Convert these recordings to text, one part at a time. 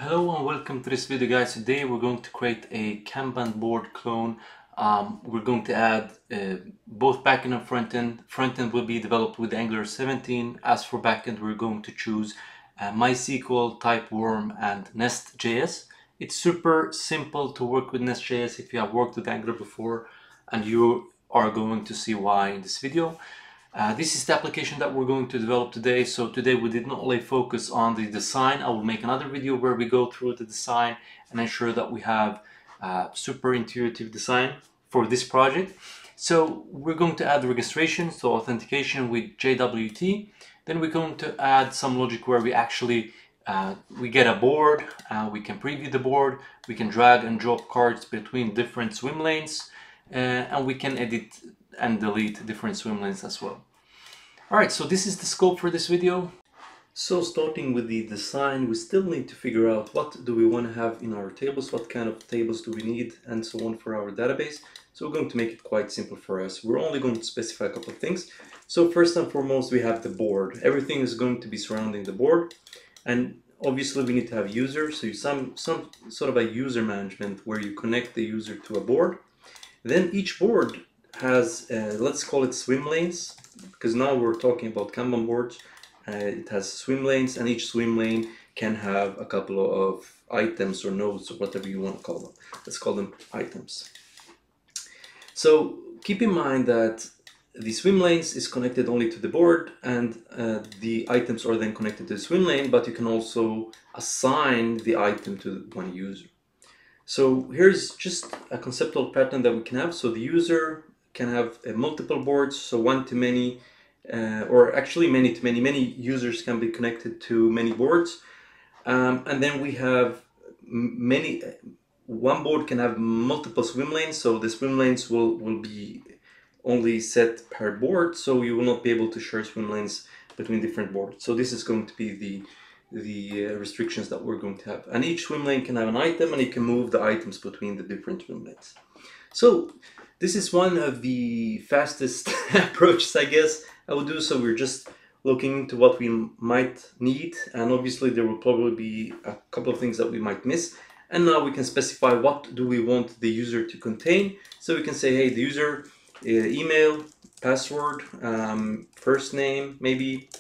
Hello and welcome to this video, guys. Today we're going to create a Kanban board clone. We're going to add both backend and frontend. Frontend will be developed with Angular 17. As for backend, we're going to choose MySQL, TypeORM and NestJS. It's super simple to work with NestJS if you have worked with Angular before, and you are going to see why in this video. This is the application that we're going to develop today. So today we did not only focus on the design. I will make another video where we go through the design and ensure that we have super intuitive design for this project. So we're going to add registration, so authentication with JWT. Then we're going to add some logic where we actually we get a board, we can preview the board, we can drag and drop cards between different swim lanes, and we can edit and delete different swim lanes as well. Alright, so this is the scope for this video. So starting with the design, we still need to figure out what do we want to have in our tables, what kind of tables do we need, and so on for our database. So we're going to make it quite simple for us. We're only going to specify a couple of things. So first and foremost, we have the board. Everything is going to be surrounding the board. And obviously we need to have users, so some sort of a user management where you connect the user to a board. Then each board has, let's call it swim lanes, because now we're talking about Kanban boards. It has swim lanes, and each swim lane can have a couple of items or nodes or whatever you want to call them. Let's call them items. So keep in mind that the swim lanes is connected only to the board, and the items are then connected to the swim lane, but you can also assign the item to one user. So here's just a conceptual pattern that we can have. So the user can have multiple boards, so one to many, or actually many to many. Many users can be connected to many boards, and then we have one board can have multiple swim lanes, so the swim lanes will be only set per board, so you will not be able to share swim lanes between different boards. So this is going to be the restrictions that we're going to have, and each swim lane can have an item, and you can move the items between the different swim lanes. So this is one of the fastest approaches, I guess, I would do. So we're just looking into what we might need, and obviously there will probably be a couple of things that we might miss. And now we can specify what do we want the user to contain. So we can say, hey, the user, email, password, first name, maybe,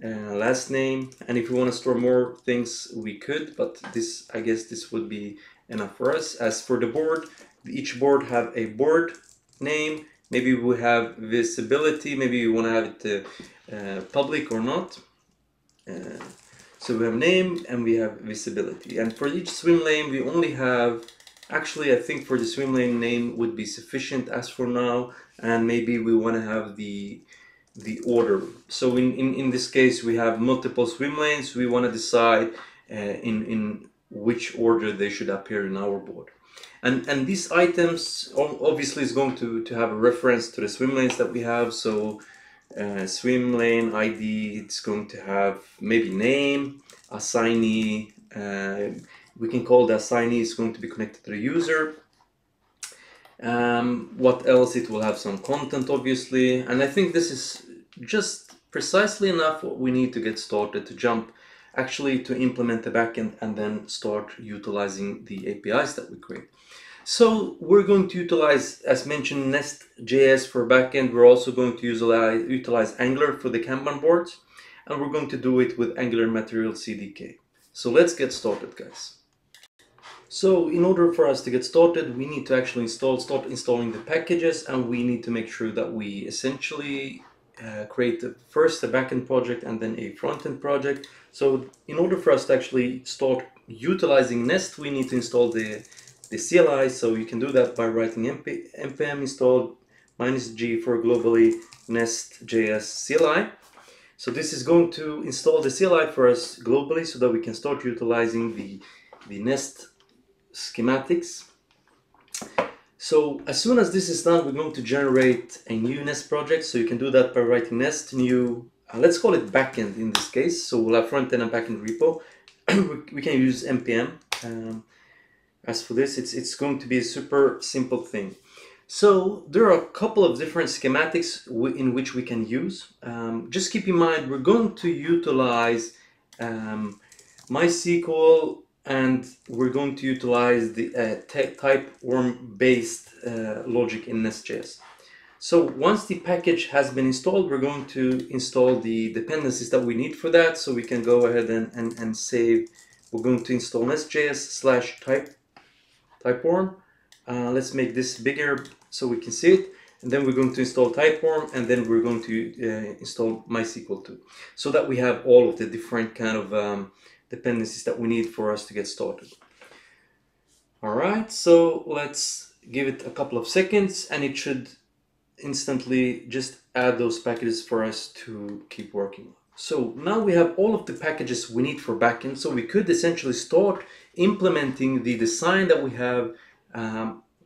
last name, and if we want to store more things we could, but this, I guess this would be enough for us. As for the board, each board have a board name. Maybe we have visibility, maybe you want to have it public or not. So we have name and we have visibility, and for each swim lane we only have, actually I think for the swim lane name would be sufficient as for now, and maybe we want to have the order. So in this case we have multiple swim lanes. We want to decide in which order they should appear in our board. And these items obviously is going to have a reference to the swim lanes that we have. So swim lane ID, it's going to have maybe name, assignee. We can call the assignee is going to be connected to the user. What else? It will have some content, obviously, and I think this is just precisely enough what we need to get started, to jump actually to implement the backend and then start utilizing the APIs that we create. So we're going to utilize, as mentioned, NestJS for backend. We're also going to utilize Angular for the Kanban boards, and we're going to do it with Angular Material CDK. So let's get started, guys. So in order for us to get started, we need to actually start installing the packages, and we need to make sure that we essentially create first a backend project and then a frontend project. So in order for us to actually start utilizing Nest, we need to install the CLI. So you can do that by writing npm install -g for globally NestJS CLI. So this is going to install the CLI for us globally so that we can start utilizing the Nest schematics. So as soon as this is done, we're going to generate a new Nest project. So you can do that by writing Nest new, let's call it backend in this case. So we'll have frontend and backend repo. We can use npm. As for this, it's going to be a super simple thing. So there are a couple of different schematics in which we can use. Just keep in mind, we're going to utilize MySQL and we're going to utilize the TypeORM based logic in NestJS. So once the package has been installed, we're going to install the dependencies that we need for that. So we can go ahead and save. We're going to install NestJS /TypeORM. Let's make this bigger so we can see it. And then we're going to install TypeORM, and then we're going to install MySQL too, so that we have all of the different kind of dependencies that we need for us to get started. All right, so let's give it a couple of seconds, and it should instantly just add those packages for us to keep working. So now we have all of the packages we need for backend, so we could essentially start implementing the design that we have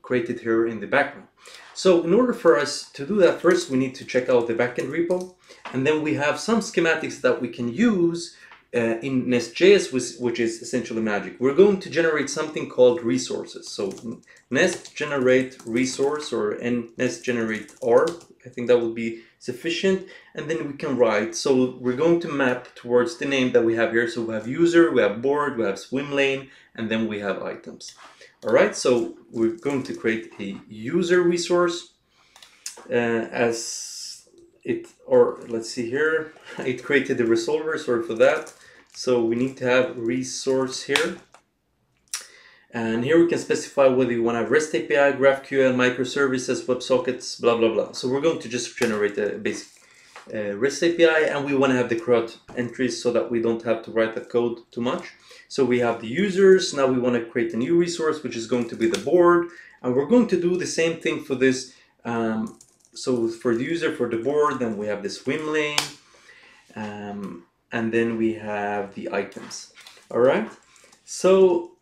created here in the background. So in order for us to do that, first we need to check out the backend repo, and then we have some schematics that we can use in NestJS, which is essentially magic. We're going to generate something called resources. So nest generate resource, or nest generate R, I think that will be sufficient. And then we can write, so we're going to map towards the name that we have here. So we have user, we have board, we have swim lane, and then we have items. All right, so we're going to create a user resource as it, or let's see here, it created the resolver, sorry for that. So we need to have resource here. And here we can specify whether you want to have REST API, GraphQL, microservices, WebSockets, blah, blah, blah. So we're going to just generate a basic REST API, and we want to have the CRUD entries so that we don't have to write the code too much. So we have the users. Now we want to create a new resource, which is going to be the board. And we're going to do the same thing for this. So for the user, for the board, then we have the swim lane. And then we have the items. All right. So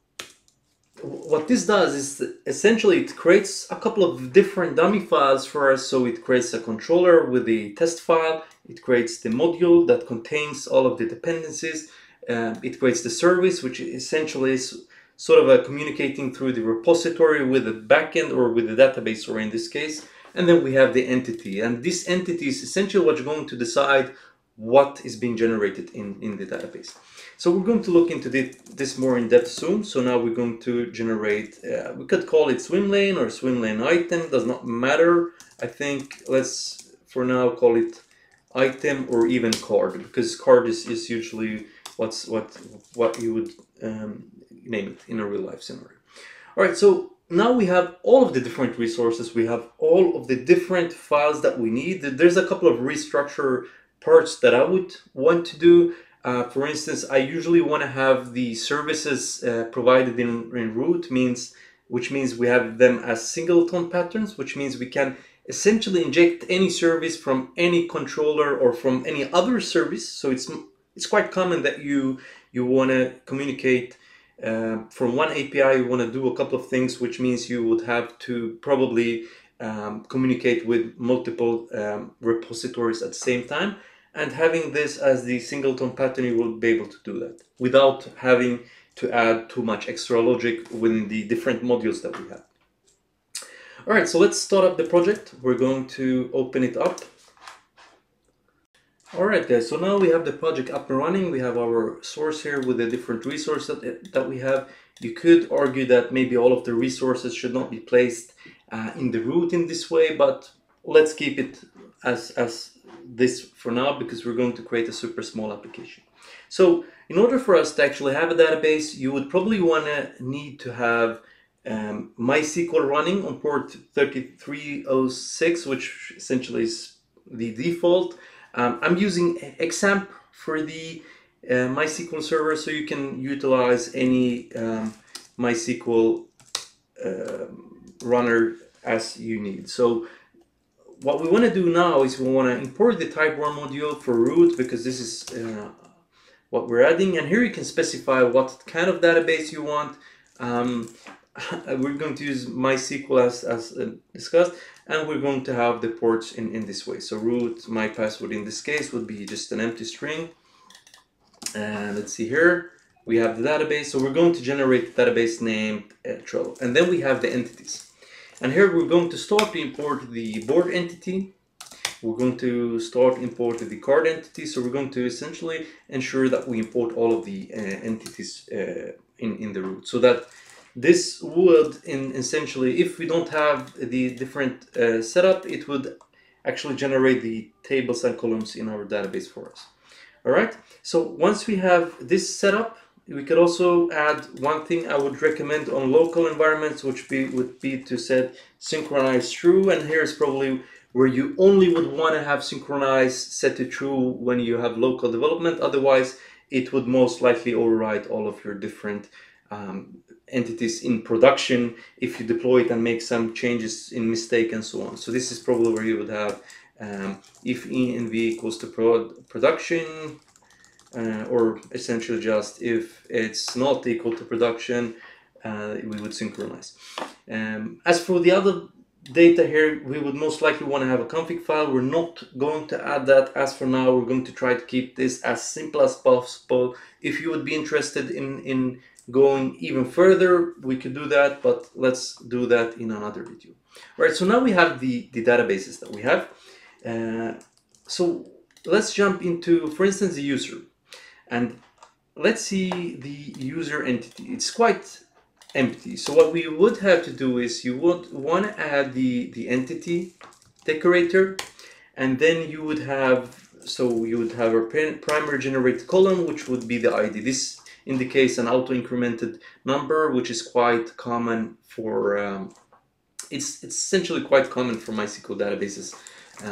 what this does is essentially it creates a couple of different dummy files for us. So it creates a controller with the test file. It creates the module that contains all of the dependencies. It creates the service, which essentially is sort of a communicating through the repository with the backend or with the database, or in this case. And then we have the entity. And this entity is essentially what's going to decide what is being generated in the database. So we're going to look into this more in depth soon. So now we're going to generate, we could call it swim lane or swim lane item, does not matter. I think let's for now call it item or even card, because card is usually what you would name it in a real life scenario. All right, so now we have all of the different resources. We have all of the different files that we need. There's a couple of restructure parts that I would want to do. For instance, I usually want to have the services provided in root, which means we have them as singleton patterns, which means we can essentially inject any service from any controller or from any other service. So it's quite common that you want to communicate from one API. You want to do a couple of things, which means you would have to probably communicate with multiple repositories at the same time. And having this as the singleton pattern, you will be able to do that without having to add too much extra logic within the different modules that we have. All right, so let's start up the project. We're going to open it up. All right, guys, so now we have the project up and running. We have our source here with the different resources that we have. You could argue that maybe all of the resources should not be placed in the root in this way, but let's keep it as this for now, because we're going to create a super small application. So in order for us to actually have a database, you would probably need to have MySQL running on port 3306, which essentially is the default. I'm using XAMPP for the MySQL server, so you can utilize any MySQL runner as you need. So what we want to do now is we want to import the TypeORM module for root, because this is what we're adding. And here you can specify what kind of database you want. We're going to use MySQL as discussed, and we're going to have the ports in this way. So root, my password in this case would be just an empty string. And let's see here, we have the database. So we're going to generate the database named Trello. And then we have the entities. And here we're going to start to import the board entity. We're going to start importing the card entity. So we're going to essentially ensure that we import all of the entities in the root, so that this would essentially, if we don't have the different setup, it would actually generate the tables and columns in our database for us. All right, so once we have this setup, we could also add one thing I would recommend on local environments, which would be to set synchronize true. And here's probably where you only would want to have synchronize set to true when you have local development. Otherwise, it would most likely override all of your different entities in production if you deploy it and make some changes in mistake and so on. So this is probably where you would have if env equals to production, or essentially just if it's not equal to production, we would synchronize. As for the other data here, we would most likely want to have a config file. We're not going to add that as for now. We're going to try to keep this as simple as possible. If you would be interested in going even further, we could do that, but let's do that in another video. All right, so now we have the databases that we have. So let's jump into, for instance, the user. And let's see the user entity. It's quite empty. So what we would have to do is you would want to add the entity decorator, and then you would have, so you would have a primary generated column, which would be the ID. This indicates an auto-incremented number, which is quite common for, it's essentially quite common for MySQL databases.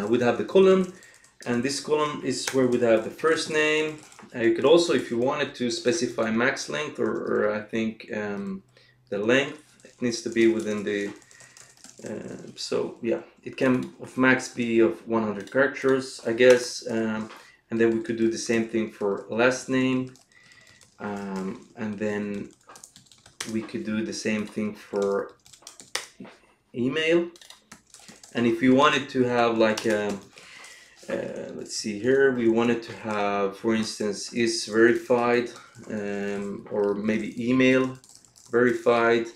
We'd have the column, and this column is where we'd have the first name. You could also, if you wanted to specify max length, or I think the length, it needs to be within the, so yeah, it can of max be of 100 characters, I guess. And then we could do the same thing for last name. And then we could do the same thing for email. And if you wanted to have like a, let's see here, we wanted to have, for instance, is verified, or maybe email verified,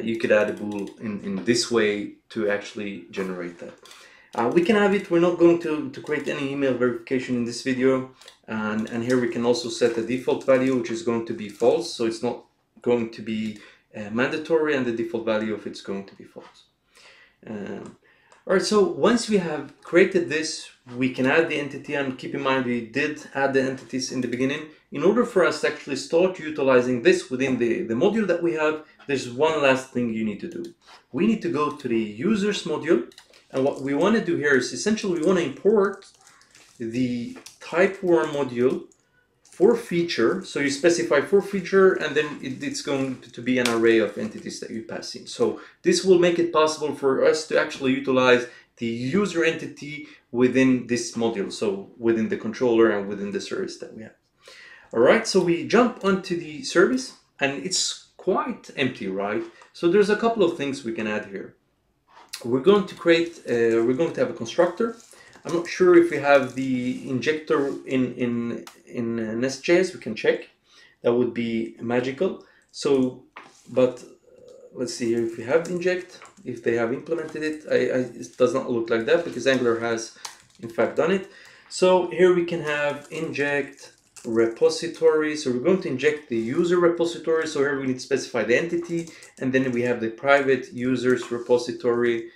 you could add a bool in this way to actually generate that. We can have it, we're not going to create any email verification in this video, and here we can also set a default value, which is going to be false, so it's not going to be mandatory, and the default value of it's going to be false. Alright, so once we have created this, we can add the entity, and keep in mind we did add the entities in the beginning. In order for us to actually start utilizing this within the module that we have, there's one last thing you need to do. We need to go to the users module, and what we want to do here is essentially we want to import the TypeORM module for feature. So you specify for feature, and then it's going to be an array of entities that you pass in. So this will make it possible for us to actually utilize the user entity within this module, so within the controller and within the service that we have. All right, so we jump onto the service, and it's quite empty, right? So there's a couple of things we can add here. We're going to create, we're going to have a constructor. I'm not sure if we have the injector in NestJS. We can check. That would be magical. So, but let's see here if we have inject, if they have implemented it. It does not look like that because Angular has in fact done it. So here we can have inject repository. So we're going to inject the user repository. So here we need to specify the entity, and then we have the private users repository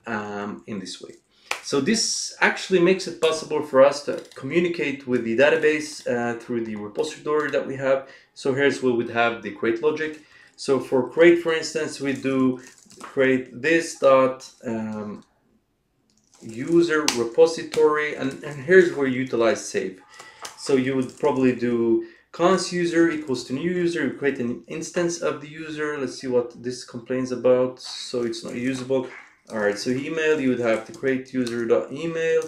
in this way. So this actually makes it possible for us to communicate with the database through the repository that we have. So here's where we'd have the create logic. So for create, for instance, we do create this dot user repository, and here's where you utilize save. So you would probably do const user equals to new user. You create an instance of the user. Let's see what this complains about. So it's not usable. All right, so email, you would have to create user.email.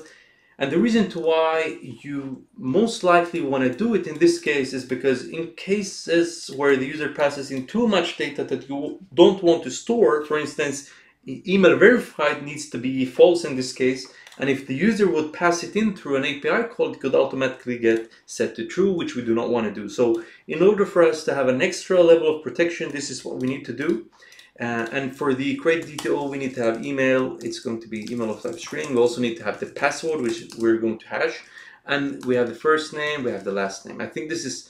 And the reason to why you most likely want to do it in this case is because in cases where the user passes in too much data that you don't want to store, for instance, email verified needs to be false in this case. And if the user would pass it in through an API call, it could automatically get set to true, which we do not want to do. So in order for us to have an extra level of protection, this is what we need to do. And for the create DTO, we need to have email. It's going to be email of type string. We also need to have the password, which we're going to hash. And we have the first name, we have the last name. I think this is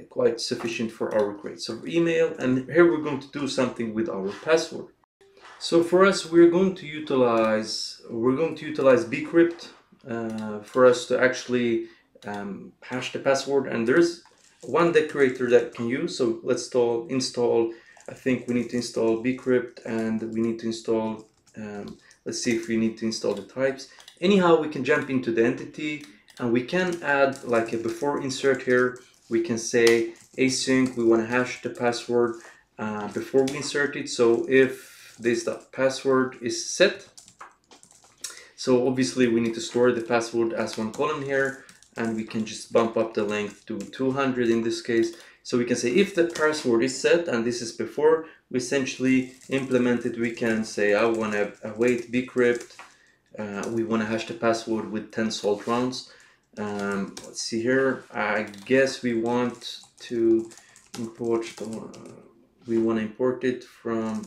quite sufficient for our request. So email, and here we're going to do something with our password. So for us, we're going to utilize bcrypt for us to actually hash the password, and there's one decorator that can use. So let's install. I think we need to install bcrypt, and we need to install. Let's see if we need to install the types. Anyhow, we can jump into the entity, and we can add like a before insert here. We can say async. We want to hash the password before we insert it. So if this password is set, so obviously we need to store the password as one column here, and we can just bump up the length to 200 in this case. So we can say if the password is set, and this is before we essentially implement it, we can say I want to await bcrypt. We want to hash the password with 10 salt rounds. Let's see here. I guess we want to import. We want to import it from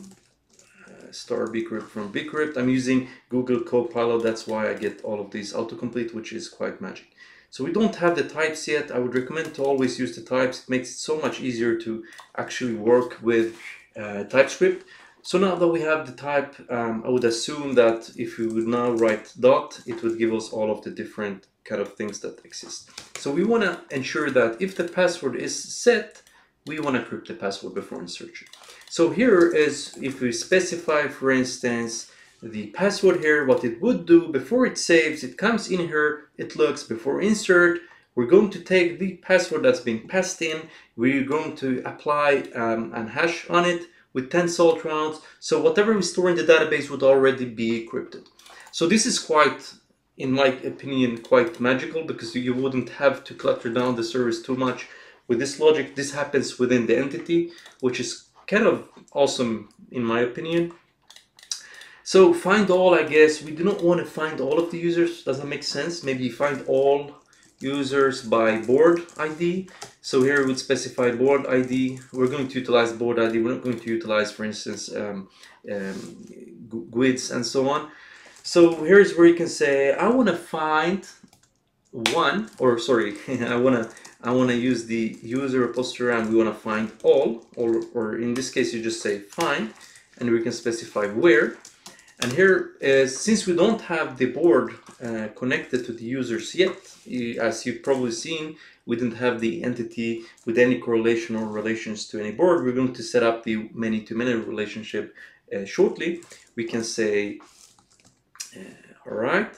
star bcrypt from bcrypt. I'm using Google Copilot, that's why I get all of these autocomplete, which is quite magic. So we don't have the types yet. I would recommend to always use the types. It makes it so much easier to actually work with TypeScript. So now that we have the type, I would assume that if we would now write dot, it would give us all of the different kind of things that exist. So we want to ensure that if the password is set, we want to crypt the password before insertion. So here is, if we specify, for instance, the password here, what it would do before it saves, it comes in here, it looks before insert. We're going to take the password that's been passed in, we're going to apply and hash on it with 10 salt rounds. So whatever we store in the database would already be encrypted. So this is quite, in my opinion, quite magical, because you wouldn't have to clutter down the service too much. With this logic, this happens within the entity, which is kind of awesome in my opinion. So find all, I guess we do not want to find all of the users, doesn't make sense. Maybe find all users by board ID. So here we would specify board ID. We're going to utilize board ID. We're not going to utilize, for instance, GUIDs and so on. So here's where you can say I want to find one, or sorry, I want to use the user repository, and we want to find all, or in this case you just say find, and we can specify where. And here is, since we don't have the board connected to the users yet, as you've probably seen, we didn't have the entity with any correlation or relations to any board. We're going to set up the many-to-many relationship shortly. We can say, all right,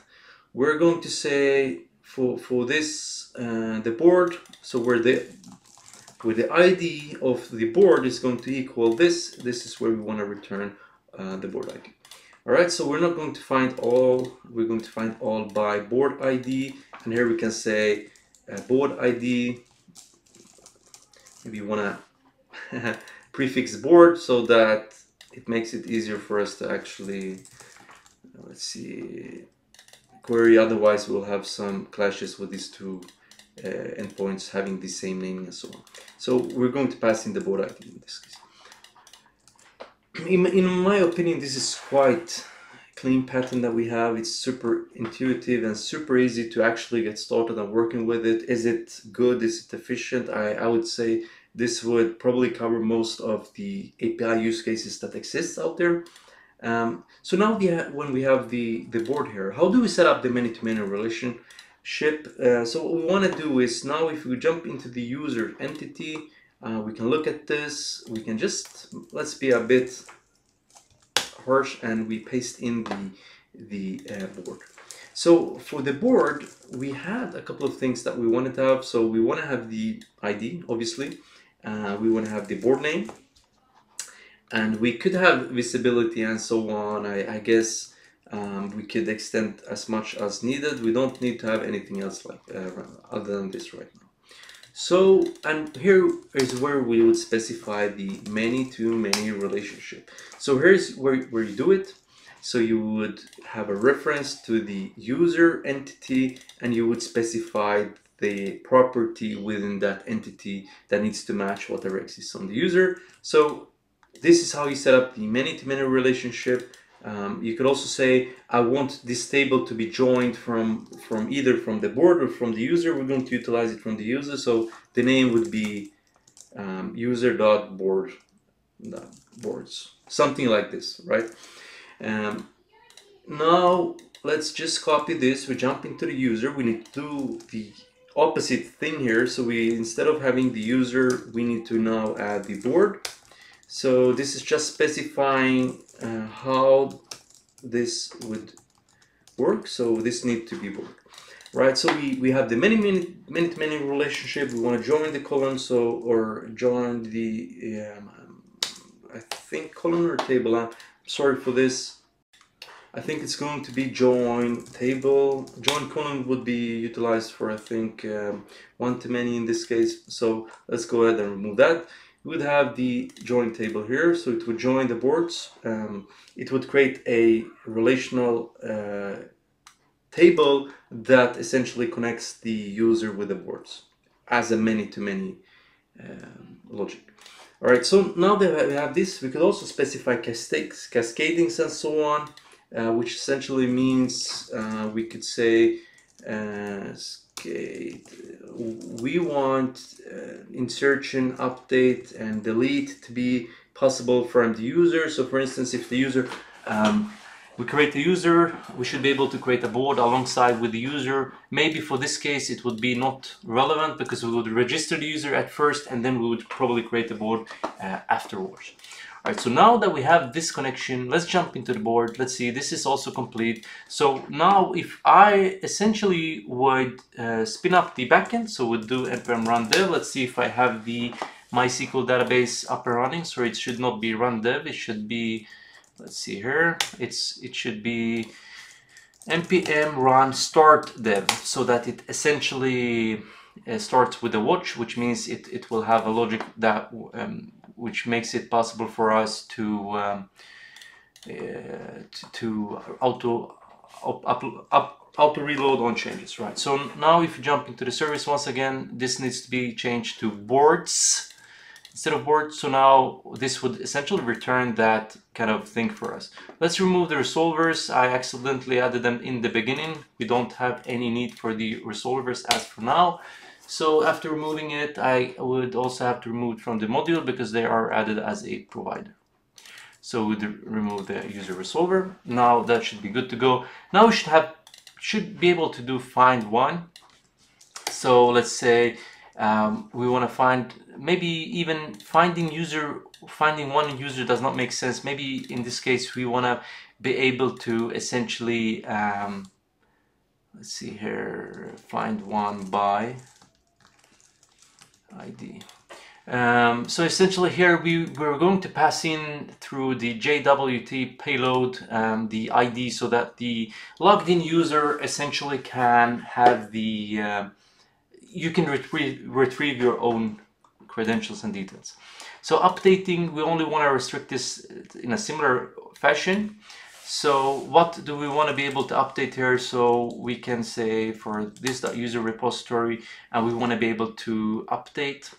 we're going to say for this the board, so where the ID of the board is going to equal this is where we want to return the board ID. All right, so we're not going to find all, we're going to find all by board ID, and here we can say board ID, maybe you want to prefix board so that it makes it easier for us to actually, let's see, query. Otherwise we'll have some clashes with these two endpoints having the same naming and so on. So we're going to pass in the board ID in this case. In my opinion, this is quite a clean pattern that we have. It's super intuitive and super easy to actually get started and working with it. Is it good? Is it efficient? I would say this would probably cover most of the API use cases that exist out there. So now when we have the board here, how do we set up the many-to-many relationship? So what we want to do is, now if we jump into the user entity, we can look at this. We can just, let's be a bit harsh, and we paste in the board. So for the board, we had a couple of things that we wanted to have. So we want to have the ID, obviously. We want to have the board name, and we could have visibility and so on. I guess we could extend as much as needed. We don't need to have anything else like other than this right now. So, and here is where we would specify the many-to-many relationship. So here's where you do it. So you would have a reference to the user entity, and you would specify the property within that entity that needs to match whatever exists on the user. So this is how you set up the many-to-many relationship. You could also say, I want this table to be joined from either from the board or from the user. We're going to utilize it from the user. So the name would be user.boards, something like this, right? Now let's just copy this. We jump into the user. We need to do the opposite thing here. So we, instead of having the user, we need to now add the board. So this is just specifying how this would work. So this needs to be board, right? So we have the many relationship. We want to join the column, so, or join the I think column or table. I'm sorry for this. I think it's going to be join table. Join column would be utilized for, I think, one-to-many in this case. So let's go ahead and remove that. We would have the join table here. So it would join the boards. It would create a relational table that essentially connects the user with the boards as a many-to-many logic. All right, so now that we have this, we could also specify cascadings and so on. Which essentially means we could say we want insertion, update, and delete to be possible from the user. So for instance, if the user, we create the user, we should be able to create a board alongside with the user. Maybe for this case it would be not relevant because we would register the user at first and then we would probably create the board afterwards. All right, so now that we have this connection, let's jump into the board. Let's see, this is also complete. So now if I essentially would spin up the backend, so we'll do npm run dev. Let's see if I have the MySQL database up and running. So it should not be run dev, it should be, let's see here, it should be npm run start dev, so that it essentially starts with a watch, which means it will have a logic that which makes it possible for us to auto reload on changes, right? So now if you jump into the service once again, this needs to be changed to boards instead of boards. So now this would essentially return that kind of thing for us. Let's remove the resolvers. I accidentally added them in the beginning. We don't have any need for the resolvers as for now. So after removing it, I would also have to remove it from the module because they are added as a provider. So we'd remove the user resolver. Now that should be good to go. Now we should be able to do find one. So let's say we want to find, maybe even finding one user does not make sense. Maybe in this case we want to be able to essentially let's see here, find one by ID. So essentially here we're going to pass in through the JWT payload the ID, so that the logged in user essentially can have the you can retrieve your own credentials and details. So updating, we only want to restrict this in a similar fashion. So what do we want to be able to update here? So we can say for this .user repository, and we want to be able to update,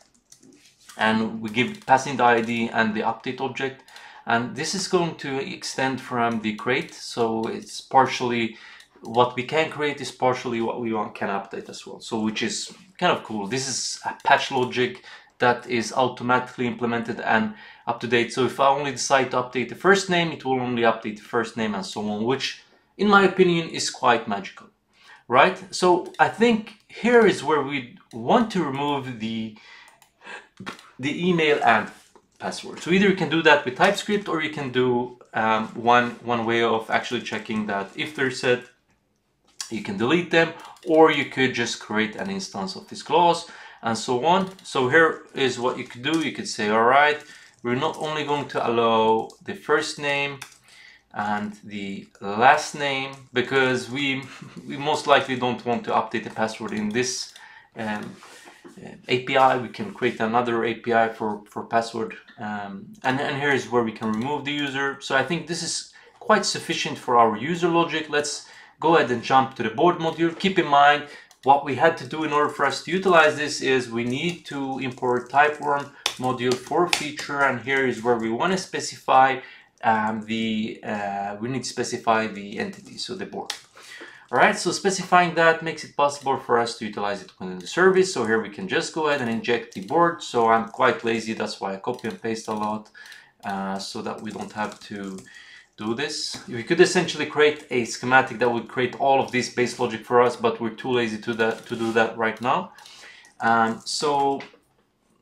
and we pass in the ID and the update object, and this is going to extend from the create. So it's partially what we can create is partially what we can update as well. So which is kind of cool. This is a patch logic that is automatically implemented and up to date. So if I only decide to update the first name, it will only update the first name and so on, which in my opinion is quite magical, right? So I think here is where we want to remove the email and password. So either you can do that with TypeScript, or you can do one way of actually checking that if they're set, you can delete them, or you could just create an instance of this clause and so on. So here is what you could do. You could say, all right, we're not only going to allow the first name and the last name, because we most likely don't want to update the password in this API. We can create another API for password, and here is where we can remove the user. So I think this is quite sufficient for our user logic. Let's go ahead and jump to the board module. Keep in mind, what we had to do in order for us to utilize this is we need to import TypeORM module for feature, and here is where we want to specify we need to specify the entity, so the board. All right, so specifying that makes it possible for us to utilize it within the service. So here we can just go ahead and inject the board. So I'm quite lazy, that's why I copy and paste a lot, so that we don't have to do this. We could essentially create a schematic that would create all of this base logic for us, but we're too lazy to do that right now. So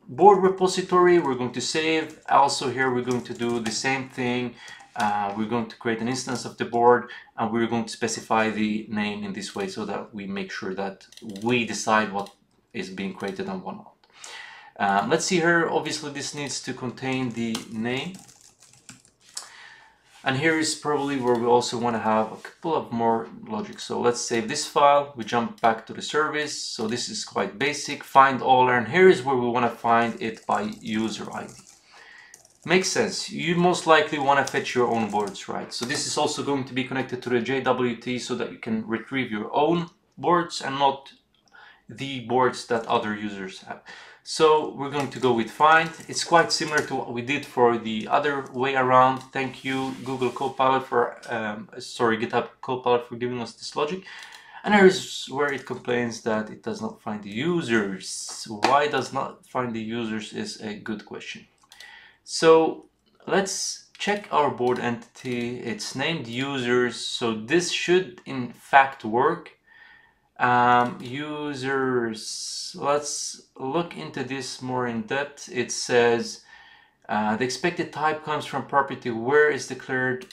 board repository, we're going to save. Also here we're going to do the same thing. We're going to create an instance of the board, and we're going to specify the name in this way so that we make sure that we decide what is being created and what not. Let's see here, obviously this needs to contain the name. And here is probably where we also want to have a couple of more logic. So let's save this file, we jump back to the service. So this is quite basic, find all, and here is where we want to find it by user ID. Makes sense, you most likely want to fetch your own boards, right? So this is also going to be connected to the JWT so that you can retrieve your own boards and not the boards that other users have. So we're going to go with find. It's quite similar to what we did for the other way around. Thank you Google Copilot for, GitHub Copilot for giving us this logic. And here's where it complains that it does not find the users. Why does not find the users is a good question. So let's check our board entity. It's named users, so this should in fact work. Users, let's look into this more in depth. It says the expected type comes from property where is declared.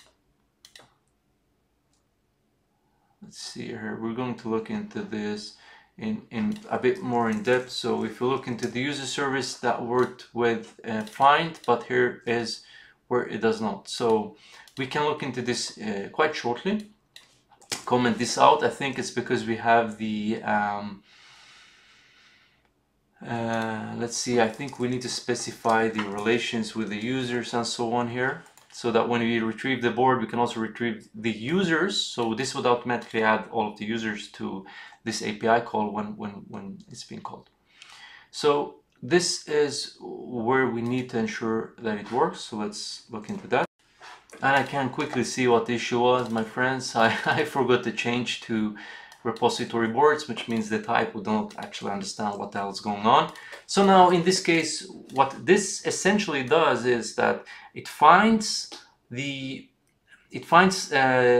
Let's see here, we're going to look into this in a bit more in depth. So if you look into the user service, that worked with find, but here is where it does not. So we can look into this quite shortly. Comment this out. I think it's because we have the let's see, I think we need to specify the relations with the users and so on here, so that when we retrieve the board we can also retrieve the users. So this would automatically add all of the users to this API call when it's being called. So this is where we need to ensure that it works. So let's look into that. And I can quickly see what the issue was, my friends. I forgot to change to repository boards, which means the type would not actually understand what the hell is going on. So now in this case, what this essentially does is that it finds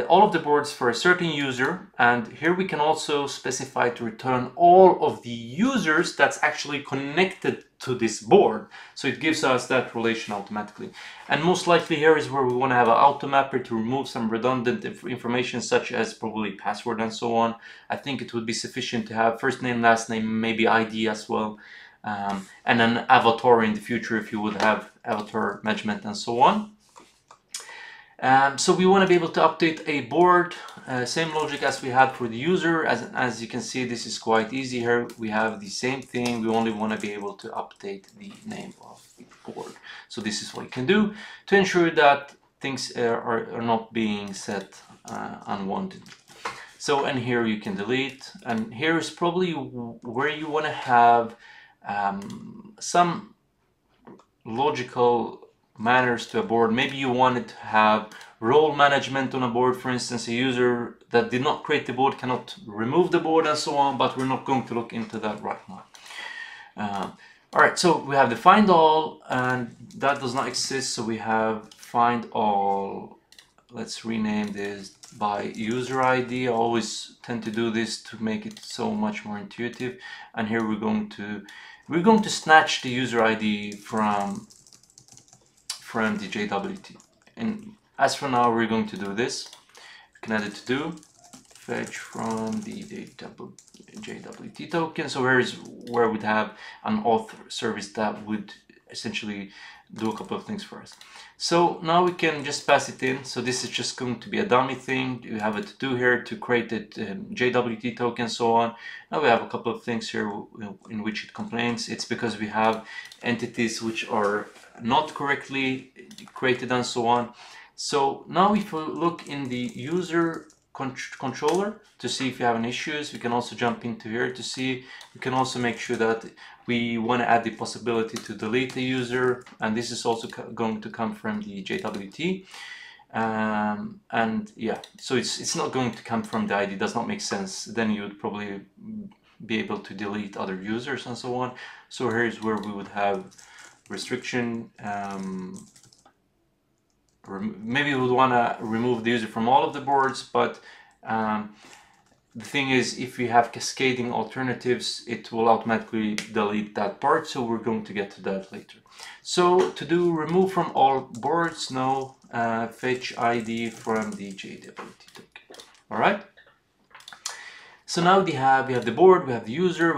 all of the boards for a certain user, and here we can also specify to return all of the users that's actually connected to this board. So it gives us that relation automatically. And most likely here is where we want to have an auto mapper to remove some redundant information such as probably password and so on. I think it would be sufficient to have first name, last name, maybe ID as well, and an avatar in the future if you would have avatar management and so on. So we want to be able to update a board, same logic as we had for the user. As you can see, this is quite easy here. We have the same thing. We only want to be able to update the name of the board. So this is what you can do to ensure that things are not being set unwanted. So, and here you can delete, and here is probably where you want to have some logical manners to a board. Maybe you wanted to have role management on a board. For instance, a user that did not create the board cannot remove the board and so on, but we're not going to look into that right now. All right, so we have the find all, and that does not exist, so we have find all. Let's rename this by user ID. I always tend to do this to make it so much more intuitive. And here we're going to snatch the user ID from the JWT. And as for now, we're going to do this. We can add it to do fetch from the JWT token. So here is where we'd have an auth service that would essentially do a couple of things for us. So now we can just pass it in. So this is just going to be a dummy thing. You have it to do here to create it JWT token and so on. Now we have a couple of things here in which it complains. It's because we have entities which are not correctly created and so on. So now if we look in the user controller to see if you have any issues. We can also jump into here to see. We can also make sure that we want to add the possibility to delete the user, and this is also going to come from the JWT. And yeah, so it's not going to come from the ID. It does not make sense. Then you would probably be able to delete other users and so on. So here's where we would have restriction. Maybe we would want to remove the user from all of the boards, but the thing is, if we have cascading alternatives, it will automatically delete that part, so we're going to get to that later. So to do remove from all boards, no, fetch ID from the JWT token. All right. So now we have the board, we have the user,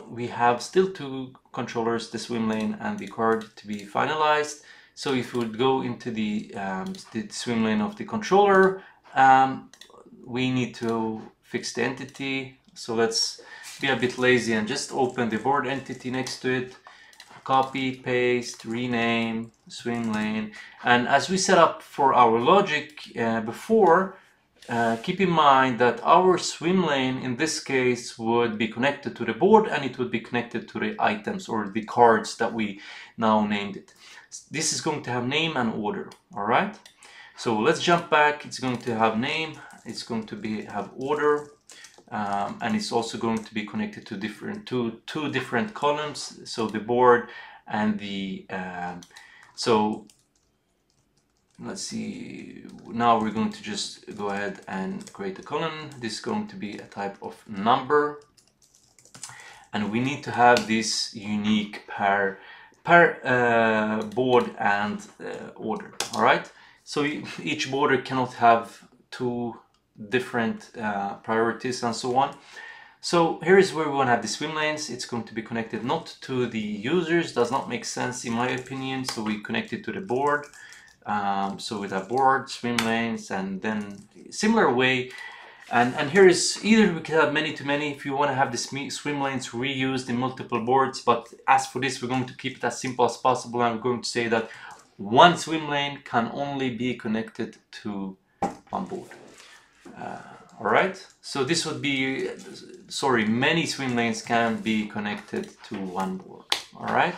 we have still two controllers, the swim lane and the card to be finalized. So if we would go into the swim lane of the controller, we need to fix the entity. So let's be a bit lazy and just open the board entity next to it, copy, paste, rename, swim lane. And as we set up for our logic before, keep in mind that our swim lane in this case would be connected to the board, and it would be connected to the items or the cards that we now named it. This is going to have name and order. All right, so let's jump back. It's going to have name, it's going to have order, and it's also going to be connected to two different columns, so the board and the so let's see, now we're going to just go ahead and create a column. This is going to be a type of number, and we need to have this unique pair board and order. All right, so each border cannot have two different priorities and so on. So here is where we want to have the swim lanes. It's going to be connected not to the users, does not make sense in my opinion, so we connect it to the board. So with a board, swim lanes, and then similar way. And here is either we can have many-to-many if you want to have the swim lanes reused in multiple boards, but as for this, we're going to keep it as simple as possible, and we're going to say that one swim lane can only be connected to one board. All right, so this would be, sorry, many swim lanes can be connected to one board. All right.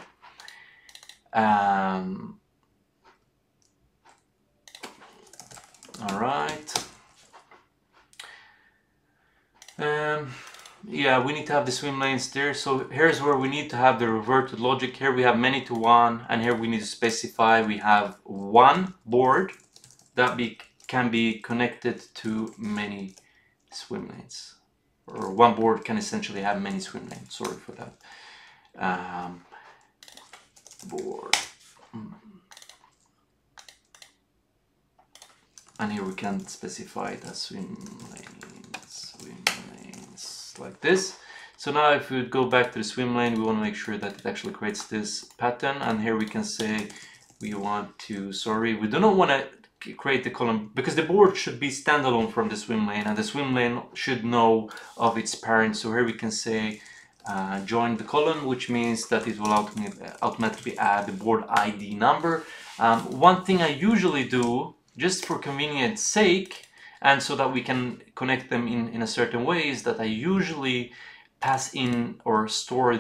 All right. Yeah, we need to have the swim lanes there. So here's where we need to have the reverted logic. Here we have many to one, and here we need to specify we have one board that can be connected to many swim lanes, or one board can essentially have many swim lanes. Sorry for that. Board. And here we can specify the swim lanes like this. So now if we go back to the swim lane, we want to make sure that it actually creates this pattern. And here we can say we want to, sorry, we do not want to create the column because the board should be standalone from the swim lane, and the swim lane should know of its parent. So here we can say join the column, which means that it will automatically add the board ID number. One thing I usually do, just for convenience sake, and so that we can connect them in a certain way, is that I usually pass in or store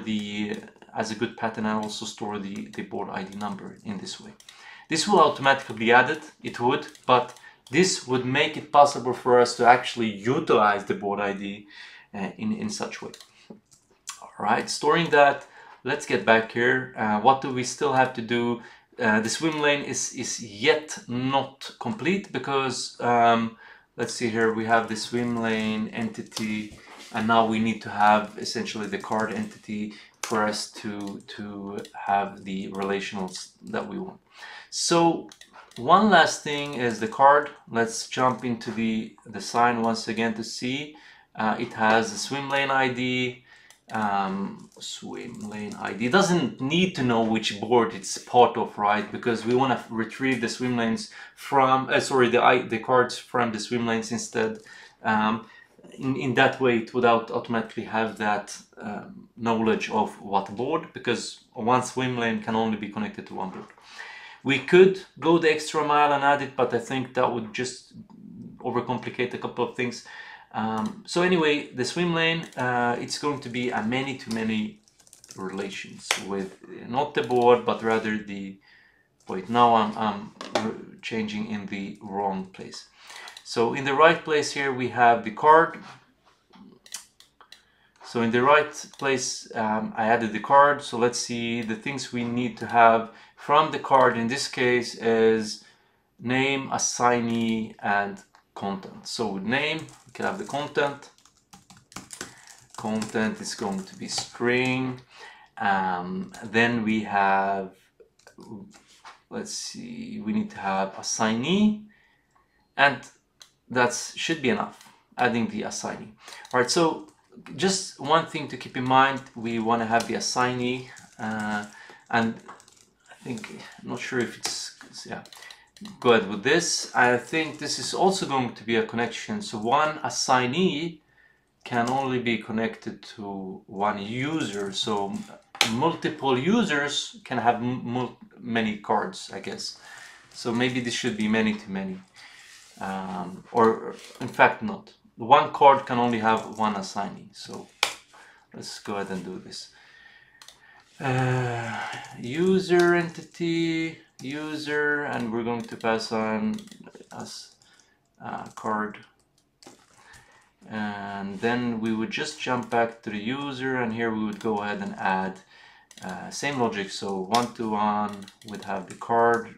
as a good pattern, I also store the board ID number in this way. This will automatically be added, it would, but this would make it possible for us to actually utilize the board ID in such way. All right, storing that, let's get back here. What do we still have to do? The swim lane is yet not complete because let's see here, we have the swim lane entity, and now we need to have essentially the card entity for us to have the relationals that we want. So one last thing is the card. Let's jump into the sign once again to see. It has a swim lane ID. Swim lane ID doesn't need to know which board it's part of, right? Because we want to retrieve the swim lanes from the cards from the swim lanes instead. In that way, it would automatically have that knowledge of what board, because one swim lane can only be connected to one board. We could go the extra mile and add it, but I think that would just overcomplicate a couple of things. So anyway, the swim lane, it's going to be a many-to-many relations with not the board, but rather the, wait, now I'm changing in the wrong place. So in the right place here we have the card. So in the right place I added the card. So let's see, the things we need to have from the card in this case is name, assignee, and content. So with name, we can have the content. Content is going to be string. Then we have, let's see, we need to have assignee, and that should be enough, adding the assignee. All right, so just one thing to keep in mind, we want to have the assignee, and I think, I'm not sure if it's, yeah, go ahead with this. I think this is also going to be a connection, so one assignee can only be connected to one user, so multiple users can have many cards, I guess. So maybe this should be many to many, or in fact not. One card can only have one assignee. So let's go ahead and do this. User entity, user, and we're going to pass on as card. And then we would just jump back to the user, and here we would go ahead and add same logic. So one-to-one would have the card.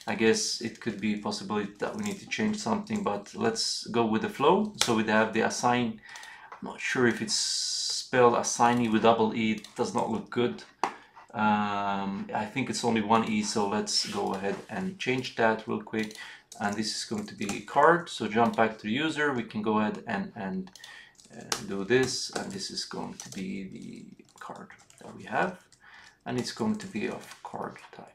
I guess it could be a possibility that we need to change something, but let's go with the flow. So we'd have the assign. I'm not sure if it's spelled assignee with double E. It does not look good. I think it's only one E, so let's go ahead and change that real quick. And this is going to be card. So jump back to the user. We can go ahead and do this, and this is going to be the card that we have, and it's going to be of card type.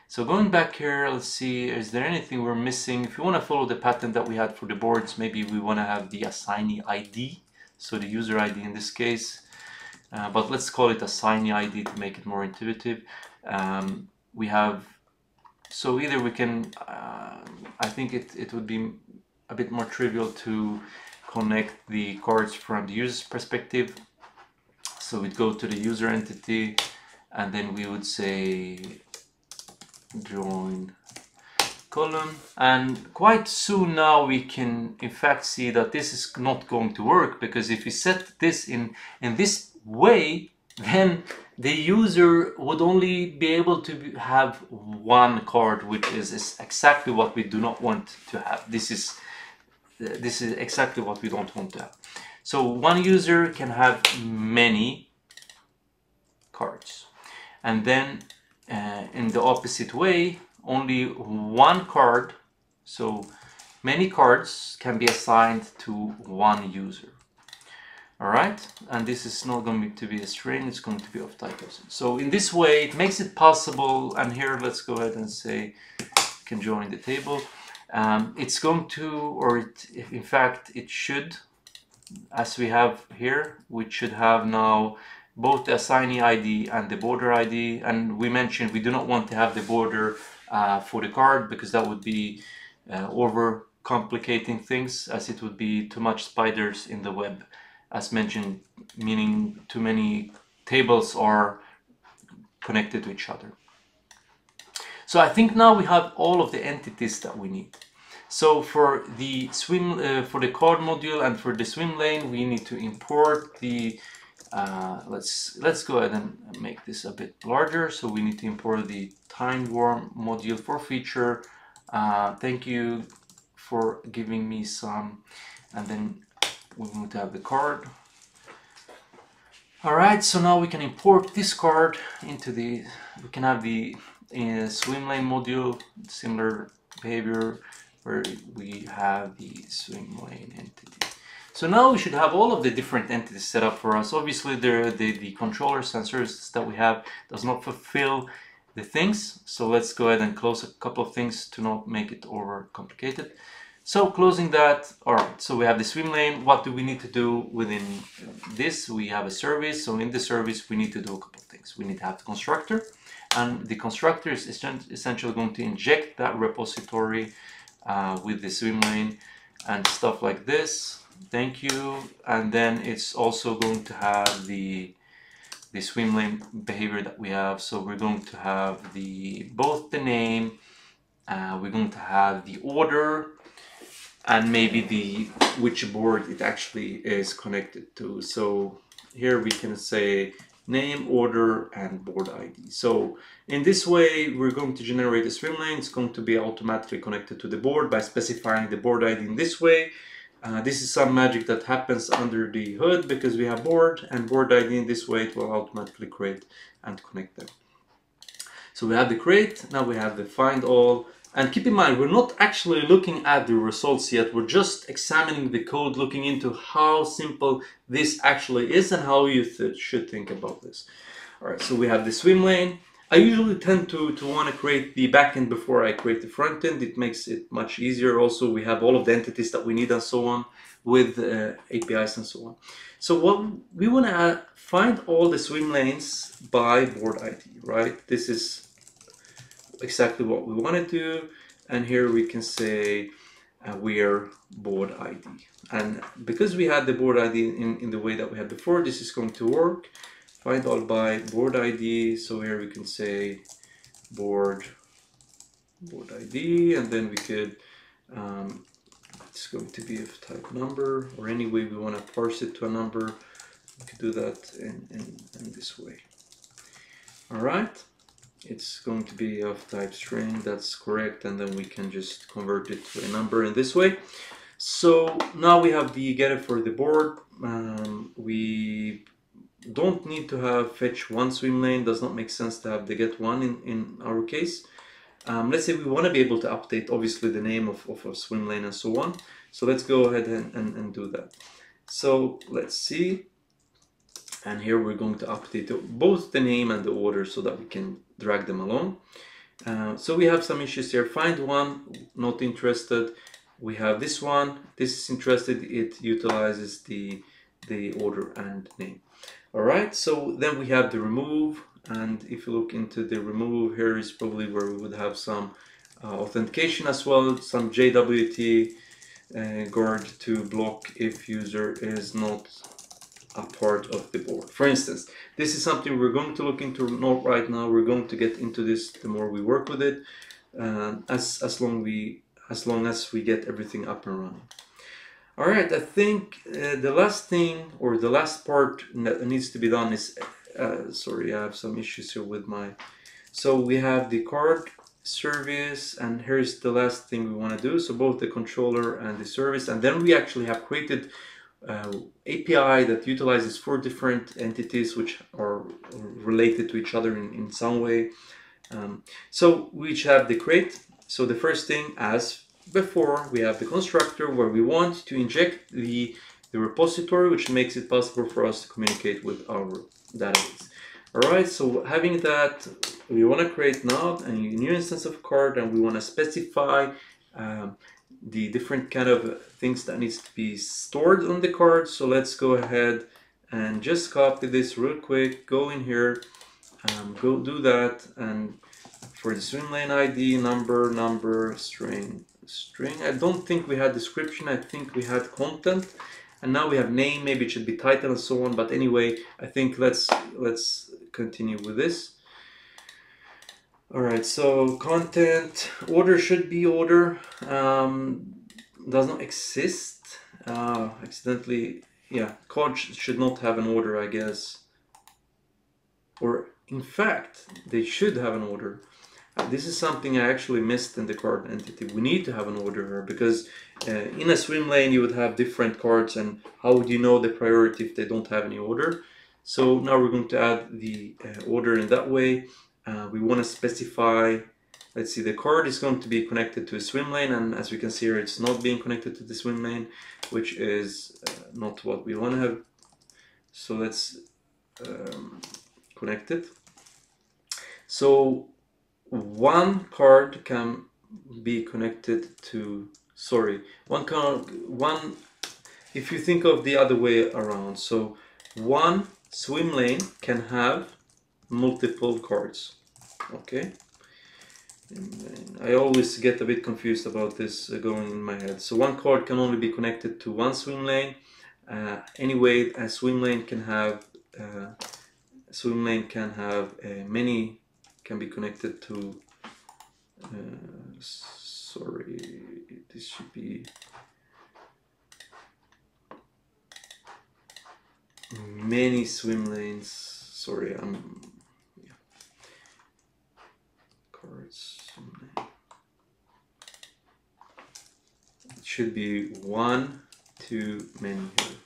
So going back here, let's see, is there anything we're missing? If you want to follow the pattern that we had for the boards, maybe we want to have the assignee ID, so the user ID in this case, but let's call it assignee ID to make it more intuitive. We have, so either we can, I think it would be a bit more trivial to connect the cards from the user's perspective. So we'd go to the user entity, and then we would say join column, and quite soon now we can in fact see that this is not going to work, because if we set this in this way, then the user would only be able to have one card, which is exactly what we do not want to have. This is exactly what we don't want to have. So one user can have many cards, and then in the opposite way, only one card, so many cards can be assigned to one user. All right, and this is not going to be a string, it's going to be of type. So in this way, it makes it possible, and here let's go ahead and say you can join the table. It's going to, or in fact, it should, as we have here, we should have now both the assignee ID and the border ID. And we mentioned we do not want to have the border for the card, because that would be over complicating things, as it would be too much spiders in the web, as mentioned, meaning too many tables are connected to each other. So I think now we have all of the entities that we need. So for the for the card module and for the swim lane, we need to import the let's go ahead and make this a bit larger. So we need to import the TypeORM module for feature. Thank you for giving me some, and then we need to have the card. All right, so now we can import this card into the, we can have the swim lane module, similar behavior, where we have the swim lane entity. So now we should have all of the different entities set up for us. Obviously the controller sensors that we have does not fulfill the things. So let's go ahead and close a couple of things to not make it over complicated. So closing that, all right, so we have the swim lane. What do we need to do within this? We have a service. So in the service, we need to do a couple of things. We need to have the constructor, and the constructor is essentially going to inject that repository with the swim lane. and stuff like this. Thank you. And then it's also going to have the swim lane behavior that we have. So we're going to have both the name, we're going to have the order, and maybe which board it actually is connected to. So here we can say name, order, and board ID. So in this way, we're going to generate a swim lane. It's going to be automatically connected to the board by specifying the board ID in this way. This is some magic that happens under the hood because we have board and board ID. In this way, it will automatically create and connect them. So we have the create, now we have the find all. And keep in mind, we're not actually looking at the results yet. We're just examining the code, looking into how simple this actually is and how you should think about this. All right, so we have the swim lane. I usually tend to want to create the backend before I create the front end. It makes it much easier. Also, we have all of the entities that we need and so on with APIs and so on. So what we want to find all the swim lanes by board ID, right? This is exactly what we want to do. And here we can say where board ID. And because we had the board ID in the way that we had before, this is going to work. Find all by board ID. So here we can say board ID, and then we could it's going to be of type number, or any way we want to parse it to a number. We could do that in this way. All right, it's going to be of type string. That's correct, and then we can just convert it to a number in this way. So now we have the getter for the board. We don't need to have fetch one swim lane. Does not make sense to have the get one in our case. Let's say we want to be able to update obviously the name of a swim lane and so on. So let's go ahead and do that. So let's see. And here we're going to update both the name and the order so that we can drag them along. So we have some issues here. Find one, not interested. We have this one. This is interested. It utilizes the order and name. All right, so then we have the remove, and if you look into the remove, here is probably where we would have some authentication as well, some JWT guard to block if user is not a part of the board. For instance, this is something we're going to look into not right now. We're going to get into this the more we work with it, as long as we get everything up and running. All right, I think the last thing, or the last part that needs to be done is, sorry, I have some issues here with so we have the card service, and here's the last thing we want to do. So both the controller and the service, and then we actually have created API that utilizes 4 different entities which are related to each other in some way. So we each have the create. So the first thing, as before, we have the constructor where we want to inject the repository, which makes it possible for us to communicate with our database. All right, so having that, we want to create now a new instance of card, and we want to specify the different kind of things that needs to be stored on the card. So let's go ahead and just copy this real quick, go in here, go do that, and for the swim lane ID, number, string. I don't think we had description. I think we had content, and now we have name. Maybe it should be title and so on. But anyway, I think let's continue with this. All right. So content order should be order. Does not exist. Accidentally, yeah. Code should not have an order, I guess. Or in fact, they should have an order. This is something I actually missed in the card entity. We need to have an order because in a swim lane you would have different cards, and how would you know the priority if they don't have any order? So now we're going to add the order in that way. We want to specify, let's see, the card is going to be connected to a swim lane, and as we can see here, it's not being connected to the swim lane, which is not what we want to have. So let's connect it. So one card can be connected to, if you think of the other way around, so one swim lane can have multiple cards, okay? I always get a bit confused about this going in my head. So one card can only be connected to one swim lane. Anyway, a swim lane can have many, can be connected to. Sorry, this should be many swim lanes. Sorry, yeah. Cards. It should be one too many here,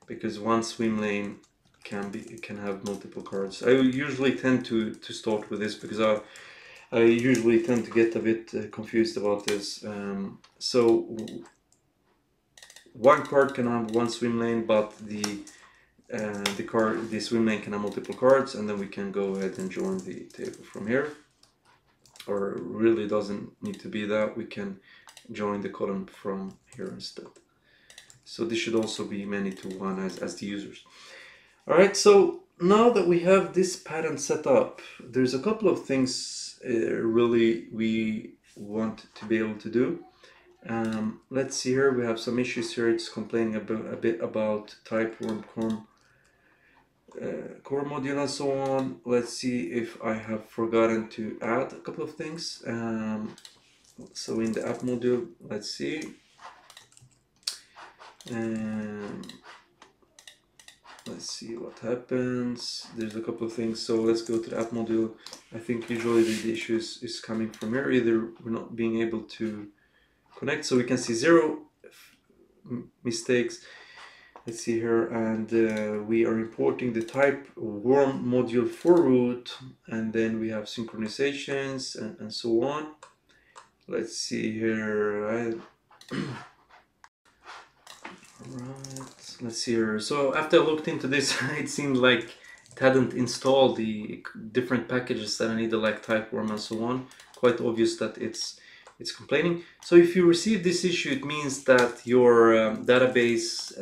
because one swim lane can have multiple cards. I usually tend to start with this because I usually tend to get a bit confused about this. So one card can have one swim lane, but the swim lane can have multiple cards, and then we can go ahead and join the table from here. Or really doesn't need to be that. We can join the column from here instead. So this should also be many to one as the users. All right, so now that we have this pattern set up, there's a couple of things really we want to be able to do. Let's see here, we have some issues here. It's complaining a bit about TypeORM core module and so on. Let's see if I have forgotten to add a couple of things. So in the app module, let's see. Let's see what happens. There's a couple of things. So let's go to the app module. I think usually the issue is coming from here. Either we're not being able to connect. So we can see 0 mistakes. Let's see here, and we are importing the TypeORM module for root, and then we have synchronizations and so on. Let's see here. Alright, let's see here. So after I looked into this, it seemed like it hadn't installed the different packages that I needed, like TypeORM and so on. Quite obvious that it's complaining. So if you receive this issue, it means that your database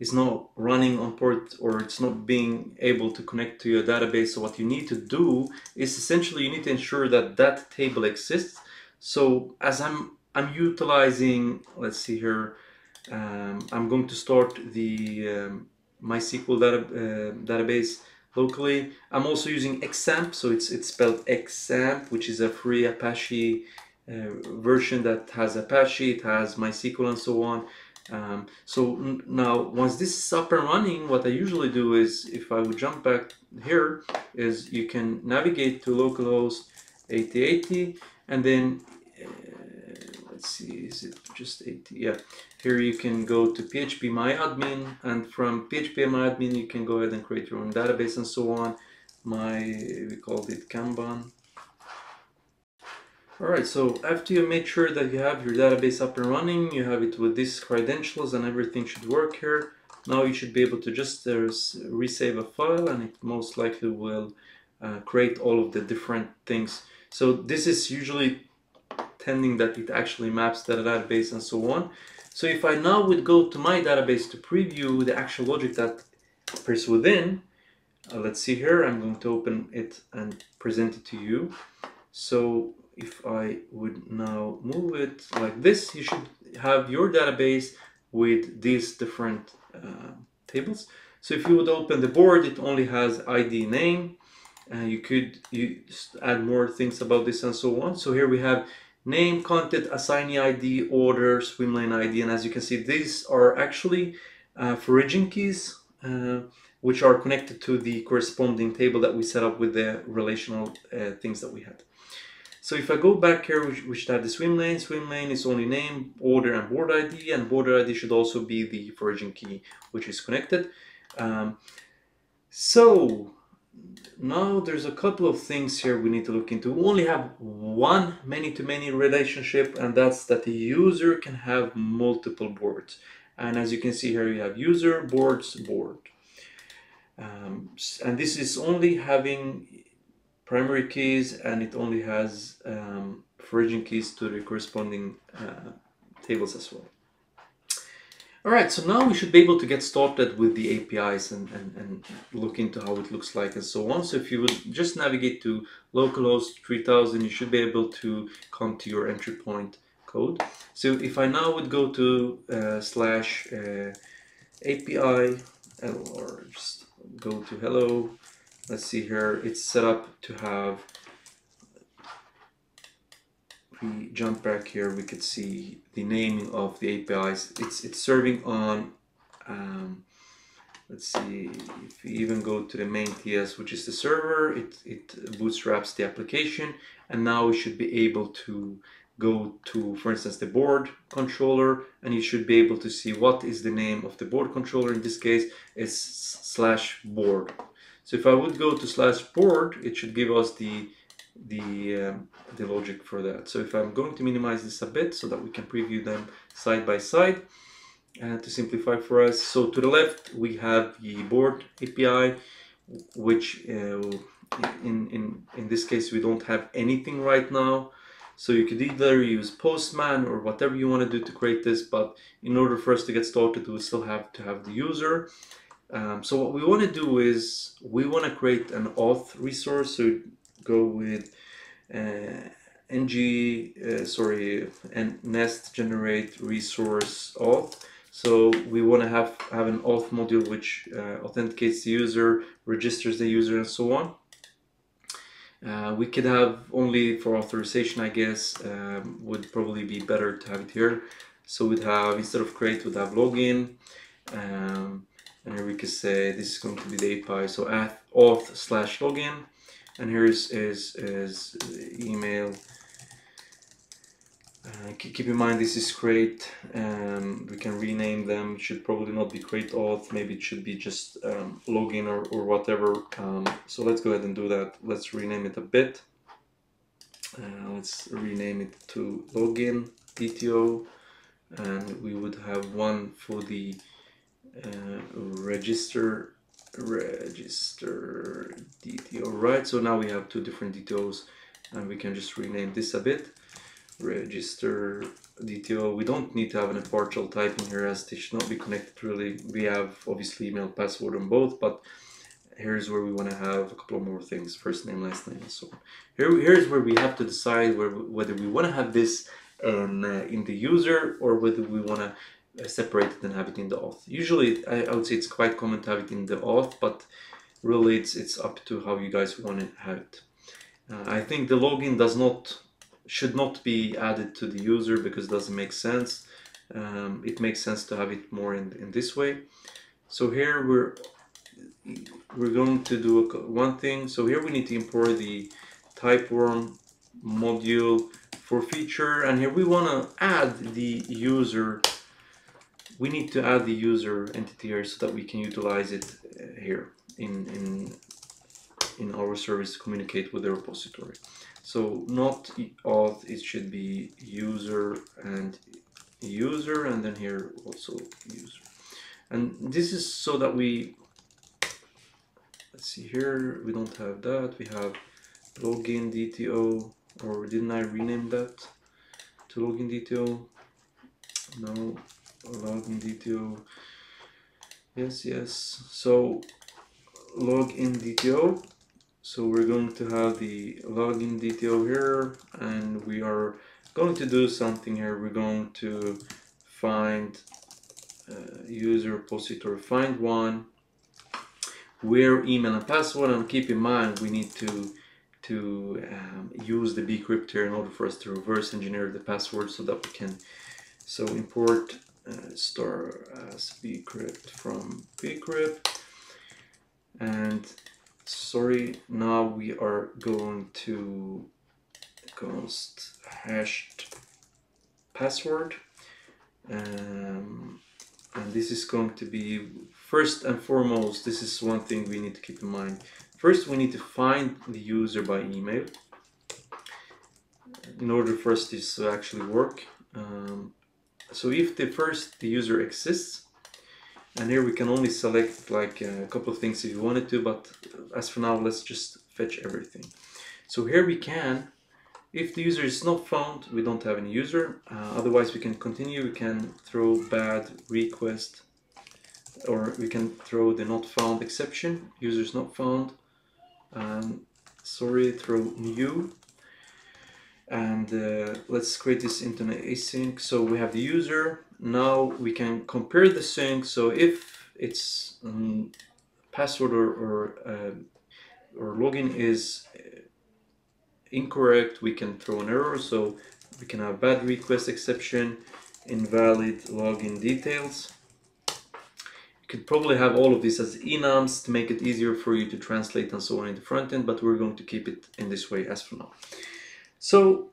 is not running on port, or it's not being able to connect to your database. So what you need to do is essentially you need to ensure that that table exists. So as I'm utilizing, let's see here, I'm going to start the MySQL database locally. I'm also using XAMPP, so it's spelled XAMPP, which is a free Apache version that has Apache, it has MySQL and so on. So now once this is up and running, what I usually do is, if I would jump back here, is you can navigate to localhost 8080, and then let's see, is it just 80? Yeah, here you can go to phpMyAdmin, and from phpMyAdmin you can go ahead and create your own database and so on. We called it Kanban. Alright, so after you make sure that you have your database up and running, you have it with these credentials and everything should work here. Now you should be able to just resave a file, and it most likely will create all of the different things. So this is usually tending that it actually maps the database and so on. So if I now would go to my database to preview the actual logic that appears within, let's see here, I'm going to open it and present it to you. So if I would now move it like this, you should have your database with these different tables. So if you would open the board, it only has ID name. You could add more things about this and so on. So here we have name, content, assignee ID, order, swim lane ID, and as you can see, these are actually foraging keys, which are connected to the corresponding table that we set up with the relational things that we had. So if I go back here, which had the swim lane is only name, order, and board ID, and border ID should also be the foraging key, which is connected. So now there's a couple of things here we need to look into. We only have one many-to-many relationship, and that's that the user can have multiple boards. And as you can see here, you have user, boards, board. And this is only having primary keys, and it only has foraging keys to the corresponding tables as well. Alright, so now we should be able to get started with the APIs and look into how it looks like and so on. So if you would just navigate to localhost 3000, you should be able to come to your entry point code. So if I now would go to slash API or just go to hello, let's see here, it's set up to have, if we jump back here, we could see the naming of the APIs. It's serving on, let's see, if we even go to the main TS, which is the server, it bootstraps the application, and now we should be able to go to, for instance, the board controller, and you should be able to see what is the name of the board controller. In this case, it's slash board. So if I would go to slash board, it should give us the logic for that. So if I'm going to minimize this a bit so that we can preview them side by side and to simplify for us. So to the left we have the board API, which in this case we don't have anything right now. So you could either use Postman or whatever you want to do to create this, but in order for us to get started, we still have to have the user. So what we want to do is we want to create an auth resource. So go with nest generate resource auth. So we want to have an auth module which authenticates the user, registers the user, and so on. We could have only for authorization, I guess, would probably be better to have it here. So we'd have, instead of create, we'd have login, and here we could say this is going to be the API. So auth/login, and here is email. Keep in mind this is create. We can rename them. It should probably not be create auth. Maybe it should be just login or whatever. So let's go ahead and do that. Let's rename it a bit. Let's rename it to login DTO, and we would have one for the register DTO, right? So now we have two different DTOs, and we can just rename this a bit. Register DTO. We don't need to have an partial type in here, as they should not be connected really. We have obviously email, password on both, but here's where we want to have a couple more things: first name, last name, and so on. Here's where we have to decide whether we want to have this in the user or whether we want to separate it and have it in the auth. Usually, I would say it's quite common to have it in the auth, but really it's up to how you guys want to have it. I think the login should not be added to the user because it doesn't make sense. It makes sense to have it more in this way. So here we're going to do one thing. So here we need to import the TypeORM module for feature, and here we want to add the user. We need to add the user entity here so that we can utilize it here in our service to communicate with the repository. So not auth, it should be user, and then here also user. And this is so that we, let's see here, we don't have that. We have login DTO, or didn't I rename that to login DTO? No, login DTO. Yes. So login DTO. So we're going to have the login DTO here, and we are going to do something here. We're going to find user repository, find one where email and password, and keep in mind we need to use the bcrypt here in order for us to reverse engineer the password so that we can, so import star as bcrypt from bcrypt, and sorry, now we are going to const hashed password, and this is going to be, first and foremost, this is one thing we need to keep in mind. First, we need to find the user by email in order for us this to actually work. So if the user exists, and here we can only select like a couple of things if you wanted to, but as for now, let's just fetch everything. So here we can If the user is not found, we don't have any user. Otherwise, we can continue. We can throw bad request, or we can throw the not found exception. User is not found. Sorry, throw new. And let's create this into an async. So we have the user. Now we can compare the sync. So if its password or login is incorrect, we can throw an error. So we can have bad request exception, invalid login details. You could probably have all of this as enums to make it easier for you to translate and so on in the front end, but we're going to keep it in this way as for now. So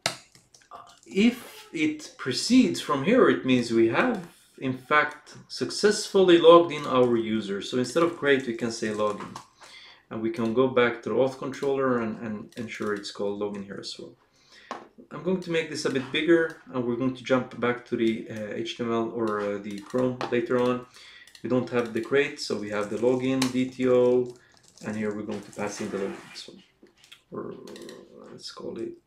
if it proceeds from here, it means we have in fact successfully logged in our user. So instead of create, we can say login, and we can go back to the auth controller and ensure it's called login here as well. I'm going to make this a bit bigger, and we're going to jump back to the HTML or the Chrome later on. We don't have the create, so we have the login DTO, and here we're going to pass in the login. So, or let's call it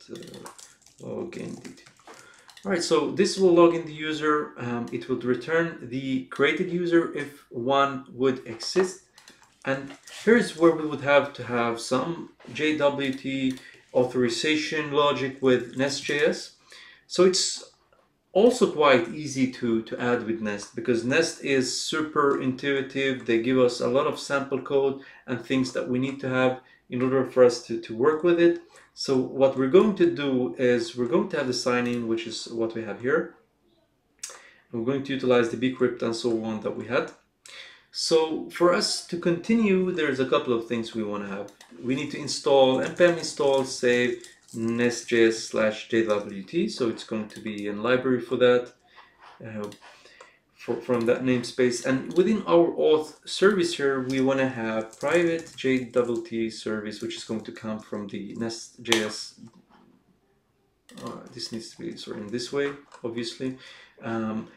login DTO. All right, so this will log in the user. It would return the created user if one would exist. And here's where we would have to have some JWT authorization logic with NestJS. So it's also quite easy to add with Nest, because Nest is super intuitive. They give us a lot of sample code and things that we need to have in order for us to work with it. So what we're going to do is we're going to have the sign-in, which is what we have here. We're going to utilize the bcrypt and so on that we had. So for us to continue, there's a couple of things we want to have. We need to install npm install save nestjs/jwt. So it's going to be a library for that. From that namespace, and within our auth service here, we want to have private JWT service, which is going to come from the NestJS. This needs to be sorted in this way, obviously. And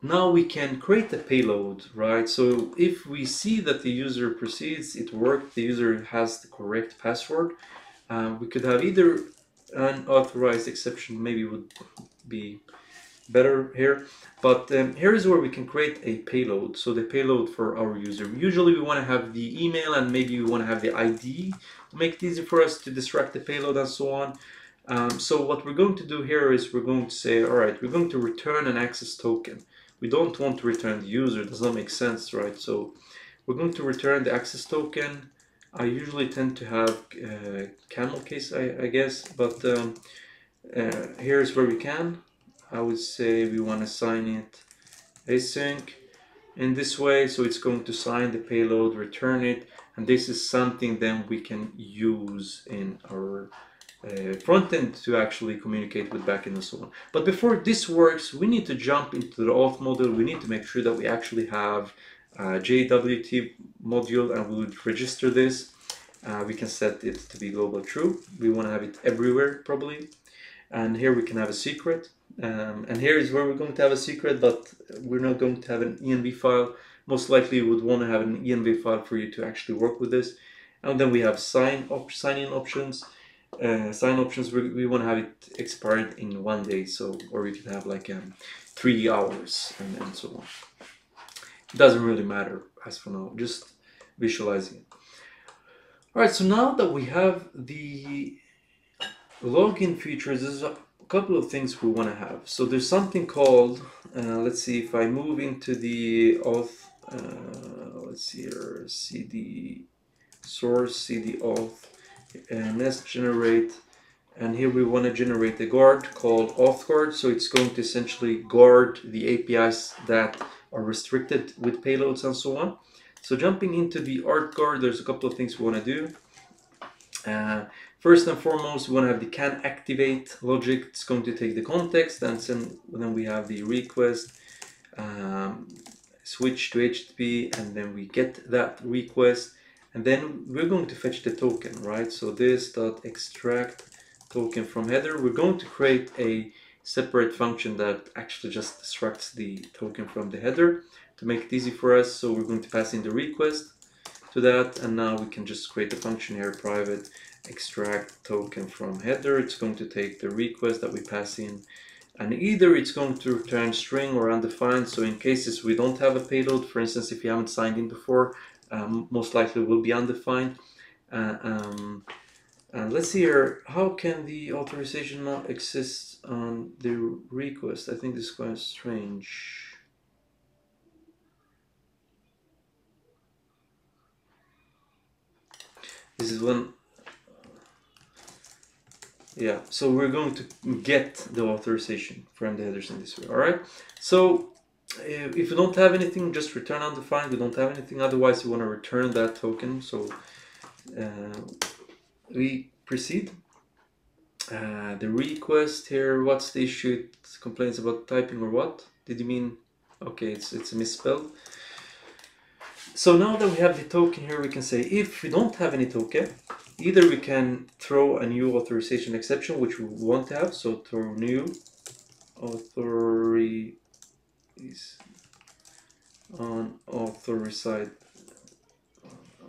now we can create a payload, right? So if we see that the user proceeds, it worked, the user has the correct password, we could have either an authorized exception, maybe would be better here, but here is where we can create a payload. So the payload for our user, usually we want to have the email and maybe we want to have the ID to make it easy for us to distract the payload and so on. So what we're going to do here is we're going to say, all right, we're going to return an access token. We don't want to return the user, it does not make sense, right? So we're going to return the access token. I usually tend to have camel case, I guess, but here's where we can. I would say we want to sign it async in this way, so it's going to sign the payload, return it, and this is something then we can use in our front end to actually communicate with backend and so on. But before this works, we need to jump into the auth module. We need to make sure that we actually have a JWT module, and we would register this. We can set it to be global true. We want to have it everywhere probably. And here we can have a secret. And here is where we're going to have a secret, but we're not going to have an env file. Most likely you would want to have an env file for you to actually work with this. And then we have sign-in options. Sign options, we want to have it expired in 1 day, so, or we can have like 3 hours and so on. It doesn't really matter as for now, just visualizing it. All right, so now that we have the login features, there's a couple of things we want to have. So there's something called, let's see if I move into the auth, let's see here, cd source, cd auth, nest generate, and here we want to generate a guard called auth guard. So it's going to essentially guard the APIs that are restricted with payloads and so on. So jumping into the art guard, there's a couple of things we want to do. First and foremost, we want to have the can activate logic. It's going to take the context, and then we have the request, switch to HTTP, and then we get that request, and then we're going to fetch the token, right? So this dot extract token from header. We're going to create a separate function that actually just extracts the token from the header to make it easy for us. So we're going to pass in the request to that, and now we can just create a function here, private extract token from header. It's going to take the request that we pass in, and either it's going to return string or undefined. So in cases we don't have a payload, for instance, if you haven't signed in before, most likely will be undefined. And let's see here, how can the authorization not exist on the request? I think this is quite strange. This is one, yeah, so we're going to get the authorization from the headers in this way, all right? So if you don't have anything, just return undefined. We don't have anything, otherwise you want to return that token. So we proceed. The request here, what's the issue? It complains about typing or what? Did you mean? Okay, it's a misspelled. So now that we have the token here, we can say if we don't have any token, either we can throw a new authorization exception, which we want to have. So throw new authorities unauthorized,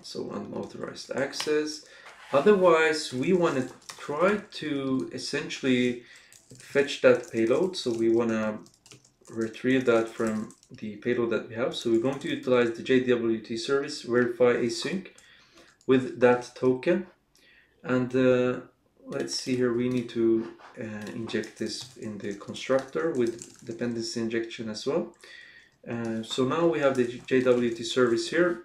so unauthorized access. Otherwise, we want to try to essentially fetch that payload. So we want to retrieve that from the payload that we have. So we're going to utilize the JWT service verify async with that token. And let's see here, we need to inject this in the constructor with dependency injection as well. So now we have the JWT service here.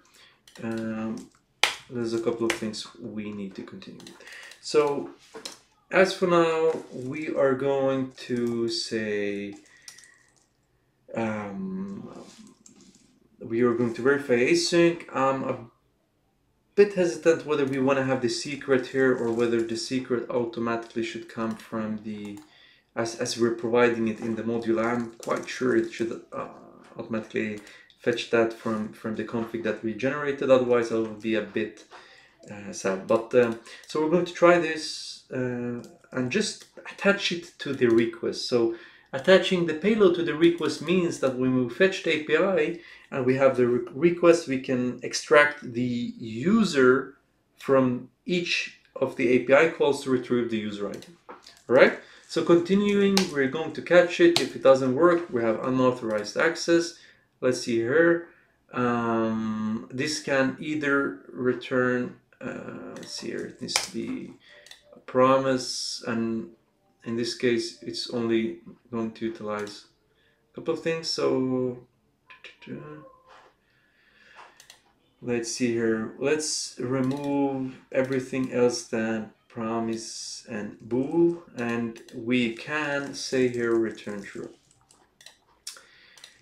There's a couple of things we need to continue with. So as for now, we are going to say we are going to verify async. I'm a bit hesitant whether we want to have the secret here or whether the secret automatically should come from the, as we're providing it in the module. I'm quite sure it should automatically fetch that from the config that we generated. Otherwise, I will be a bit sad. But so we're going to try this and just attach it to the request. So attaching the payload to the request means that when we fetch the API and we have the request, we can extract the user from each of the API calls to retrieve the user ID. All right. So continuing, we're going to catch it. If it doesn't work, we have unauthorized access. Let's see here. This can either return, let's see here, it needs to be a promise, and in this case, it's only going to utilize a couple of things. So let's see here. Let's remove everything else than promise and bool, and we can say here return true.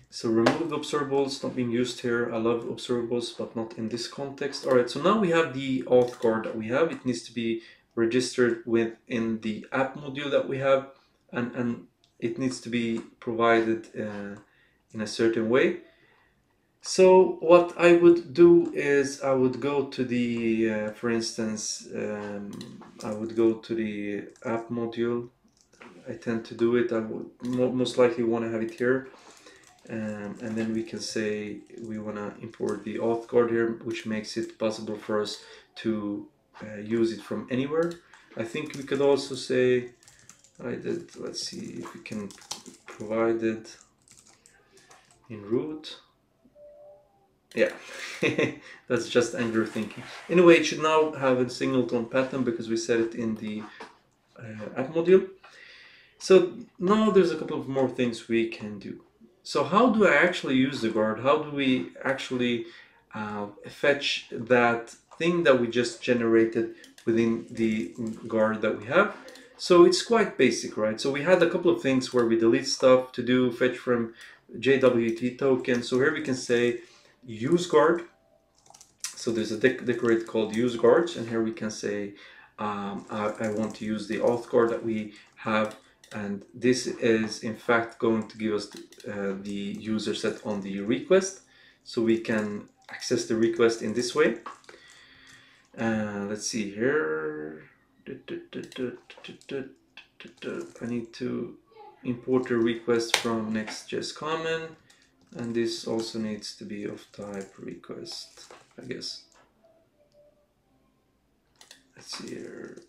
So remove observables, not being used here. I love observables, but not in this context. All right, so now we have the auth guard that we have. It needs to be registered within the app module that we have, and it needs to be provided in a certain way. So what I would do is I would go to the, for instance, I would go to the app module. I tend to do it. I would most likely want to have it here. And then we can say we want to import the auth guard here, which makes it possible for us to use it from anywhere. I think we could also say, let's see if we can provide it in root. Yeah, that's just Angular thinking. Anyway, it should now have a singleton pattern because we set it in the app module. So now there's a couple of more things we can do. So how do I actually use the guard? How do we actually fetch that thing that we just generated within the guard that we have? So it's quite basic, right? So we had a couple of things where we delete stuff to do fetch from JWT token. So here we can say use guard. So there's a decorator called use guards, and here we can say I want to use the auth guard that we have, and this is in fact going to give us the user set on the request, so we can access the request in this way. Let's see here. I need to import a request from NestJS common, and this also needs to be of type request, I guess. let's see here,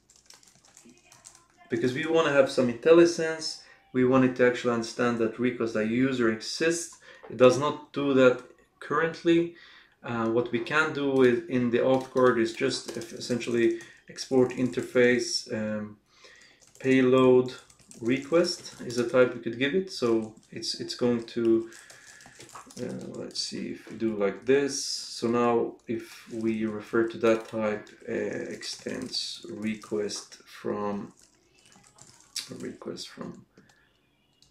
because we want to have some IntelliSense, we want it to actually understand that request.user exists. It does not do that currently. What we can do in the auth card is just essentially export interface payload request is a type we could give it. So it's going to let's see if we do like this. So now if we refer to that type, extends request from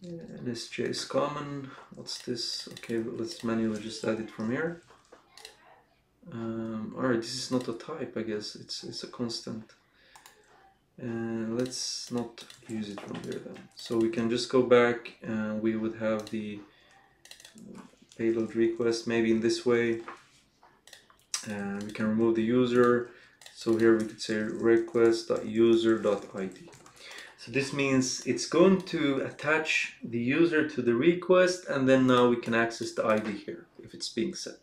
NestJS common. What's this? Okay, but let's manually just add it from here. Alright, this is not a type, I guess it's a constant. Let's not use it from there then. So we can just go back and we would have the payload request maybe in this way. We can remove the user. So here we could say request.user.id. So this means it's going to attach the user to the request, and then now we can access the ID here if it's being set.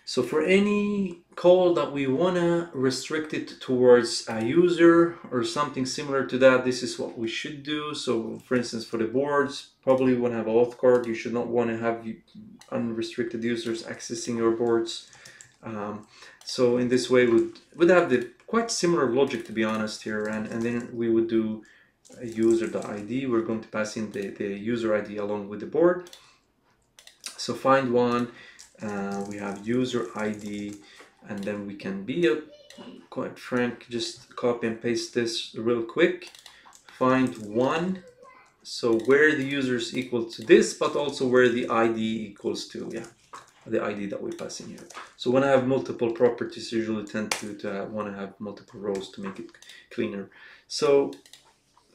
So for any call that we want to restrict it towards a user or something similar to that, this is what we should do. So for instance, for the boards, probably want to have an auth card. You should not want to have unrestricted users accessing your boards. So in this way, we'd have the quite similar logic, to be honest here, and then we would do a user.id. We're going to pass in the user ID along with the board. So find one. We have user ID, and then we can be quite frank, just copy and paste this real quick. Find one, so where the user is equal to this, but also where the ID equals to, the ID that we pass in here. So when I have multiple properties, I usually tend to want to have multiple rows to make it cleaner. So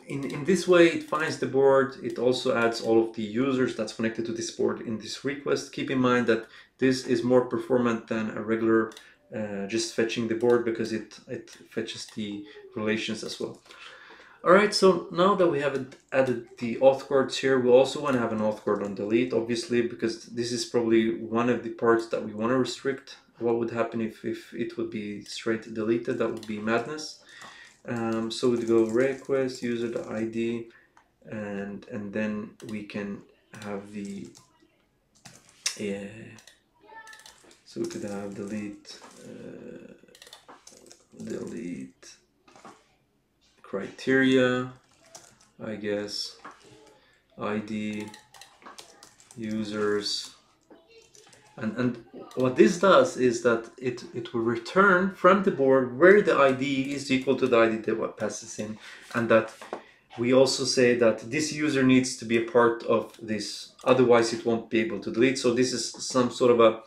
in this way, it finds the board. It also adds all of the users that's connected to this board in this request. Keep in mind that this is more performant than a regular just fetching the board, because it fetches the relations as well. Alright, so now that we have added the auth cards here, we also want to have an auth card on delete, obviously, because this is probably one of the parts that we want to restrict. What would happen if it would be straight deleted? That would be madness. So we'd go request user.id, and then we can have the so we could have delete criteria, I guess, ID, users, and what this does is that it will return from the board where the ID is equal to the ID that what passes in, and that we also say that this user needs to be a part of this, otherwise it won't be able to delete. So this is some sort of a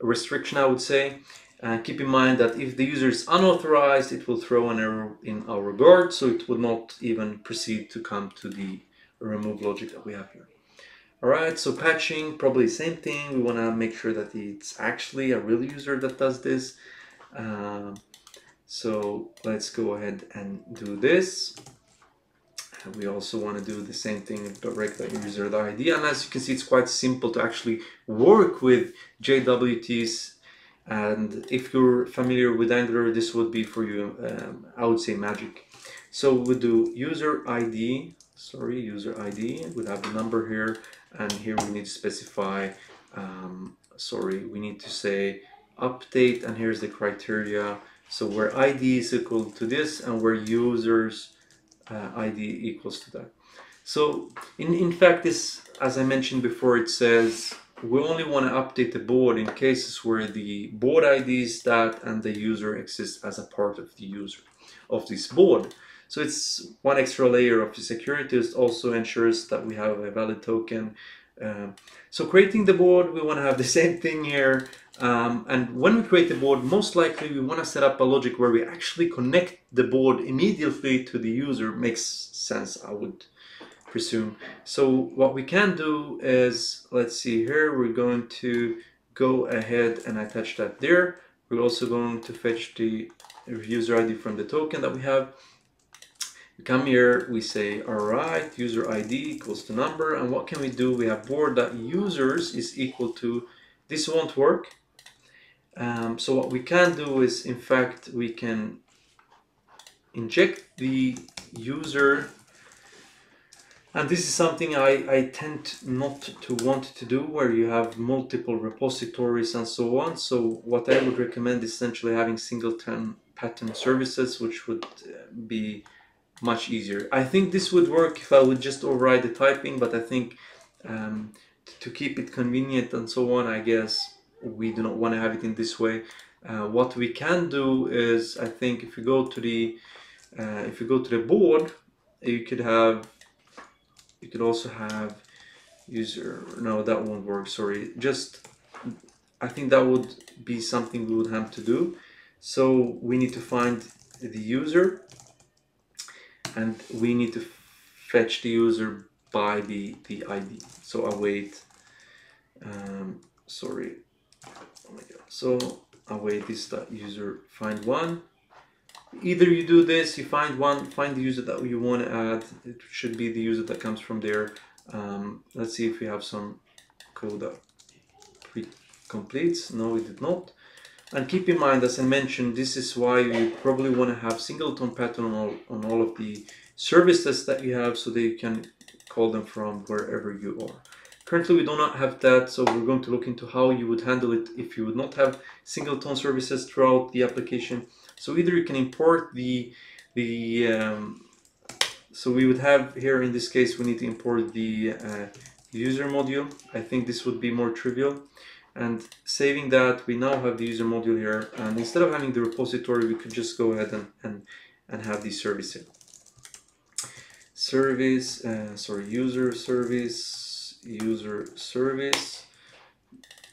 restriction, I would say. And keep in mind that if the user is unauthorized, it will throw an error in our regard, so it will not even proceed to come to the remove logic that we have here. Alright, so patching, probably the same thing. We want to make sure that it's actually a real user that does this. So let's go ahead and do this. And we also want to do the same thing with direct user ID. And as you can see, it's quite simple to actually work with JWTs. And if you're familiar with Angular, this would be for you, I would say, magic. So we'll do user ID, user ID, we'll have the number here, and here we need to specify, we need to say update, and here's the criteria. So where ID is equal to this, and where users ID equals to that. So in fact, this, as I mentioned before, it says we only want to update the board in cases where the board ID is that and the user exists as a part of the user of this board. So it's one extra layer of the security. It also ensures that we have a valid token. So creating the board, we want to have the same thing here. And when we create the board, most likely we want to set up a logic where we actually connect the board immediately to the user. Makes sense, I would presume. So what we can do is, let's see here, we're going to go ahead and attach that there. We're also going to fetch the user ID from the token that we have. We come here, we say, all right, user ID equals to number, and what can we do? We have board.users is equal to, this won't work. So what we can do is, in fact, we can inject the user, and this is something I tend not to want to do, where you have multiple repositories and so on. So what I would recommend is essentially having singleton pattern services, which would be much easier. I think this would work if I would just override the typing, but I think to keep it convenient and so on, I guess we do not want to have it in this way. What we can do is, I think if you go to the board, you could also have user. No, that won't work. Sorry. I think that would be something we would have to do. So we need to find the user, and we need to fetch the user by the ID. So await. Sorry. Oh my God. So await this user find one. Either you do this, you find the user that you want to add. It should be the user that comes from there. Let's see if we have some code that pre-completes. No, we did not. And keep in mind, as I mentioned, this is why you probably want to have singleton pattern on all of the services that you have, so that you can call them from wherever you are. Currently, we do not have that, so we're going to look into how you would handle it if you would not have singleton services throughout the application. So either you can import so we would have here, in this case, we need to import the user module. I think this would be more trivial. And saving that, we now have the user module here. And instead of having the repository, we could just go ahead and have the service here. User service.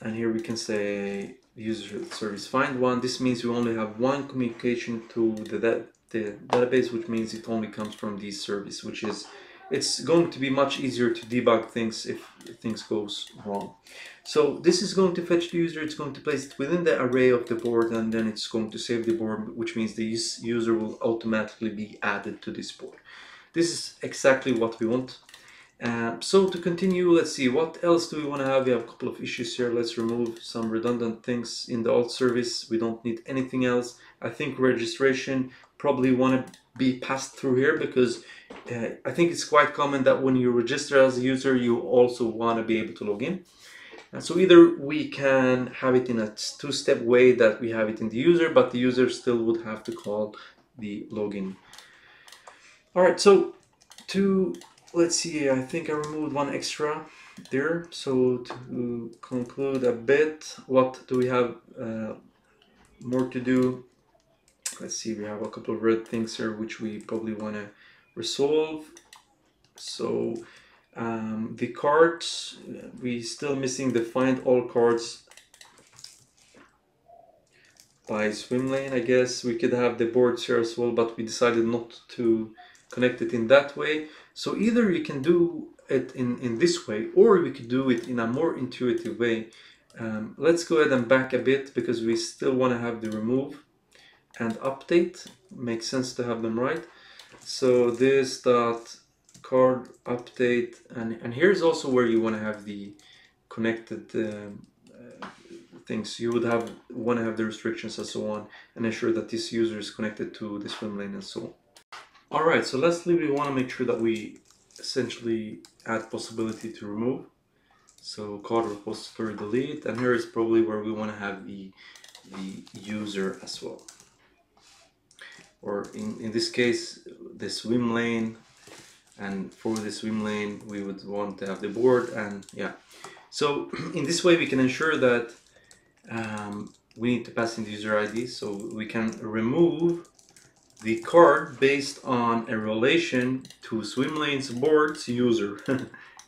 And here we can say user service find one. This means we only have one communication to the database, which means it only comes from this service, which is, it's going to be much easier to debug things if things goes wrong. So this is going to fetch the user, it's going to place it within the array of the board, and then it's going to save the board, which means the user will automatically be added to this board. This is exactly what we want. So to continue, let's see, what else do we want to have? We have a couple of issues here. Let's remove some redundant things in the alt service. We don't need anything else. I think registration probably want to be passed through here, because I think it's quite common that when you register as a user, you also want to be able to log in. And so either we can have it in a two-step way that we have it in the user, but the user still would have to call the login. All right, so let's see, I think I removed one extra there. So to conclude a bit, what do we have more to do? Let's see, we have a couple of red things here which we probably want to resolve. So the cards, we still missing the find all cards by swim lane. I guess we could have the boards here as well, but we decided not to connect it in that way. So either you can do it in this way, or we could do it in a more intuitive way. Let's go ahead and back a bit, because we still want to have the remove and update. Makes sense to have them right. So this dot card update, and here's also where you want to have the connected things. You would want to have the restrictions and so on, and ensure that this user is connected to the swim lane and so on. All right, so lastly, we want to make sure that we essentially add possibility to remove. So card repository delete, and here is probably where we want to have the user as well. Or in this case, the swim lane, and for the swim lane, we would want to have the board, and yeah. So in this way, we can ensure that we need to pass in the user ID, so we can remove the card based on a relation to swim lane's board's user.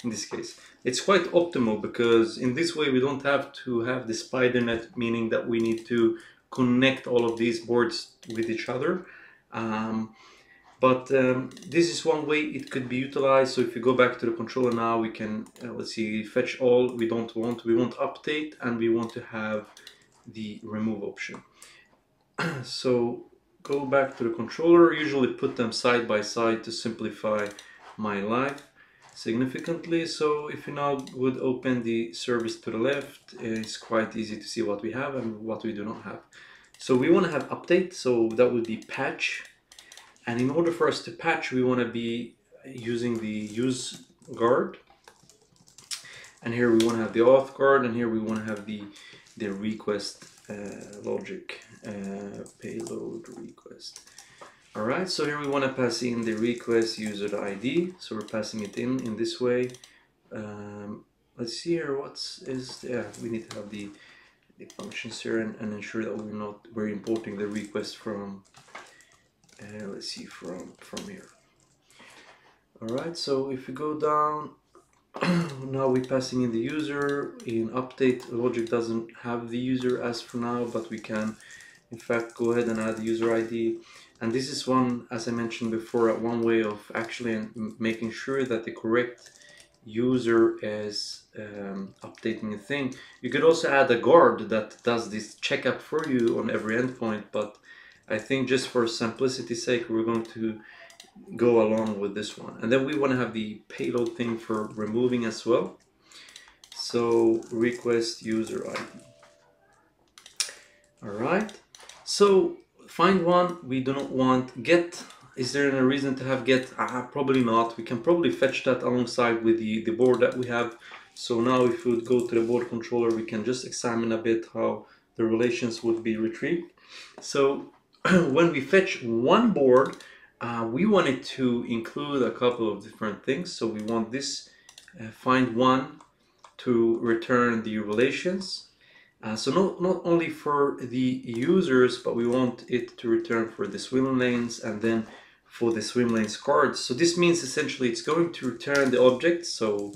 In this case, it's quite optimal, because in this way we don't have to have the spider net, meaning that we need to connect all of these boards with each other. But this is one way it could be utilized. So if you go back to the controller now, we can let's see, fetch all. We want update, and we want to have the remove option. So go back to the controller, usually put them side by side to simplify my life. significantly. So if you now would open the service to the left, it's quite easy to see what we have and what we do not have. So we want to have update, so that would be patch. And in order for us to patch, we want to be using the use guard. And here we want to have the auth guard, and here we want to have the request logic, payload request. All right, so here we want to pass in the request user ID. So we're passing it in this way. Let's see here, we need to have the functions here and ensure that we're importing the request from, let's see, from here. All right, so if we go down, now we're passing in the user. In update, logic doesn't have the user as for now, but we can in fact go ahead and add the user ID. And this is one, as I mentioned before, one way of actually making sure that the correct user is updating a thing. You could also add a guard that does this checkup for you on every endpoint, but I think just for simplicity's sake, we're going to go along with this one. And then we want to have the payload thing for removing as well. So request user ID. All right. So find one. We do not want get. Is there any reason to have get? Probably not. We can probably fetch that alongside with the board that we have. So now if we would go to the board controller, we can just examine a bit how the relations would be retrieved. So when we fetch one board, we wanted to include a couple of different things. So we want this find one to return the relations. So not only for the users, but we want it to return for the swim lanes and then for the swim lanes cards. So this means essentially it's going to return the object. So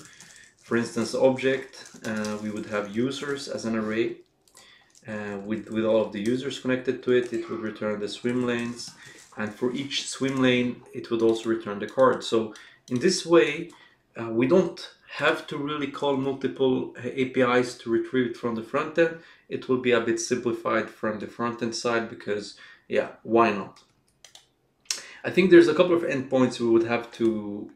for instance, the object, we would have users as an array with all of the users connected to it. It would return the swim lanes. And for each swim lane, it would also return the card. So in this way, we don't have to really call multiple APIs to retrieve it from the front end. It will be a bit simplified from the front end side because, yeah, why not? I think there's a couple of endpoints we would have to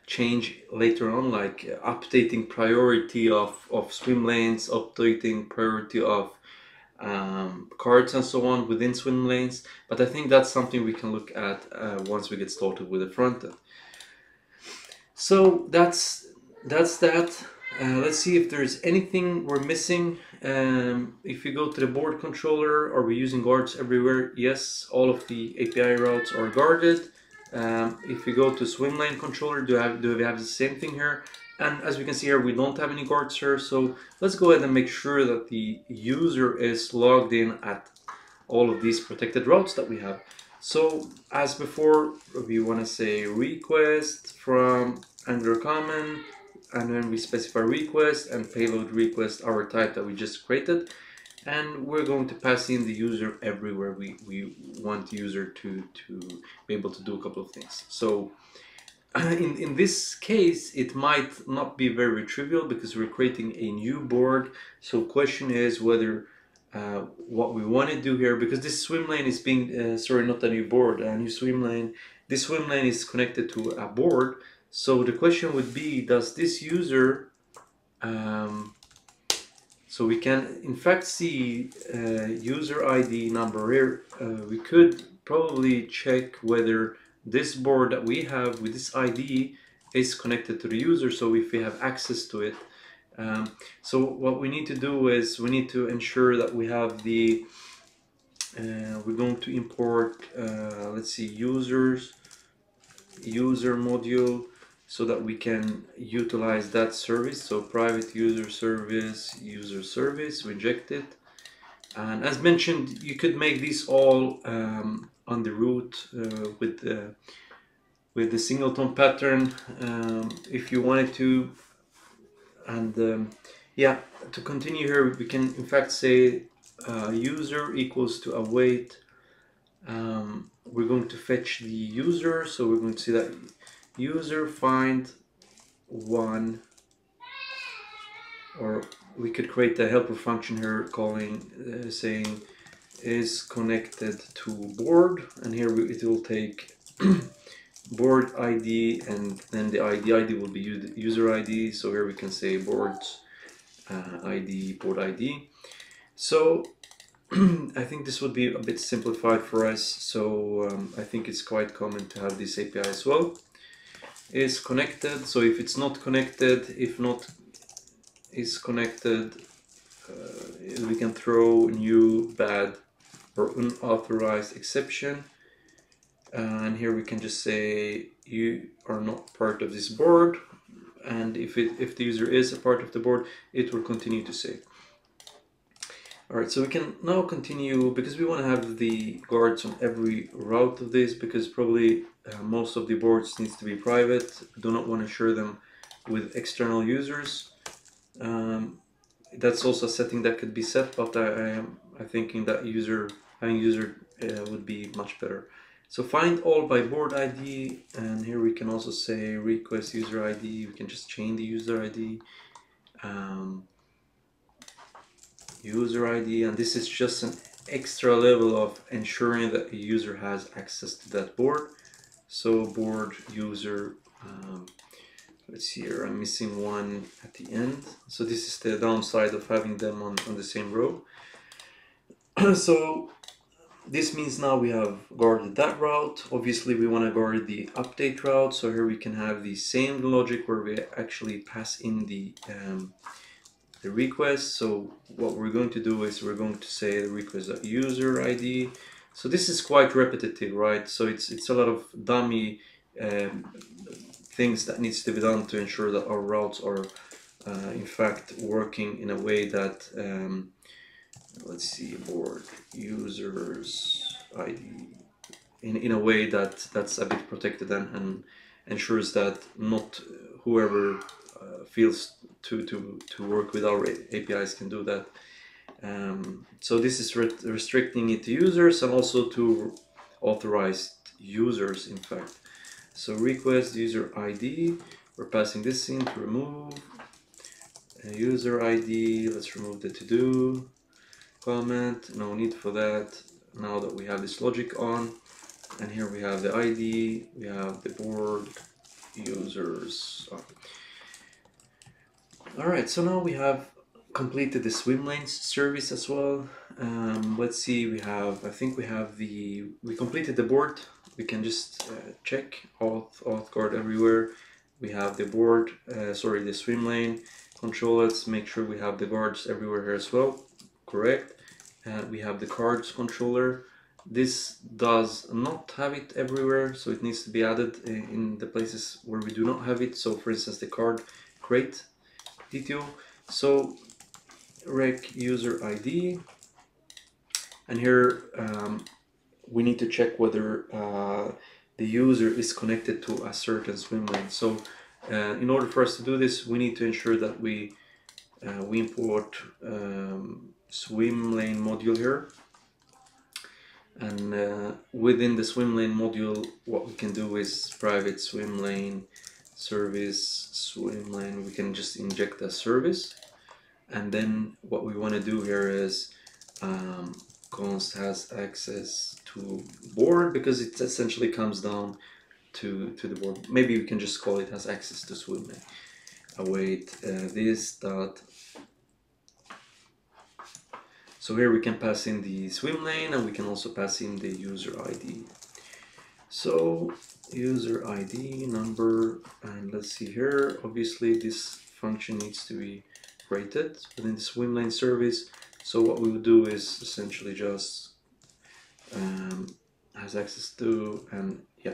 change later on, like updating priority of swim lanes, updating priority of cards and so on within swim lanes, but I think that's something we can look at once we get started with the front end. So that's that. Let's see if there's anything we're missing. If you go to the board controller, are we using guards everywhere? Yes, all of the API routes are guarded. If we go to swim lane controller, do we have the same thing here? And as we can see here, we don't have any guards here. So let's go ahead and make sure that the user is logged in at all of these protected routes that we have. So as before, we want to say request from Angular common, and then we specify request and payload request, our type that we just created. And we're going to pass in the user everywhere we want the user to be able to do a couple of things. So in this case, it might not be very trivial because we're creating a new board. So question is whether what we want to do here, because this swim lane is being, sorry, not a new board, a new swim lane. This swim lane is connected to a board. So the question would be, does this user, so we can in fact see user ID number here. We could probably check whether this board that we have with this ID is connected to the user, so if we have access to it. So what we need to do is we need to ensure that we have the, we're going to import, let's see, user module, so that we can utilize that service. So private user service, we inject it. And as mentioned, you could make these all on the root with the singleton pattern if you wanted to. And yeah, to continue here, we can in fact say user equals to await. We're going to fetch the user, so we're going to see that user find one, or we could create a helper function here calling saying is connected to board, and here it will take board ID, and then the ID will be user ID. So here we can say board ID, board ID. So I think this would be a bit simplified for us. So I think it's quite common to have this API as well. Is connected. So if it's not connected, if not is connected, we can throw new bad or unauthorized exception. And here we can just say you are not part of this board. And if the user is a part of the board, it will continue to say. All right, so we can now continue, because we want to have the guards on every route of this, because probably most of the boards needs to be private. Do not want to share them with external users. That's also a setting that could be set, but I'm thinking that having user would be much better. So find all by board ID, and here we can also say request user ID. We can just change the user ID. User ID, and this is just an extra level of ensuring that the user has access to that board. So board user, let's see here, I'm missing one at the end. So this is the downside of having them on the same row. So this means now we have guarded that route. Obviously we want to guard the update route. So here we can have the same logic where we actually pass in the request. So what we're going to do is we're going to say the request.user ID. So this is quite repetitive, right? So it's a lot of dummy things that needs to be done to ensure that our routes are in fact working in a way that let's see, board users ID in a way that's a bit protected and ensures that not whoever feels to work with our APIs can do that. So this is restricting it to users and also to authorized users, in fact. So request user ID, we're passing this in to remove user ID. Let's remove the to-do comment, no need for that. Now that we have this logic on, and here we have the ID, we have the board users. All right, so now we have completed the swim lanes service as well. Let's see, I think we completed the board. We can just check auth guard everywhere. We have the board, the swim lane control. Let's make sure we have the guards everywhere here as well. Correct. We have the cards controller. This does not have it everywhere, so it needs to be added in the places where we do not have it. So for instance, the card crate detail. So rec user ID, and here we need to check whether the user is connected to a certain swim lane. So in order for us to do this, we need to ensure that we import swim lane module here, and within the swim lane module, what we can do is private swim lane service swim lane. We can just inject a service, and then what we want to do here is const has access to board, because it essentially comes down to the board. Maybe we can just call it has access to swim lane. Await this dot. So here we can pass in the swim lane, and we can also pass in the user ID. So user ID number, and let's see here, obviously this function needs to be created within the swim lane service. So what we will do is essentially just has access to, and yeah,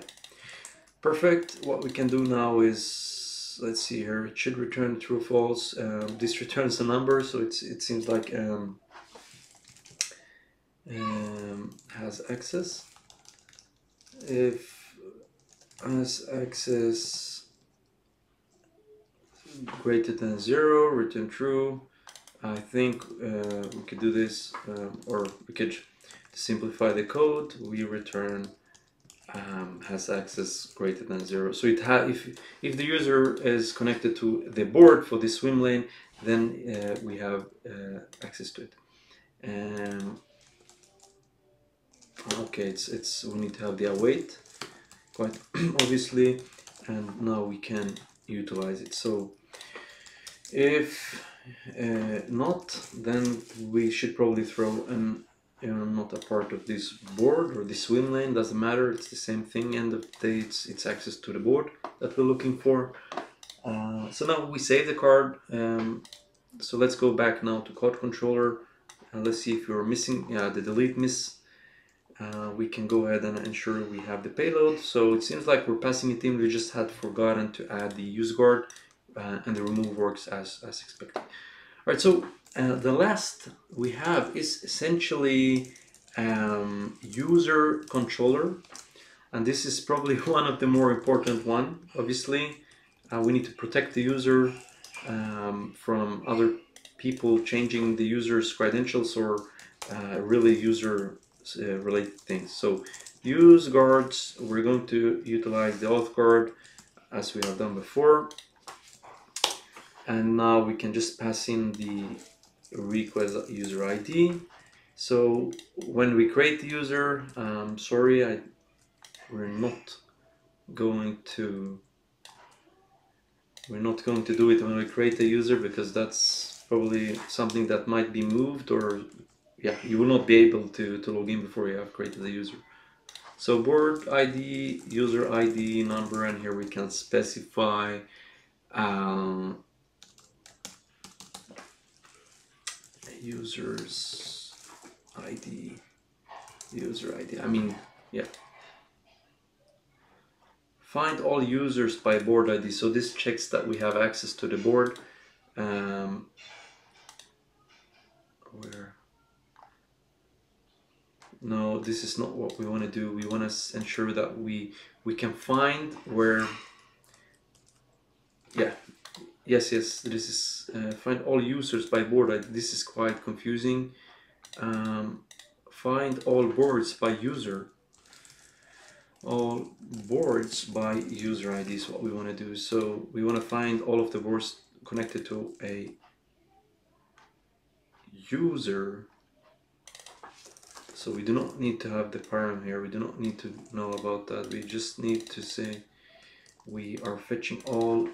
perfect. What we can do now is, let's see here, it should return true false. This returns a number, so it seems like has access. If has access greater than 0, return true. I think we could do this, or we could simplify the code. We return has access greater than 0. So if the user is connected to the board for the swim lane, then we have access to it. Okay, we need to have the await. quite obviously, and now we can utilize it. So if not, then we should probably throw an not a part of this board or the swim lane, doesn't matter, it's the same thing. End of the day, it's access to the board that we're looking for. So now we save the card. So let's go back now to card controller. Let's see if you're missing the delete miss. We can go ahead and ensure we have the payload. So it seems like we're passing it in. We just had forgotten to add the use guard, and the remove works as expected. All right, so the last we have is essentially user controller, and this is probably one of the more important one. Obviously, we need to protect the user from other people changing the user's credentials or really user related things. So use guards, we're going to utilize the auth guard as we have done before, and now we can just pass in the request user ID. So when we create the user, sorry, we're not going to do it when we create a user, because that's probably something that might be moved, or yeah, you will not be able to log in before you have created a user. So board ID, user ID number, and here we can specify users ID, user ID. I mean, yeah. Find all users by board ID. So this checks that we have access to the board. Where? No, this is not what we want to do. We want to ensure that we can find where. Yeah. Yes. This is find all users by board ID. This is quite confusing. Find all boards by user. All boards by user ID is what we want to do. So we want to find all of the boards connected to a user. So we do not need to have the param here. We do not need to know about that. We just need to say we are fetching all,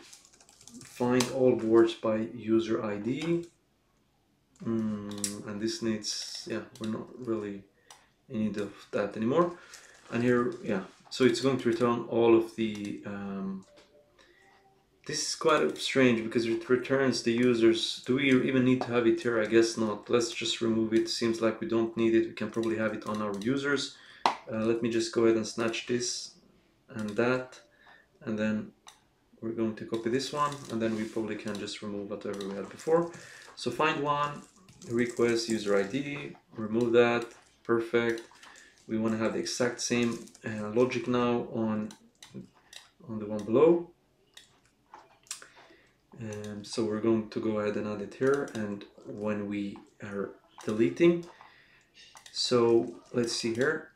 find all boards by user ID. And this needs, yeah, we're not really in need of that anymore. And here, yeah, so it's going to return all of the, this is quite strange because it returns the users. Do we even need to have it here? I guess not. Let's just remove it. Seems like we don't need it. We can probably have it on our users. Let me just go ahead and snatch this and that, and then we're going to copy this one, and then we probably can just remove whatever we had before. So find one, request user ID, remove that, perfect. We want to have the exact same logic now on the one below. So we're going to go ahead and add it here, and when we are deleting, so let's see here,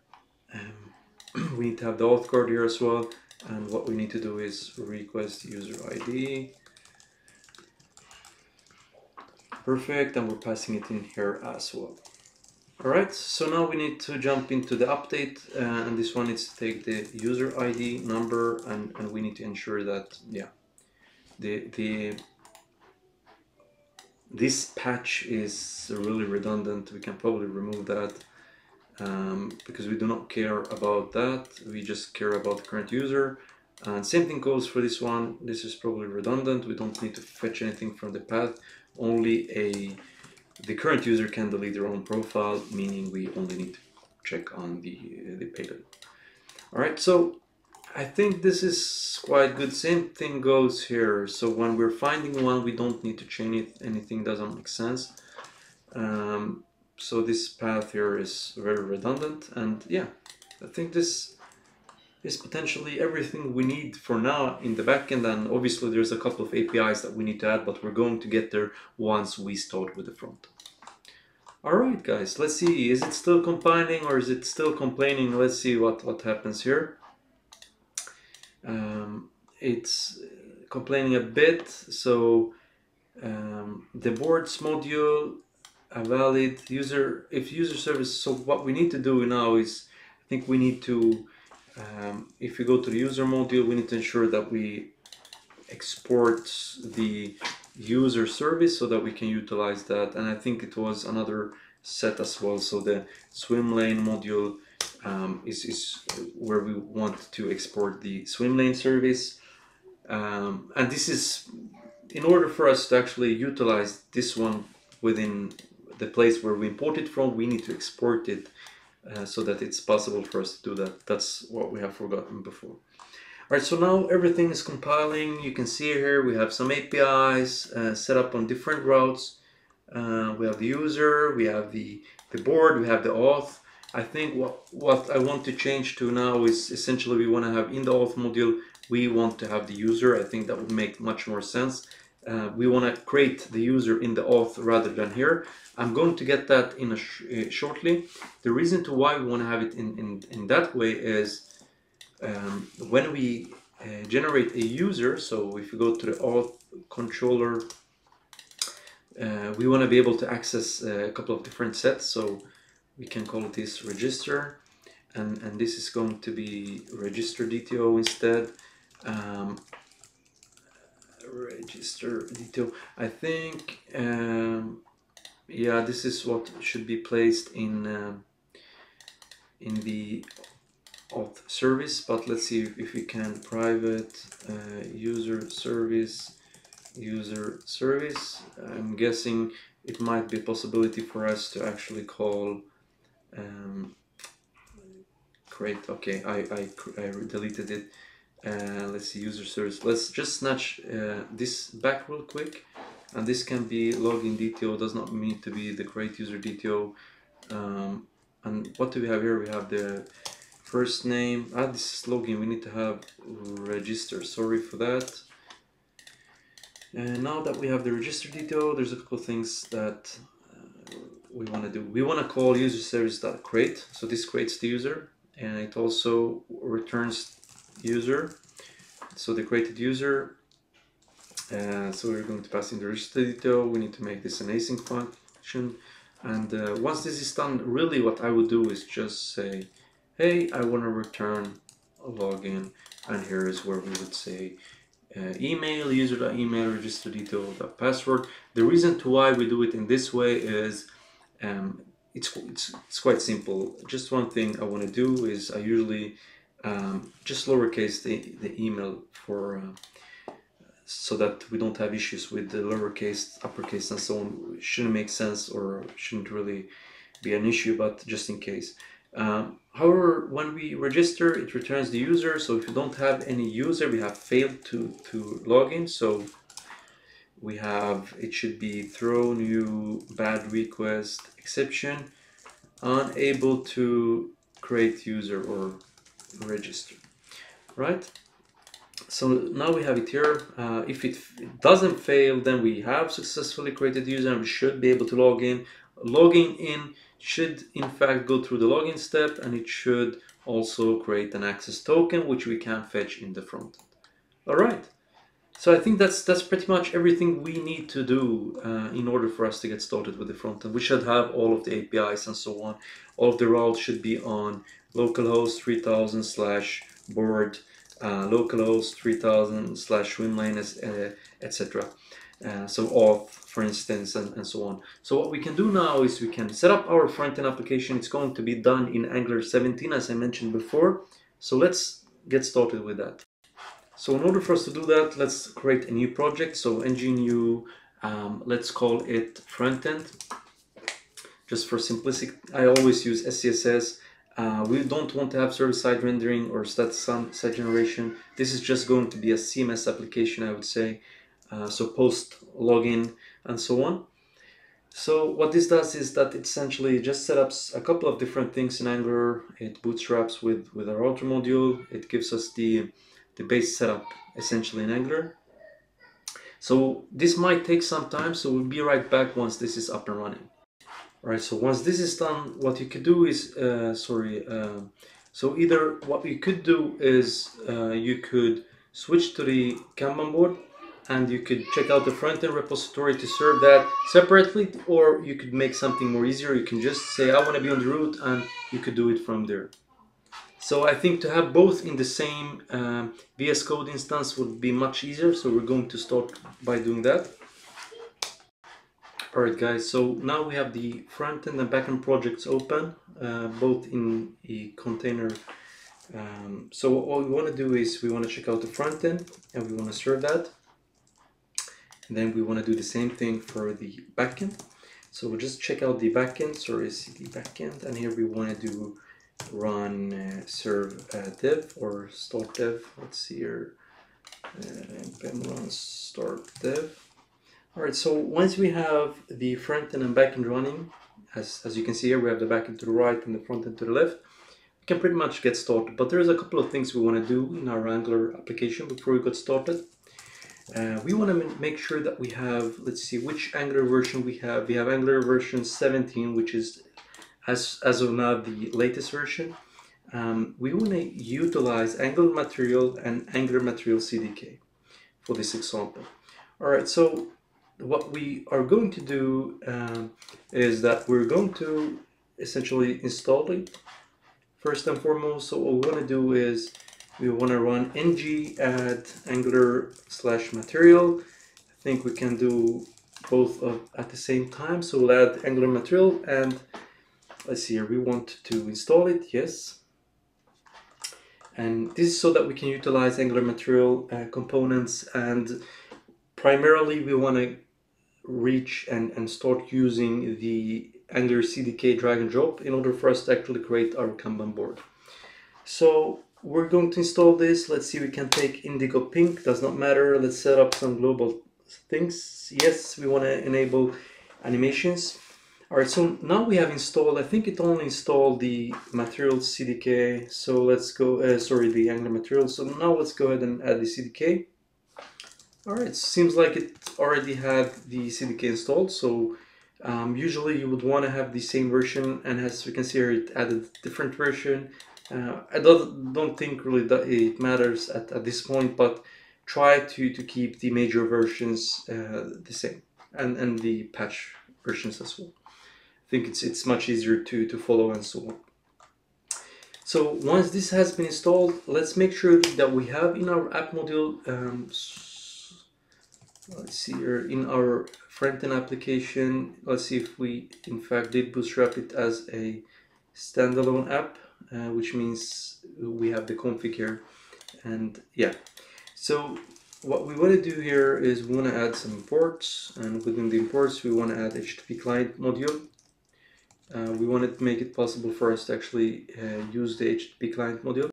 we need to have the auth card here as well, and what we need to do is request user ID, perfect, and we're passing it in here as well. Alright, so now we need to jump into the update, and this one needs to take the user ID number, and we need to ensure that, yeah, this patch is really redundant. We can probably remove that because we do not care about that. We just care about the current user. And same thing goes for this one. This is probably redundant. We don't need to fetch anything from the path. Only the current user can delete their own profile, meaning we only need to check on the payload. All right, so I think this is quite good. Same thing goes here. So when we're finding one, we don't need to chain it. Anything doesn't make sense. So this path here is very redundant. And yeah, I think this is potentially everything we need for now in the backend. And obviously there's a couple of APIs that we need to add, but we're going to get there once we start with the front. All right, guys, let's see. Is it still compiling or is it still complaining? Let's see what happens here. It's complaining a bit. So the boards module, a valid user, if user service. So what we need to do now is, I think we need to If we go to the user module, we need to ensure that we export the user service so that we can utilize that. And I think it was another set as well. So the swim lane module is where we want to export the swim lane service. And this is in order for us to actually utilize this one within the place where we import it from, we need to export it so that it's possible for us to do that. That's what we have forgotten before. All right, so now everything is compiling. You can see here we have some APIs set up on different routes. We have the user, we have the board, we have the auth. I think what I want to change to now is essentially we want to have in the auth module, we want to have the user. I think that would make much more sense. We want to create the user in the auth rather than here. I'm going to get that in shortly. The reason to why we want to have it in that way is when we generate a user, so if you go to the auth controller, we want to be able to access a couple of different sets. So we can call this register, and this is going to be register DTO instead. Register DTO. I think, yeah, this is what should be placed in the auth service. But let's see if we can private user service. I'm guessing it might be a possibility for us to actually call create. Okay, I deleted it. Let's see, user service. Let's just snatch this back real quick, and this can be login DTO. Does not mean to be the create user DTO. And what do we have here? We have the first name. This is login. We need to have register. Sorry for that. And now that we have the register DTO, there's a couple of things that we want to do. We want to call user service.create. So this creates the user, and it also returns user. So the created user. So we're going to pass in the register DTO. We need to make this an async function. And once this is done, really what I would do is just say, hey, I want to return a login. And here is where we would say email, user.email, register DTO.password. The reason to why we do it in this way is it's quite simple. Just one thing I want to do is I usually just lowercase the email for so that we don't have issues with the lowercase, uppercase, and so on. It shouldn't make sense or shouldn't really be an issue, but just in case. However, when we register, it returns the user. So if you don't have any user, we have failed to log in. So we have, it should be throw new bad request exception, unable to create user or register, right? So now we have it here. If it doesn't fail, then we have successfully created user and we should be able to log in. Logging in should in fact go through the login step, and it should also create an access token, which we can fetch in the front end. All right. So I think that's pretty much everything we need to do in order for us to get started with the front end. We should have all of the APIs and so on. All of the routes should be on localhost 3000/board, localhost 3000/swimlane, etc. So auth, for instance, and so on. So what we can do now is we can set up our front-end application. It's going to be done in Angular 17, as I mentioned before. So let's get started with that. So in order for us to do that, let's create a new project. So ng-new, let's call it front-end. Just for simplicity, I always use SCSS. We don't want to have server-side rendering or site generation. This is just going to be a CMS application, I would say. So post login and so on. So what this does is that it essentially just set up a couple of different things in Angular. It bootstraps with our router module. It gives us the base setup essentially in Angular. So this might take some time, so we'll be right back once this is up and running. All right, so once this is done, what you could do is, so either what you could do is you could switch to the Kanban board, and you could check out the front-end repository to serve that separately, or you could make something more easier. You can just say, I want to be on the root, and you could do it from there. So I think to have both in the same VS Code instance would be much easier. So we're going to start by doing that. All right, guys. So now we have the front-end and backend projects open, both in a container. So what we want to do is we want to check out the front end and we want to serve that. And then we want to do the same thing for the backend. So we'll just check out the backend, sorry, cd backend, and here we want to do run serve dev or start dev. Let's see here, npm run start dev. All right, so once we have the front end and backend running, as you can see here, we have the backend to the right and the front end to the left. We can pretty much get started, but there's a couple of things we want to do in our Angular application before we get started. We want to make sure that we have, let's see which Angular version we have. We have Angular version 17, which is as of now the latest version. We want to utilize Angular Material and Angular Material CDK for this example. All right, so what we are going to do is that we're going to essentially install it first and foremost. So what we want to do is we want to run ng add angular/material. I think we can do both at the same time. So we'll add Angular Material, and let's see here, we want to install it, yes. And this is so that we can utilize Angular Material components, and primarily we want to reach and start using the Angular CDK drag and drop in order for us to actually create our Kanban board. So we're going to install this. Let's see, we can take indigo pink, does not matter. Let's set up some global things. Yes, we want to enable animations. All right, so now we have installed, I think it only installed the material CDK. So let's go, the Angular material. So now let's go ahead and add the CDK. All right, seems like it already had the CDK installed. So usually you would want to have the same version, and as we can see here, it added a different version. I don't think really that it matters at this point, but try to keep the major versions the same, and the patch versions as well. I think it's much easier to follow and so on. So once this has been installed, let's make sure that we have in our app module, let's see here, in our front-end application, let's see if we in fact did bootstrap it as a standalone app. Which means we have the config here, and yeah. So what we want to do here is we want to add some imports, and within the imports we want to add HTTP client module. We want to make it possible for us to actually use the HTTP client module.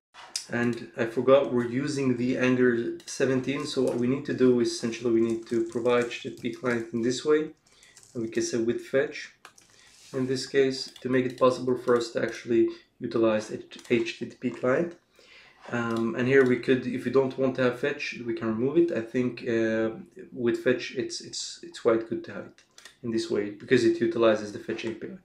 And I forgot, we're using the Angular 17, so what we need to do is essentially we need to provide HTTP client in this way, and we can say with fetch in this case to make it possible for us to actually utilize HTTP client. And here we could, if you don't want to have fetch, we can remove it. I think with fetch it's quite good to have it in this way because it utilizes the fetch API.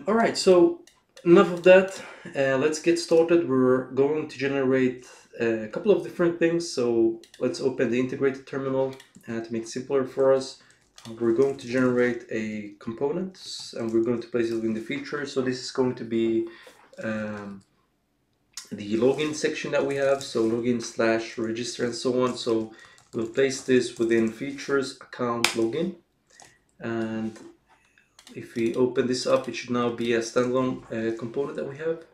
All right, so enough of that. Let's get started. We're going to generate a couple of different things. So let's open the integrated terminal to make it simpler for us. We're going to generate a component, and we're going to place it in the feature. So this is going to be the login section that we have. So login/register and so on. So we'll place this within features, account, login. And if we open this up, it should now be a standalone component that we have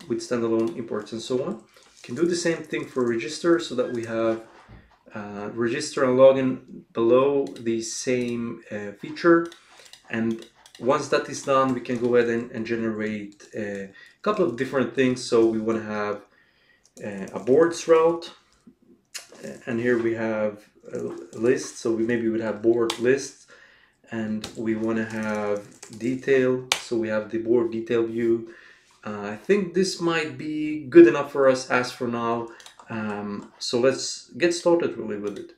with standalone imports and so on. You can do the same thing for register so that we have register and login below the same feature, and once that is done, we can go ahead and generate a couple of different things. So we want to have a boards route, and here we have a list, so we maybe would have board lists, and we want to have detail, so we have the board detail view. I think this might be good enough for us as for now. So let's get started really with it.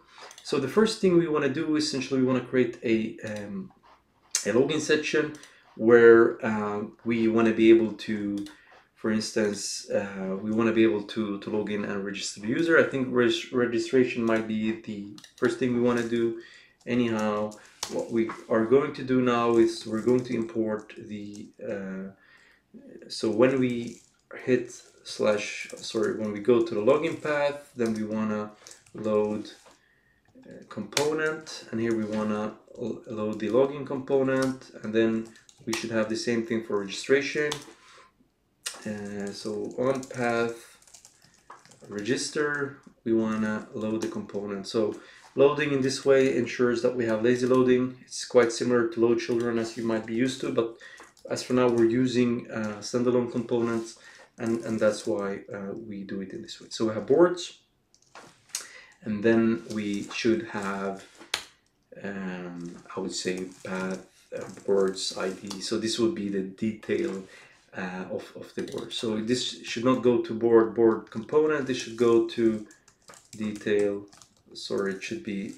So the first thing we want to do is essentially we want to create a login section where we want to be able to, for instance, we want to be able to log in and register the user. I think registration might be the first thing we want to do. Anyhow, what we are going to do now is we're going to import the So when we hit when we go to the login path, then we want to load component, and here we want to load the login component, and then we should have the same thing for registration. So on path register, we want to load the component. So loading in this way ensures that we have lazy loading. It's quite similar to load children as you might be used to, but as for now we're using standalone components, and that's why we do it in this way. So we have boards, and then we should have I would say path boards ID. So this would be the detail of the board. So this should not go to board component. This should go to detail. Sorry, it should be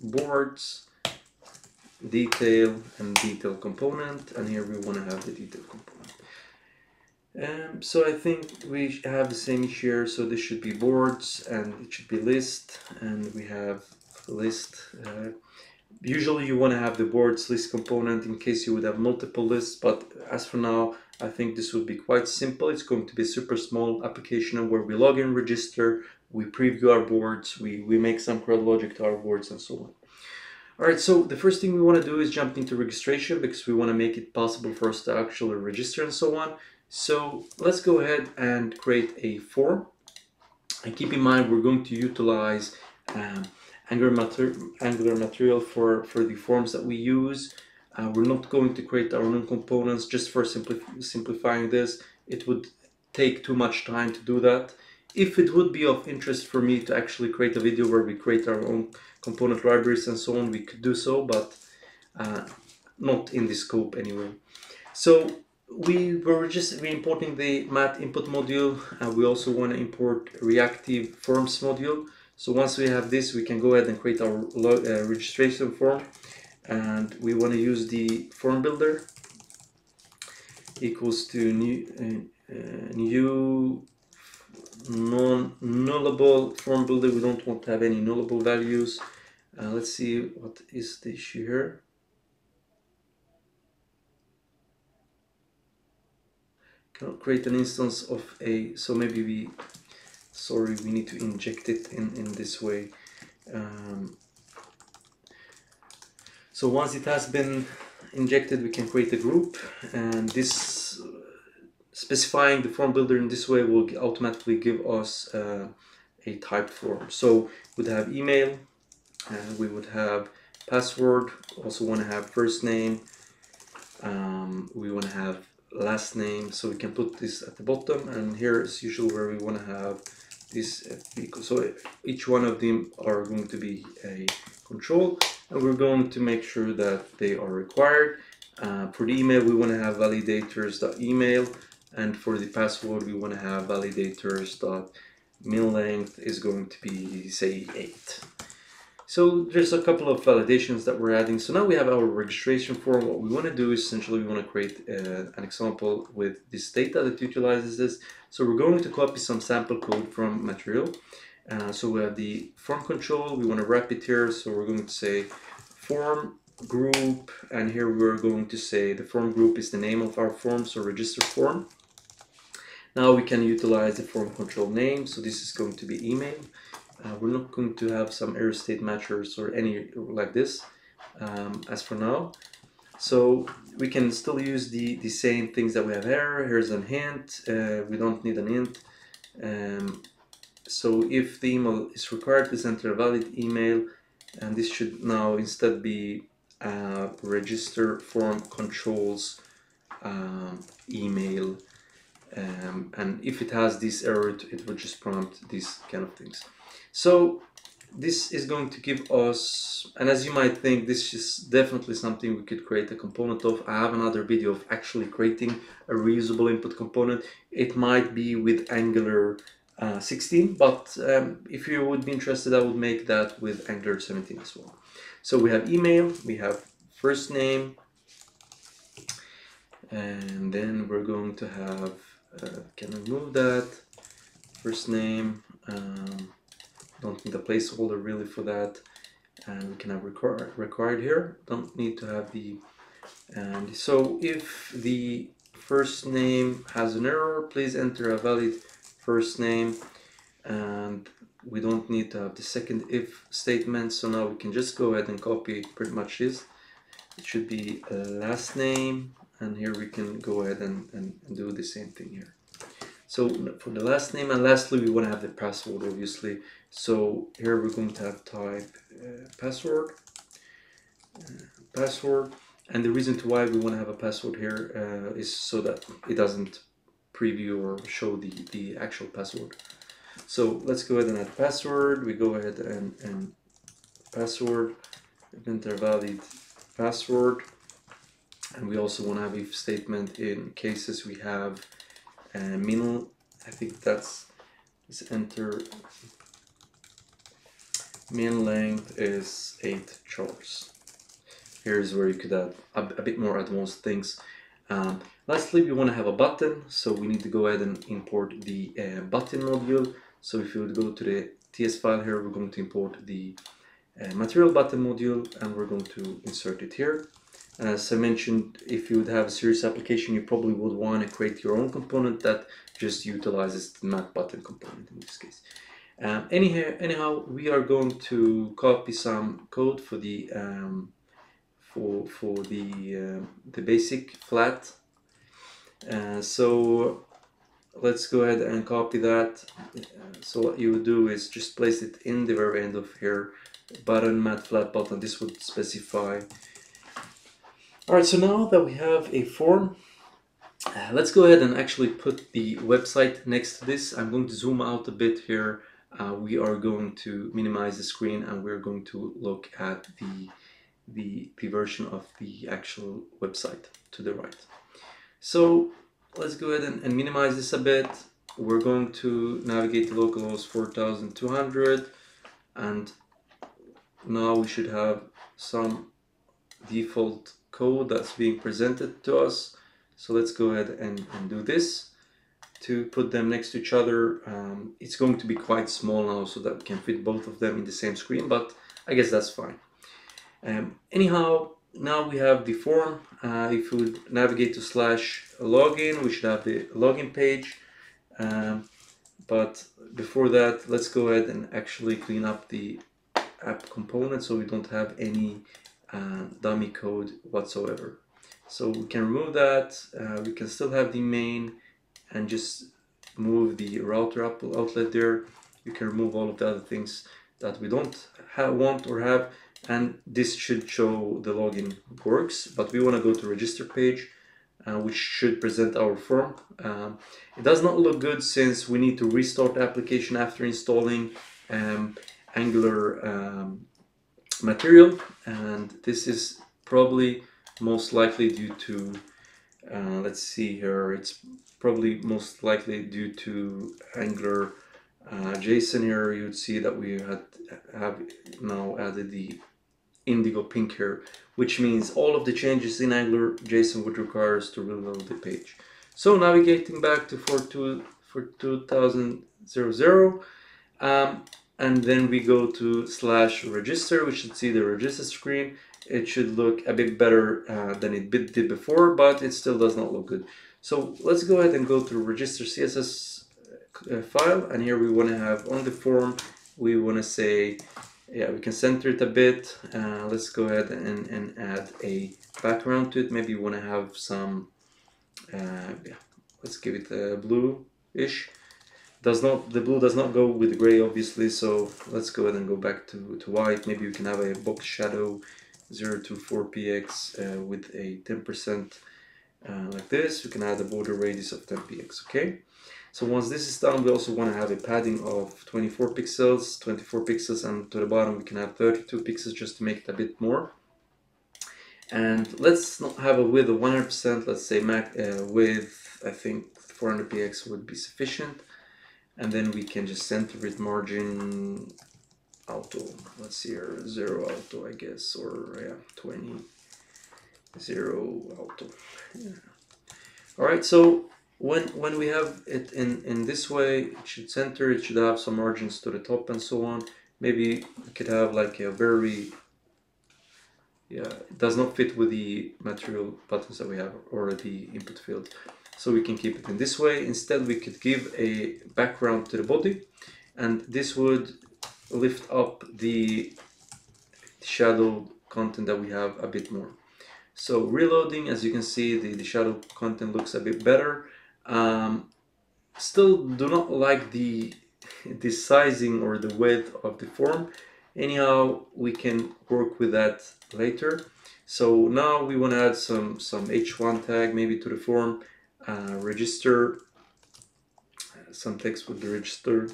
boards detail and detail component. And here we want to have the detail component. So I think we have the same here. So this should be boards, and it should be list, and we have list. Usually you want to have the boards list component in case you would have multiple lists, but as for now I think this would be quite simple. It's going to be a super small application where we log in, register, we preview our boards, we make some CRUD logic to our boards, and so on. Alright, so the first thing we want to do is jump into registration, because we want to make it possible for us to actually register and so on. So let's go ahead and create a form, and keep in mind we're going to utilize Angular material for the forms that we use. We're not going to create our own components just for simplifying this. It would take too much time to do that. If it would be of interest for me to actually create a video where we create our own component libraries and so on, we could do so, but not in this scope anyway. So we're importing the mat input module. We also want to import reactive forms module. So once we have this, we can go ahead and create our registration form, and we want to use the form builder equals to new non-nullable form builder. We don't want to have any nullable values. Let's see what is the issue here. Cannot create an instance of a, so maybe we need to inject it in this way. So once it has been injected, we can create a group, and this specifying the form builder in this way will automatically give us a typed form. So we'd have email, and we would have password, also want to have first name, we want to have last name, so we can put this at the bottom, and here is usually where we want to have this so each one of them are going to be a control, and we're going to make sure that they are required. For the email, we want to have validators.email, and for the password we want to have validators.min length is going to be, say, 8. So there's a couple of validations that we're adding. So now we have our registration form. What we want to do is essentially we want to create an example with this data that utilizes this. So we're going to copy some sample code from material. So we have the form control. We want to wrap it here. So we're going to say form group, and here we're going to say the form group is the name of our form, so register form. Now we can utilize the form control name. So this is going to be email. We're not going to have some error state matchers or any like this as for now. So we can still use the same things that we have here. Here's an hint. We don't need an int. So if the email is required, please enter a valid email, and this should now instead be register form controls email, and if it has this error, it will just prompt these kind of things. So this is going to give us, and as you might think, this is definitely something we could create a component of. I have another video of actually creating a reusable input component. It might be with Angular 16, but if you would be interested, I would make that with Angular 17 as well. So we have email, we have first name, and then we're going to have, can remove that, first name, don't need a placeholder really for that, and we can have required here. Don't need to have the And so if the first name has an error, please enter a valid first name. And we don't need to have the second if statement, so now we can just go ahead and copy pretty much this. It should be a last name, and here we can go ahead and do the same thing here. So for the last name, and lastly we want to have the password, obviously. So here we're going to have type password, and the reason to why we want to have a password here is so that it doesn't preview or show the actual password. So let's go ahead and add password. We go ahead and password, enter valid password, and we also want to have if statement in cases we have min. I think that's enter min length is 8 charts. Here's where you could add a bit more advanced things. Lastly, we want to have a button, so we need to go ahead and import the button module. So if you would go to the TS file here, we're going to import the material button module, and we're going to insert it here. As I mentioned, if you would have a serious application, you probably would want to create your own component that just utilizes the mat button component in this case. Anyhow, we are going to copy some code for the the basic flat. So let's go ahead and copy that. So what you would do is just place it in the very end of here, button mat flat button. This would specify. Alright, so now that we have a form, let's go ahead and actually put the website next to this. I'm going to zoom out a bit here. We are going to minimize the screen, and we're going to look at the version of the actual website to the right. So let's go ahead and minimize this a bit. We're going to navigate to localhost 4200, and now we should have some default code that's being presented to us. So let's go ahead and do this to put them next to each other. It's going to be quite small now so that we can fit both of them in the same screen, but I guess that's fine. Anyhow, now we have the form. If we would navigate to /login, we should have the login page. But before that, let's go ahead and actually clean up the app component so we don't have any dummy code whatsoever. So we can remove that. We can still have the main and just move the router outlet there. You can remove all of the other things that we don't want or have, and this should show the login works, but we want to go to register page, which should present our form. It does not look good since we need to restart the application after installing Angular material, and this is probably most likely due to let's see here, it's probably most likely due to Angular JSON. Here you would see that we have now added the indigo pink here, which means all of the changes in Angular JSON would require us to reload the page. So navigating back to 4200, and then we go to /register. We should see the register screen. It should look a bit better than it did before, but it still does not look good. So let's go ahead and go to register CSS file, and here we want to have on the form, we want to say, yeah, we can center it a bit. Let's go ahead and add a background to it. Maybe you want to have some, yeah, let's give it a blue-ish. The blue does not go with the gray, obviously, so let's go ahead and go back to white. Maybe we can have a box shadow 024px with a 10% like this. We can add a border radius of 10px, okay? So once this is done, we also want to have a padding of 24 pixels, and to the bottom we can have 32 pixels just to make it a bit more. And let's not have a width of 100%, let's say width, I think 400px would be sufficient. And then we can just center it, margin auto, let's see here, 0 auto I guess, or yeah, 20, 0 auto. Yeah. Alright, so when we have it in this way, it should center, it should have some margins to the top and so on. Maybe we could have like a very yeah, it does not fit with the material buttons that we have or the input field. So we can keep it in this way. Instead, we could give a background to the body, and this would lift up the shadow content that we have a bit more. So reloading, as you can see, the shadow content looks a bit better. Still do not like the sizing or the width of the form. Anyhow, we can work with that later. So now we want to add some h1 tag maybe to the form, register, some text with the register.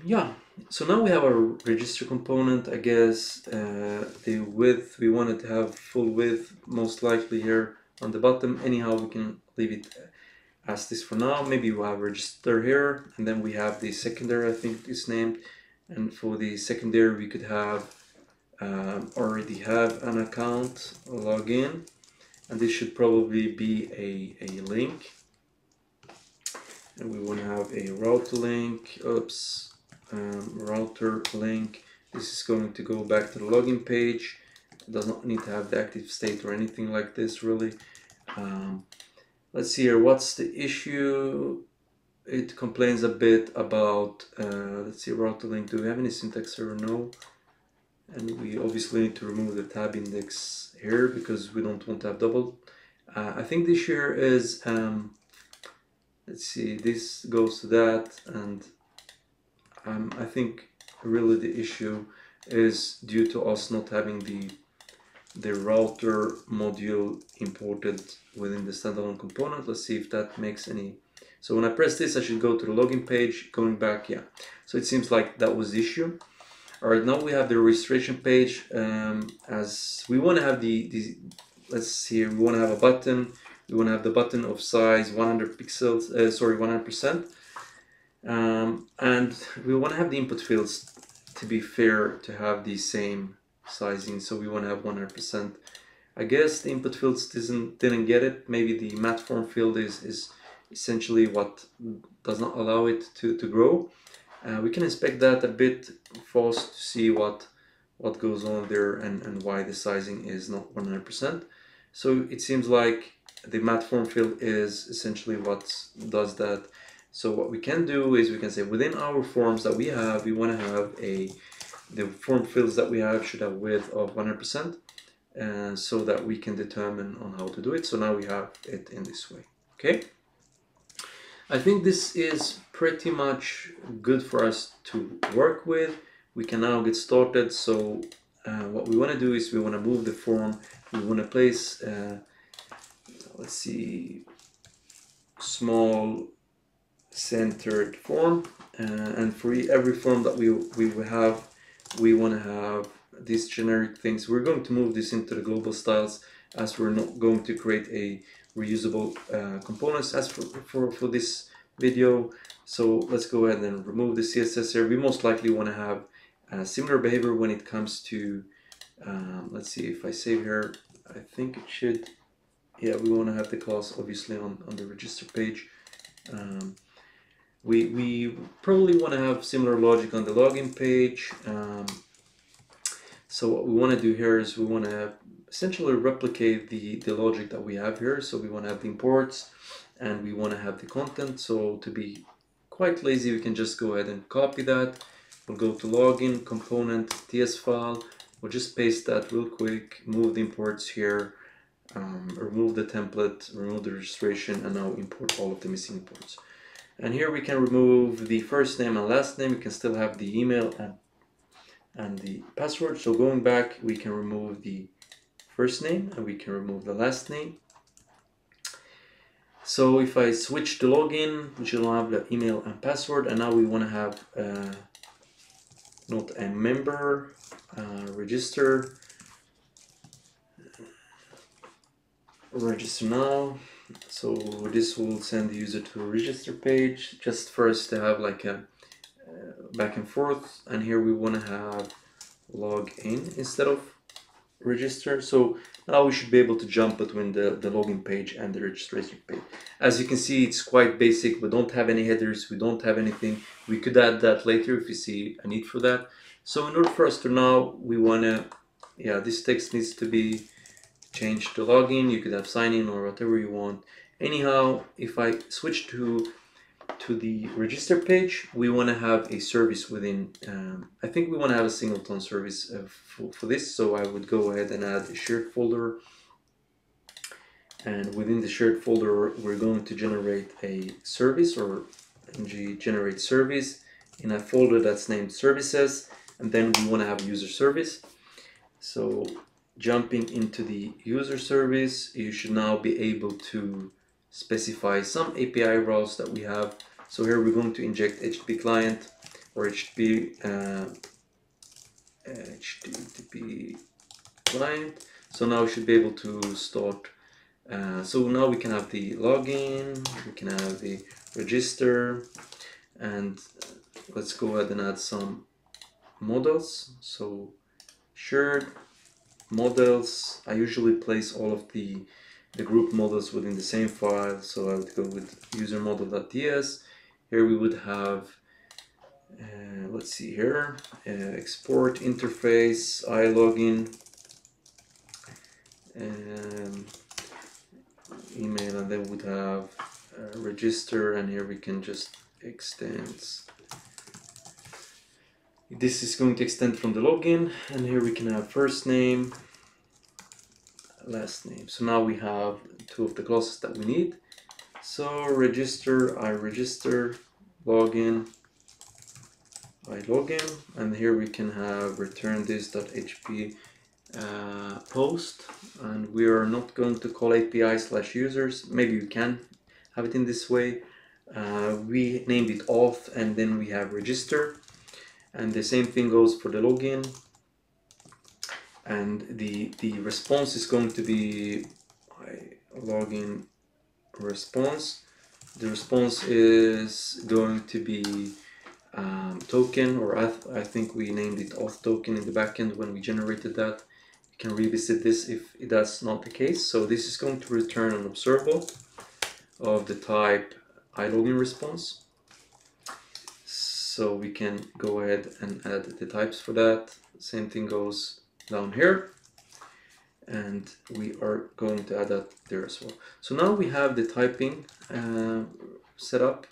Yeah, so now we have our register component. I guess the width, we wanted to have full width most likely here on the bottom. Anyhow, we can leave it as this for now. Maybe we'll have register here, and then we have the secondary, I think it's named. And for the secondary, we could have already have an account login, and this should probably be a link. And we want to have a router link. Oops, router link. This is going to go back to the login page. It does not need to have the active state or anything like this, really. Let's see here. What's the issue? It complains a bit about. Let's see, router link. Do we have any syntax error? No. And we obviously need to remove the tab index here because we don't want to have double. I think the issue here is. Let's see, this goes to that, and I think really the issue is due to us not having the router module imported within the standalone component. Let's see if that makes any. So when I press this, I should go to the login page. Going back, yeah. So it seems like that was the issue. All right, now we have the registration page. As we want to have the let's see, we want to have a button. We want to have the button of size 100 pixels, 100%. And we want to have the input fields to be fair to have the same sizing. So we want to have 100%. I guess the input fields didn't get it. Maybe the mat form field is essentially what does not allow it to grow. We can inspect that a bit fast to see what goes on there and why the sizing is not 100%. So it seems like the mat form field is essentially what does that. So what we can do is we can say within our forms that we have, we want to have the form fields that we have should have width of 100%, and so that we can determine on how to do it. So now we have it in this way. Okay. I think this is pretty much good for us to work with. We can now get started. So what we want to do is we want to move the form. We want to place let's see, small centered form, and for every form that we have, we want to have these generic things. We're going to move this into the global styles, as we're not going to create a reusable components as for this video. So let's go ahead and remove the CSS here. We most likely want to have similar behavior when it comes to let's see, if I save here, I think it should. Yeah, we want to have the class obviously on the register page. We probably want to have similar logic on the login page. So what we want to do here is we want to essentially replicate the logic that we have here. So we want to have the imports and we want to have the content. So to be quite lazy, we can just go ahead and copy that. We'll go to login, component, TS file. We'll just paste that real quick, move the imports here. Remove the template, remove the registration, and now import all of the missing imports. And here we can remove the first name and last name. We can still have the email and the password. So going back, we can remove the first name and we can remove the last name. So if I switch to login, we should have the email and password, and now we want to have not a member, register now. So this will send the user to a register page, just for us to have like a back and forth. And here we want to have log in instead of register. So now we should be able to jump between the login page and the registration page. As you can see, it's quite basic. We don't have any headers, we don't have anything. We could add that later if you see a need for that. So in order for us to now, we want to, yeah, this text needs to be changed to login. You could have sign in or whatever you want. Anyhow, if I switch to the register page, we want to have a service within, I think we want to have a singleton service for this. So I would go ahead and add a shared folder. And within the shared folder, we're going to generate a service, or ng generate service in a folder that's named services. And then we want to have a user service. So jumping into the user service, you should now be able to specify some API routes that we have. So here we're going to inject HTTP client or HTTP client. So now we should be able to start. So now we can have the login, we can have the register, and let's go ahead and add some models. So shared models, I usually place all of the group models within the same file. So I would go with user model.ts. Here we would have, let's see here, export interface, ilogin, email, and then would have register, and here we can just extend. This is going to extend from the login, and here we can have first name, last name. So now we have two of the classes that we need. So register, I register, login, I login, and here we can have return this.php post, and we are not going to call API/users. Maybe you can have it in this way. We named it auth, and then we have register, and the same thing goes for the login. And the response is going to be login response. The response is going to be token, or I think we named it auth token in the backend when we generated that. You can revisit this if that's not the case. So this is going to return an observable of the type ilogin response. So we can go ahead and add the types for that. Same thing goes down here, and we are going to add that there as well. So now we have the typing set up.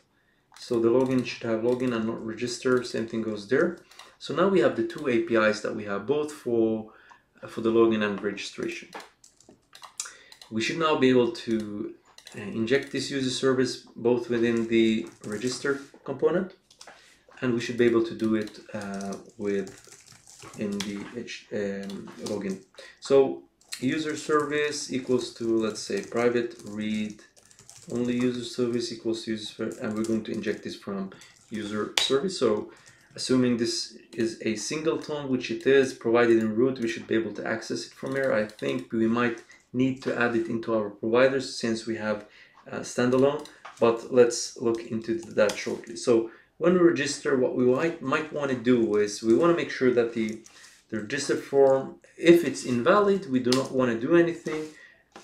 So the login should have login and not register. Same thing goes there. So now we have the two APIs that we have, both for the login and registration. We should now be able to inject this user service both within the register component, and we should be able to do it in the login. So user service equals to, let's say, private read only user service equals to user, and we're going to inject this from user service. So assuming this is a singleton, which it is, provided in root, we should be able to access it from here. I think we might need to add it into our providers since we have standalone, but let's look into that shortly. So when we register, what we might want to do is we want to make sure that the register form, if it's invalid, we do not want to do anything,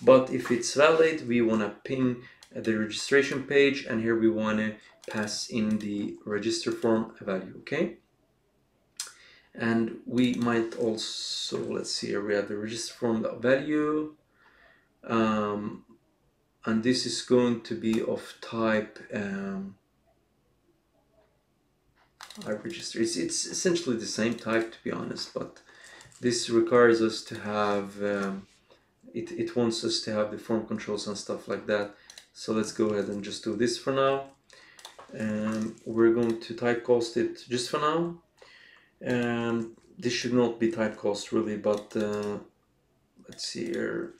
but if it's valid, we want to ping the registration page, and here we want to pass in the register form value, okay? And we might also, let's see here, we have the register form value, and this is going to be of type I register. It's essentially the same type, to be honest, but this requires us to have it wants us to have the form controls and stuff like that. So let's go ahead and just do this for now. We're going to typecast it just for now. This should not be typecast really, but let's see here.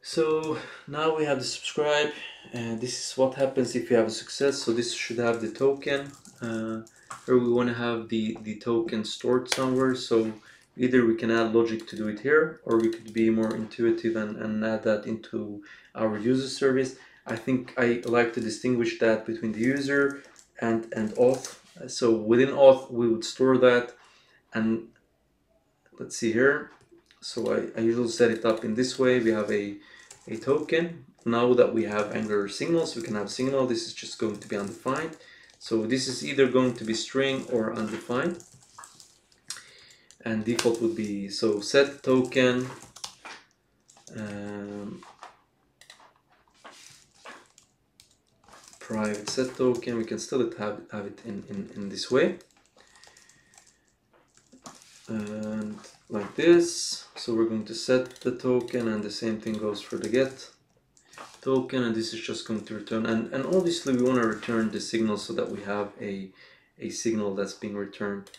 So now we have the subscribe, and this is what happens if you have a success. So this should have the token, or we want to have the token stored somewhere. So either we can add logic to do it here, or we could be more intuitive and add that into our user service. I think I like to distinguish that between the user and auth. So within auth, we would store that, and let's see here. So I usually set it up in this way. We have a token. Now that we have Angular signals, we can have signal. This is just going to be undefined. So this is either going to be string or undefined, and default would be, so set token private set token. We can still have it in this way, and like this. So we're going to set the token, and the same thing goes for the get token, and this is just going to return, and obviously we want to return the signal so that we have a signal that's being returned,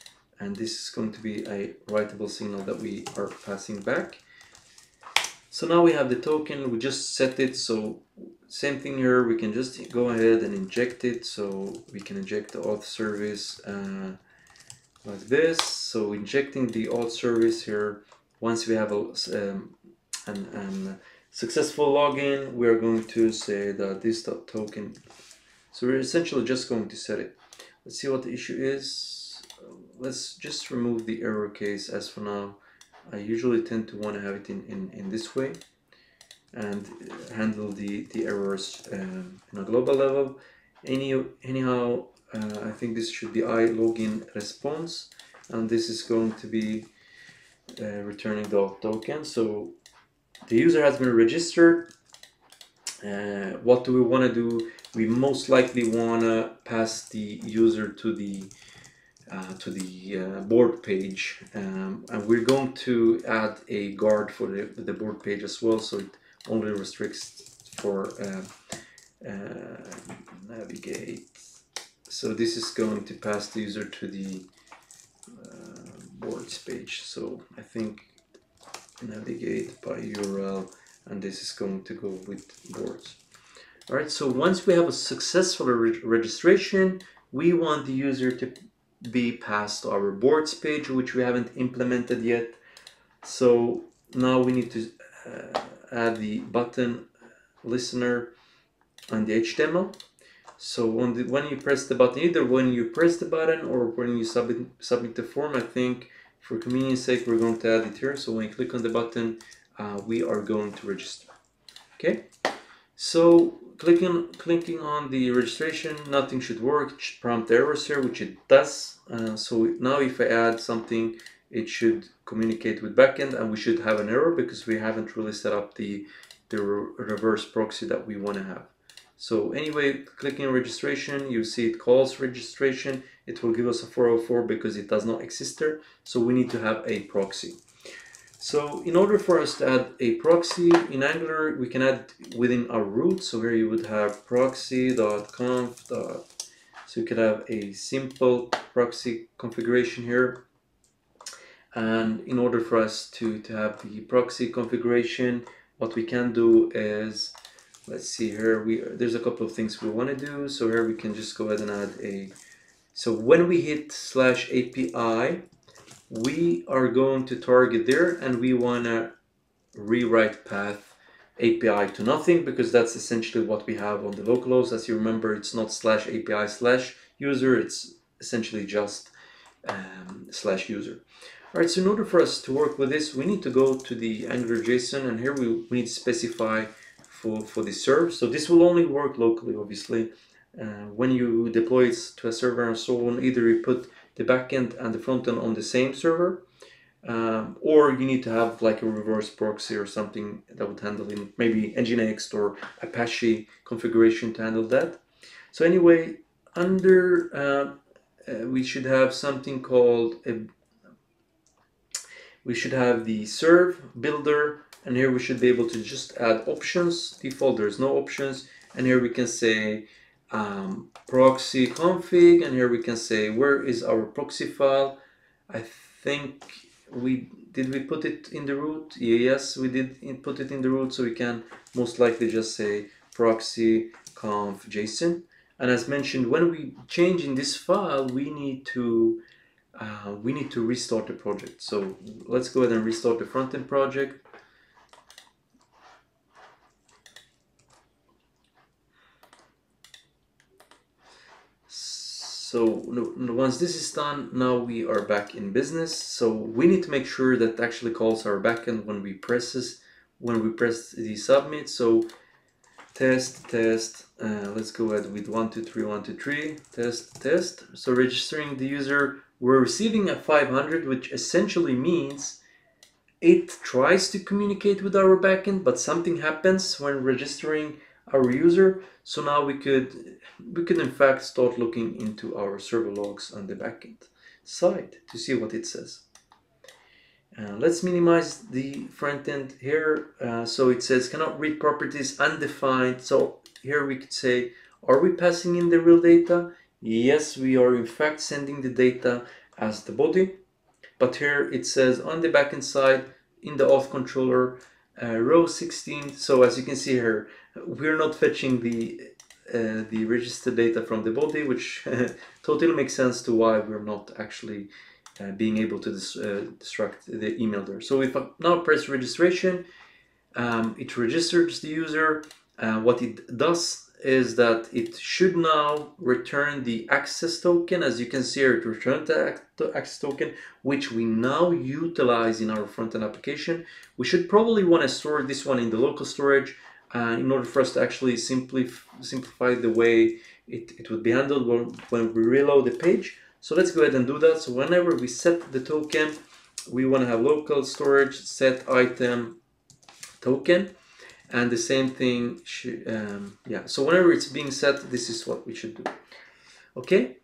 and this is going to be a writable signal that we are passing back. So now we have the token, we just set it. So same thing here, we can just go ahead and inject it. So we can inject the auth service like this. So injecting the auth service here, once we have a successful login, we're going to say that this.token. So we're essentially just going to set it. Let's see what the issue is. Let's just remove the error case as for now. I usually tend to want to have it in this way and handle the errors in a global level. Anyhow, I think this should be login response, and this is going to be returning the token. So the user has been registered. What do we want to do? We most likely want to pass the user to the board page, and we're going to add a guard for the board page as well, so it only restricts for navigate. So this is going to pass the user to the boards page. So I think navigate by URL, and this is going to go with boards. All right, so once we have a successful registration, we want the user to be passed to our boards page, which we haven't implemented yet. So now we need to add the button listener and the HTML. So when you press the button, either when you press the button or when you submit the form, I think for convenience sake we're going to add it here. So when you click on the button, we are going to register. Okay, so clicking on the registration, nothing should work. It should prompt errors here, which it does. So now if I add something, it should communicate with backend, and we should have an error because we haven't really set up the reverse proxy that we want to have. So anyway, clicking registration, you see it calls registration. It will give us a 404 because it does not exist there. So we need to have a proxy. So in order for us to add a proxy in Angular, we can add within our root. So here you would have proxy.conf. So you could have a simple proxy configuration here. And in order for us to have the proxy configuration, what we can do is, let's see here, there's a couple of things we want to do. So here we can just go ahead and add so when we hit /API, we are going to target there, and we want to rewrite path API to nothing, because that's essentially what we have on the localhost. As you remember, it's not /API/user, it's essentially just /user. All right, so in order for us to work with this, we need to go to the Angular JSON, and here we need to specify for the serve. So this will only work locally, obviously. When you deploy it to a server and so on, either you put the backend and the frontend on the same server, or you need to have like a reverse proxy or something that would handle in maybe Nginx or Apache configuration to handle that. So anyway, under we should have something called we should have the serve builder, and here we should be able to just add options. Default, there's no options, and here we can say proxy config, and here we can say where is our proxy file. I think we put it in the root. Yes, we did put it in the root, so we can most likely just say proxy conf JSON. And as mentioned, when we change in this file, we need to restart the project. So let's go ahead and restart the front-end project. So once this is done, now we are back in business. So we need to make sure that actually calls our backend when we press the submit. So test, let's go ahead with 123, 123, test. So registering the user, we're receiving a 500, which essentially means it tries to communicate with our backend, but something happens when registering our user. So now we could in fact start looking into our server logs on the backend side to see what it says. Let's minimize the front end here. So it says cannot read properties undefined. So here we could say, are we passing in the real data? Yes, we are in fact sending the data as the body. But here it says on the backend side in the auth controller, row 16. So as you can see here, we're not fetching the register data from the body, which totally makes sense to why we're not actually being able to destruct the email there. So if I now press registration, it registers the user. What it does is that it should now return the access token. As you can see here, it returned the access token, which we now utilize in our front-end application. We should probably want to store this one in the local storage in order for us to actually simplify the way it would be handled when we reload the page. So let's go ahead and do that. So whenever we set the token, we want to have local storage set item token. And the same thing, so whenever it's being set, this is what we should do. Okay,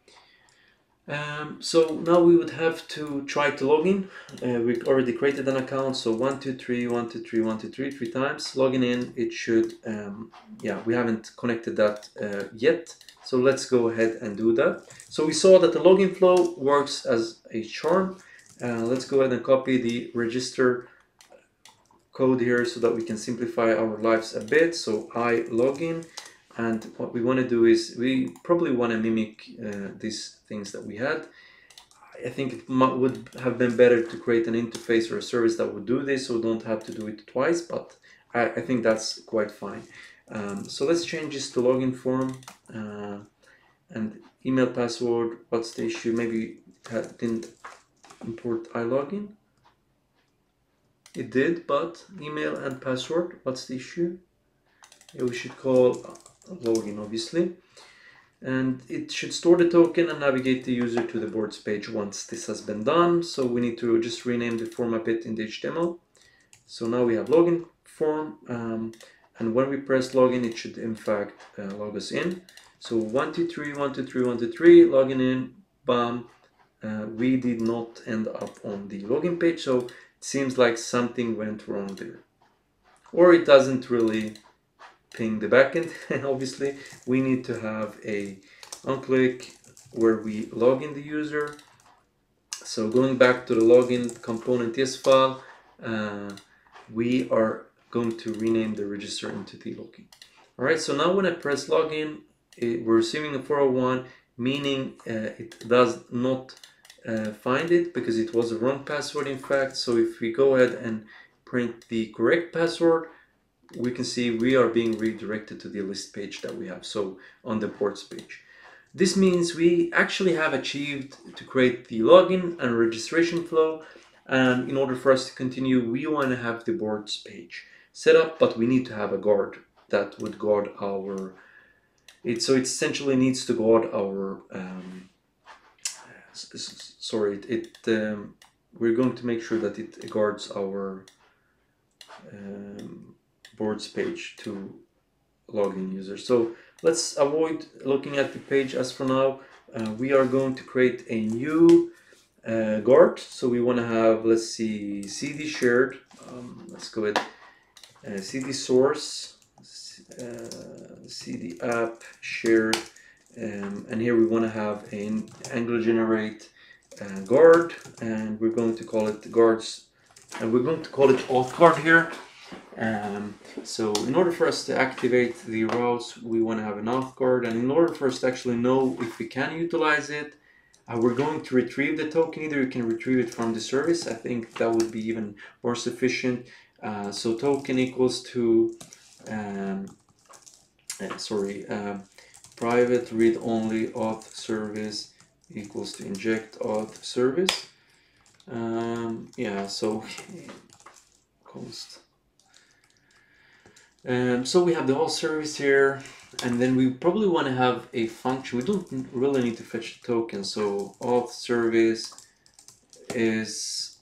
so now we would have to try to log in. We already created an account, so 123, 123, 123, 3 times. Logging in, it should, we haven't connected that yet. So let's go ahead and do that. So we saw that the login flow works as a charm. Let's go ahead and copy the register code here so that we can simplify our lives a bit. So I login, and what we want to do is we probably want to mimic these things that we had. I think it would have been better to create an interface or a service that would do this, so don't have to do it twice, but I think that's quite fine. So let's change this to login form and email password. What's the issue? Maybe didn't import iLogin. It did, but email and password, what's the issue? Yeah, we should call login, obviously. And it should store the token and navigate the user to the boards page once this has been done. So we need to just rename the form a bit in the HTML. So now we have login form, and when we press login, it should in fact log us in. So 123, 123, 123, logging in, bam. We did not end up on the login page, so seems like something went wrong there, or it doesn't really ping the backend. Obviously we need to have a on-click where we log in the user. So going back to the login component yes file, we are going to rename the register entity login. All right, so now when I press login, we're receiving a 401, meaning it does not find it because it was a wrong password in fact. So if we go ahead and print the correct password, we can see we are being redirected to the list page that we have, so on the boards page. This means we actually have achieved to create the login and registration flow, and in order for us to continue, we want to have the boards page set up, but we need to have a guard that would guard our, so it essentially needs to guard our we're going to make sure that it guards our boards page to login user. So let's avoid looking at the page as for now. We are going to create a new guard. So we want to have, let's see, cd shared. Let's go ahead, cd source, cd app shared. And here we want to have an Angular generate guard, and we're going to call it guards, and we're going to call it auth guard here. So in order for us to activate the routes, we want to have an auth guard, and in order for us to actually know if we can utilize it, we're going to retrieve the token. Either you can retrieve it from the service, I think that would be even more sufficient. So token equals to private read-only auth service equals to inject auth service. So const So we have the whole service here, and then we probably want to have a function. We don't really need to fetch the token. So auth service is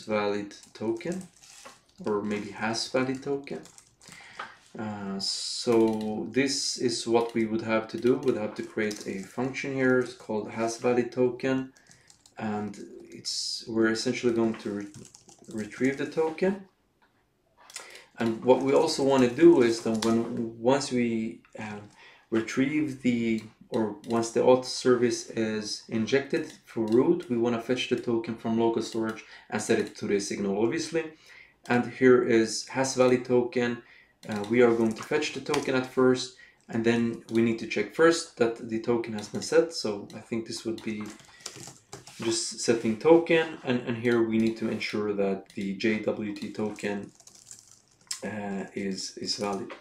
valid token, or maybe has valid token. So this is what we would have to do. We'd have to create a function here. It's called has valid token, and we're essentially going to retrieve the token. And what we also want to do is that once we retrieve once the auth service is injected for root, we want to fetch the token from local storage and set it to the signal, obviously. And here is has valid token. We are going to fetch the token at first, and then we need to check first that the token has been set. So I think this would be just setting token, and here we need to ensure that the JWT token is valid.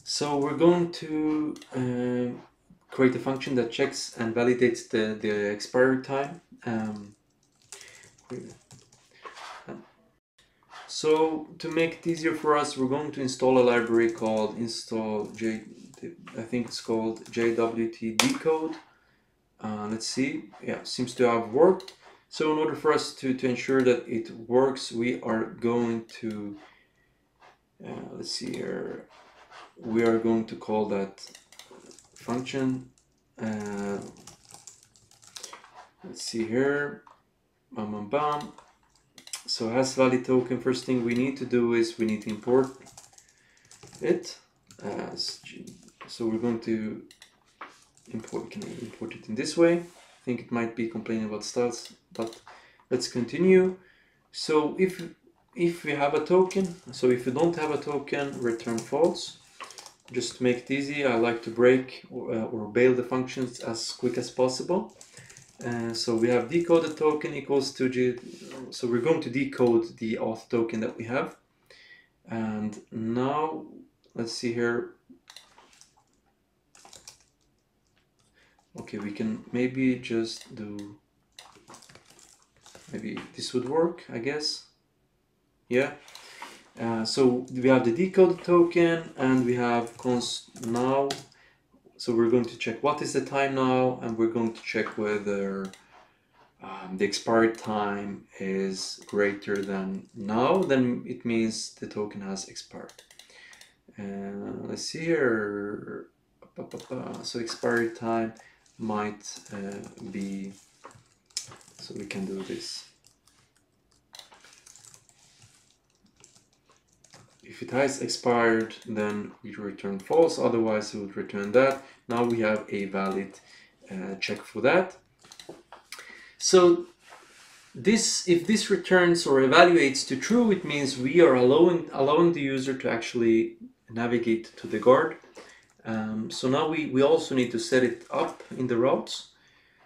So we're going to create a function that checks and validates the expiry time. So to make it easier for us, we're going to install a library called I think it's called JWT decode. Let's see. Yeah, seems to have worked. So in order for us to ensure that it works, we are going to let's see here. We are going to call that function. Let's see here. Bam, bam, bam. So has valid token. First thing we need to do is we need to import it. So we're going to import it in this way. I think it might be complaining about styles, but let's continue. So if we have a token, so if you don't have a token, return false. Just to make it easy, I like to break or bail the functions as quick as possible. So we have decoded token equals to so we're going to decode the auth token that we have. And now let's see here. Okay, we can maybe just do, maybe this would work, I guess. Yeah. So we have the decoded token, and we have const now. So we're going to check what is the time now, and we're going to check whether the expired time is greater than now. Then it means the token has expired. Let's see here. So expired time might be, so we can do this. If it has expired, then we return false, otherwise we would return that. Now we have a valid check for that. So if this returns or evaluates to true, it means we are allowing the user to actually navigate to the guard. So now we also need to set it up in the routes.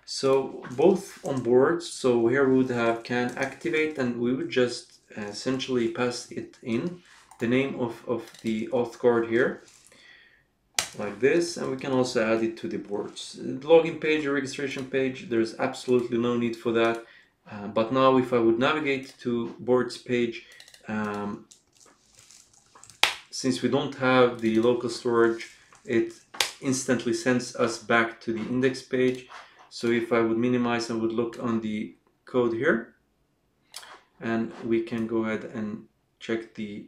So both on boards, so here we would have can activate, and we would just essentially pass it in the name of the auth guard here, like this, and we can also add it to the boards. The login page or registration page, there's absolutely no need for that. But now if I would navigate to boards page, since we don't have the local storage, it instantly sends us back to the index page. So if I would minimize, I would look on the code here, and we can go ahead and check the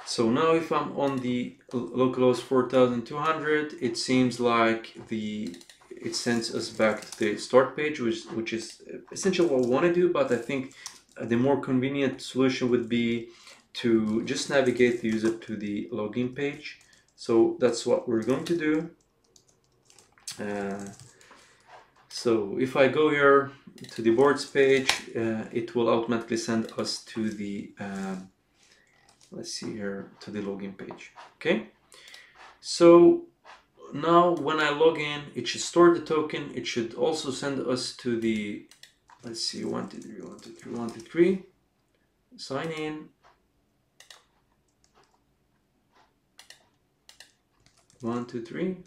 so now if I'm on the localhost 4200, it seems like it sends us back to the start page, which is essentially what we want to do. But I think the more convenient solution would be to just navigate the user to the login page. So that's what we're going to do. So if I go here to the boards page, it will automatically send us to the let's see here, to the login page. Okay, so now when I log in, it should store the token. It should also send us to the, let's see, 123 sign in. 123.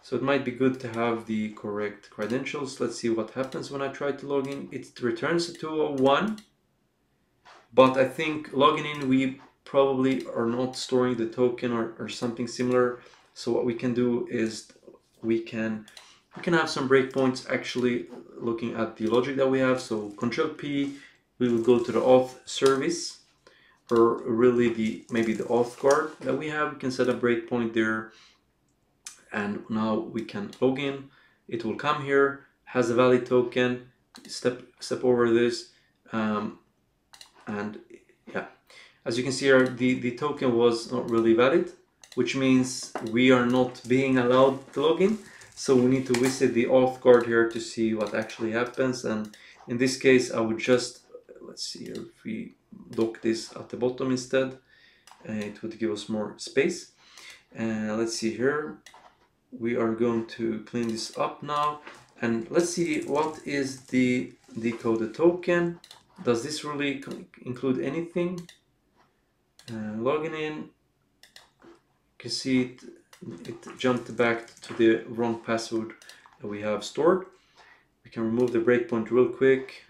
So it might be good to have the correct credentials. Let's see what happens when I try to log in. It returns a 201. but I think logging in, we probably are not storing the token or something similar. So what we can do is we can have some breakpoints actually looking at the logic that we have. So Control P, we will go to the auth service, or really maybe the auth guard that we have. We can set a breakpoint there, and now we can log in. It will come here, has a valid token. Step over this, and yeah, as you can see here, the token was not really valid, which means we are not being allowed to log in. So we need to visit the auth guard here to see what actually happens. And in this case, I would just, let's see here, if we dock this at the bottom instead, it would give us more space. And let's see here, we are going to clean this up now, and let's see what is the decoded token. Does this really include anything? Logging in, you can see it jumped back to the wrong password that we have stored. We can remove the breakpoint real quick.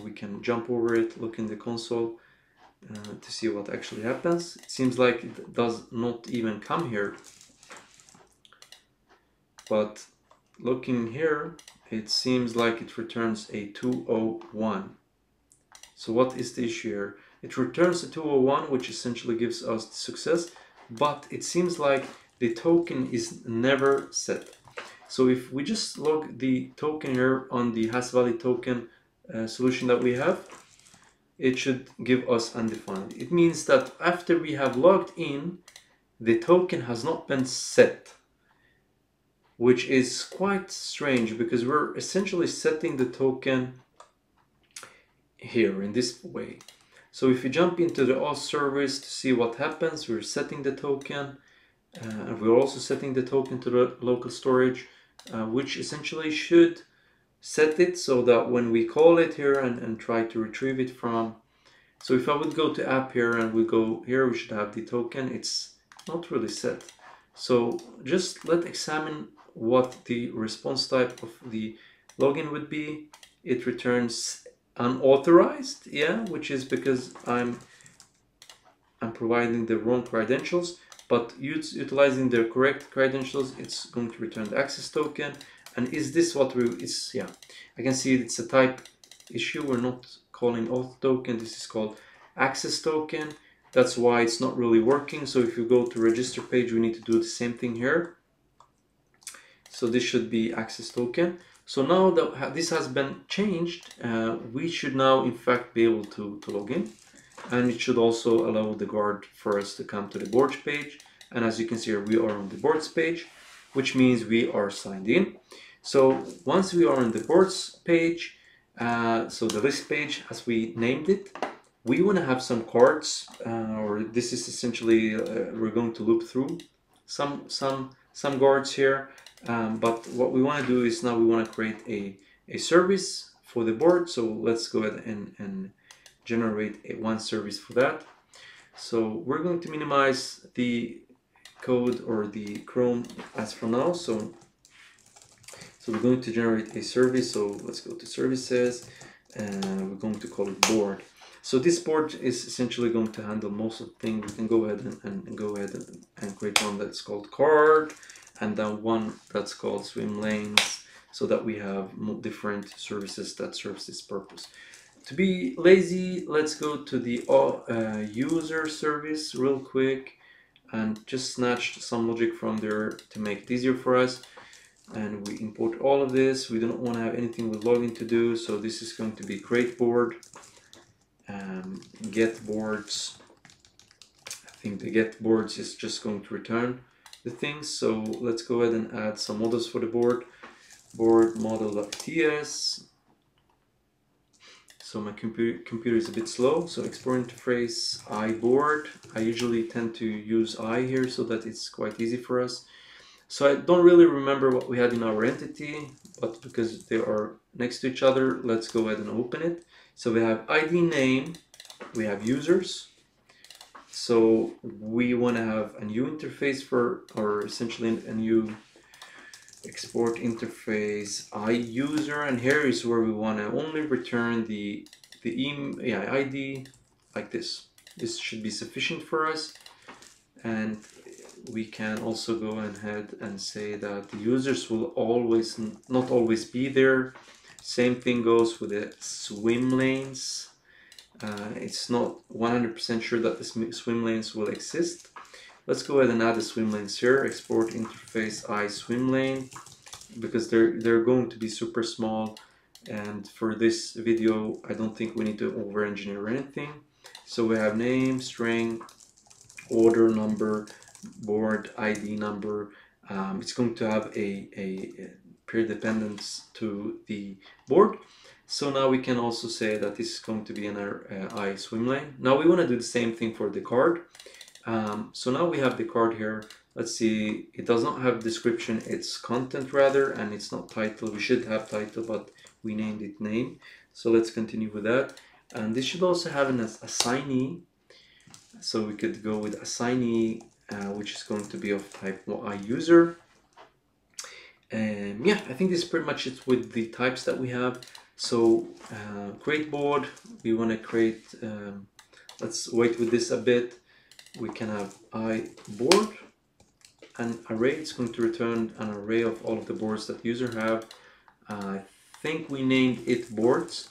We can jump over it, look in the console to see what actually happens. It seems like it does not even come here. But looking here, it seems like it returns a 201. So what is the issue here? It returns a 201, which essentially gives us the success, but it seems like the token is never set. So if we just log the token here on the has valid token solution that we have, it should give us undefined. It means that after we have logged in, the token has not been set, which is quite strange because we're essentially setting the token here in this way. So if you jump into the auth service to see what happens, we're setting the token, and we're also setting the token to the local storage, which essentially should set it so that when we call it here and try to retrieve it from, so if I would go to app here and we go here, we should have the token. It's not really set. So just let's examine what the response type of the login would be. It returns unauthorized, yeah, which is because I'm providing the wrong credentials, but utilizing the correct credentials, it's going to return the access token. And is this what yeah, I can see it's a type issue. We're not calling auth token, this is called access token. That's why it's not really working. So if you go to register page, we need to do the same thing here. So this should be access token. So now that this has been changed, we should now in fact be able to log in, and it should also allow the guard for us to come to the boards page. And as you can see here, we are on the boards page, which means we are signed in. So once we are on the boards page, so the list page as we named it, we want to have some cards, or this is essentially we're going to loop through some guards here. But what we want to do is now we want to create a service for the board. So let's go ahead and generate one service for that. So we're going to minimize the code or the Chrome as for now. So we're going to generate a service. So let's go to services, and we're going to call it board. So this board is essentially going to handle most of the things. We can go ahead and go ahead and create one that's called card, and then one that's called swim lanes, so that we have different services that serves this purpose. To be lazy, let's go to the user service real quick and just snatch some logic from there to make it easier for us. And we import all of this. We don't want to have anything with login to do, so this is going to be create board, get boards. I think the get boards is just going to return the things. So let's go ahead and add some models for the board model.ts. So my computer is a bit slow, so export interface iBoard. I usually tend to use I here so that it's quite easy for us. So I don't really remember what we had in our entity, but because they are next to each other, let's go ahead and open it. So we have ID name, we have users. So we want to have a new interface or essentially a new export interface iUser, and here is where we want to only return the ID, like this. This should be sufficient for us, and we can also go ahead and say that the users will always not always be there. Same thing goes with the swim lanes. It's not 100% sure that the swim lanes will exist. Let's go ahead and add the swim lanes here. Export interface I swim lane, because they're going to be super small, and for this video I don't think we need to over engineer anything. So we have name, string, order number, board ID number. It's going to have a peer dependence to the board. So now we can also say that this is going to be an I swim lane. Now we want to do the same thing for the card. So now we have the card here. Let's see, it does not have description, it's content rather, and it's not title. We should have title, but we named it name. So let's continue with that. And this should also have an assignee. So we could go with assignee, which is going to be of type user. And yeah, I think this is pretty much it with the types that we have. So create board, we want to create, let's wait with this a bit. We can have I board, an array. It's going to return an array of all of the boards that user have. I think we named it boards.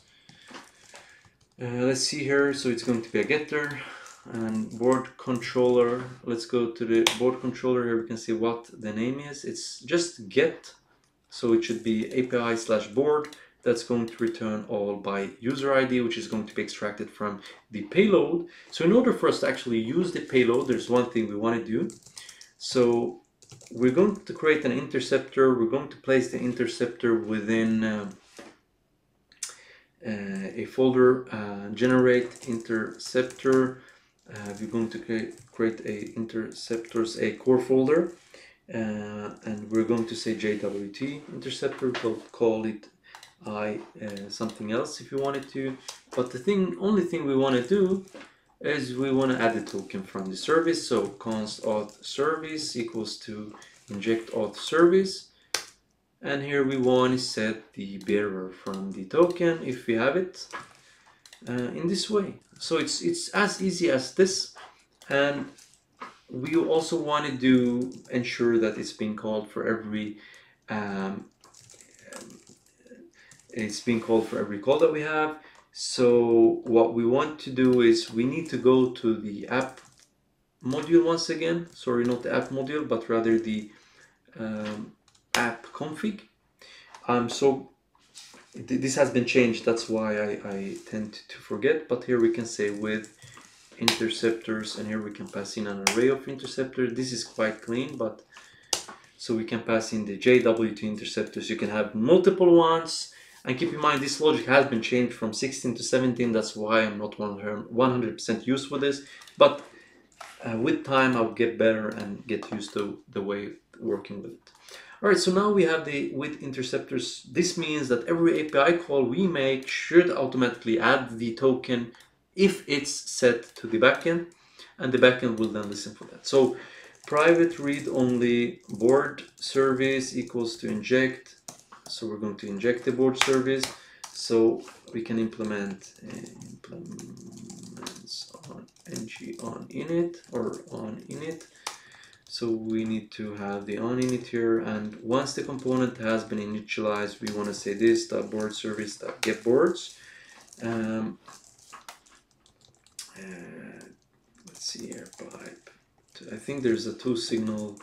Let's see here. So it's going to be a getter and board controller. Let's go to the board controller. Here we can see what the name is. It's just get. So it should be API/board. That's going to return all by user ID, which is going to be extracted from the payload. So in order for us to actually use the payload, there's one thing we want to do. So we're going to create an interceptor. We're going to place the interceptor within a folder, generate interceptor. We're going to create a interceptors, a core folder, and we're going to say JWT interceptor. We'll call it something else if you wanted to, but the only thing we want to do is we want to add the token from the service. So const auth service equals to inject auth service, and here we want to set the bearer from the token if we have it in this way. So it's as easy as this, and we also want to ensure that it's being called for every call that we have. So what we want to do is we need to go to the app module once again. Sorry, not the app module, but rather the app config. So this has been changed. That's why I tend to forget. But here we can say with interceptors, and here we can pass in an array of interceptors. This is quite clean, but so we can pass in the JWT interceptors. You can have multiple ones. And keep in mind, this logic has been changed from 16 to 17. That's why I'm not 100% used with this. But with time, I'll get better and get used to the way working with it. All right, so now we have the with interceptors. This means that every API call we make should automatically add the token if it's set to the backend, and the backend will then listen for that. So private read-only board service equals to inject. So we're going to inject the board service, so we can implements on ng on init or on init. So we need to have the on init here, and once the component has been initialized, we want to say this board service get boards. Let's see here, pipe. I think there's a two-signal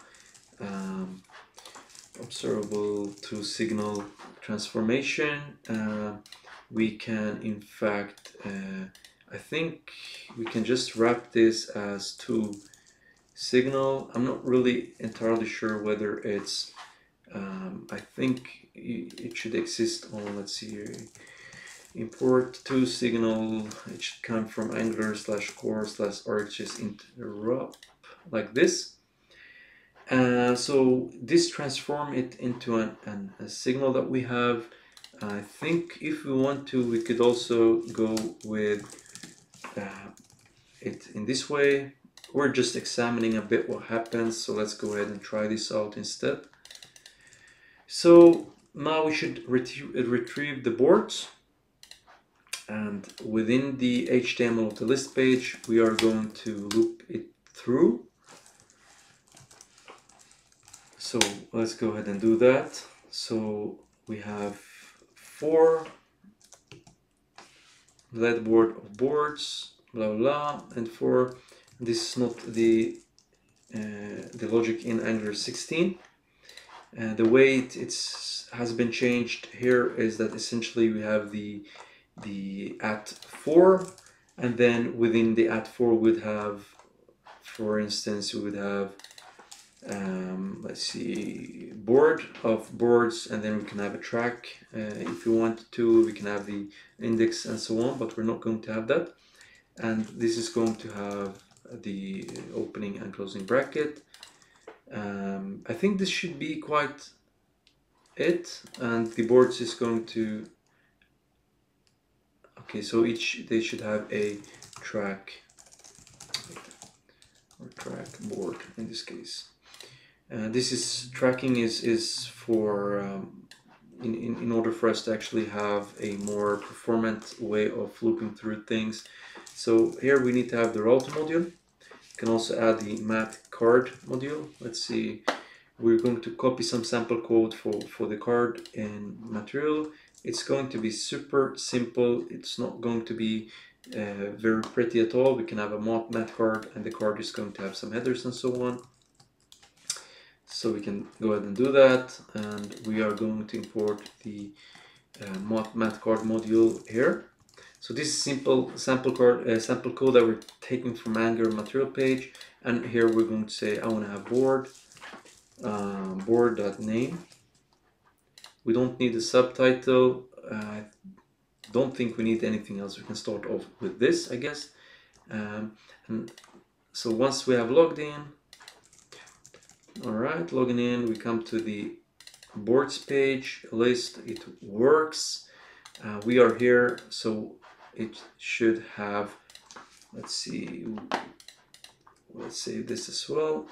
observable two-signal transformation. We can, in fact, I think we can just wrap this as two-signal. I'm not really entirely sure whether it's, I think it should exist on, let's see here, import two-signal. It should come from Angular/core/RxJS interrupt like this. So this transform it into a signal that we have. I think if we want to, we could also go with it in this way. We're just examining a bit what happens, so let's go ahead and try this out instead. So now we should retrieve the boards, And within the HTML of the list page, we are going to loop it through. So let's go ahead and do that. So we have 4 led board of boards, blah blah, and 4. This is not the logic in Angular 16. The way it has been changed here is that essentially we have the @4, and then within the @4 would have, for instance, we would have let's see, board of boards, and then we can have a track if we want to. We can have the index and so on, but we're not going to have that. And this is going to have the opening and closing bracket. I think this should be quite it, and the boards is going to, okay, so they should have a track or track board in this case. This is tracking is for in order for us to actually have a more performant way of looping through things. So here we need to have the router module. You can also add the math card module. Let's see, we're going to copy some sample code for the card in material. It's going to be super simple. It's not going to be very pretty at all. We can have a math card, and the card is going to have some headers and so on. So we can go ahead and do that, and we are going to import the math card module here. So this is simple sample code that we're taking from Angular material page, and here we're going to say I want to have board.name. We don't need a subtitle. I don't think we need anything else. We can start off with this, I guess. And so once we have logged in, all right, logging in, we come to the boards page list. It works. We are here, so it should have, let's see, let's save this as well.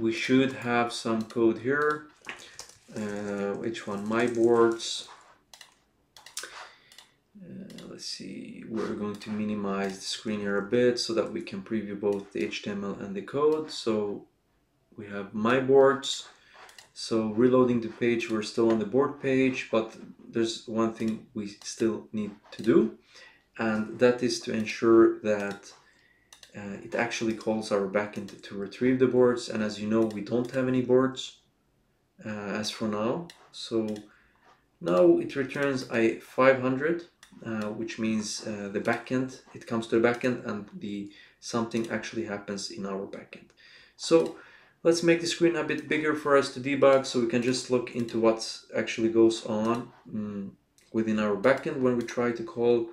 We should have some code here. Which one? My boards. Let's see, we're going to minimize the screen here a bit so that we can preview both the HTML and the code. So we have my boards. So reloading the page, we're still on the board page, but there's one thing we still need to do, and that is to ensure that it actually calls our backend to retrieve the boards. And as you know, we don't have any boards as for now. So now it returns a 500. Which means the backend, it comes to the backend, and something actually happens in our backend. So let's make the screen a bit bigger for us to debug, so we can just look into what actually goes on within our backend when we try to call.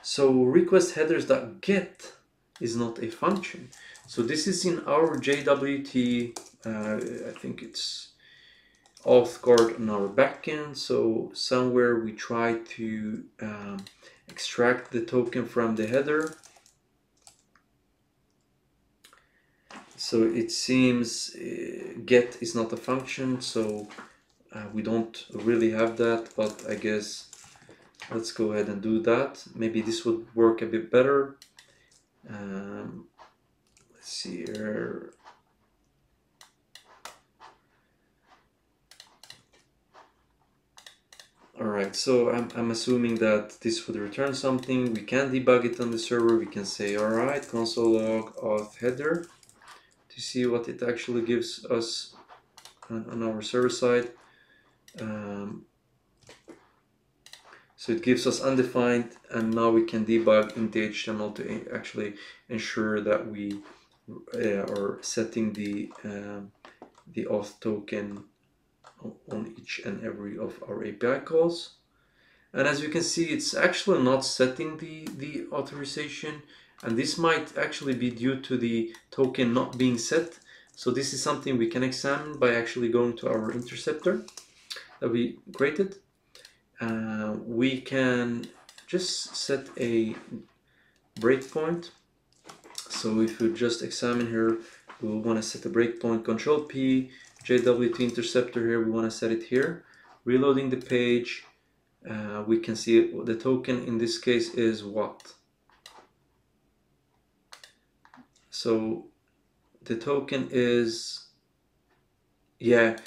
So request headers.get is not a function. So this is in our JWT, I think it's auth guard on our backend. So somewhere we try to extract the token from the header. So it seems get is not a function, so we don't really have that, but I guess let's go ahead and do that. Maybe this would work a bit better. Let's see here. Alright, so I'm assuming that this would return something. We can debug it on the server. We can say, alright, console log auth header to see what it actually gives us on our server side. So it gives us undefined, and now we can debug in the HTML to actually ensure that we are setting the auth token on each and every of our API calls. And as you can see, it's actually not setting the authorization, and this might actually be due to the token not being set. So this is something we can examine by actually going to our interceptor that we created. We can just set a breakpoint. So if we just examine here, we'll want to set a breakpoint, Control P, JWT interceptor here, we want to set it here. reloading the page, we can see the token in this case is what? So the token is, yeah,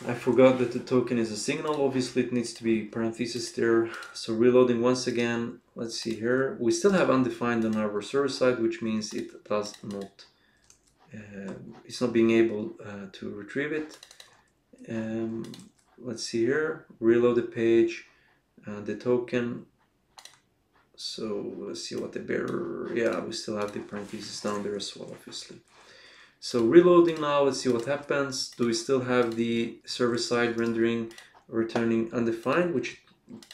I forgot that the token is a signal. Obviously it needs to be parentheses there. So reloading once again, let's see here. We still have undefined on our server side, which means it does not, it's not being able to retrieve it. Let's see here, reload the page, the token. So let's see what the bearer, yeah, we still have the parentheses down there as well, obviously. So reloading now, let's see what happens. Do we still have the server-side rendering returning undefined, which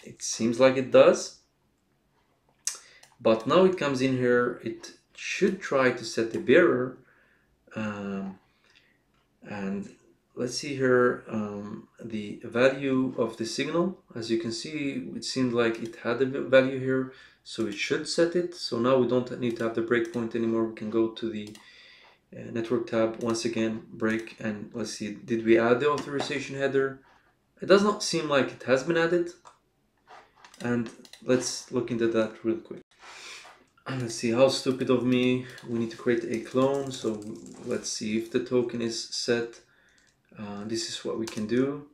it seems like it does. But now it comes in here, it should try to set the bearer. And let's see here, the value of the signal. As you can see, it seemed like it had a value here, so it should set it. So now we don't need to have the breakpoint anymore. We can go to the network tab once again, break, and let's see, did we add the authorization header? It does not seem like it has been added, and let's look into that real quick. And let's see, how stupid of me, we need to create a clone. So let's see if the token is set. This is what we can do.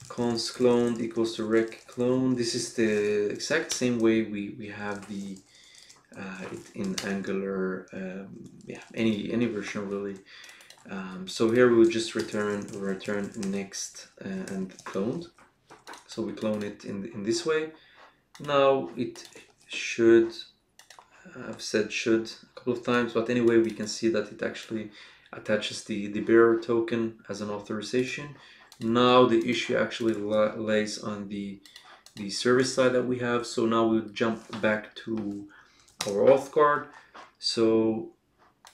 Const cloned equals to rec clone. This is the exact same way we have the it in Angular, yeah, any version really. So here we will just return next and cloned. So we clone it in this way. Now it should, I've said should a couple of times, but anyway we can see that it actually attaches the bearer token as an authorization. Now the issue actually lays on the service side that we have. So now we'll jump back to our auth card. So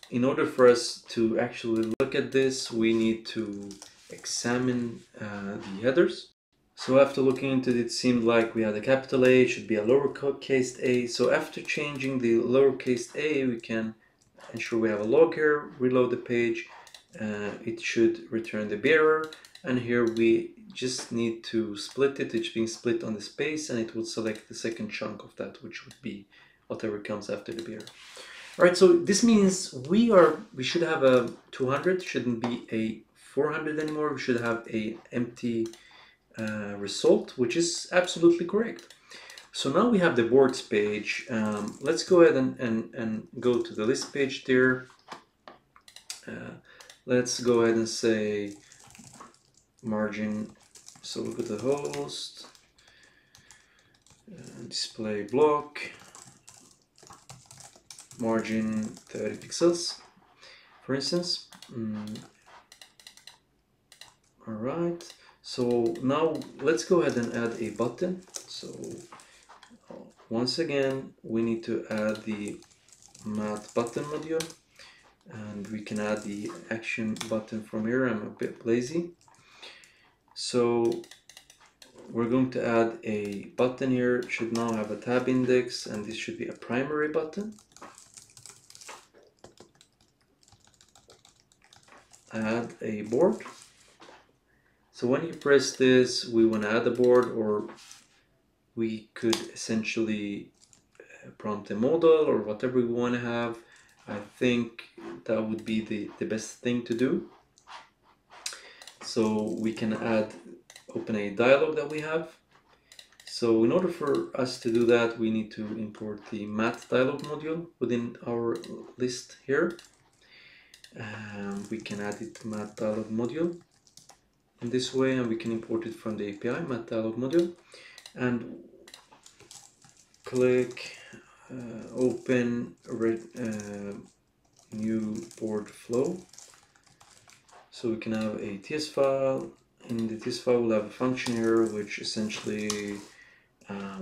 in order for us to actually look at this, we need to examine the headers. So after looking into it, it seemed like we had a capital A, it should be a lowercase a. So after changing the lowercase a, we can ensure we have a log here, reload the page, it should return the bearer, and here we just need to split it. It's being split on the space, and it will select the second chunk of that, which would be whatever comes after the bearer. All right, so this means we should have a 200, shouldn't be a 400 anymore. We should have a empty result, which is absolutely correct. So now we have the boards page. Let's go ahead and go to the list page there. Let's go ahead and say margin. So look at the host, display block, margin 30 pixels, for instance. All right. So now let's go ahead and add a button. So once again, we need to add the mat button module, and we can add the action button from here. I'm a bit lazy. So we're going to add a button here. It should now have a tab index, and this should be a primary button. Add a board. So when you press this, we want to add a board, or we could essentially prompt a modal or whatever we want to have. I think that would be the best thing to do. So we can open a dialog that we have. So in order for us to do that, we need to import the mat dialog module within our list here. We can add it to mat dialog module in this way, and we can import it from the API, mat dialog module, and click open new board flow. So we can have a TS file. In the TS file we'll have a function here, which essentially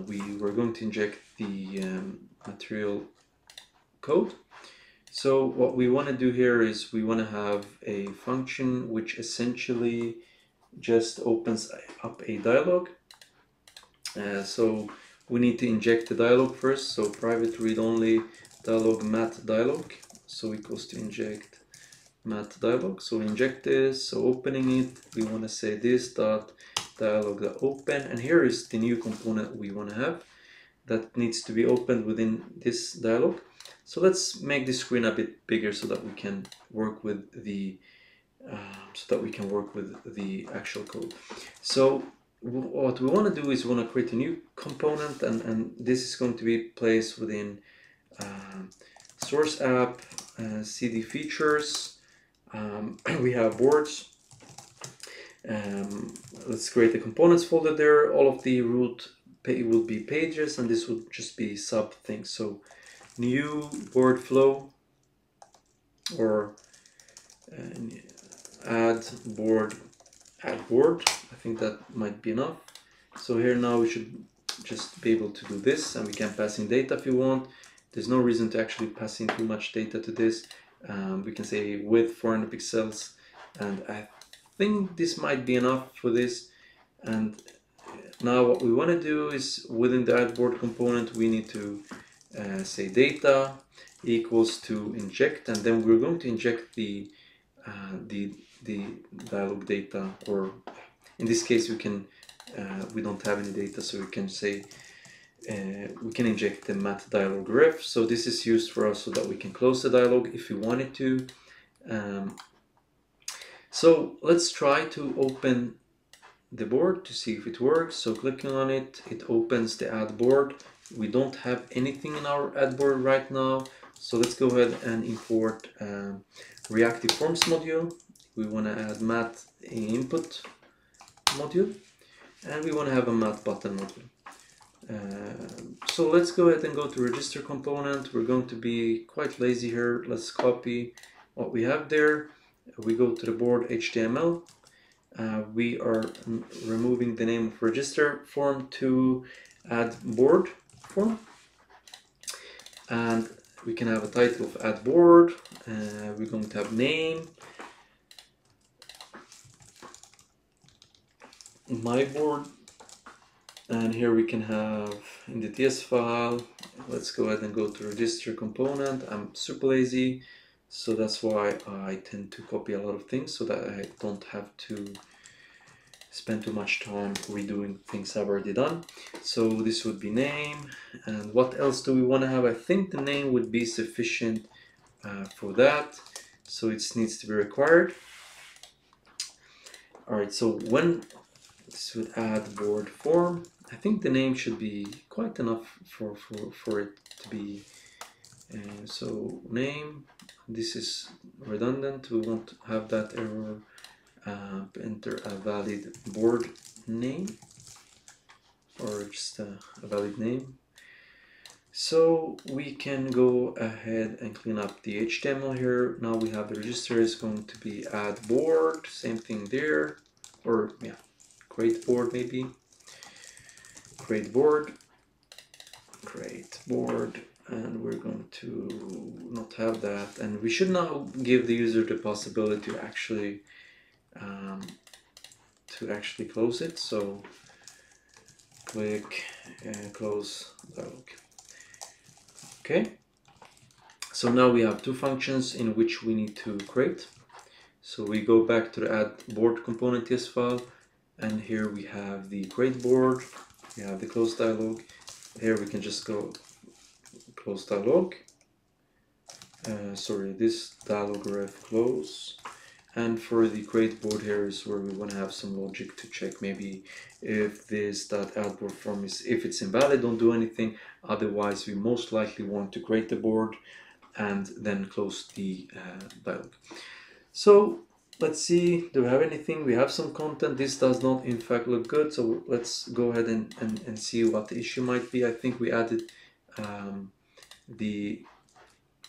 we're going to inject the material code. So what we want to do here is we want to have a function which essentially just opens up a dialog. So we need to inject the dialog first. So private read only dialog mat dialog. So equals to inject mat dialog. So we inject this, so opening it, we want to say this dot dialog open, and here is the new component we want to have that needs to be opened within this dialog. So let's make this screen a bit bigger so that we can work with the actual code. So what we want to do is we want to create a new component, and this is going to be placed within source app, cd features. We have boards. Let's create the components folder there. All of the root will be pages, and this will just be sub things. So new board flow, or add board. I think that might be enough. So here now we should just be able to do this, and we can pass in data if you want. There's no reason to actually pass in too much data to this. We can say width 400 pixels, and I think this might be enough for this. And now what we want to do is within the add board component, we need to say data equals to inject, and then we're going to inject the dialog data, or in this case we don't have any data, so we can say we can inject the mat dialog ref. So this is used for us so that we can close the dialog if we wanted to. So let's try to open the board to see if it works. So clicking on it, it opens the add board. We don't have anything in our add board right now, so let's go ahead and import reactive forms module. We want to add mat input module, and we want to have a mat button module. So let's go ahead and go to register component. We're going to be quite lazy here. Let's copy what we have there. We go to the board HTML. We are removing the name of register form to add board form, and we can have a title of add board. We're going to have name, my board, and here we can have in the TS file. Let's go ahead and go to register component. I'm super lazy, so that's why I tend to copy a lot of things so that I don't have to spend too much time redoing things I've already done. So this would be name, and what else do we want to have? I think the name would be sufficient for that, so it needs to be required. All right, so when this would add board form, I think the name should be quite enough for it to be. So name, this is redundant. We won't have that error. Enter a valid board name, or just a valid name. So we can go ahead and clean up the HTML here. Now we have the register is going to be add board, same thing there, or yeah, create board maybe. Create board, and we're going to not have that, and we should now give the user the possibility to actually close it. So click close dialog. Okay, so now we have two functions in which we need to create. So we go back to the add board component TS file, and here we have the create board, we have the close dialog. Here we can just go close dialog, this dialog ref close. And for the create board, here is where we want to have some logic to check maybe if this .add board form if it's invalid, don't do anything. Otherwise, we most likely want to create the board and then close the dialog. So let's see, do we have anything? We have some content. This does not in fact look good. So let's go ahead and see what the issue might be. I think we added the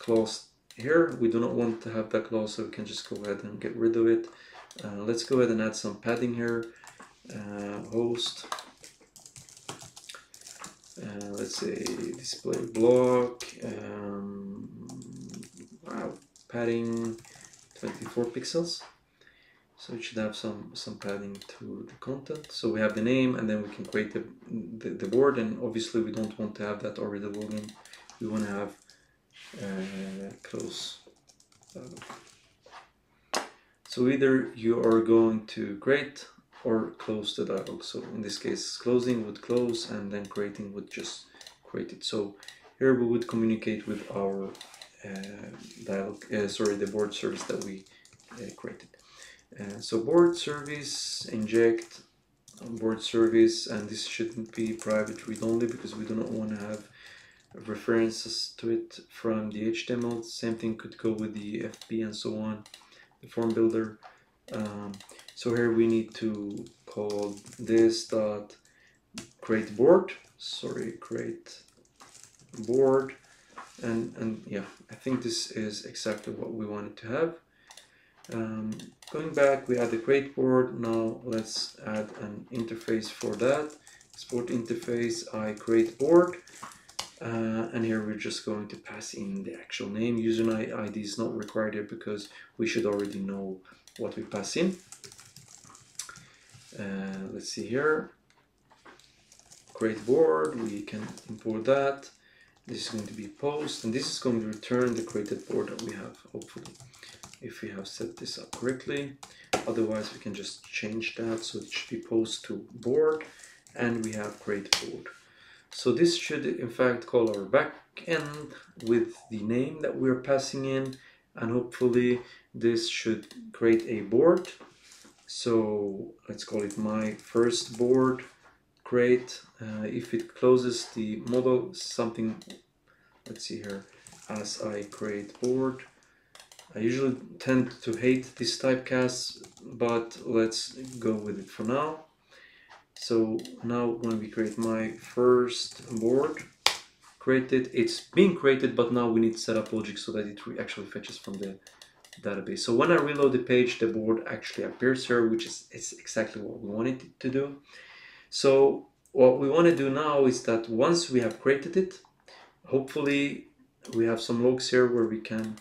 clause here. We do not want to have that clause, so we can just go ahead and get rid of it. Let's go ahead and add some padding here. Host, let's say display block, padding 24 pixels. So it should have some padding to the content. So we have the name, and then we can create the board, and obviously we don't want to have that already login. We want to have close. So either you are going to create or close the dialog. So in this case, closing would close and then creating would just create it. So here we would communicate with our the board service that we created. So board service, inject board service, and this shouldn't be private read-only because we do not want to have references to it from the HTML. Same thing could go with the FB and so on, the form builder. So here we need to call this dot create board. Create board, and yeah, I think this is exactly what we wanted to have. Going back, we add the create board. Now let's add an interface for that. Export interface, I create board. And here we're just going to pass in the actual name. User ID is not required here because we should already know what we pass in. Let's see here. Create board, we can import that. This is going to be post, and this is going to return the created board that we have, hopefully, if we have set this up correctly. Otherwise, we can just change that, so it should be post to board, and we have create board. So this should in fact call our backend with the name that we're passing in, and hopefully this should create a board. So let's call it my first board create. If it closes the model, something, let's see here, as I create board. I usually tend to hate this typecast, but let's go with it for now. So now when we create my first board, created, it's being created, but now we need setup logic so that it actually fetches from the database. So when I reload the page, the board actually appears here, which is exactly what we wanted it to do. So what we want to do now is that once we have created it, hopefully we have some logs here where we can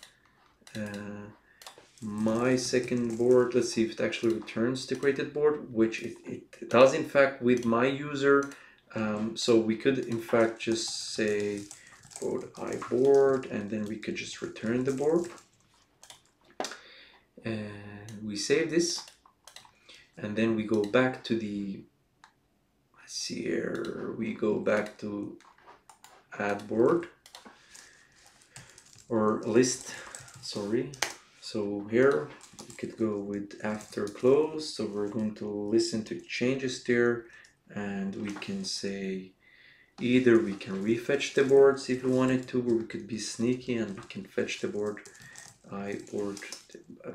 my second board, let's see if it actually returns the created board, which it does in fact with my user. So we could in fact just say board, and then we could just return the board. And we save this, and then we go back to the, let's see here, we go back to add board or list, sorry. So here we could go with after close. So we're going to listen to changes there, and we can say either we can refetch the boards if we wanted to, or we could be sneaky and we can fetch the board board a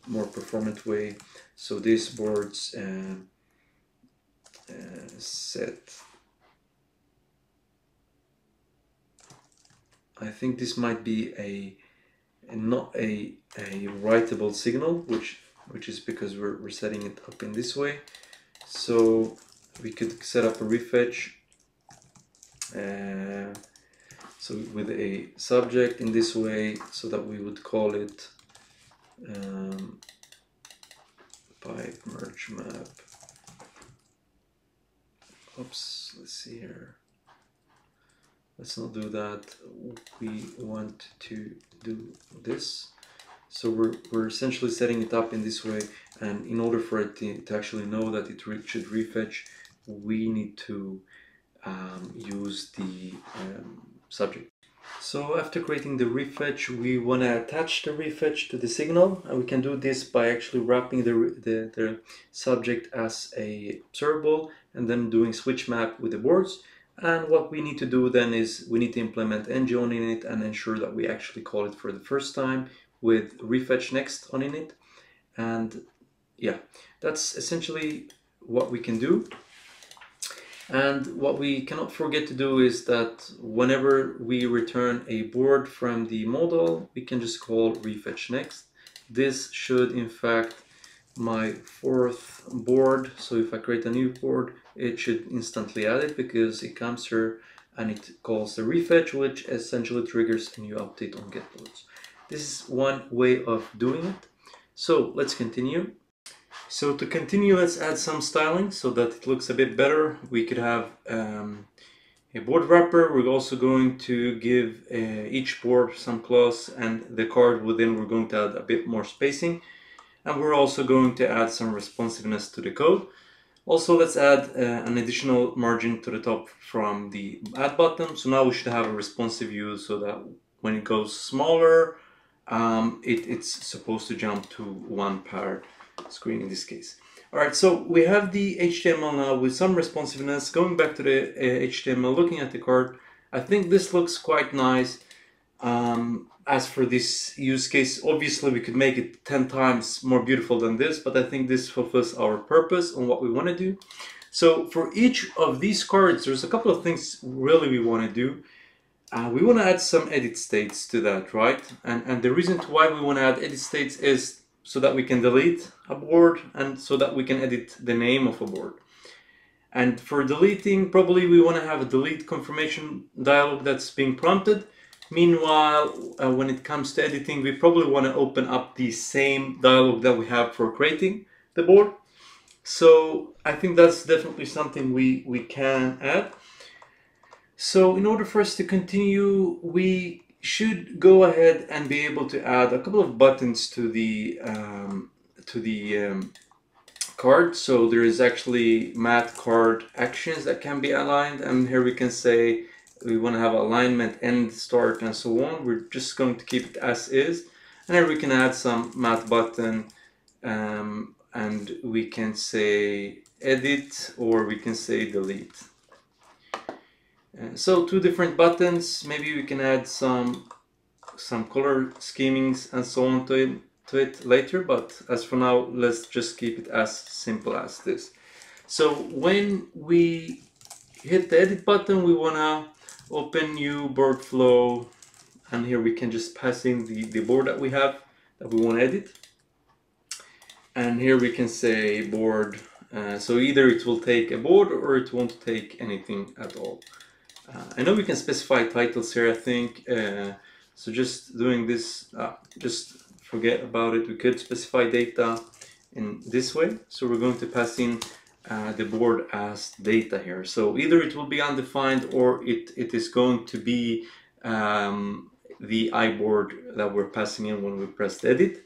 more performant way. So this board's set, I think this might be not a writable signal, which is because we're setting it up in this way. So we could set up a refetch, so with a subject in this way, so that we would call it pipe merge map. Oops, let's see here. Let's not do that. We want to do this. So we're essentially setting it up in this way, and in order for it to actually know that it should refetch, we need to use the subject. So after creating the refetch, we want to attach the refetch to the signal, and we can do this by actually wrapping the subject as a observable and then doing switch map with the boards. And what we need to do then is we need to implement ng on in it and ensure that we actually call it for the first time with refetch next on in it. And yeah, that's essentially what we can do. And what we cannot forget to do is that whenever we return a board from the model, we can just call refetch next. This should in fact my fourth board. So if I create a new board, it should instantly add it because it comes here and it calls the refetch, which essentially triggers a new update on get boards. This is one way of doing it. So let's continue. So to continue, let's add some styling so that it looks a bit better. We could have a board wrapper. We're also going to give each board some class, and the card within we're going to add a bit more spacing. and we're also going to add some responsiveness to the code. Also, let's add an additional margin to the top from the add button. So now we should have a responsive view so that when it goes smaller, it's supposed to jump to one per screen in this case. All right, so we have the HTML now with some responsiveness. Going back to the HTML, looking at the card, I think this looks quite nice. As for this use case, obviously we could make it 10 times more beautiful than this, but I think this fulfills our purpose on what we want to do. So for each of these cards, there's a couple of things really we want to do. We want to add some edit states to that, right? And the reason why we want to add edit states is so that we can delete a board and so that we can edit the name of a board. And for deleting, probably we want to have a delete confirmation dialog that's being prompted. Meanwhile, when it comes to editing, we probably want to open up the same dialog that we have for creating the board. So I think that's definitely something we can add. So in order for us to continue, we should go ahead and be able to add a couple of buttons to the card. So there is actually mat card actions that can be aligned, and here we can say we want to have alignment, end, start, and so on. We're just going to keep it as is, and here we can add some mat button, and we can say edit, or we can say delete. So two different buttons. Maybe we can add some color schemings and so on to it later, but as for now, let's just keep it as simple as this. So when we hit the edit button, we want to open new board flow, and here we can just pass in the board that we have that we want to edit, and here we can say board. So either it will take a board or it won't take anything at all. I know we can specify titles here, I think, so just doing this, just forget about it. We could specify data in this way, so we're going to pass in the board as data here. So either it will be undefined or it is going to be the iBoard that we're passing in when we press edit.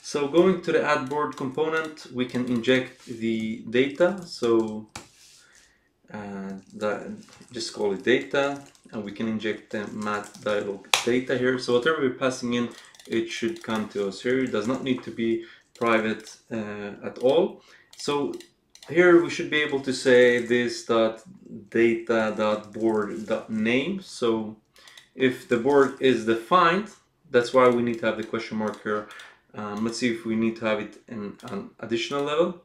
So going to the add board component, we can inject the data. So just call it data, and we can inject the mat dialog data here. So whatever we're passing in, it should come to us here. It does not need to be private at all. So here we should be able to say this data.board.name. So if the board is defined, that's why we need to have the question mark here. Let's see if we need to have it in an additional level.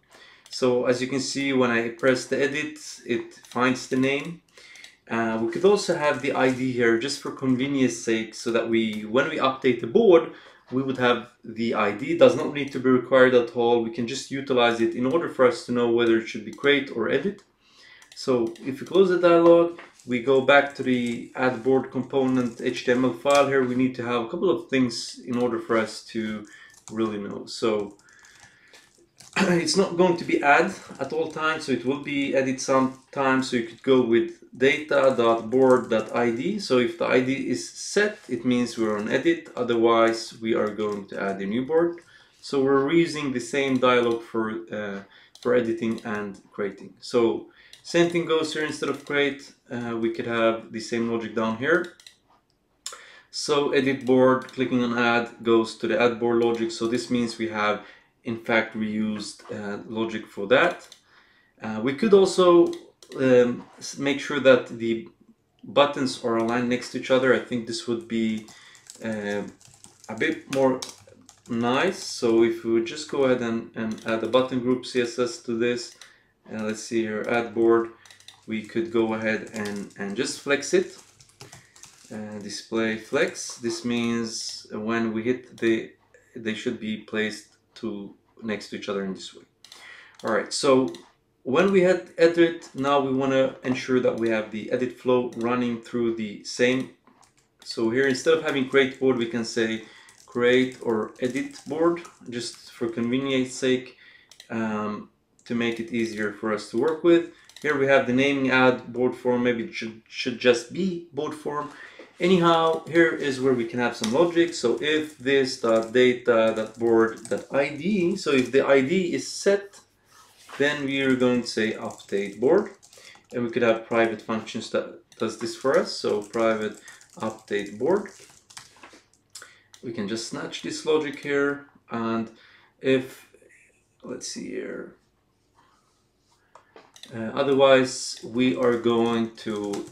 So as you can see, when I press the edit, it finds the name. We could also have the ID here just for convenience sake, so that when we update the board, we would have the ID. It does not need to be required at all. We can just utilize it in order for us to know whether it should be create or edit. So if we close the dialog, we go back to the add board component HTML file here. We need to have a couple of things in order for us to really know. So it's not going to be add at all times, so it will be edit sometimes. So you could go with data.board.id. So if the ID is set, it means we're on edit. Otherwise, we are going to add a new board. So we're reusing the same dialog for editing and creating. So same thing goes here. Instead of create, we could have the same logic down here. So edit board, clicking on add goes to the add board logic. So this means we have in fact reused logic for that. We could also make sure that the buttons are aligned next to each other. I think this would be a bit more nice. So if we would just go ahead and add a button group CSS to this, let's see here, add board, we could go ahead and just flex it. Display flex. This means when we hit they should be placed next to each other in this way. All right, so when we hit edit, now we want to ensure that we have the edit flow running through the same. So here, instead of having create board, we can say create or edit board, just for convenience sake, to make it easier for us to work with. Here we have the naming add board form. Maybe it should just be board form. Anyhow, here is where we can have some logic. So if this.data.board.id, so if the ID is set, then we are going to say update board, and we could have private functions that does this for us. So private update board. We can just snatch this logic here, and if, let's see here, otherwise we are going to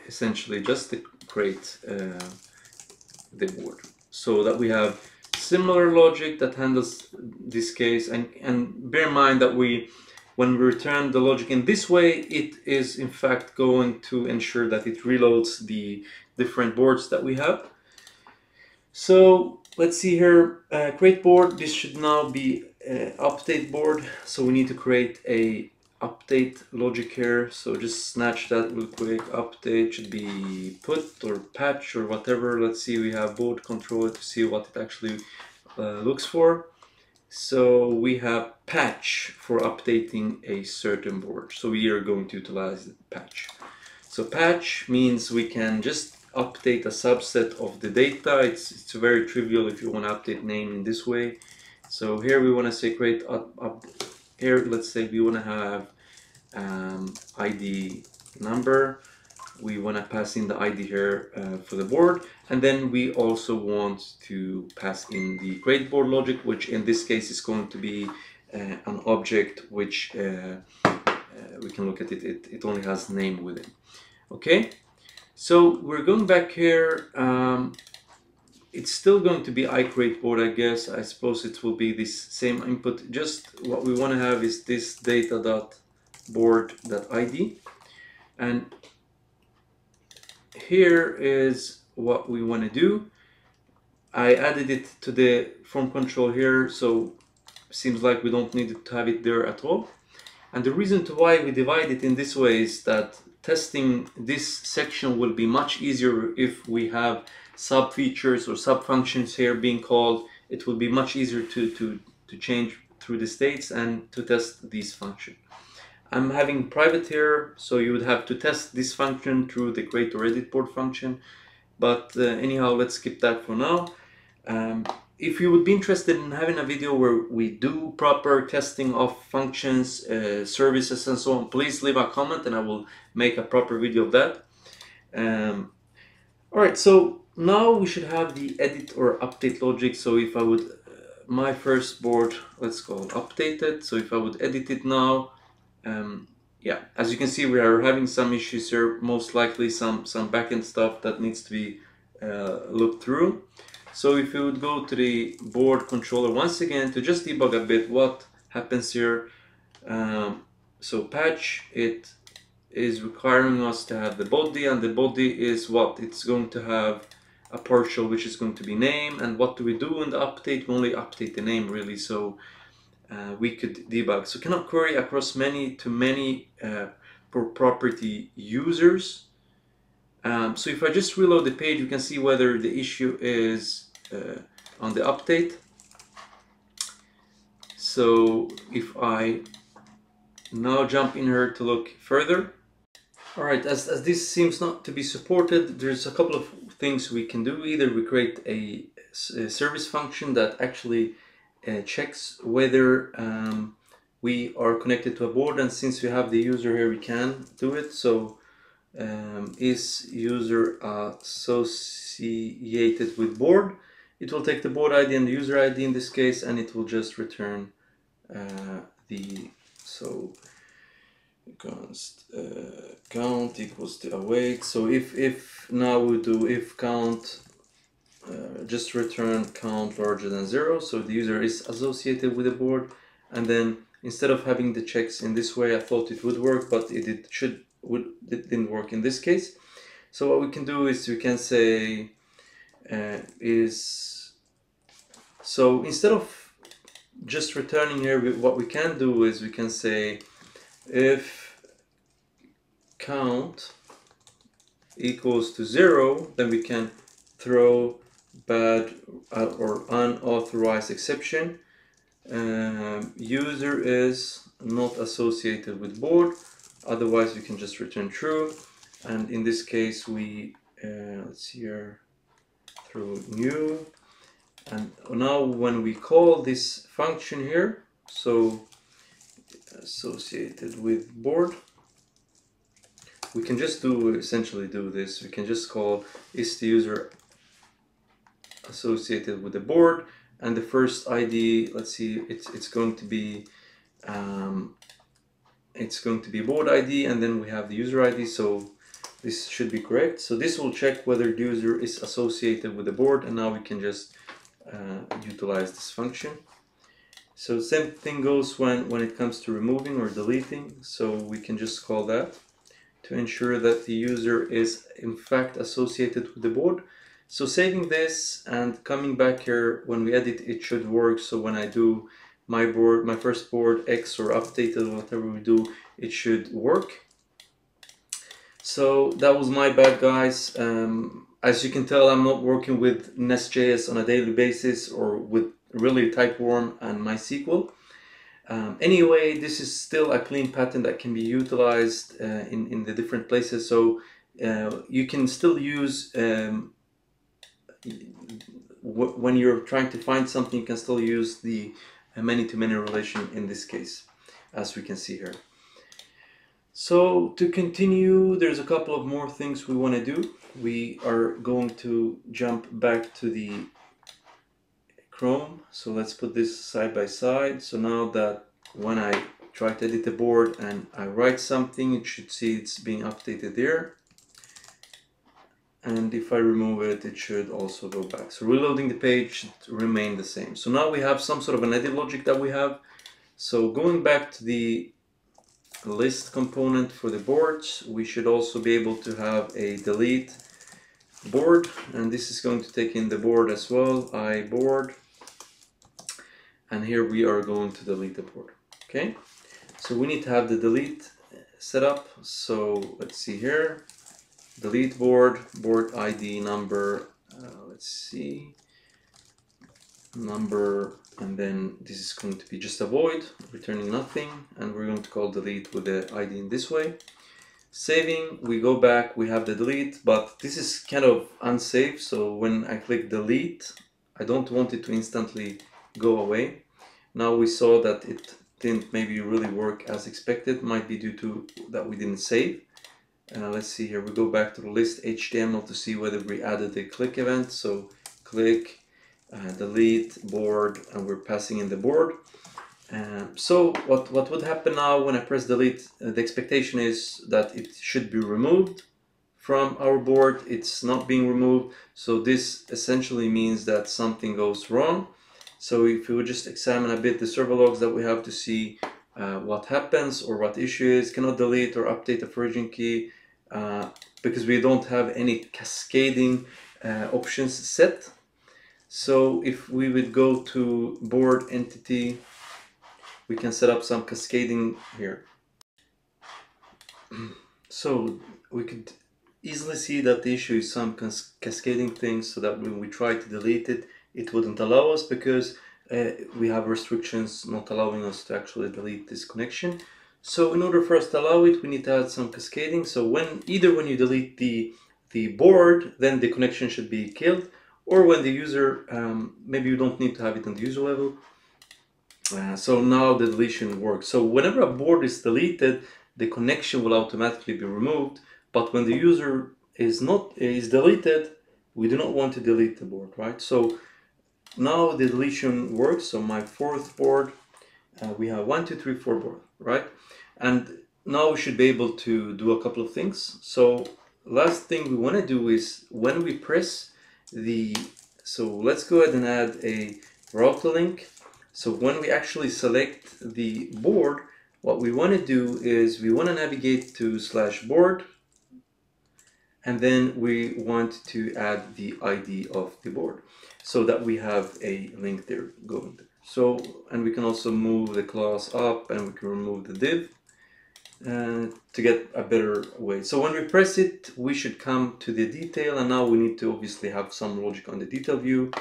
essentially just create the board, so that we have similar logic that handles this case. And bear in mind that when we return the logic in this way, it is in fact going to ensure that it reloads the different boards that we have. So let's see here, create board. This should now be update board. So we need to create a update logic here. So just snatch that real quick. Update should be put or patch or whatever. Let's see, we have board controller to see what it actually looks for. So we have patch for updating a certain board. So we are going to utilize the patch. So patch means we can just update a subset of the data. It's very trivial if you want to update name in this way. So here we want to say create here, let's say we want to have ID number. We want to pass in the ID here for the board, and then we also want to pass in the create board logic, which in this case is going to be an object which we can look at it. It only has name within. Okay, so we're going back here. It's still going to be iCreateBoard, I guess. I suppose it will be this same input. Just what we want to have is this data.board.id, and here is what we want to do. I added it to the form control here, so seems like we don't need to have it there at all. And the reason to why we divide it in this way is that testing this section will be much easier if we have sub features or sub functions here being called. It will be much easier to change through the states and to test these functions. I'm having private here, so you would have to test this function through the create or edit board function. But anyhow, let's skip that for now. If you would be interested in having a video where we do proper testing of functions, services and so on, please leave a comment and I will make a proper video of that. Alright, so now we should have the edit or update logic. So if I would, my first board, let's call it updated. So if I would edit it now, yeah, as you can see, we are having some issues here, most likely some backend stuff that needs to be looked through. So if you would go to the board controller once again to just debug a bit what happens here. So patch, it is requiring us to have the body, and the body is what? It's going to have a partial which is going to be name. And what do we do in the update? We only update the name really, so we could debug. So cannot query across many property users. So if I just reload the page, you can see whether the issue is on the update. So if I now jump in here to look further. Alright, as this seems not to be supported, there's a couple of things we can do. Either we create a service function that actually checks whether we are connected to a board, and since we have the user here, we can do it. So is user associated with board? It will take the board ID and the user ID in this case, and it will just return so const count equals to await. So if now we do if count, just return count larger than 0, so the user is associated with the board. And then instead of having the checks in this way, I thought it would work, but it didn't work in this case. So what we can do is we can say so instead of just returning here, what we can do is we can say if count equals to 0, then we can throw bad or unauthorized exception. User is not associated with board, otherwise we can just return true. And in this case we let's see here, through new, and now when we call this function here, so associated with board, we can just essentially do this. We can just call is the user associated with the board, and the first ID, let's see, it's going to be board ID, and then we have the user ID, so this should be correct. So this will check whether the user is associated with the board, and now we can just utilize this function. So same thing goes when it comes to removing or deleting, so we can just call that to ensure that the user is in fact associated with the board. So saving this and coming back here, when we edit, it should work. So when I do my board, my first board X or updated, whatever we do, it should work. So that was my bad, guys. As you can tell, I'm not working with NestJS on a daily basis or with really TypeORM and MySQL. Anyway, this is still a clean pattern that can be utilized in the different places. So you can still use, when you're trying to find something, you can still use the many-to-many relation in this case, as we can see here. So to continue, there's a couple of more things we want to do. We are going to jump back to the Chrome. So let's put this side by side. So now that when I try to edit the board and I write something, it should see it's being updated there. And if I remove it, it should also go back. So reloading the page should remain the same. So now we have some sort of an edit logic that we have. So going back to the list component for the boards, we should also be able to have a delete board, and this is going to take in the board as well, board, and here we are going to delete the board. Okay, so we need to have the delete set up. So let's see here, delete board, board ID number, let's see, number, and then this is going to be just a void returning nothing, and we're going to call delete with the ID in this way. Saving, we go back, we have the delete, but this is kind of unsafe, so when I click delete, I don't want it to instantly go away. Now we saw that it didn't maybe really work as expected, might be due to that we didn't save. Let's see here, we go back to the list HTML to see whether we added a click event. So click, delete board, and we're passing in the board. So what would happen now when I press delete? The expectation is that it should be removed from our board. It's not being removed, so this essentially means that something goes wrong. So if we would just examine a bit the server logs that we have to see what happens or what issue is, cannot delete or update the version key because we don't have any cascading options set. So if we would go to board entity, we can set up some cascading here. So we could easily see that the issue is some cascading things, so that when we try to delete it, it wouldn't allow us because we have restrictions not allowing us to actually delete this connection. So in order for us to allow it, we need to add some cascading. So when you delete the board, then the connection should be killed, or when the user, maybe you don't need to have it on the user level. So now the deletion works. So whenever a board is deleted, the connection will automatically be removed. But when the user is deleted, we do not want to delete the board, right? So now the deletion works. So my fourth board, we have 1, 2, 3, 4 board, right? And now we should be able to do a couple of things. So last thing we want to do is when we press so let's go ahead and add a router link. So when we actually select the board, what we want to do is we want to navigate to /board, and then we want to add the ID of the board so that we have a link there going there. So, and we can also move the class up, and we can remove the div to get a better way. So when we press it, we should come to the detail, and now we need to obviously have some logic on the detail view.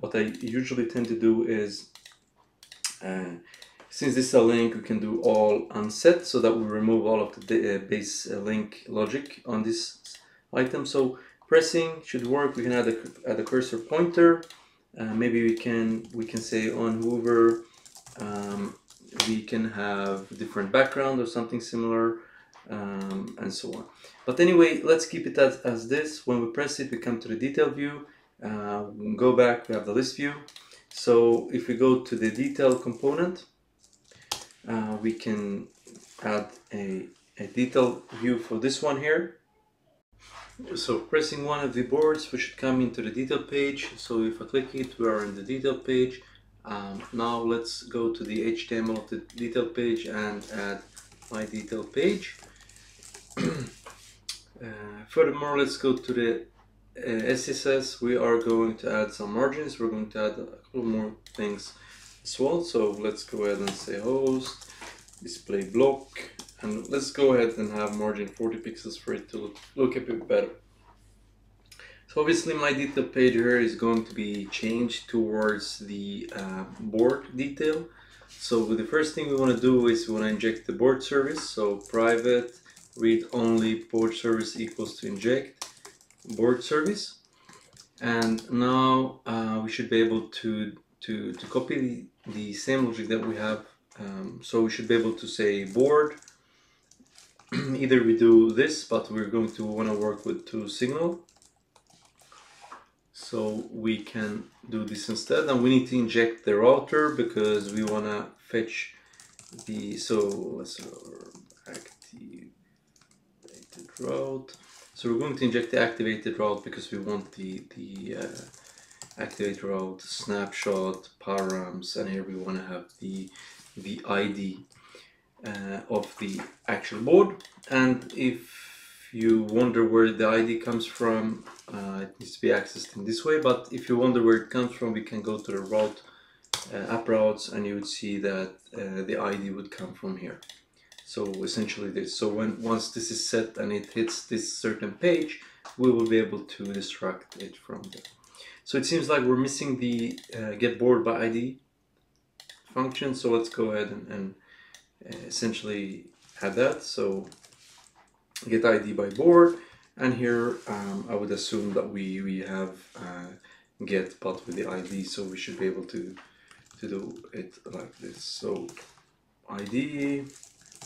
What I usually tend to do is, since this is a link, we can do all unset so that we remove all of the base link logic on this item. So Pressing should work. We can add a cursor pointer. Maybe we can say on Hoover. We can have different background or something similar, and so on. But anyway, let's keep it as this. When we press it, we come to the detail view. Go back, we have the list view. So if we go to the detail component, we can add a detail view for this one here. So pressing one of the boards, we should come into the detail page. So if I click it, we are in the detail page. Now let's go to the HTML of the detail page and add my detail page. Furthermore, let's go to the SSS. We are going to add some margins. We're going to add a couple more things as well. So let's go ahead and say host, display block, and let's go ahead and have margin 40 pixels for it to look a bit better. So obviously my detail page here is going to be changed towards the board detail. So the first thing we want to do is we want to inject the board service. So private read only board service equals to inject board service. And now we should be able to copy the same logic that we have. So we should be able to say board. Either we do this, but we're going to want to work with toSignal. So we can do this instead, and we need to inject the router because we want to fetch the, so let's activated route. So we're going to inject the activated route because we want the activated route, snapshot, params, and here we want to have the ID of the actual board. And if you wonder where the ID comes from, it needs to be accessed in this way. But if you wonder where it comes from, we can go to the route app routes, and you would see that the ID would come from here. So essentially this. So once this is set and it hits this certain page, we will be able to extract it from there. So it seems like we're missing the get board by ID function. So let's go ahead and essentially add that. So get ID by board, and here I would assume that we have get but with the ID, so we should be able to do it like this. So ID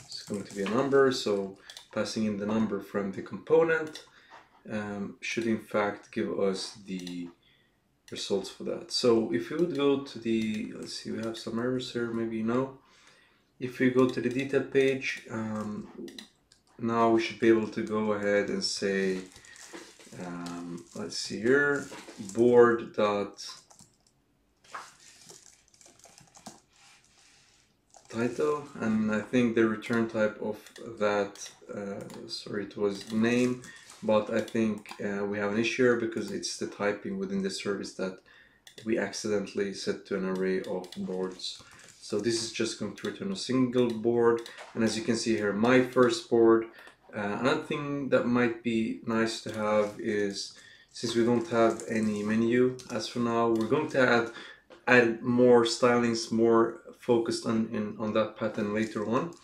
is going to be a number, so passing in the number from the component should in fact give us the results for that. So if we would go to the, let's see, we have some errors here, maybe no. If we go to the detail page, now we should be able to go ahead and say, let's see here, board dot title, and I think the return type of that, sorry, it was name, but I think we have an issue here because it's the typing within the service that we accidentally set to an array of boards. So this is just going to return a single board, and as you can see here, my first board. Another thing that might be nice to have is, since we don't have any menu as for now, we're going to add more stylings, more focused on that pattern later on,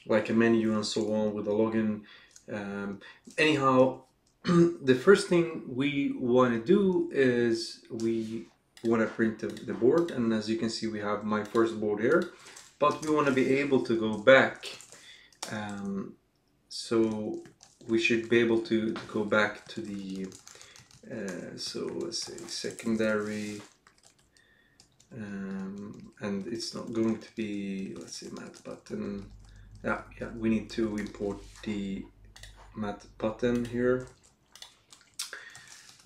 like a menu and so on with a login. Anyhow, the first thing we want to do is we want to print the board, and as you can see, we have my first board here, but we want to be able to go back. So we should be able to go back to the, so let's say secondary, and it's not going to be, let's say mat button. Yeah, we need to import the mat button here.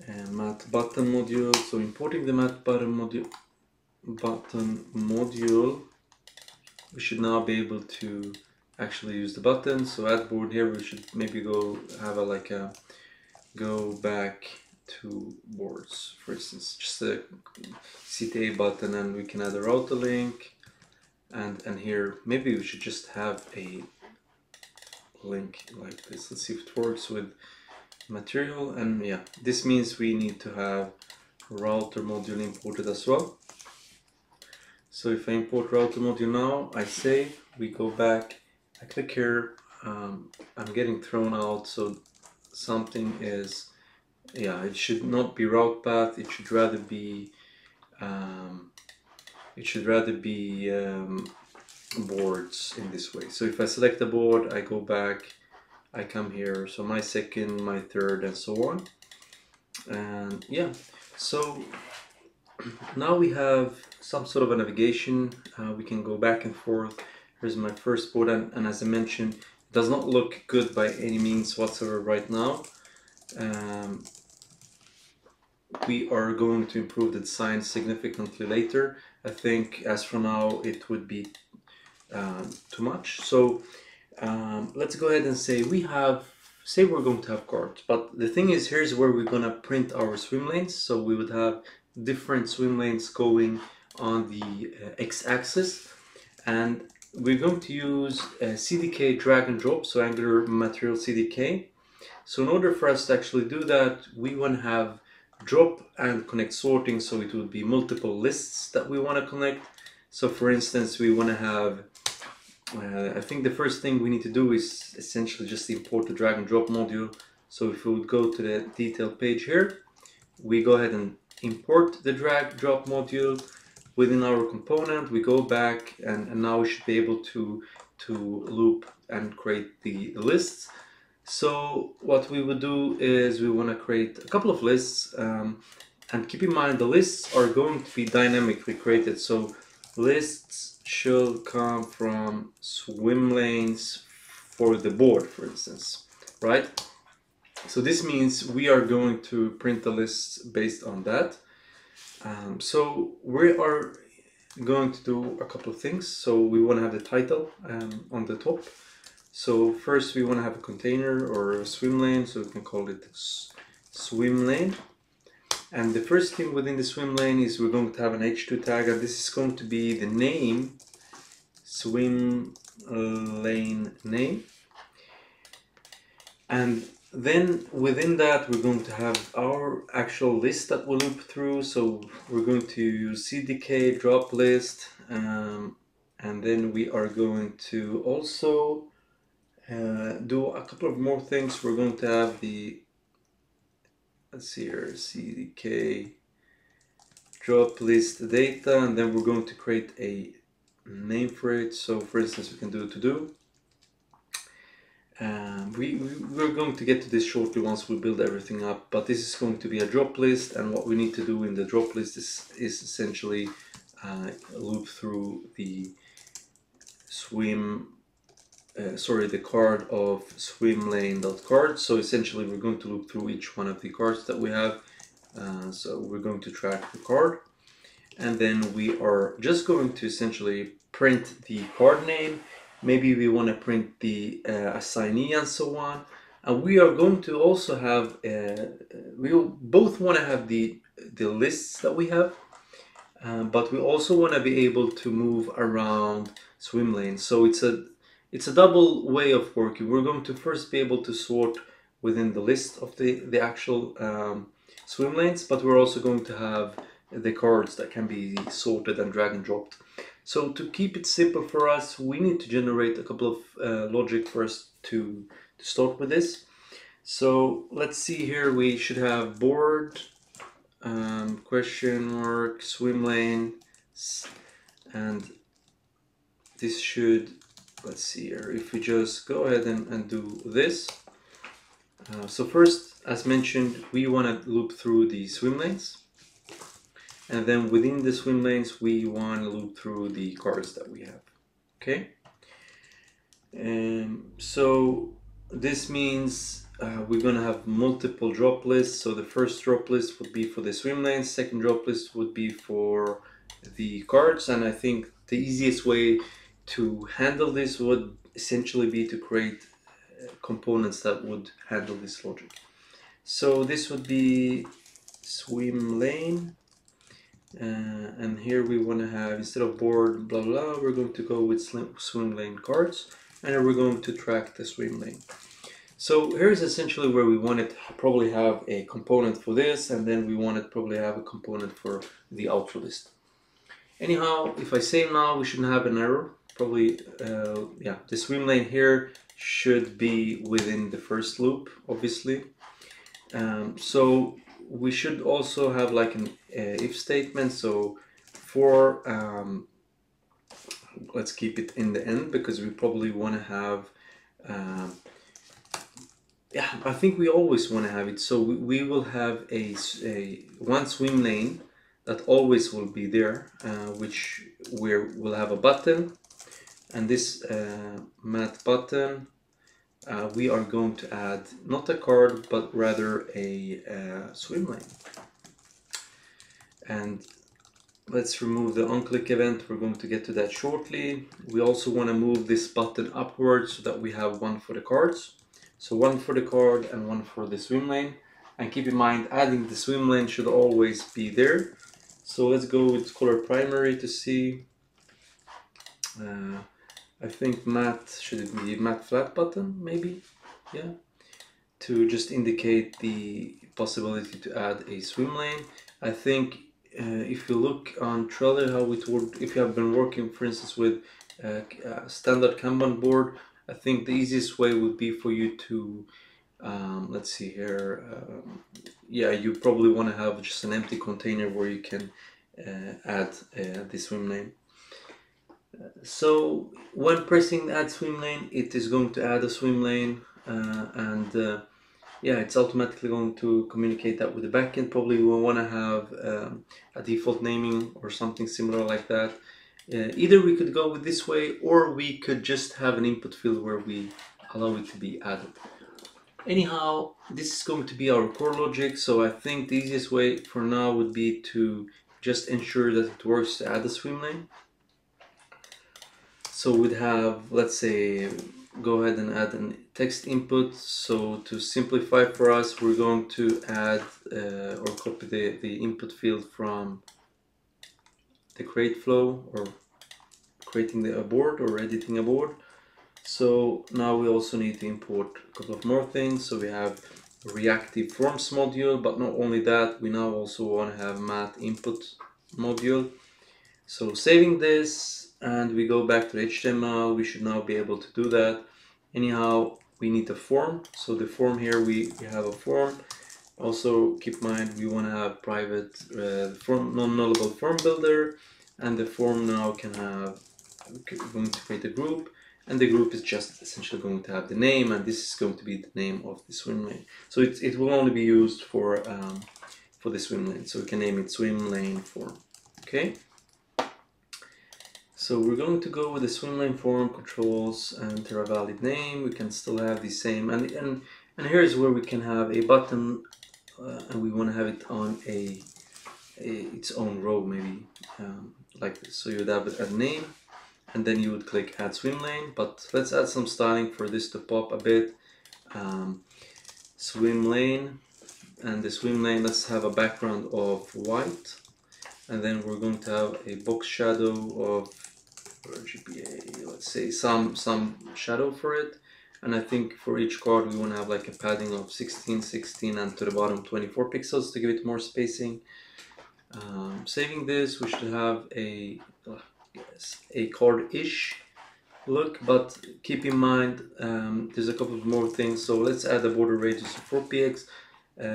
And mat button module. So importing the mat button module, we should now be able to actually use the button. So add board here, we should maybe go have a go back to boards, for instance, just a CTA button, and we can add a router link, and here maybe we should just have a link like this. Let's see if it works with material, and yeah, this means we need to have router module imported as well. So if I import router module now, I save, we go back, I click here, I'm getting thrown out, so something is yeah, it should not be route path. It should rather be boards in this way. So if I select a board, I go back, I come here, so my second, my third, and so on. And yeah, so now we have some sort of a navigation. We can go back and forth. Here's my first board, and as I mentioned, it does not look good by any means whatsoever right now. We are going to improve the design significantly later. I think as for now it would be too much. So let's go ahead and say we're going to have cards, but the thing is, here's where we're gonna print our swim lanes. So we would have different swim lanes going on the x-axis, and we're going to use CDK drag and drop, so Angular Material CDK. So in order for us to actually do that, we want to have drop and connect sorting, so it would be multiple lists that we want to connect. So for instance, we want to have I think the first thing we need to do is essentially just import the drag and drop module. So if we would go to the detail page here, we go ahead and import the drag drop module within our component. We go back, and now we should be able to loop and create the lists. So what we would do is we want to create a couple of lists, and keep in mind the lists are going to be dynamically created. So lists should come from swim lanes for the board, for instance, right? So this means we are going to print the lists based on that. So we are going to do a couple of things. So we want to have the title on the top. So first we want to have a container or a swim lane, so we can call it swim lane. And the first thing within the swim lane is we're going to have an h2 tag, and this is going to be the name, swim lane name. And then within that we're going to have our actual list that we'll loop through. So we're going to use CDK drop list, and then we are going to also do a couple of more things. We're going to have the, let's see here, CDK drop list data, and then we're going to create a name for it. So for instance, we can do to do. We're going to get to this shortly once we build everything up, but this is going to be a drop list, and what we need to do in the drop list is essentially loop through the the card of swim lane.card. So essentially we're going to loop through each one of the cards that we have. So we're going to track the card, and then we are just going to essentially print the card name. Maybe we want to print the assignee and so on. And we are going to also have, we both want to have the lists that we have, but we also want to be able to move around swim lanes. So it's a double way of working. We're going to first be able to sort within the list of the actual swim lanes, but we're also going to have the cards that can be sorted and drag and dropped. So to keep it simple for us, we need to generate a couple of logic first to start with this. So let's see here, we should have board, question mark, swim lane, and this should, let's see here, if we just go ahead and do this. So first, as mentioned, we want to loop through the swim lanes. And then within the swim lanes, we want to loop through the cards that we have. Okay. So this means we're going to have multiple drop lists. So the first drop list would be for the swim lanes. Second drop list would be for the cards. And I think the easiest way to handle this would essentially be to create components that would handle this logic. So this would be swim lane. And here we want to have, instead of board blah blah, we're going to go with swim lane cards, and then we're going to track the swim lane. So here's essentially where we want to probably have a component for this, and then we want to probably have a component for the outer list. Anyhow, if I save now, we shouldn't have an error. Probably, yeah, the swim lane here should be within the first loop, obviously. So we should also have like an if statement. So for let's keep it in the end because we probably want to have yeah, I think we always want to have it. So we will have a one swim lane that always will be there, which we'll have a button, and this math button we are going to add not a card but rather a swim lane. And let's remove the onClick event. We're going to get to that shortly. We also want to move this button upwards so that we have one for the cards. So one for the card and one for the swim lane. And keep in mind, adding the swim lane should always be there. So let's go with color primary to see. I think matte, should it be matte flat button maybe? Yeah. To just indicate the possibility to add a swim lane. I think if you look on Trello how it would, if you have been working for instance with a standard Kanban board, I think the easiest way would be for you to let's see here, yeah, you probably want to have just an empty container where you can add the swim lane. So when pressing add swim lane, it is going to add a swim lane and yeah, it's automatically going to communicate that with the backend. Probably we will want to have a default naming or something similar like that. Either we could go with this way or we could just have an input field where we allow it to be added. Anyhow, this is going to be our core logic, so I think the easiest way for now would be to just ensure that it works to add a swim lane. So we'd have, let's say, go ahead and add a text input. So to simplify for us, we're going to add or copy the input field from the create flow or creating a board or editing a board. So now we also need to import a couple of more things. So we have reactive forms module, but not only that, we now also want to have math input module. So saving this, and we go back to HTML, we should now be able to do that. Anyhow, we need a form. So the form here, we have a form. Also keep in mind, we want to have private form, non-nullable form builder, and the form now can have, we're going to create a group, and the group is just essentially going to have the name, and this is going to be the name of the swim lane. So it will only be used for the swim lane. So we can name it swim lane form. Okay. So we're going to go with the swim lane form controls and enter a valid name. We can still have the same, and here's where we can have a button, and we want to have it on its own row, maybe like this. So you would have a name, and then you would click add swim lane. But let's add some styling for this to pop a bit. Swim lane, and the swim lane, let's have a background of white, and then we're going to have a box shadow of RGBA, let's say some shadow for it. And I think for each card we want to have like a padding of 16, 16, and to the bottom 24 pixels to give it more spacing. Saving this, we should have a card-ish look, but keep in mind there's a couple of more things. So let's add a border radius of 4px.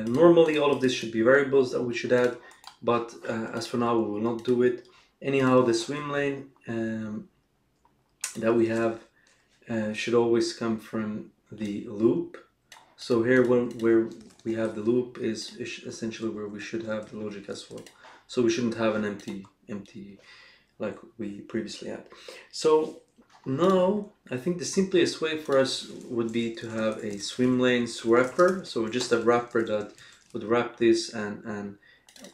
Normally all of this should be variables that we should add, but as for now we will not do it. Anyhow, the swim lane that we have should always come from the loop. So here where we have the loop is essentially where we should have the logic as well. So we shouldn't have an empty like we previously had. So now I think the simplest way for us would be to have a swim lanes wrapper. So just a wrapper that would wrap this, and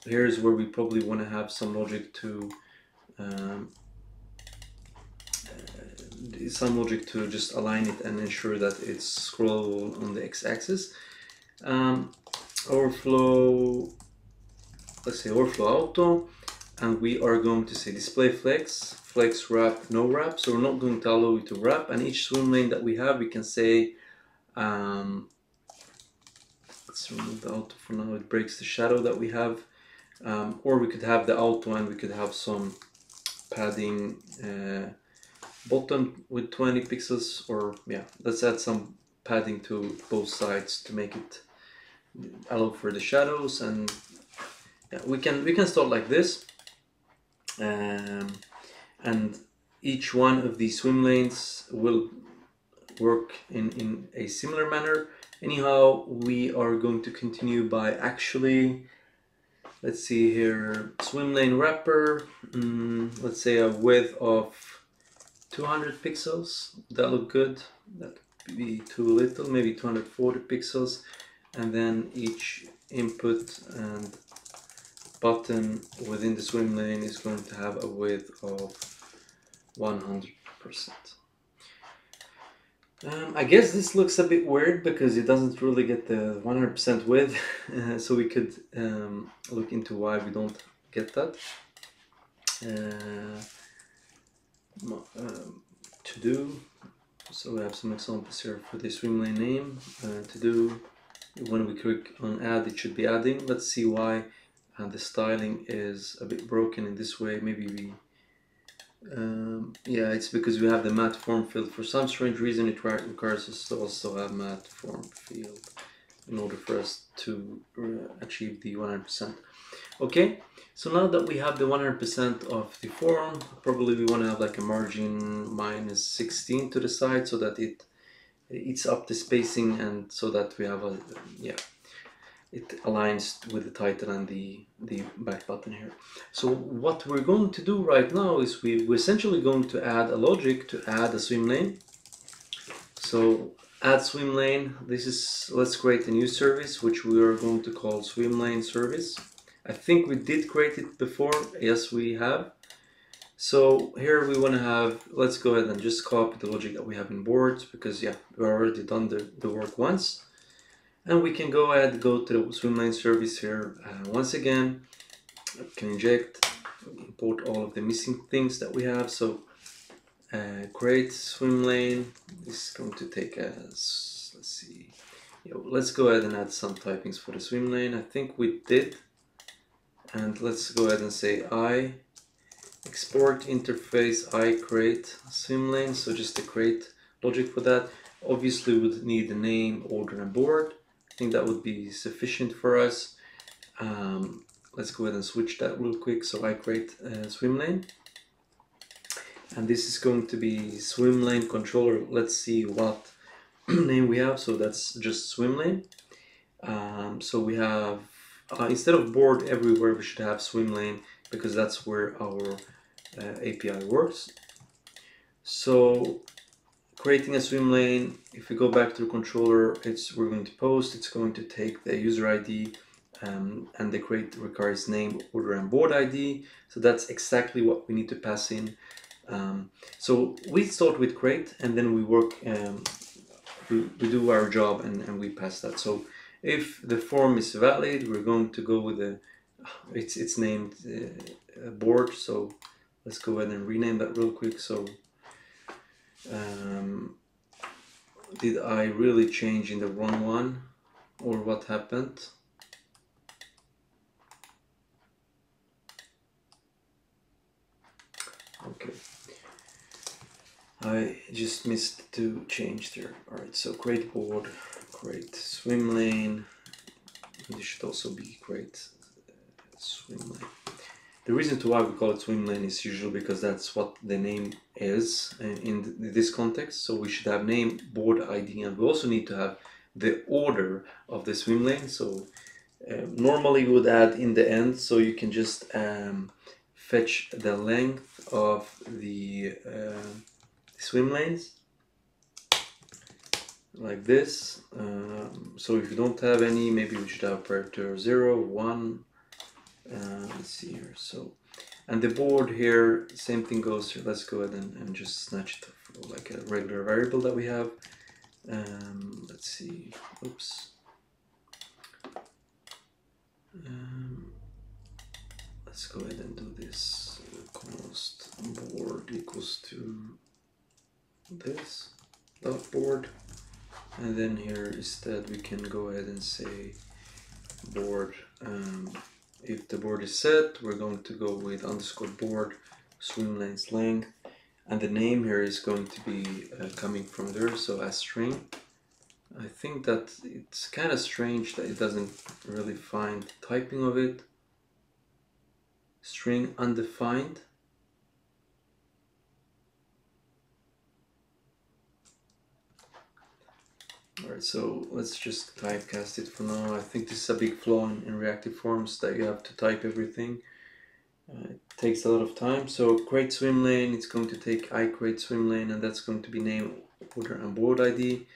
here's where we probably want to have some logic to just align it and ensure that it's scrollable on the x-axis. Overflow, let's say overflow auto, and we are going to say display flex wrap, no wrap. So we're not going to allow it to wrap, and each swim lane that we have, we can say let's remove the auto for now, it breaks the shadow that we have. Or we could have the auto and we could have some padding bottom with 20 pixels, or yeah, let's add some padding to both sides to make it allow for the shadows, and yeah, we can start like this, and each one of these swim lanes will work in a similar manner. Anyhow, we are going to continue by actually, let's see here, swim lane wrapper, let's say a width of 200 pixels. That look good. That would be too little, maybe 240 pixels. And then each input and button within the swim lane is going to have a width of 100%. I guess this looks a bit weird because it doesn't really get the 100% width, so we could look into why we don't get that. To do, so we have some examples here for the swim lane name. To do, when we click on add, it should be adding. Let's see why the styling is a bit broken in this way. Maybe we yeah, it's because we have the matte form field. For some strange reason, it requires us to also have matte form field in order for us to achieve the 100%. Okay, so now that we have the 100% of the form, probably we want to have like a margin minus 16 to the side so that it eats up the spacing, and so that we have a, yeah, it aligns with the title and the back button here. So what we're going to do right now is we're essentially going to add a logic to add a swim lane. So add swim lane, this is, let's create a new service which we are going to call swim lane service. I think we did create it before. Yes, we have. So here we want to have, let's go ahead and just copy the logic that we have in boards, because yeah, we've already done the work once. And we can go ahead and go to the swim lane service here. Once again, we can inject, import all of the missing things that we have. So create swim lane. This is going to take us, let's see. Let's go ahead and add some typings for the swim lane. I think we did. And let's go ahead and say I export interface I create swim lane. So just the create logic for that. Obviously, we would need the name, order, and board. I think that would be sufficient for us. Let's go ahead and switch that real quick. So I create a swim lane, and this is going to be swim lane controller. Let's see what name we have. So that's just swim lane. So we have, instead of board everywhere, we should have swim lane, because that's where our API works. So creating a swim lane, if we go back to the controller, we're going to post, it's going to take the user ID, and the create requires name, order, and board ID. So that's exactly what we need to pass in. So we start with create, and then we work, we do our job, and we pass that. So if the form is valid, we're going to go with the, it's named board. So let's go ahead and rename that real quick. So did I really change in the wrong one, or what happened? Okay, I just missed to change there. All right, so create board, create swim lane. This should also be create swim lane. The reason to why we call it swim lane is usually because that's what the name is in this context. So we should have name, board ID, and we also need to have the order of the swim lane. So normally we would add in the end, so you can just fetch the length of the swim lanes like this. So if you don't have any, maybe we should have parameter 0, 1. Let's see here. So, and the board here, same thing goes here. Let's go ahead and just snatch it for like a regular variable that we have. Let's see. Oops. Let's go ahead and do this. Const board equals to this dot board, and then here instead we can go ahead and say board. If the board is set, we're going to go with underscore board swim lanes length, and the name here is going to be coming from there, so as string. I think that it's kind of strange that it doesn't really find typing of it. String undefined. Alright, so let's just typecast it for now. I think this is a big flaw in reactive forms, that you have to type everything. It takes a lot of time. So create swim lane, it's going to take I create swim lane, and that's going to be name, order, and board ID.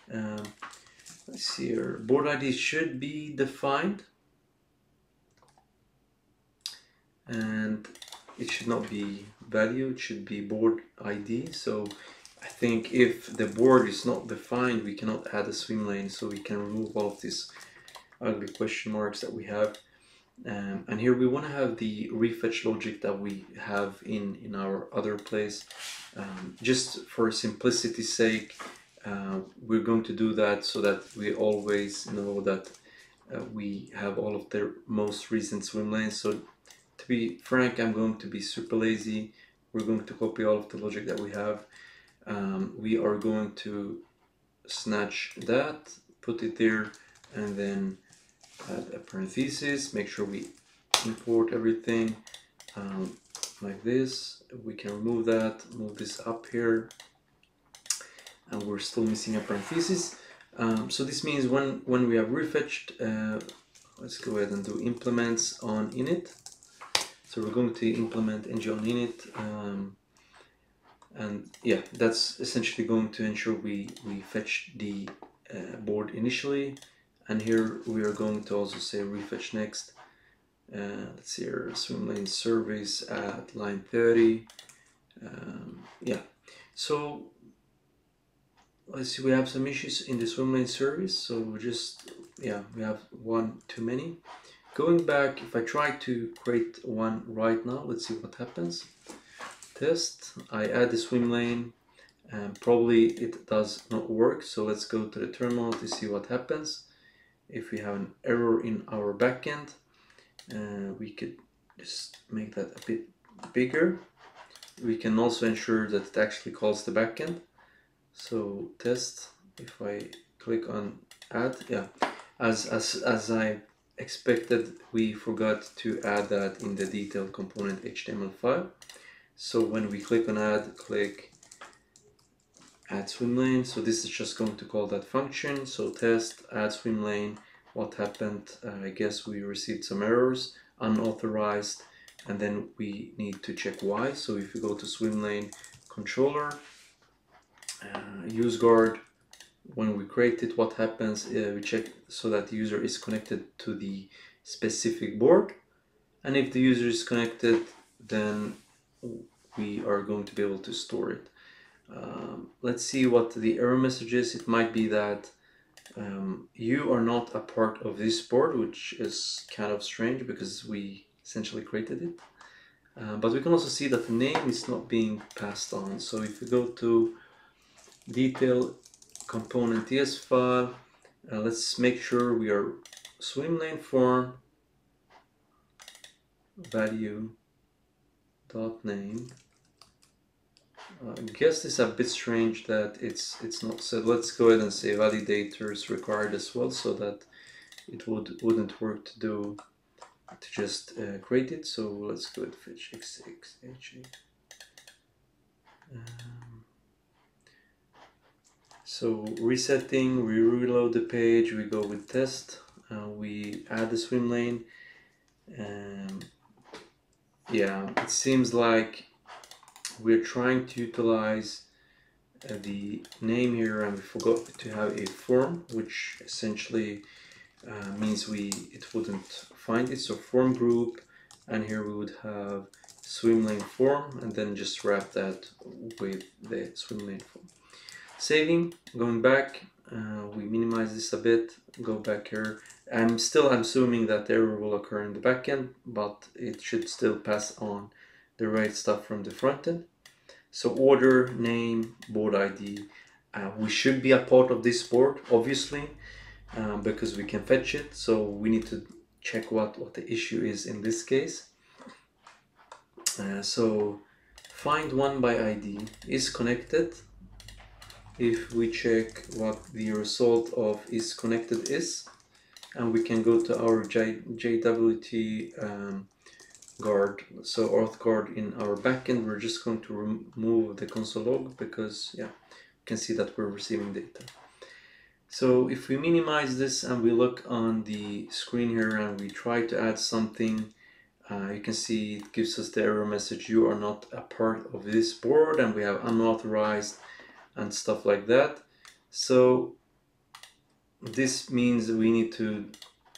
Let's see here. Board ID should be defined, and it should not be value, it should be board ID. So I think if the board is not defined, we cannot add a swim lane, so we can remove all of these ugly question marks that we have. And here we want to have the refetch logic that we have in our other place. Just for simplicity's sake, we're going to do that so that we always know that we have all of the most recent swim lanes. So to be frank, I'm going to be super lazy. We're going to copy all of the logic that we have. We are going to snatch that, put it there, and then add a parenthesis. Make sure we import everything like this. We can remove that, move this up here, and we're still missing a parenthesis. So this means when we have refetched, let's go ahead and do implements on init. So we're going to implement ng on init, and yeah, that's essentially going to ensure we fetch the board initially. And here we are going to also say refetch next. Let's see here, swim lane service at line 30. Yeah, so let's see, we have some issues in the swim lane service. So we have one too many. Going back, if I try to create one right now, let's see what happens. Test, I add the swim lane, and probably it does not work. So let's go to the terminal to see what happens. If we have an error in our backend, we could just make that a bit bigger. We can also ensure that it actually calls the backend. So test, if I click on add, yeah, as I expected, we forgot to add that in the detailed component HTML file. So when we click on add, click add swim lane. So this is just going to call that function. So test, add swim lane. What happened? I guess we received some errors, unauthorized, and then we need to check why. So if you go to swim lane controller, use guard, when we create it, what happens? We check so that the user is connected to the specific board, and if the user is connected, then we are going to be able to store it. Let's see what the error message is. It might be that you are not a part of this board, which is kind of strange because we essentially created it. But we can also see that the name is not being passed on. So if you go to detail component TS file, let's make sure we are swim lane form value dot name. I guess it's a bit strange that it's not said. Let's go ahead and say validators required as well, so that it wouldn't work to just create it. So let's go ahead and fetch xxh. So resetting, we reload the page, we go with test, we add the swim lane. Yeah, it seems like we're trying to utilize the name here, and we forgot to have a form, which essentially means it wouldn't find it. So form group, and here we would have swim lane form, and then just wrap that with the swim lane form. Saving, going back, we minimize this a bit, go back here. I'm still assuming that error will occur in the backend, but it should still pass on the right stuff from the front end. So order, name, board ID. We should be a part of this board, obviously, because we can fetch it. So we need to check what the issue is in this case. So find one by ID is connected. if we check what the result of is connected is, and we can go to our JWT guard, so auth guard in our backend. We're just going to remove the console log because you can see that we're receiving data. So if we minimize this and we look on the screen here and we try to add something, you can see it gives us the error message, you are not a part of this board, and we have unauthorized and stuff like that. So this means we need to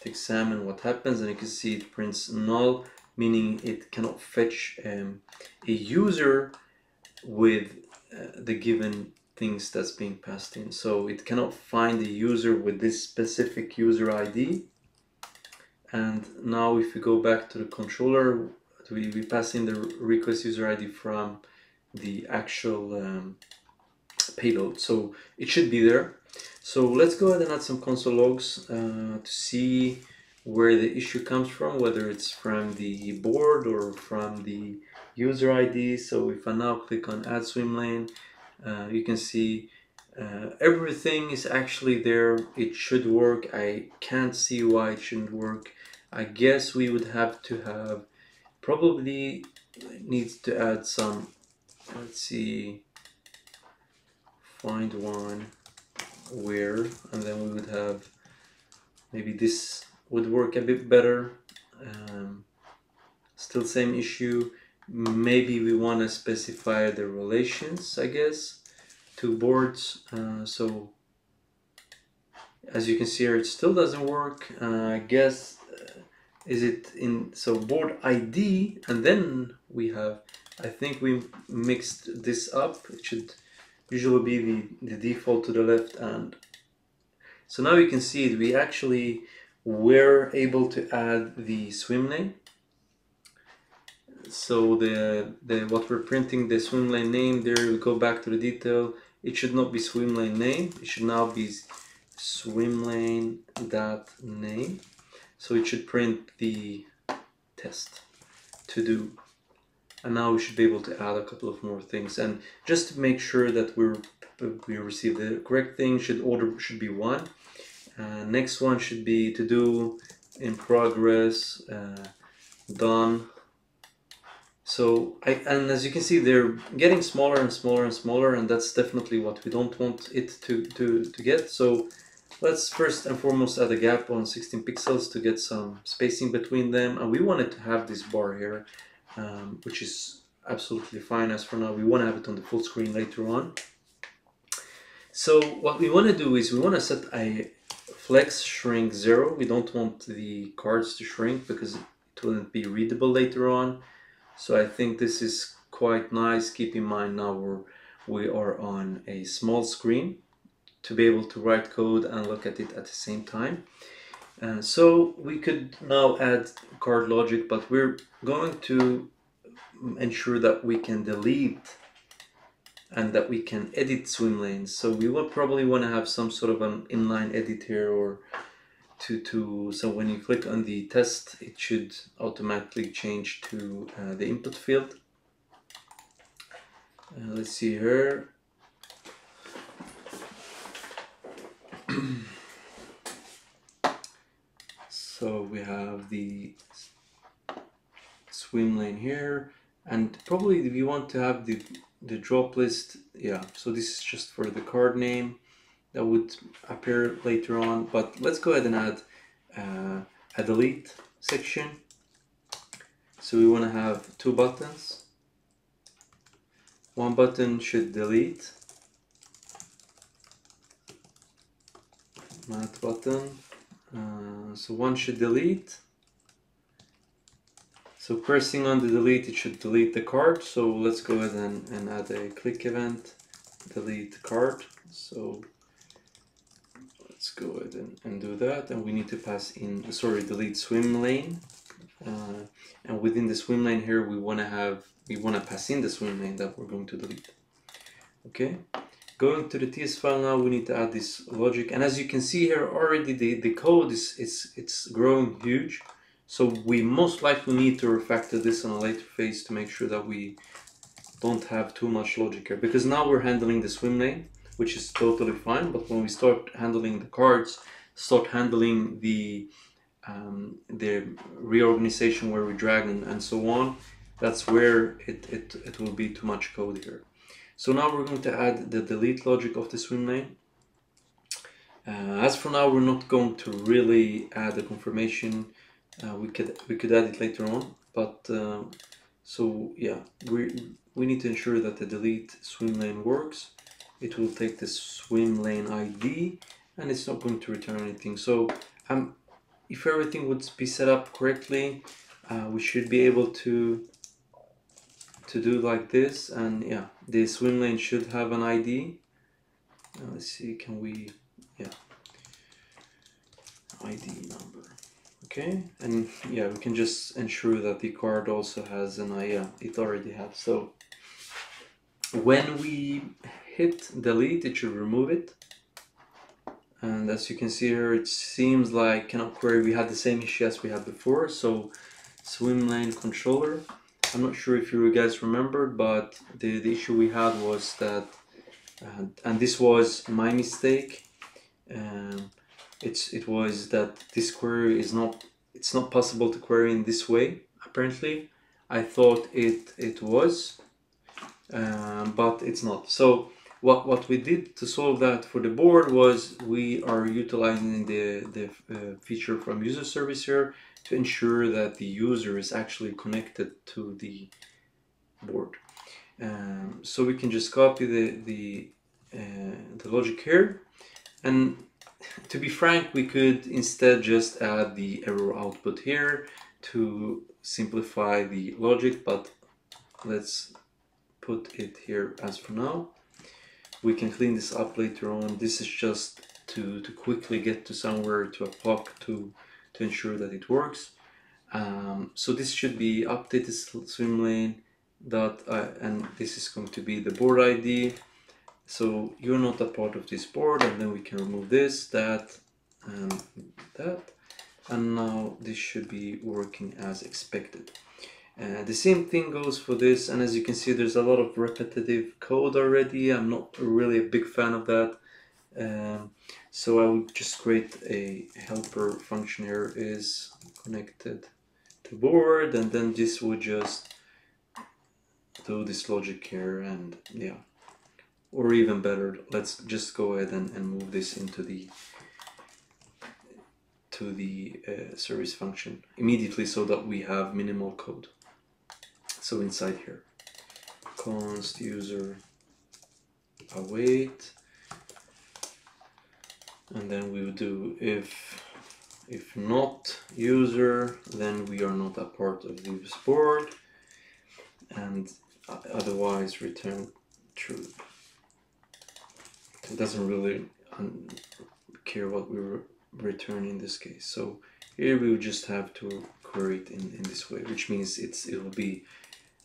examine what happens, and you can see it prints null, meaning it cannot fetch a user with the given things that's being passed in. So it cannot find a user with this specific user ID. And now if we go back to the controller, we pass in the request user ID from the actual payload, so it should be there. So let's go ahead and add some console logs to see where the issue comes from, whether it's from the board or from the user ID. So if I now click on add swim lane, you can see everything is actually there. It should work. I can't see why it shouldn't work. I guess we would have to have, probably needs to add some, let's see, find one where, and then we would have, maybe this would work a bit better. Still same issue. Maybe we want to specify the relations, I guess, to boards. So as you can see here, it still doesn't work. I guess is it in, so board ID, and then we have, I think we mixed this up. It should usually be the default to the left, and so now you can see it. We actually were able to add the swim lane. So the what we're printing, the swim lane name there, we go back to the detail. It should not be swim lane name. It should now be swim lane dot name. So it should print the test to do. And now we should be able to add a couple of more things. And just to make sure that we receive the correct thing, order should be 1. Next one should be to do in progress, done. So and as you can see, they're getting smaller and smaller and smaller, and that's definitely what we don't want it to get. So let's first and foremost add a gap on 16 pixels to get some spacing between them, and we wanted to have this bar here, which is absolutely fine as for now. We want to have it on the full screen later on. So what we want to do is we want to set a flex shrink 0. We don't want the cards to shrink because it wouldn't be readable later on. So I think this is quite nice. Keep in mind now we are on a small screen to be able to write code and look at it at the same time. So we could now add card logic, but we're going to ensure that we can delete and that we can edit swim lanes. So we will probably want to have some sort of an inline edit here, or so when you click on the test, it should automatically change to the input field. Let's see here. So we have the swim lane here, and probably if you want to have the drop list, so this is just for the card name that would appear later on. But let's go ahead and add a delete section. So we want to have 2 buttons. One button should delete, math button. So one should delete. So pressing on the delete, it should delete the card. So let's go ahead and add a click event, delete card. So let's go ahead and do that. And we need to pass in, delete swim lane. And within the swim lane here, we want to pass in the swim lane that we're going to delete. Okay. Going to the TS file now, we need to add this logic. And as you can see here already, the code it's growing huge. So we most likely need to refactor this on a later phase to make sure that we don't have too much logic here. Because now we're handling the swim lane. which is totally fine. But when we start handling the cards, start handling the reorganization where we drag and so on, that's where it will be too much code here. So now we're going to add the delete logic of the swim lane. As for now, we're not going to really add a confirmation. We could add it later on, but so yeah, we need to ensure that the delete swim lane works. It will take the swim lane ID, and it's not going to return anything. So if everything would be set up correctly, we should be able to do like this, and yeah, the swim lane should have an ID. Let's see, can we, yeah, ID number. Okay, and yeah, we can just ensure that the card also has an ID. Yeah, it already has. So when we hit delete, it should remove it. And as you can see here, it seems like cannot query. We had the same issue as we had before. So swim lane controller. I'm not sure if you guys remembered, but the issue we had was that, and this was my mistake. It was that this query is not. It's not possible to query in this way. Apparently, I thought it was, but it's not. So what we did to solve that for the board was we are utilizing the feature from user service here to ensure that the user is actually connected to the board. So we can just copy the logic here, and to be frank, we could instead just add the error output here to simplify the logic, but let's put it here as for now. We can clean this up later on. This is just to quickly get to somewhere, to a POC to ensure that it works. So this should be updated swim lane dot, and this is going to be the board ID. So you're not a part of this board, and then we can remove this, that, and that, and now this should be working as expected. The same thing goes for this, and as you can see, there's a lot of repetitive code already. I'm not really a big fan of that. So I would just create a helper function here is connected to board, and then this would just do this logic here, and yeah. Or even better, let's just go ahead and move this into the service function immediately so that we have minimal code. So inside here, const user await, and then we will do if not user, then we are not a part of this board, and otherwise return true. It doesn't really care what we return in this case. So here we will just have to query it in this way, which means it will be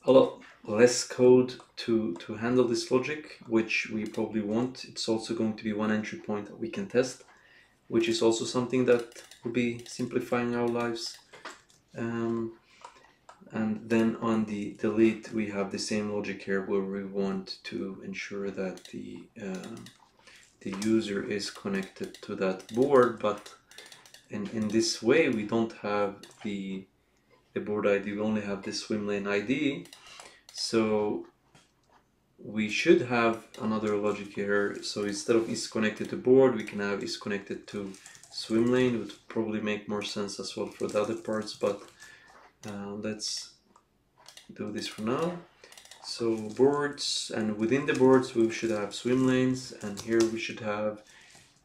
a lot less code to handle this logic, which we probably want. It's also going to be one entry point that we can test, which is also something that will be simplifying our lives. And then on the delete, we have the same logic here where we want to ensure that the user is connected to that board, but in this way we don't have the board ID, we only have the swim lane ID. So we should have another logic here. So instead of is connected to board, we can have is connected to swim lane. It would probably make more sense as well for the other parts, but let's do this for now. So boards, and within the boards we should have swim lanes, and here we should have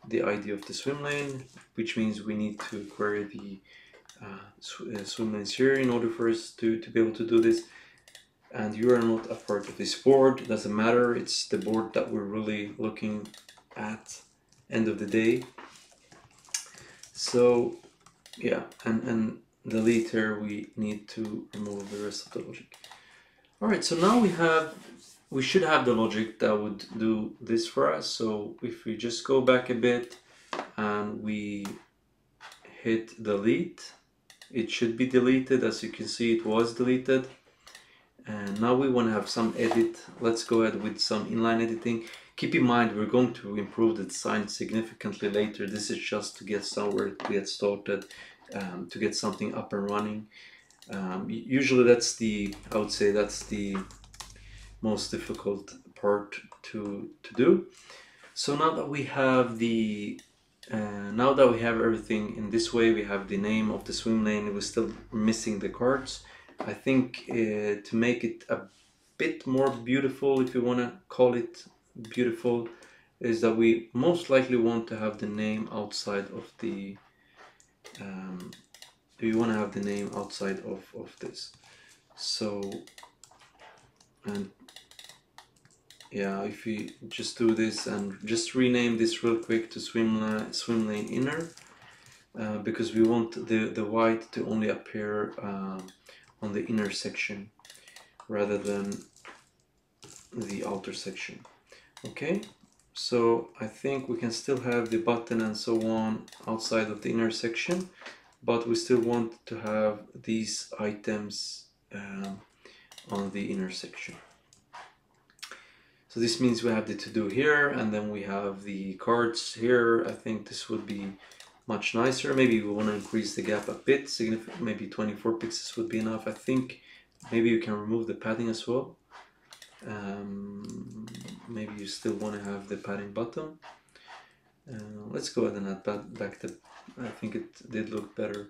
the ID of the swim lane, which means we need to query the swim lanes here in order for us to be able to do this. And you are not a part of this board, it doesn't matter, it's the board that we're really looking at end of the day. So yeah, and delete here, we need to remove the rest of the logic. Alright, so now we should have the logic that would do this for us. So if we just go back a bit and we hit delete, it should be deleted. As you can see, it was deleted. And now we want to have some edit. Let's go ahead with some inline editing. Keep in mind, we're going to improve the design significantly later. This is just to get somewhere, to get started, to get something up and running. Usually that's the, I would say that's the most difficult part to do. So now that we have the now that we have everything in this way, we have the name of the swim lane, we're still missing the cards. I think to make it a bit more beautiful, if you want to call it beautiful, is that we most likely want to have the name outside of the we want to have the name outside of this. So, and yeah, if we just do this and just rename this real quick to swim lane inner, because we want the white to only appear on the inner section rather than the outer section. Okay, so I think we can still have the button and so on outside of the inner section, but we still want to have these items on the inner section. So this means we have the to-do here, and then we have the cards here. I think this would be much nicer. Maybe we want to increase the gap a bit, maybe 24 pixels would be enough. I think maybe you can remove the padding as well. Maybe you still want to have the padding button. Let's go ahead and add back the, I think it did look better.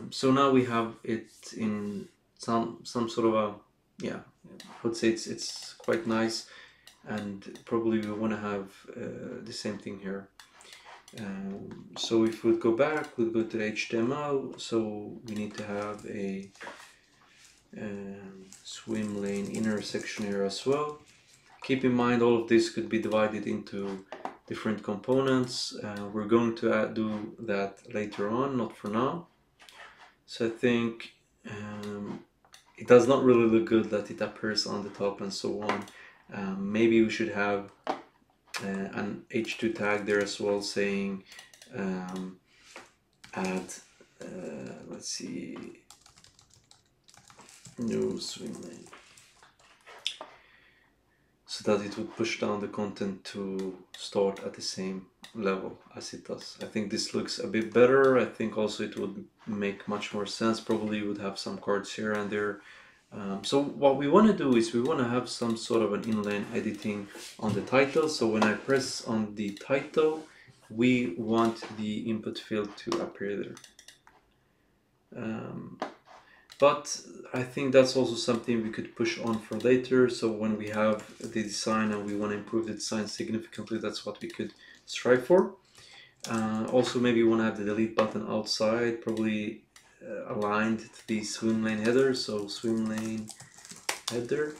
So now we have it in some sort of a, yeah, I would say it's quite nice, and probably we want to have the same thing here. So if we go back, we'll go to the HTML. So we need to have a swim lane inner section here as well. Keep in mind, all of this could be divided into different components. We're going to do that later on, not for now. So I think it does not really look good that it appears on the top and so on. Maybe we should have an h2 tag there as well, saying add, let's see, new swim lane, so that it would push down the content to start at the same level as it does. I think this looks a bit better. I think also it would make much more sense. Probably you would have some cards here and there. So what we want to do is we want to have some sort of an inline editing on the title. So when I press on the title, we want the input field to appear there. But I think that's also something we could push on for later. So when we have the design and we want to improve the design significantly, that's what we could strive for. Also, maybe you want to have the delete button outside, probably aligned to the swim lane header. So swim lane header.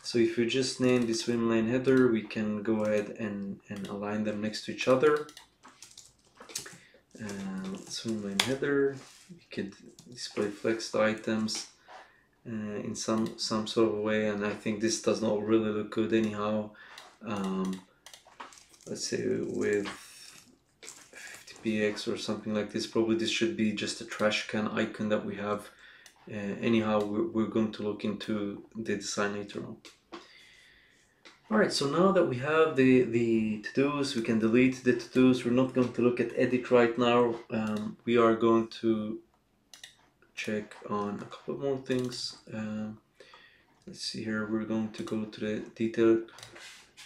So if you just name the swim lane header, we can go ahead and align them next to each other. Swim lane header. We could display flexed items in some sort of way, and I think this does not really look good anyhow. Let's say with 50px or something like this. Probably this should be just a trash can icon that we have. Anyhow, we're going to look into the design later on. Alright, so now that we have the to-dos, we can delete the to-dos. We're not going to look at edit right now. We are going to check on a couple more things. Let's see here, we're going to go to the detail.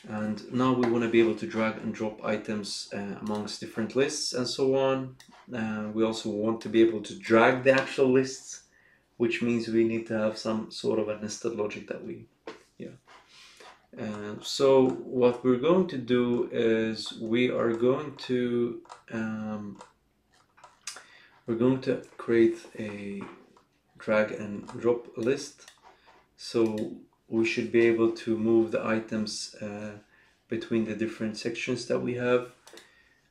And now we want to be able to drag and drop items amongst different lists and so on. We also want to be able to drag the actual lists, which means we need to have some sort of a nested logic that we, yeah. So what we're going to do is we are going to create a drag and drop list. So we should be able to move the items between the different sections that we have.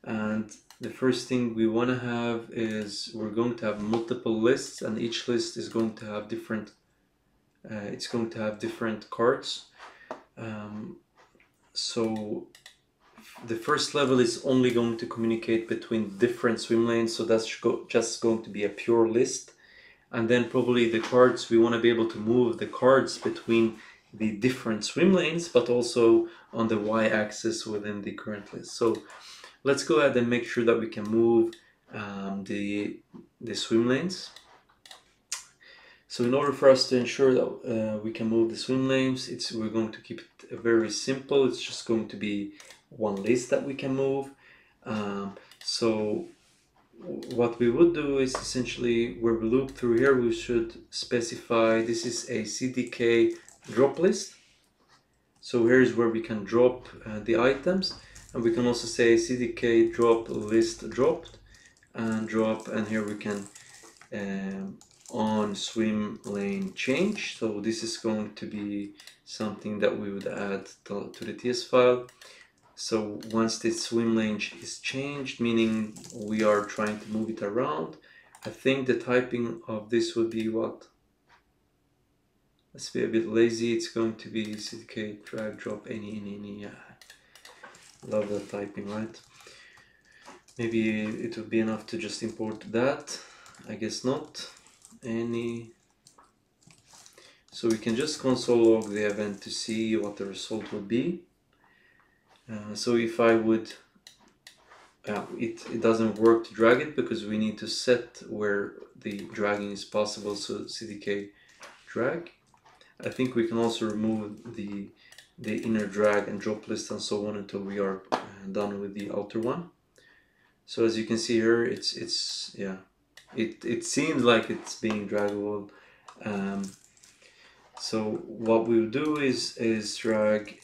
And the first thing we want to have is we're going to have multiple lists, and each list is going to have different cards. So the first level is only going to communicate between different swim lanes, so that's just going to be a pure list. And then probably the cards, we want to be able to move the cards between the different swim lanes, but also on the y-axis within the current list. So let's go ahead and make sure that we can move the swim lanes. So in order for us to ensure that we can move the swim lanes, we're going to keep it very simple. It's just going to be one list that we can move. So what we would do is essentially, where we loop through here, we should specify this is a CDK drop list. So here's where we can drop the items, and we can also say CDK drop list dropped and drop, and here we can on swim lane change. So this is going to be something that we would add to the TS file. So once the swim lane is changed, meaning we are trying to move it around, I think the typing of this would be what? Let's be a bit lazy. It's going to be CDK drag drop any. Yeah, love that typing, right? Maybe it would be enough to just import that. I guess not. Any. So we can just console log the event to see what the result would be. So if I would, it doesn't work to drag it because we need to set where the dragging is possible. So CDK drag. I think we can also remove the inner drag and drop list and so on until we are done with the outer one. So as you can see here, it seems like it's being draggable. So what we'll do is drag.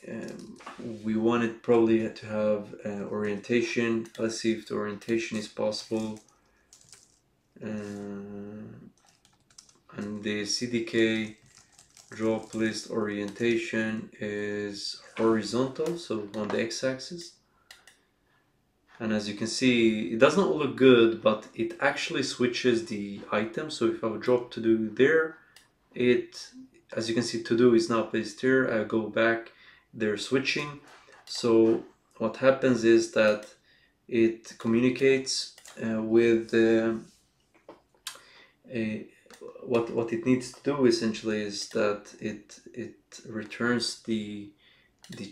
We want it probably to have orientation. Let's see if the orientation is possible. And the CDK drop list orientation is horizontal, so on the x-axis. And as you can see, it does not look good, but it actually switches the item. So if I would drop to do there, as you can see, to do is now placed here. I go back, they're switching. So what happens is that it communicates with what it needs to do essentially is that it returns the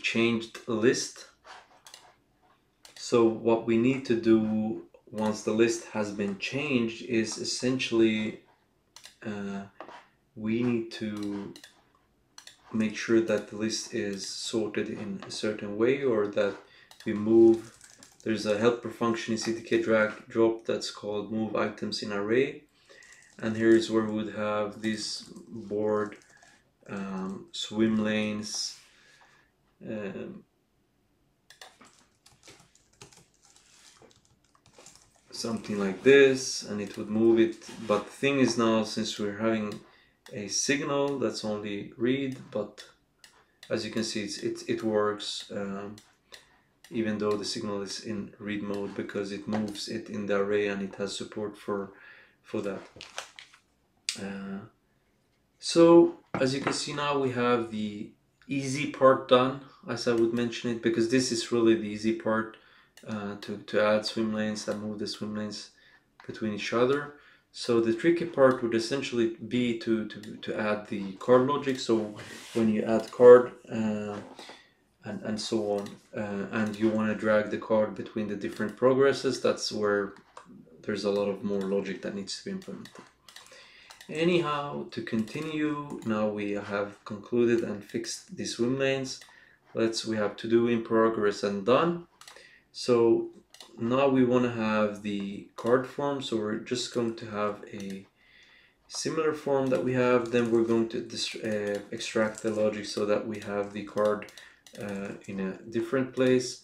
changed list. So what we need to do once the list has been changed is essentially we need to make sure that the list is sorted in a certain way, or that we move. There's a helper function in CDK drag drop that's called move items in array, and here's where we would have this board swim lanes, something like this, and it would move it. But the thing is, now since we're having a signal that's only read, but as you can see, it works even though the signal is in read mode, because it moves it in the array and it has support for that. So as you can see, now we have the easy part done, as I would mention it, because this is really the easy part, to add swim lanes and move the swim lanes between each other. So the tricky part would essentially be to add the card logic. So when you add card and so on, and you want to drag the card between the different progresses, that's where there's a lot of more logic that needs to be implemented. Anyhow, to continue, now we have concluded and fixed the swim lanes. We have to do in progress and done. So now we want to have the card form, so we're just going to have a similar form that we have. Then we're going to extract the logic so that we have the card in a different place.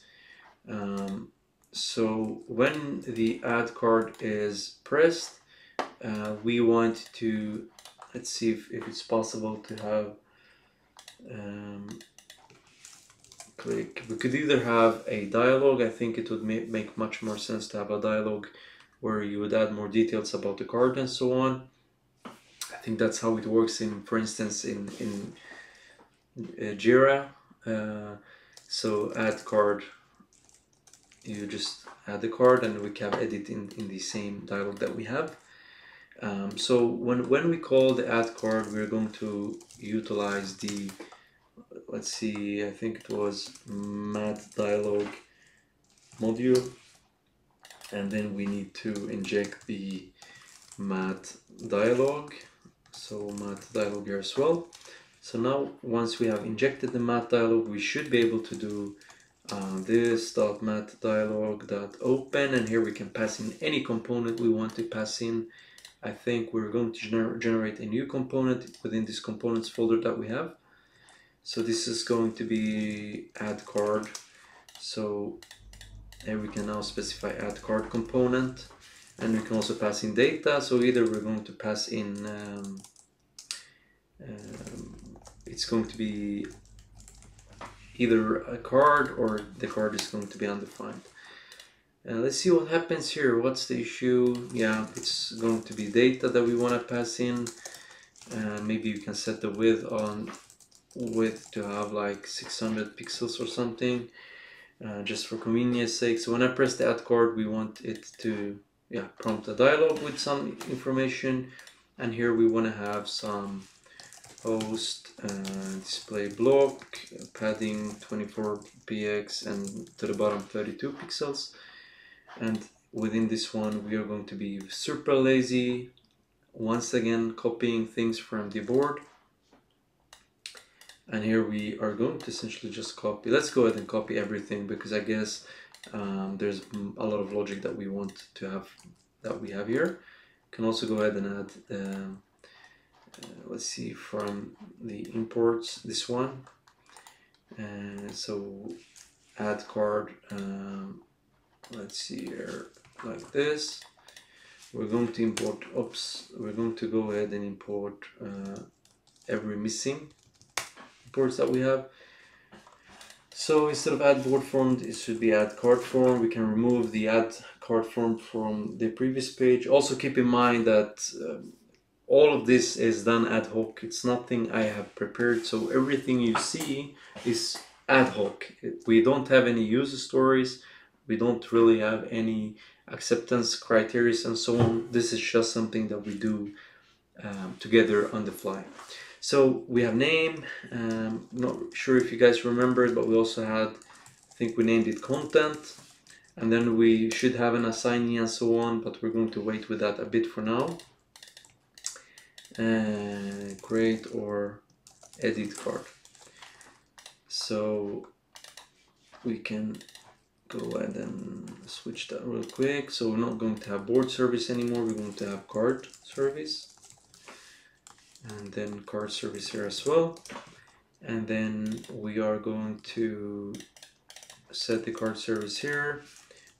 So when the add card is pressed, we want to, let's see if it's possible to have click. We could either have a dialogue. I think it would make much more sense to have a dialogue where you would add more details about the card and so on. I think that's how it works in, for instance, in Jira. So add card, you just add the card and we can edit in the same dialogue that we have. So when we call the add card, we're going to utilize the let's see, I think it was mat dialog module, and then we need to inject the mat dialog. So mat dialog here as well. So now once we have injected the mat dialog, we should be able to do this .mat dialog.open, and here we can pass in any component we want to pass in. I think we're going to generate a new component within this components folder that we have. So this is going to be add card. So here we can now specify add card component, and we can also pass in data. So either we're going to pass in it's going to be either a card or the card is going to be undefined. Let's see what happens here. What's the issue? Yeah, it's going to be data that we want to pass in. Maybe you can set the width to have like 600 pixels or something, just for convenience sake. So when I press the add card, we want it to prompt a dialog with some information, and here we want to have some host display block padding 24 px and to the bottom 32 pixels. And within this one we are going to be super lazy, once again copying things from the board, and here we are going to essentially just copy. Let's go ahead and copy everything, because I guess there's a lot of logic that we want to have, that we have here. Can also go ahead and add let's see, from the imports, this one, so add card, let's see here, like this. We're going to import, we're going to go ahead and import every missing imports that we have. So instead of add board form, it should be add card form. We can remove the add card form from the previous page. Also keep in mind that all of this is done ad hoc. It's nothing I have prepared, so everything you see is ad hoc. We don't have any user stories, we don't really have any acceptance criteria and so on. This is just something that we do together on the fly. So we have name, not sure if you guys remember it, but we also had, I think we named it content, and then we should have an assignee and so on, but we're going to wait with that a bit for now. Create or edit card. So we can go ahead and switch that real quick. So we're not going to have board service anymore, we're going to have card service, and then card service here as well. And then we are going to set the card service here,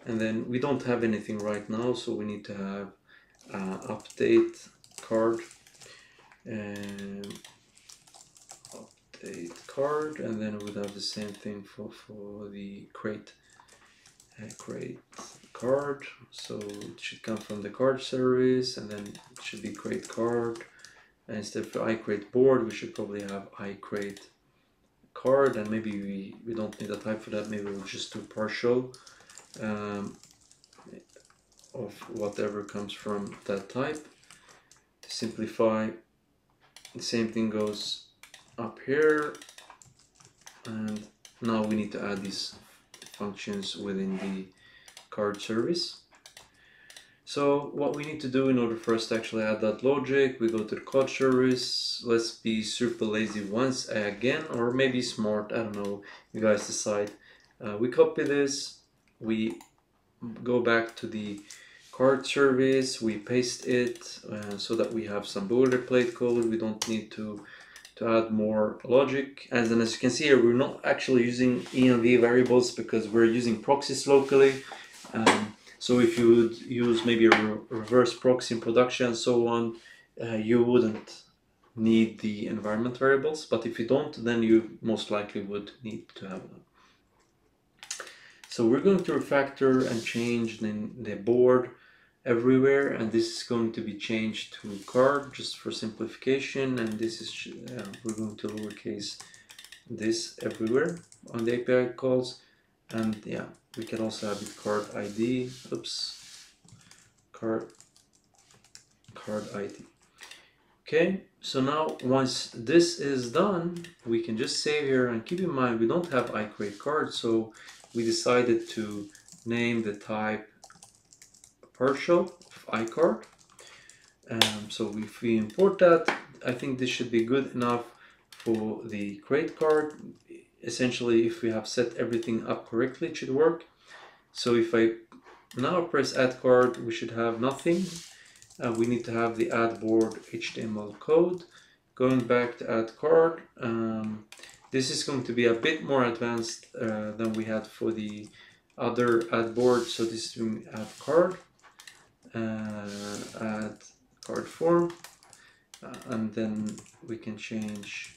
and then we don't have anything right now, so we need to have update card, update card, and then we'll have the same thing for the create card. So it should come from the card service, and then it should be create card, and instead of I create board, we should probably have I create card, and maybe we don't need a type for that. Maybe we'll just do partial of whatever comes from that type to simplify. The same thing goes up here, and now we need to add these functions within the card service. So what we need to do in order for us to actually add that logic, we go to the card service. Let's be super lazy once again, or maybe smart, I don't know, you guys decide. We copy this, we go back to the card service, we paste it so that we have some boilerplate code. We don't need to add more logic. And then as you can see here, we're not actually using env variables because we're using proxies locally. So if you would use maybe a reverse proxy in production and so on, you wouldn't need the environment variables. But if you don't, then you most likely would need to have them. So we're going to refactor and change the board everywhere, and this is going to be changed to card just for simplification, and this is we're going to lowercase this everywhere on the API calls, and yeah, we can also have it card ID, card ID. Okay, So now once this is done, we can just save here, and keep in mind we don't have iCreateCard, so we decided to name the type partial of iCard. So if we import that, I think this should be good enough for the create card. Essentially, if we have set everything up correctly, it should work. So if I now press add card, we should have nothing. We need to have the add board HTML code. Going back to add card, this is going to be a bit more advanced than we had for the other add board. So this is doing add card, add card form, and then we can change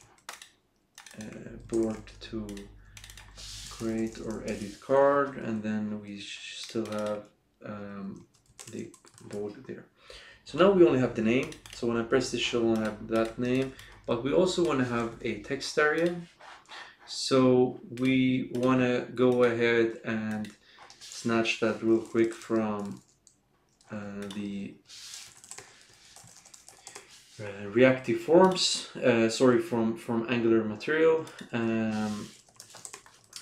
board to create or edit card, and then we still have the board there. So now we only have the name. So when I press this, she'll only have that name, but we also want to have a text area. So we want to go ahead and snatch that real quick from the reactive forms, from Angular material.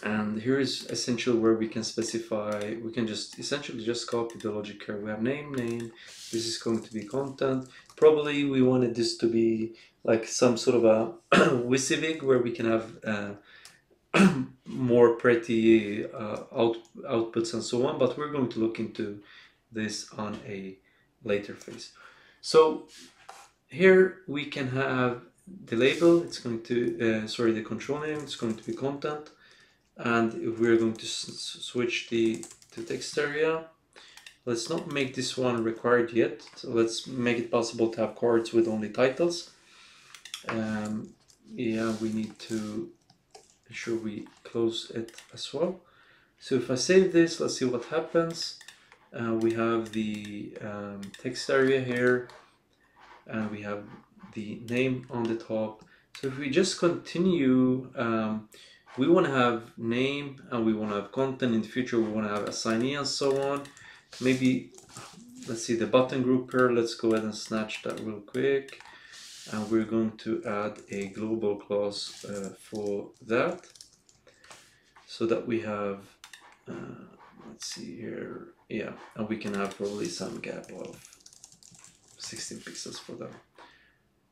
And here is essentially where we can specify, we can just essentially just copy the logic here. We have name, this is going to be content. Probably we wanted this to be like some sort of a WYSIWYG where we can have more pretty outputs and so on, but we're going to look into this on a later phase. So here we can have the label, it's going to, the control name, it's going to be content. And if we're going to switch to text area, let's not make this one required yet. So let's make it possible to have cards with only titles. Yeah, we need to ensure we close it as well. So if I save this, let's see what happens. We have the text area here, and we have the name on the top. So if we just continue, we want to have name and we want to have content. In the future, we want to have assignee and so on. Maybe, let's see the button group here. Let's go ahead and snatch that real quick. And we're going to add a global clause for that. So that we have, let's see here. Yeah, and we can have probably some gap of 16 pixels for that.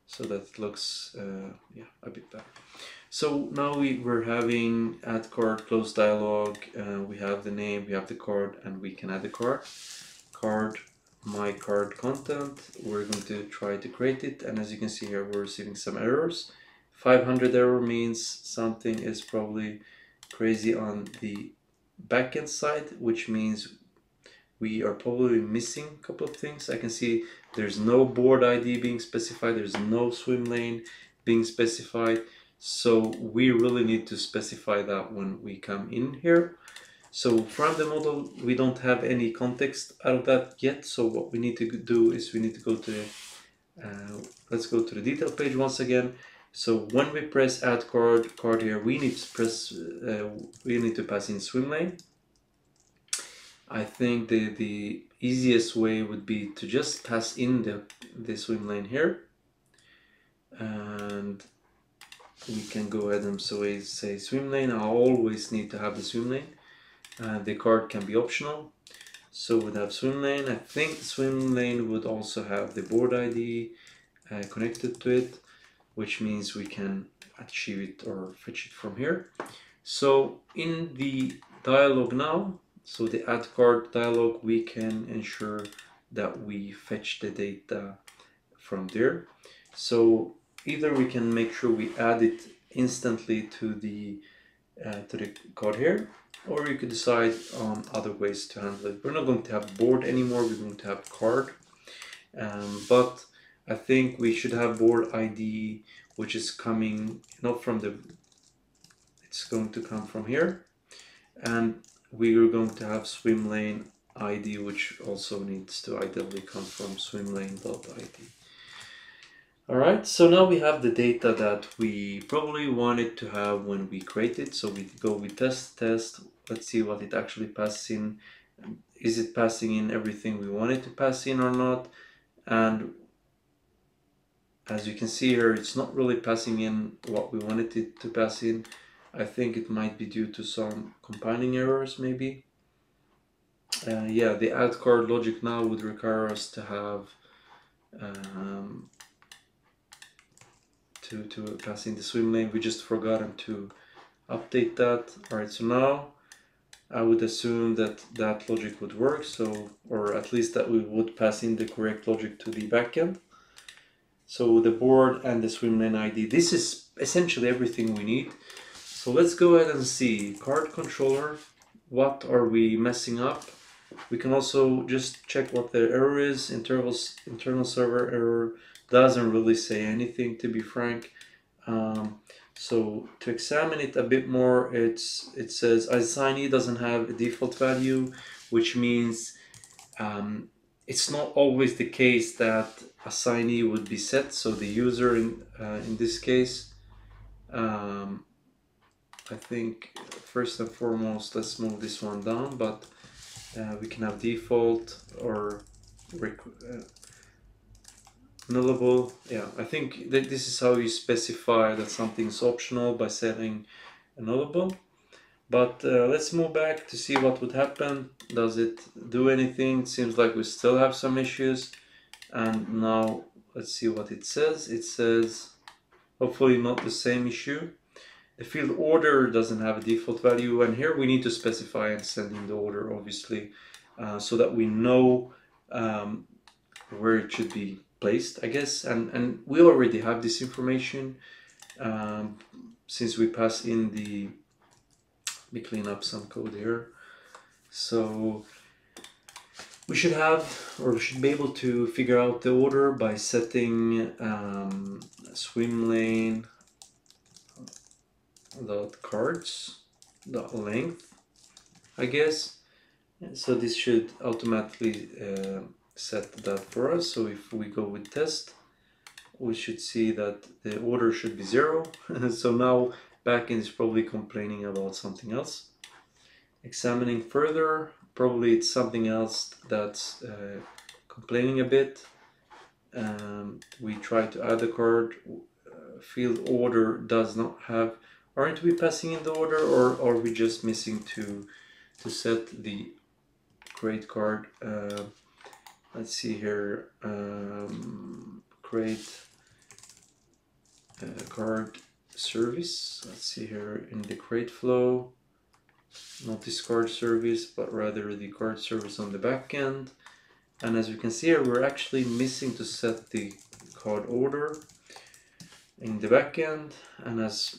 So that looks yeah, a bit better. So now we're having add card, close dialog. We have the name, we have the card, and we can add the card. Card, my card content. We're going to try to create it, and as you can see here, we're receiving some errors. 500 error means something is probably crazy on the backend side, which means we are probably missing a couple of things. I can see there's no board ID being specified, there's no swim lane being specified. So we really need to specify that when we come in here. So from the model, we don't have any context out of that yet. So what we need to do is we need to go to the, let's go to the detail page once again. So when we press add card here, we need to press, we need to pass in swim lane. I think the easiest way would be to just pass in the swim lane here, and we can go ahead and say swim lane. I always need to have the swim lane. The card can be optional, so we'd have swim lane. I think swim lane would also have the board ID connected to it, which means we can achieve it or fetch it from here. So in the dialog now, so the add card dialog, we can ensure that we fetch the data from there. So either we can make sure we add it instantly to the card here, or you could decide on other ways to handle it. We're not going to have board anymore, we're going to have card. But I think we should have board ID, which is coming not from the, it's going to come from here. And we are going to have swim lane ID, which also needs to ideally come from swimlane.id. Alright, so now we have the data that we probably wanted to have when we create it. So we go with test, let's see what it actually passes in. Is it passing in everything we want it to pass in or not? And as you can see here, it's not really passing in what we wanted it to pass in. I think it might be due to some compiling errors, maybe. Yeah, the add card logic now would require us to have to pass in the swim lane. We just forgotten to update that. All right, so now I would assume that that logic would work, so, or at least that we would pass in the correct logic to the backend. So the board and the swim lane ID, this is essentially everything we need. So let's go ahead and see card controller. What are we messing up? We can also just check what the error is. Internal server error doesn't really say anything, to be frank. So to examine it a bit more, it says assignee doesn't have a default value, which means it's not always the case that assignee would be set. So the user in this case, I think first and foremost, let's move this one down, but we can have default or nullable. Yeah, I think that this is how you specify that something is optional, by setting a nullable. But let's move back to see what would happen. Does it do anything? Seems like we still have some issues. And now let's see what it says. It says, hopefully not the same issue. The field order doesn't have a default value, and here we need to specify and send in the order, obviously, so that we know where it should be placed, I guess. And we already have this information since we pass in the, let me clean up some code here. So we should have, or we should be able to figure out the order by setting swim lane dot cards dot length, I guess. So this should automatically set that for us. So if we go with test, we should see that the order should be 0. So now backend is probably complaining about something else. Examining further, probably it's something else that's complaining a bit. We try to add a card. Field order does not have. Aren't we passing in the order, or are we just missing to set the create card? Let's see here. Create card service. Let's see here in the create flow. Not this card service, but rather the card service on the back end. And as you can see here, we're actually missing to set the card order in the backend. And as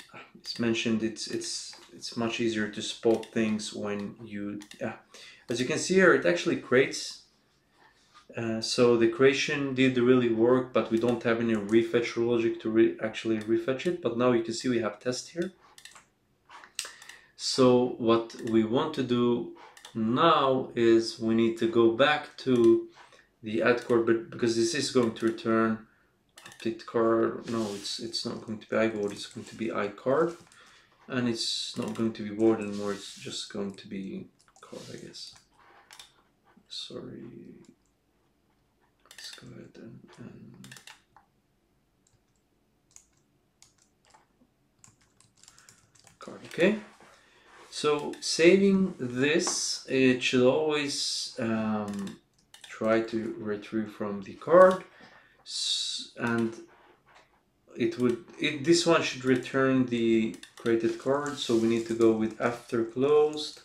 mentioned, it's much easier to spot things when you, as you can see here, it actually creates. So the creation did really work, but we don't have any refetch logic to actually refetch it. But now you can see we have test here. So what we want to do now is we need to go back to the add card, but because this is going to return update card. No, it's not going to be iBoard, it's going to be iCard, and it's not going to be board anymore, it's just going to be card, I guess. Sorry, let's go ahead and card. Okay, so saving this, it should always try to retrieve from the card, and this one should return the created card. So we need to go with after closed,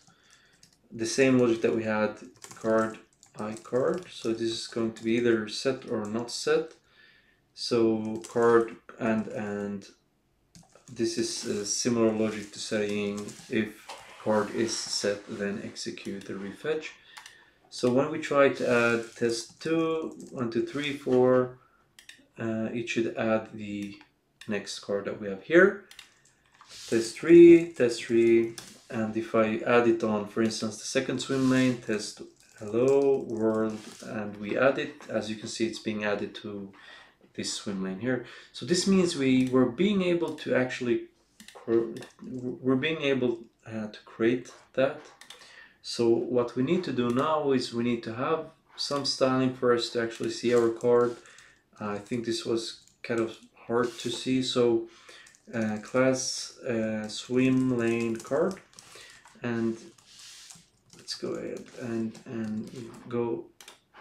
the same logic that we had card iCard. So this is going to be either set or not set. So card and this is a similar logic to saying if card is set, then execute the refetch. So when we try to add test 2, 1, 2, 3, 4, it should add the next card that we have here. Test 3, and if I add it on, for instance, the second swim lane, test hello world, and we add it, as you can see, it's being added to this swim lane here. So this means we're being able to actually, to create that. So what we need to do now is we need to have some styling for us to actually see our card. I think this was kind of hard to see. So class swim lane card, and let's go ahead and go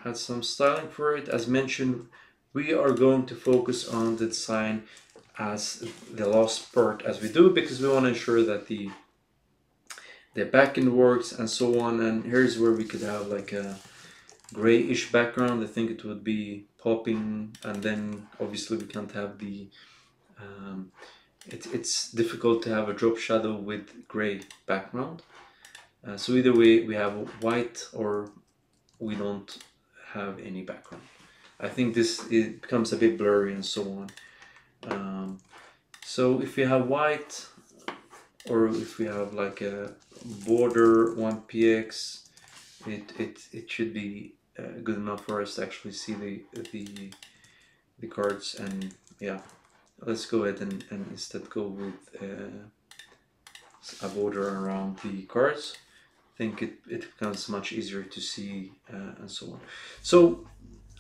add some styling for it. As mentioned, we are going to focus on the design as the last part as we do, because we want to ensure that the backend works and so on. And here's where we could have like a grayish background. I think it would be popping, and then obviously we can't have the it's difficult to have a drop shadow with gray background. So either way, we have white or we don't have any background. I think it becomes a bit blurry and so on. So if we have white, or if we have like a border 1px, it should be good enough for us to actually see the cards. And yeah, let's go ahead and instead go with a border around the cards. I think it becomes much easier to see and so on. So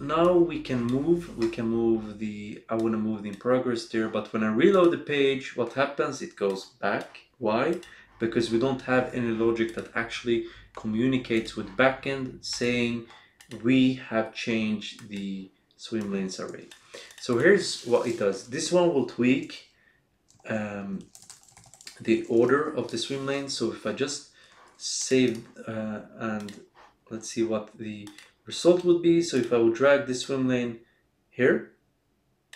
now we can move I want to move the in progress there, but when I reload the page, what happens? It goes back. Why? Because we don't have any logic that actually communicates with backend saying we have changed the swim lanes array. So here's what it does. This one will tweak the order of the swim lanes. So if I just save and let's see what the result would be. So if I would drag this swim lane here,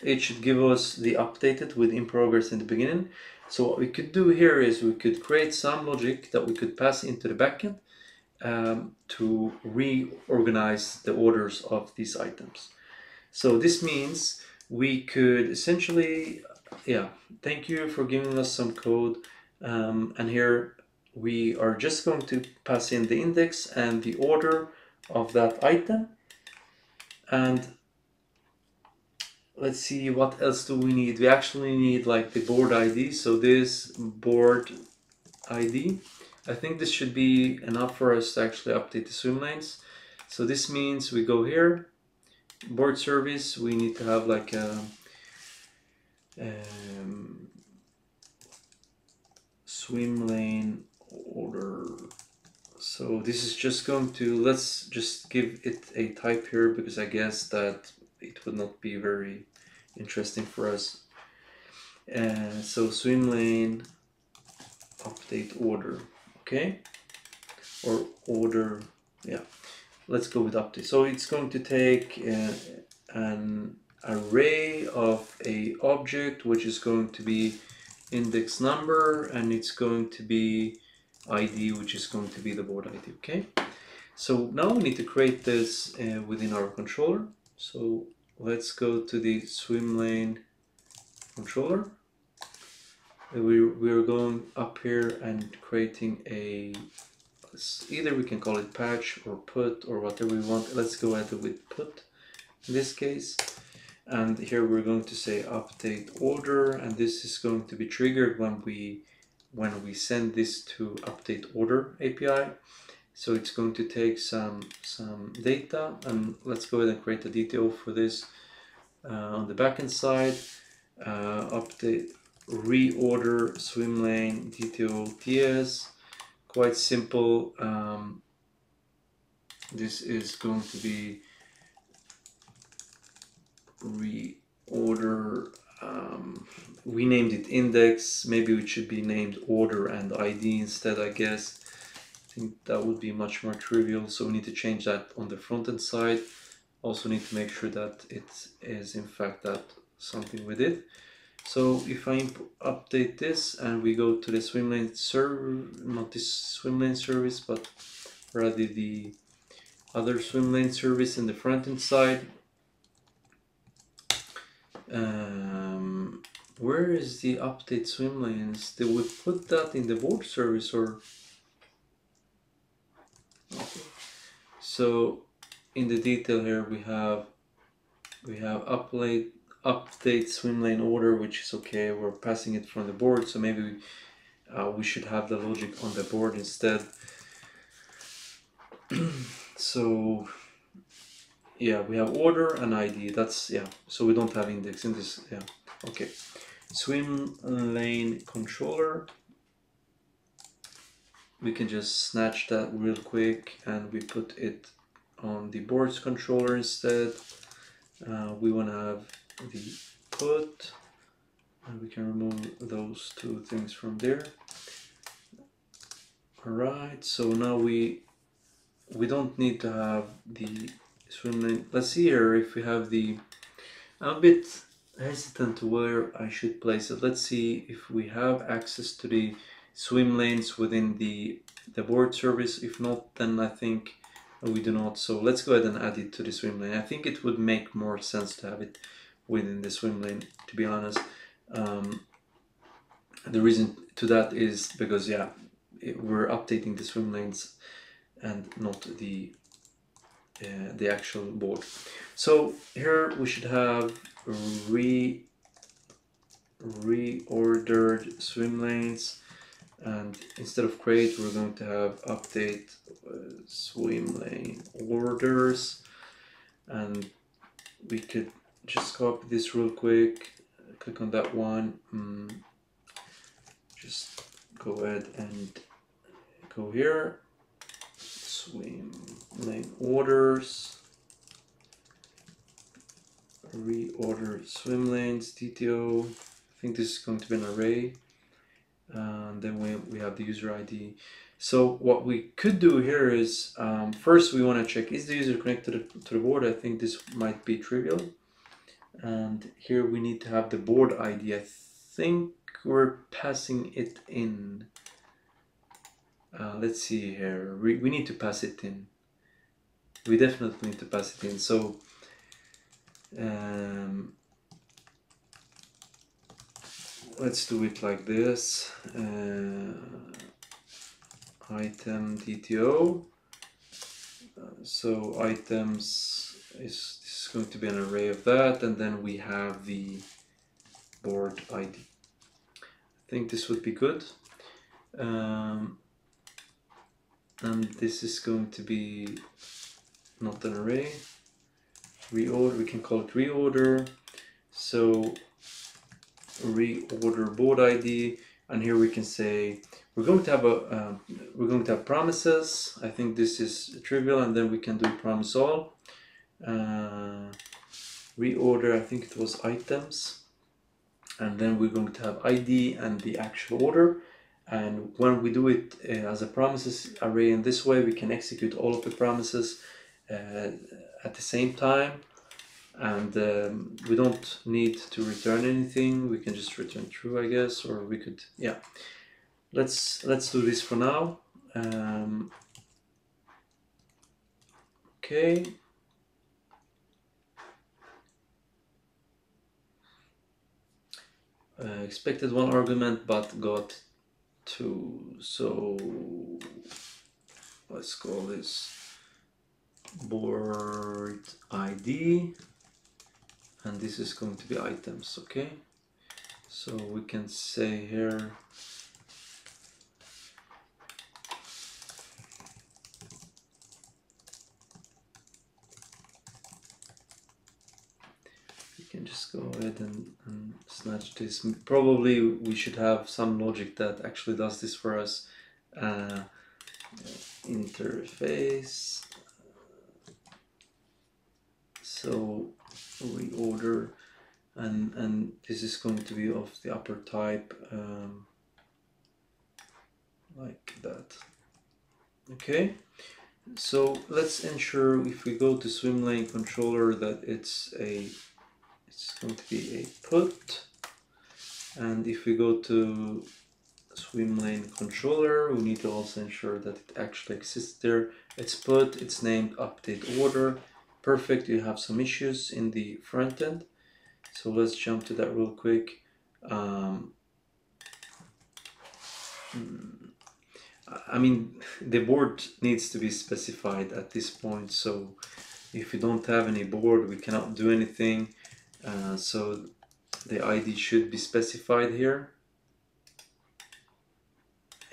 it should give us the updated with in progress in the beginning. So what we could do here is we could create some logic that we could pass into the backend to reorganize the orders of these items. So this means we could essentially, yeah, thank you for giving us some code. And here we are just going to pass in the index and the order of that item. And let's see, what else do we need? We actually need like the board ID. So this board ID, I think this should be enough for us to actually update the swim lanes. So this means we go here, board service, we need to have like a swim lane order. So this is just going to, let's just give it a type here, because I guess that it would not be very interesting for us. So swim lane update order, okay, or order, yeah, let's go with update. So it's going to take an array of a object, which is going to be index number, and it's going to be ID, which is going to be the board ID. Okay, so now we need to create this within our controller. So let's go to the swim lane controller. We're going up here and creating a, either we can call it patch or put or whatever we want. Let's go ahead with put in this case. And here we're going to say update order, and this is going to be triggered when we send this to update order API. So it's going to take some data, and let's go ahead and create a detail for this on the backend side. Update reorder swim lane detail TS. Quite simple. This is going to be reorder. We named it index. Maybe it should be named order and ID instead, I guess. I think that would be much more trivial. So we need to change that on the front end side. Also need to make sure that it is in fact that something with it. So if I update this and we go to the swim lane server, not this swim lane service, but rather the other swim lane service in the front end side. Where is the update swim lanes? They would put that in the board service, or okay. So in the detail here we have update swim lane order, which is okay. We're passing it from the board, so maybe we should have the logic on the board instead. So yeah, we have order and ID. That's, yeah, so we don't have index in this. Yeah, okay. Swim lane controller, we can just snatch that real quick and we put it on the boards controller instead. We want to have the put, and we can remove those two things from there. Alright, so now we don't need to have the swim lane. Let's see here if we have the, I'm a bit hesitant to where I should place it. Let's see if we have access to the swim lanes within the board service. If not, then I think we do not. So let's go ahead and add it to the swim lane. I think it would make more sense to have it within the swim lane, to be honest. The reason to that is because, yeah, we're updating the swim lanes and not the actual board. So here we should have reordered swim lanes, and instead of create, we're going to have update swim lane orders, and we could just copy this real quick, click on that one, just go ahead and go here, swim lane orders, reorder swim lanes, DTO. I think this is going to be an array, and then we have the user ID. So what we could do here is, first we want to check, is the user connected to the board? I think this might be trivial. And here we need to have the board ID. I think we're passing it in. Let's see here. We need to pass it in. We definitely need to pass it in. So let's do it like this. Item DTO. So items is going to be an array of that, and then we have the board ID. I think this would be good. And this is going to be not an array. Reorder, we can call it reorder. So reorder board ID, and here we can say we're going to have promises. I think this is trivial, and then we can do promise all. Reorder, I think it was items, and then we're going to have ID and the actual order. And when we do it as a promises array in this way, we can execute all of the promises at the same time, and we don't need to return anything. We can just return true, I guess, or we could, yeah. Let's do this for now. Okay. Expected one argument, but got two. So let's call this board ID, and this is going to be items. Okay, so we can say here we can just go ahead and snatch this. Probably we should have some logic that actually does this for us. Interface, so reorder, and this is going to be of the upper type, like that. Okay, so let's ensure if we go to swim lane controller that it's going to be a put, and if we go to swim lane controller, we need to also ensure that it actually exists there. It's put, it's named update order. Perfect. You have some issues in the front end, so let's jump to that real quick. I mean, the board needs to be specified at this point, so if we don't have any board, we cannot do anything. So the ID should be specified here.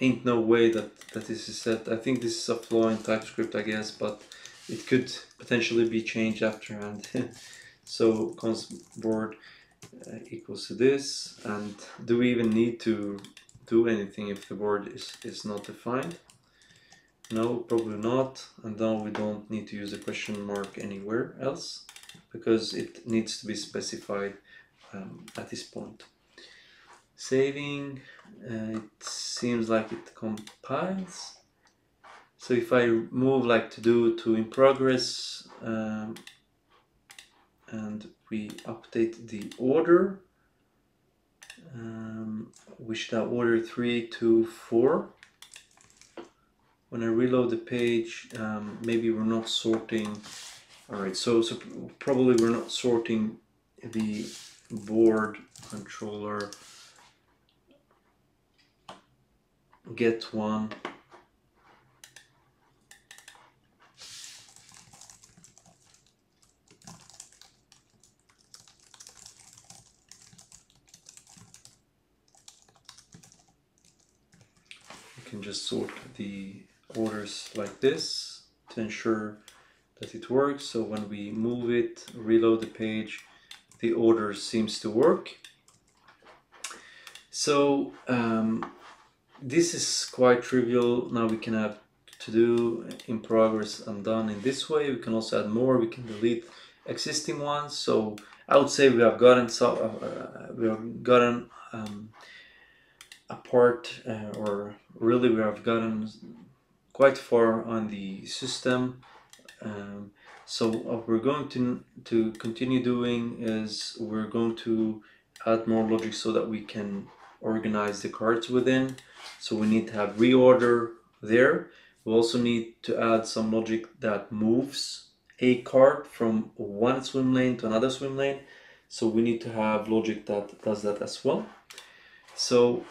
Ain't no way that this is set. I think this is a flaw in TypeScript, I guess, but it could potentially be changed afterhand. So const board equals to this, and do we even need to do anything if the board is not defined? No, probably not. And now we don't need to use a question mark anywhere else because it needs to be specified at this point. Saving, it seems like it compiles. So if I move like to in progress and we update the order, we should have order 3, 2, 4. When I reload the page, maybe we're not sorting. All right, so probably we're not sorting the board controller get one. We can just sort the orders like this to ensure that it works. So when we move it, reload the page, the order seems to work. So this is quite trivial. Now we can have to do, in progress, and done in this way. We can also add more. We can delete existing ones. So I would say we have gotten apart, or really we have gotten quite far on the system. So what we're going to continue doing is we're going to add more logic so that we can organize the cards within. So we need to have reorder there. We also need to add some logic that moves a card from one swim lane to another swim lane. So we need to have logic that does that as well. So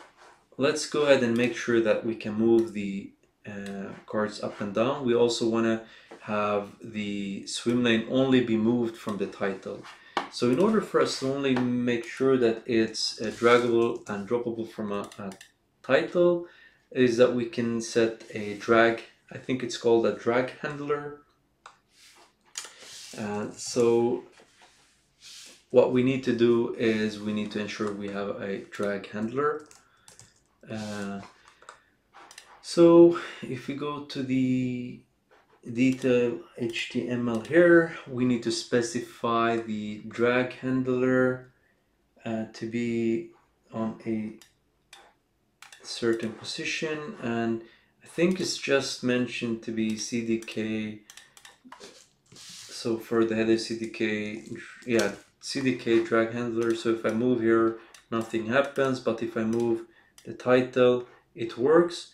let's go ahead and make sure that we can move the cards up and down. We also want to have the swim lane only be moved from the title. So in order for us to only make sure that it's draggable and droppable from a title, is that we can set a drag, I think it's called a drag handler. So what we need to do is we need to ensure we have a drag handler. So if we go to the detail HTML here, we need to specify the drag handler to be on a certain position, and I think it's just mentioned to be CDK. So for the header CDK, yeah, CDK drag handler. So if I move here, nothing happens, but if I move the title, it works,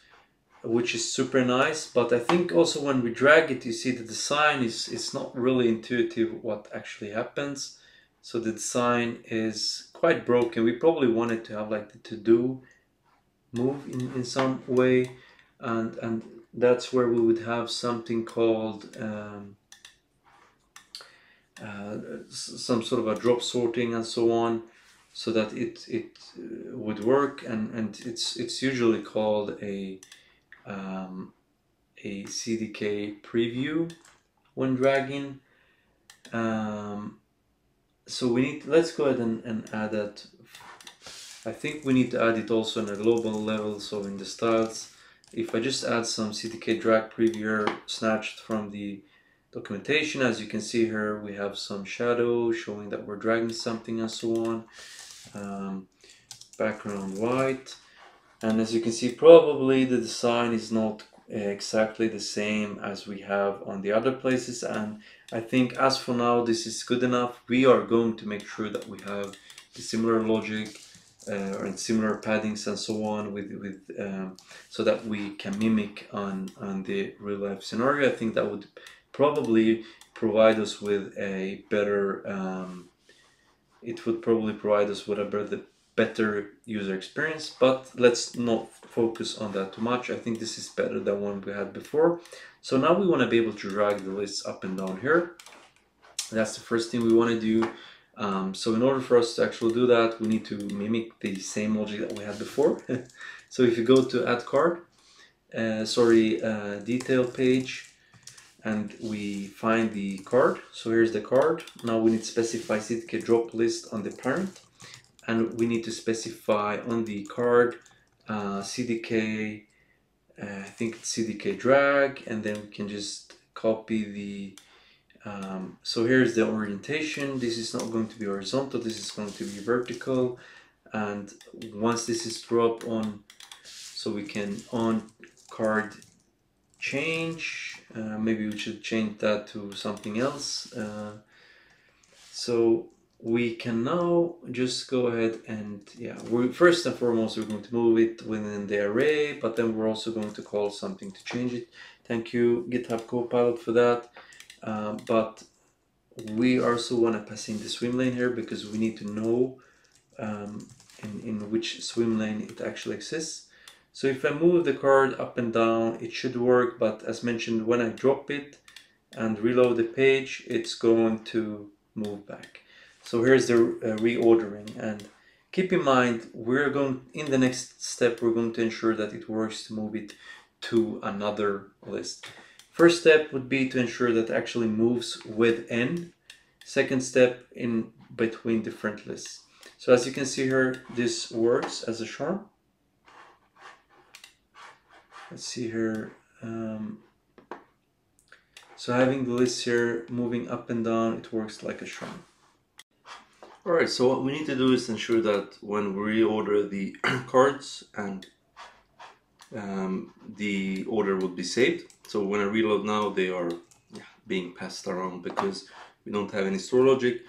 which is super nice. But I think also when we drag it, you see the design is not really intuitive what actually happens. So the design is quite broken. We probably wanted to have like the to-do move in some way, and that's where we would have something called some sort of a drop sorting and so on, so that it would work, and it's usually called a CDK preview when dragging. So we need, let's go ahead and add that. I think we need to add it also on a global level. So in the styles, if I just add some CDK drag preview snatched from the documentation, as you can see here, we have some shadow showing that we're dragging something and so on. Background white, and as you can see, probably the design is not exactly the same as we have on the other places, and I think as for now this is good enough. We are going to make sure that we have the similar logic and similar paddings and so on with so that we can mimic on the real life scenario. I think that would probably provide us with a better it would probably provide us with a better user experience, but let's not focus on that too much. I think this is better than one we had before. So now we want to be able to drag the lists up and down here. That's the first thing we want to do. So in order for us to actually do that, we need to mimic the same logic that we had before. So if you go to add card, detail page, and we find the card. So here's the card. Now we need to specify CDK drop list on the parent, and we need to specify on the card CDK, I think it's CDK drag, and then we can just copy the so here's the orientation. This is not going to be horizontal, this is going to be vertical, and once this is dropped on, so we can on card change, maybe we should change that to something else. So we can now just go ahead and first and foremost we're going to move it within the array, but then we're also going to call something to change it. Thank you GitHub Copilot for that. But we also want to pass in the swim lane here because we need to know in which swim lane it actually exists. So if I move the card up and down, it should work, but as mentioned, when I drop it and reload the page, it's going to move back. So here's the reordering, and keep in mind, in the next step, we're going to ensure that it works to move it to another list. First step would be to ensure that it actually moves within. Second step, in between different lists. So as you can see here, this works as a charm. Let's see here. So having the list here moving up and down, it works like a charm. Alright, so what we need to do is ensure that when we reorder the cards and the order will be saved. So when I reload now, they are being passed around because we don't have any store logic.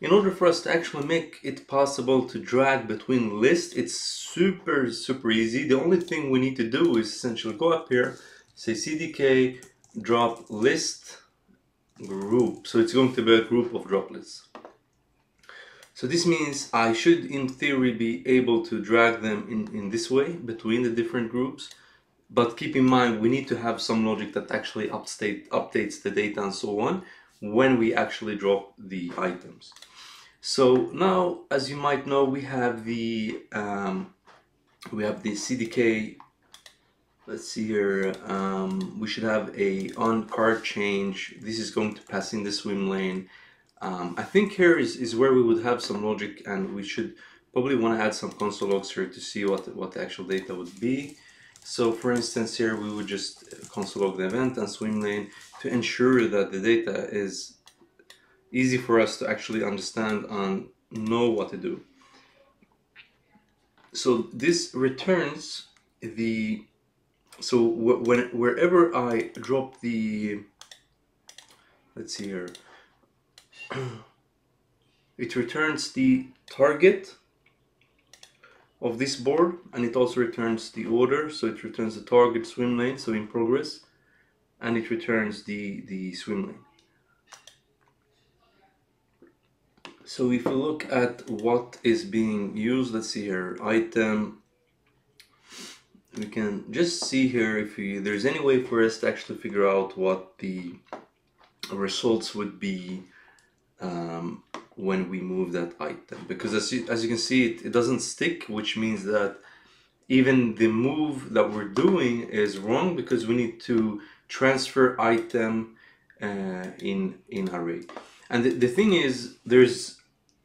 In order for us to actually make it possible to drag between lists, it's super easy. The only thing we need to do is essentially go up here, say CDK drop list group. So it's going to be a group of drop lists. So this means I should in theory be able to drag them in this way between the different groups. But keep in mind, we need to have some logic that actually updates the data and so on when we actually drop the items. So now, as you might know, we have the CDK. Let's see here. We should have a on card change. This is going to pass in the swim lane. I think here is where we would have some logic, and we should probably want to add some console logs here to see what the actual data would be. So for instance, here we would just console log the event and swim lane to ensure that the data is easy for us to actually understand and know what to do. So this returns the, so wherever I drop the, let's see here, it returns the target of this board, and it also returns the order. So it returns the target swim lane, so in progress, and it returns the swim lane. So if we look at what is being used, let's see here, item, we can just see here if there's any way for us to actually figure out what the results would be when we move that item, because as you can see, it doesn't stick, which means that even the move that we're doing is wrong because we need to transfer item in array. And the thing is, there's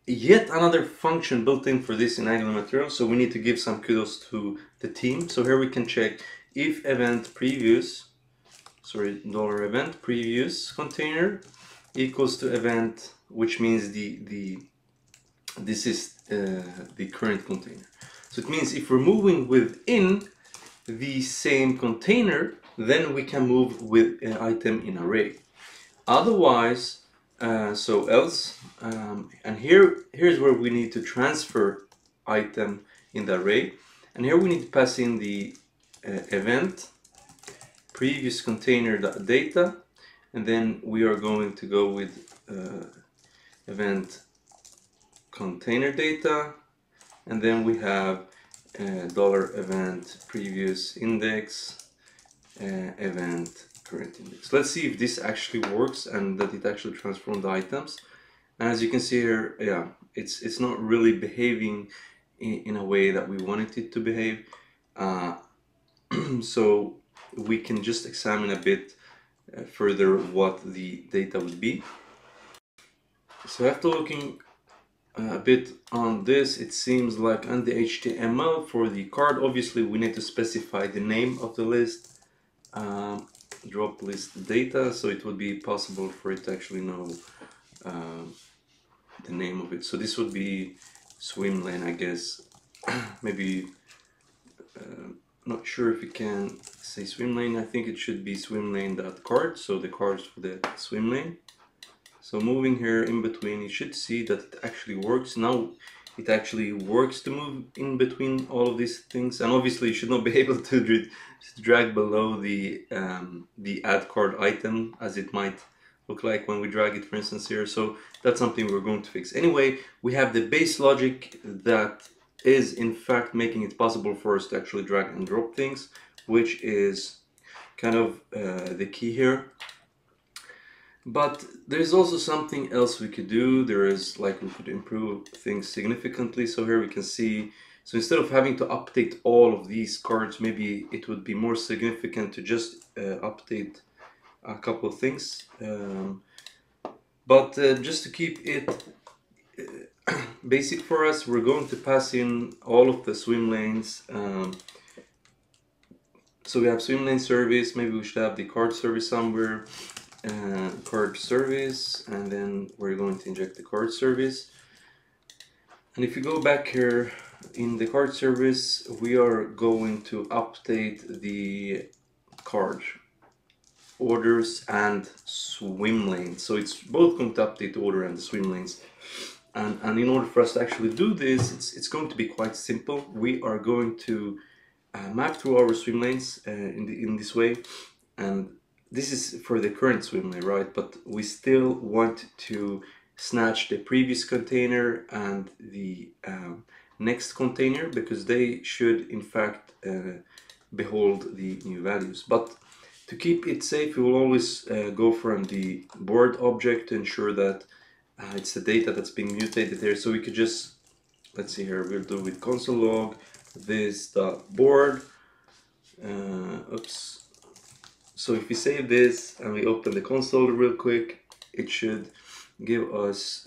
yet another function built in for this in Angular material, so we need to give some kudos to the team. So here we can check if event previous, sorry, $event previous container equals to event, which means this is the current container. So it means if we're moving within the same container, then we can move with an item in array. Otherwise, so else, and here's where we need to transfer item in the array, and here we need to pass in the event previous container data, and then we are going to go with event container data, and then we have $event previous index event current index. Let's see if this actually works and that it actually transformed the items. And as you can see here, yeah, it's not really behaving in a way that we wanted it to behave. So we can just examine a bit further what the data would be. So after looking a bit on this, it seems like on the HTML for the card, obviously we need to specify the name of the list, drop list data, so it would be possible for it to actually know the name of it. So this would be swim lane, I guess. Maybe not sure if we can say swim lane. I think it should be swim lane.card, so the cards for the swim lane. So moving here in between, you should see that it actually works. Now it actually works to move in between all of these things, and obviously you should not be able to drag below the add card item as it might look like when we drag it, for instance, here. So that's something we're going to fix. Anyway, we have the base logic that is in fact making it possible for us to actually drag and drop things, which is kind of the key here. But there's also something else we could do. There is, like, we could improve things significantly. So here we can see, so instead of having to update all of these cards, maybe it would be more significant to just update a couple of things. But just to keep it basic for us, we're going to pass in all of the swim lanes. So we have swim lane service, maybe we should have the card service somewhere. Card service, and then we're going to inject the card service. And if you go back here in the card service, we are going to update the card orders and swim lanes. So it's both going to update the order and the swim lanes. And in order for us to actually do this, it's going to be quite simple. We are going to map through our swim lanes in this way, and this is for the current swim lane, right? But we still want to snatch the previous container and the next container, because they should in fact behold the new values. But to keep it safe, we will always go from the board object to ensure that it's the data that's being mutated there. So we could just, let's see here, we'll do with console log this.board. Oops. So if we save this and we open the console real quick, it should give us,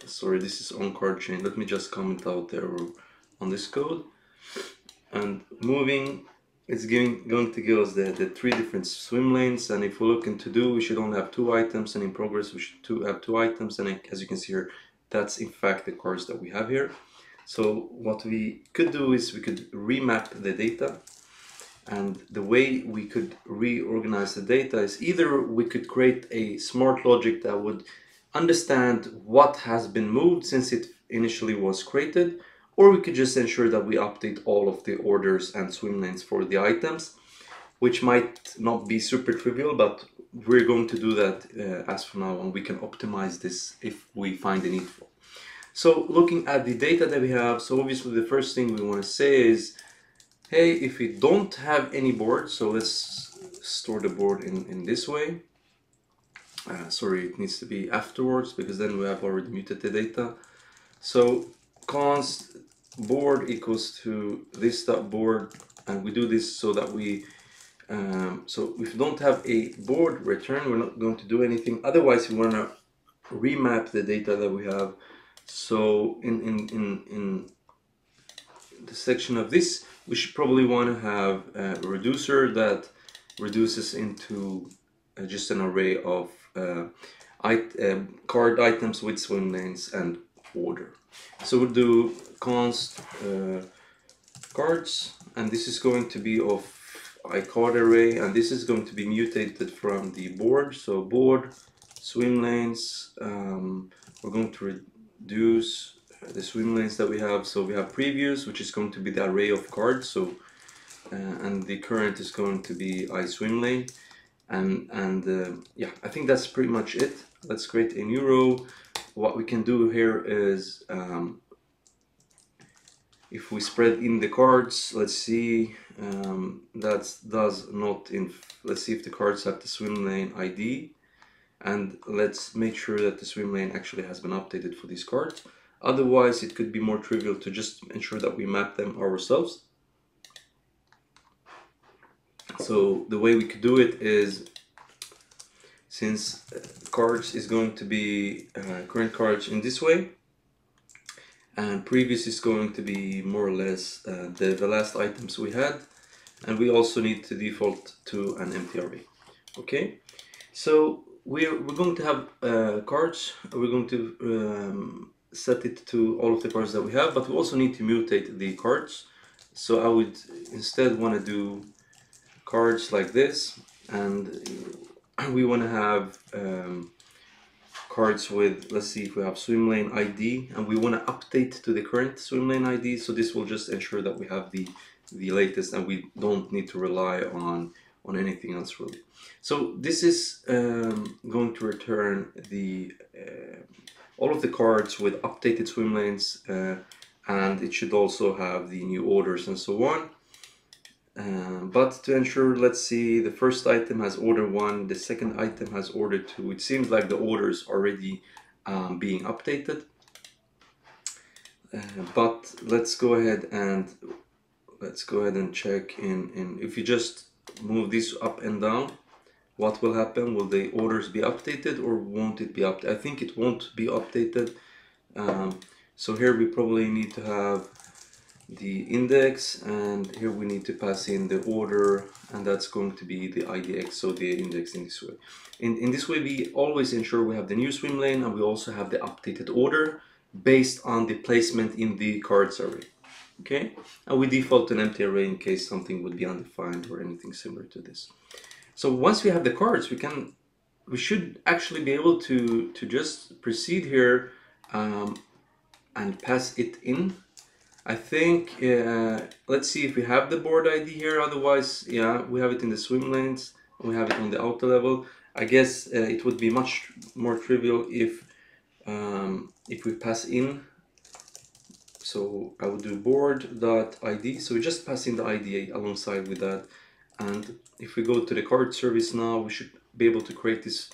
sorry, this is on card chain. Let me just comment out there on this code. And moving, it's going to give us the 3 different swim lanes. And if we look into do, we should only have 2 items, and in progress we should have 2 items. And as you can see here, that's in fact the cards that we have here. So what we could do is we could remap the data, and the way we could reorganize the data is either we could create a smart logic that would understand what has been moved since it initially was created, or we could just ensure that we update all of the orders and swim lanes for the items, which might not be super trivial, but we're going to do that as for now, and we can optimize this if we find the need for. So looking at the data that we have, so obviously the first thing we want to say is, hey, if we don't have any board, so let's store the board in this way. Sorry, it needs to be afterwards, because then we have already muted the data. So const board equals to this.board, and we do this so that we, so if we don't have a board return, we're not going to do anything. Otherwise, we want to remap the data that we have. So in the section of this, we should probably want to have a reducer that reduces into just an array of card items with swim lanes and order. So we'll do const cards, and this is going to be of iCard array, and this is going to be mutated from the board. So board swim lanes, we're going to reduce the swim lanes that we have. So we have previous, which is going to be the array of cards. So and the current is going to be iSwimLane, and yeah, I think that's pretty much it. Let's create a new row. What we can do here is if we spread in the cards, let's see, that does not let's see if the cards have the swim lane ID, and let's make sure that the swim lane actually has been updated for these cards. Otherwise, it could be more trivial to just ensure that we map them ourselves. So the way we could do it is, since cards is going to be current cards in this way, and previous is going to be more or less the last items we had, and we also need to default to an empty array. Okay, so we're going to have cards. We're going to set it to all of the cards that we have, but we also need to mutate the cards. So I would instead want to do cards like this, and we want to have cards with, let's see if we have swim lane ID, and we want to update to the current swim lane ID. So this will just ensure that we have the latest, and we don't need to rely on anything else really. So this is going to return the all of the cards with updated swim lanes, and it should also have the new orders and so on. But to ensure, let's see, the first item has order 1, the second item has order 2. It seems like the orders already being updated. But let's go ahead and check in if you just move this up and down, what will happen? Will the orders be updated or won't it be updated? I think it won't be updated. So here we probably need to have the index, and here we need to pass in the order, and that's going to be the IDX, so the index in this way. In this way we always ensure we have the new swim lane, and we also have the updated order based on the placement in the cards array. Okay, and we default to an empty array in case something would be undefined or anything similar to this. So once we have the cards, we should actually be able to just proceed here and pass it in. I think, let's see if we have the board ID here. Otherwise, yeah, we have it in the swim lanes, we have it on the outer level. I guess it would be much more trivial if we pass in. So I would do board.id. So we just pass in the ID alongside with that. And if we go to the card service now, we should be able to create this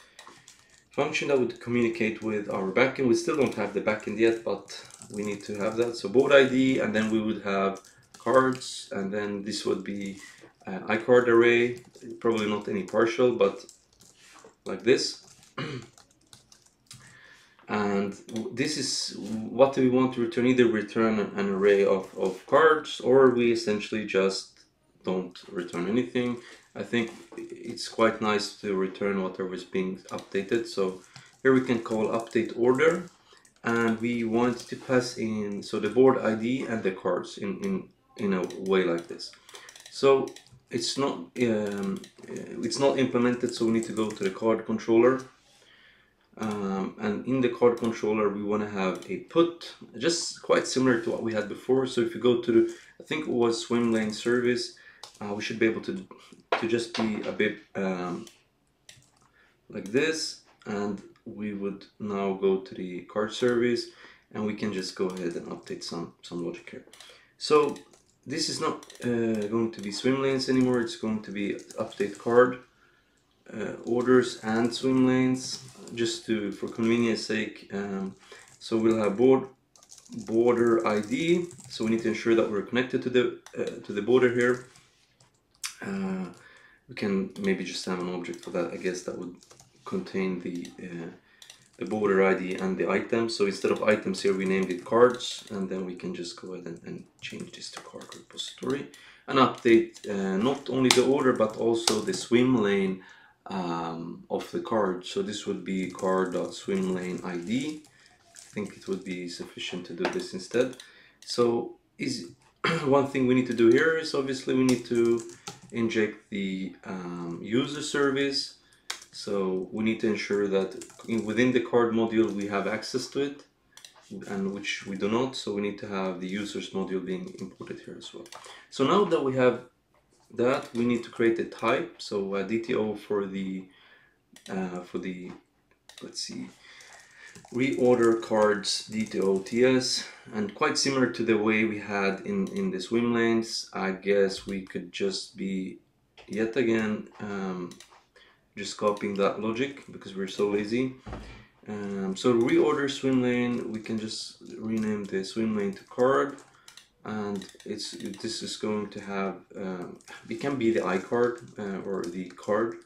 function that would communicate with our backend. We still don't have the backend yet, but we need to have that. So board ID, and then we would have cards, and then this would be iCard array, probably not any partial, but like this. And this is what we want to return. Either return an array of cards, or we essentially just don't return anything. I think it's quite nice to return whatever is being updated. So here we can call update order, and we want to pass in so the board ID and the cards in a way like this. So it's not implemented, so we need to go to the card controller, and in the card controller we want to have a put, just quite similar to what we had before. So if you go to the, I think it was swim lane service, we should be able to just be a bit like this, and we would now go to the card service, and we can just go ahead and update some logic here. So this is not going to be swim lanes anymore, it's going to be update card orders and swim lanes, just for convenience sake. So we'll have border ID, so we need to ensure that we're connected to the border here. We can maybe just have an object for that. I guess that would contain the border ID and the items. So instead of items here, we named it cards, and then we can just go ahead and change this to card repository and update not only the order but also the swim lane of the card. So this would be card.swimLaneID. I think it would be sufficient to do this instead. So one thing we need to do here is obviously we need to inject the user service. So we need to ensure that within the card module we have access to it, and which we do not. So we need to have the users module being imported here as well. So now that we have that, we need to create a type. So DTO for the let's see, reorder cards DTO TS, and quite similar to the way we had in the swim lanes. I guess we could just be yet again just copying that logic because we're so lazy. So reorder swim lane, we can just rename the swim lane to card, and this is going to have it can be the iCard or the card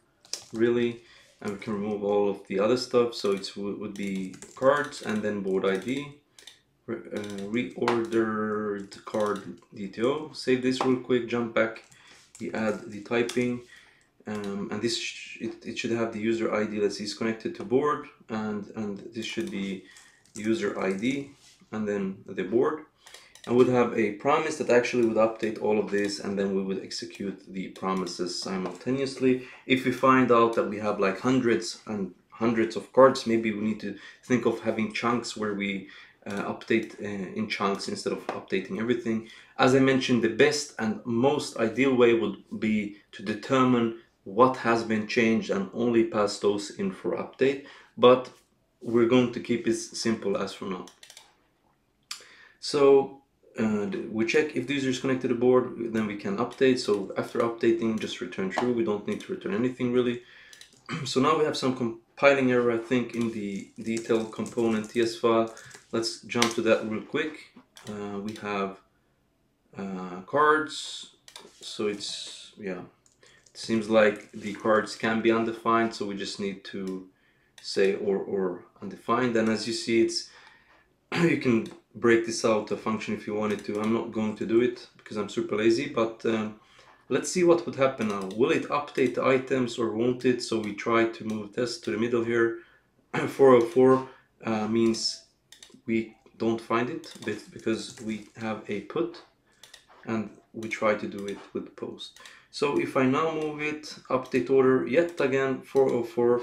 really, and we can remove all of the other stuff. So it would be cards and then board ID, reordered card DTO. Save this real quick, jump back, we add the typing, and this it should have the user ID. Let's see, it's connected to board, and this should be user ID and then the board. I would have a promise that actually would update all of this, and then we would execute the promises simultaneously. If we find out that we have like hundreds and hundreds of cards, maybe we need to think of having chunks where we update in chunks instead of updating everything. As I mentioned, the best and most ideal way would be to determine what has been changed and only pass those in for update, but we're going to keep it simple as for now. So we check if the user is connected to the board, then we can update. So after updating, just return true. We don't need to return anything really. So now we have some compiling error, I think, in the detail component TS file. Let's jump to that real quick. We have cards. So it's, yeah, it seems like the cards can be undefined. So we just need to say or undefined. And as you see, it's you can break this out a function if you wanted to. I'm not going to do it because I'm super lazy, but let's see what would happen now. Will it update the items or won't it? So we try to move test to the middle here. 404 means we don't find it because we have a put, and we try to do it with post. So if I now move it, update order, yet again 404,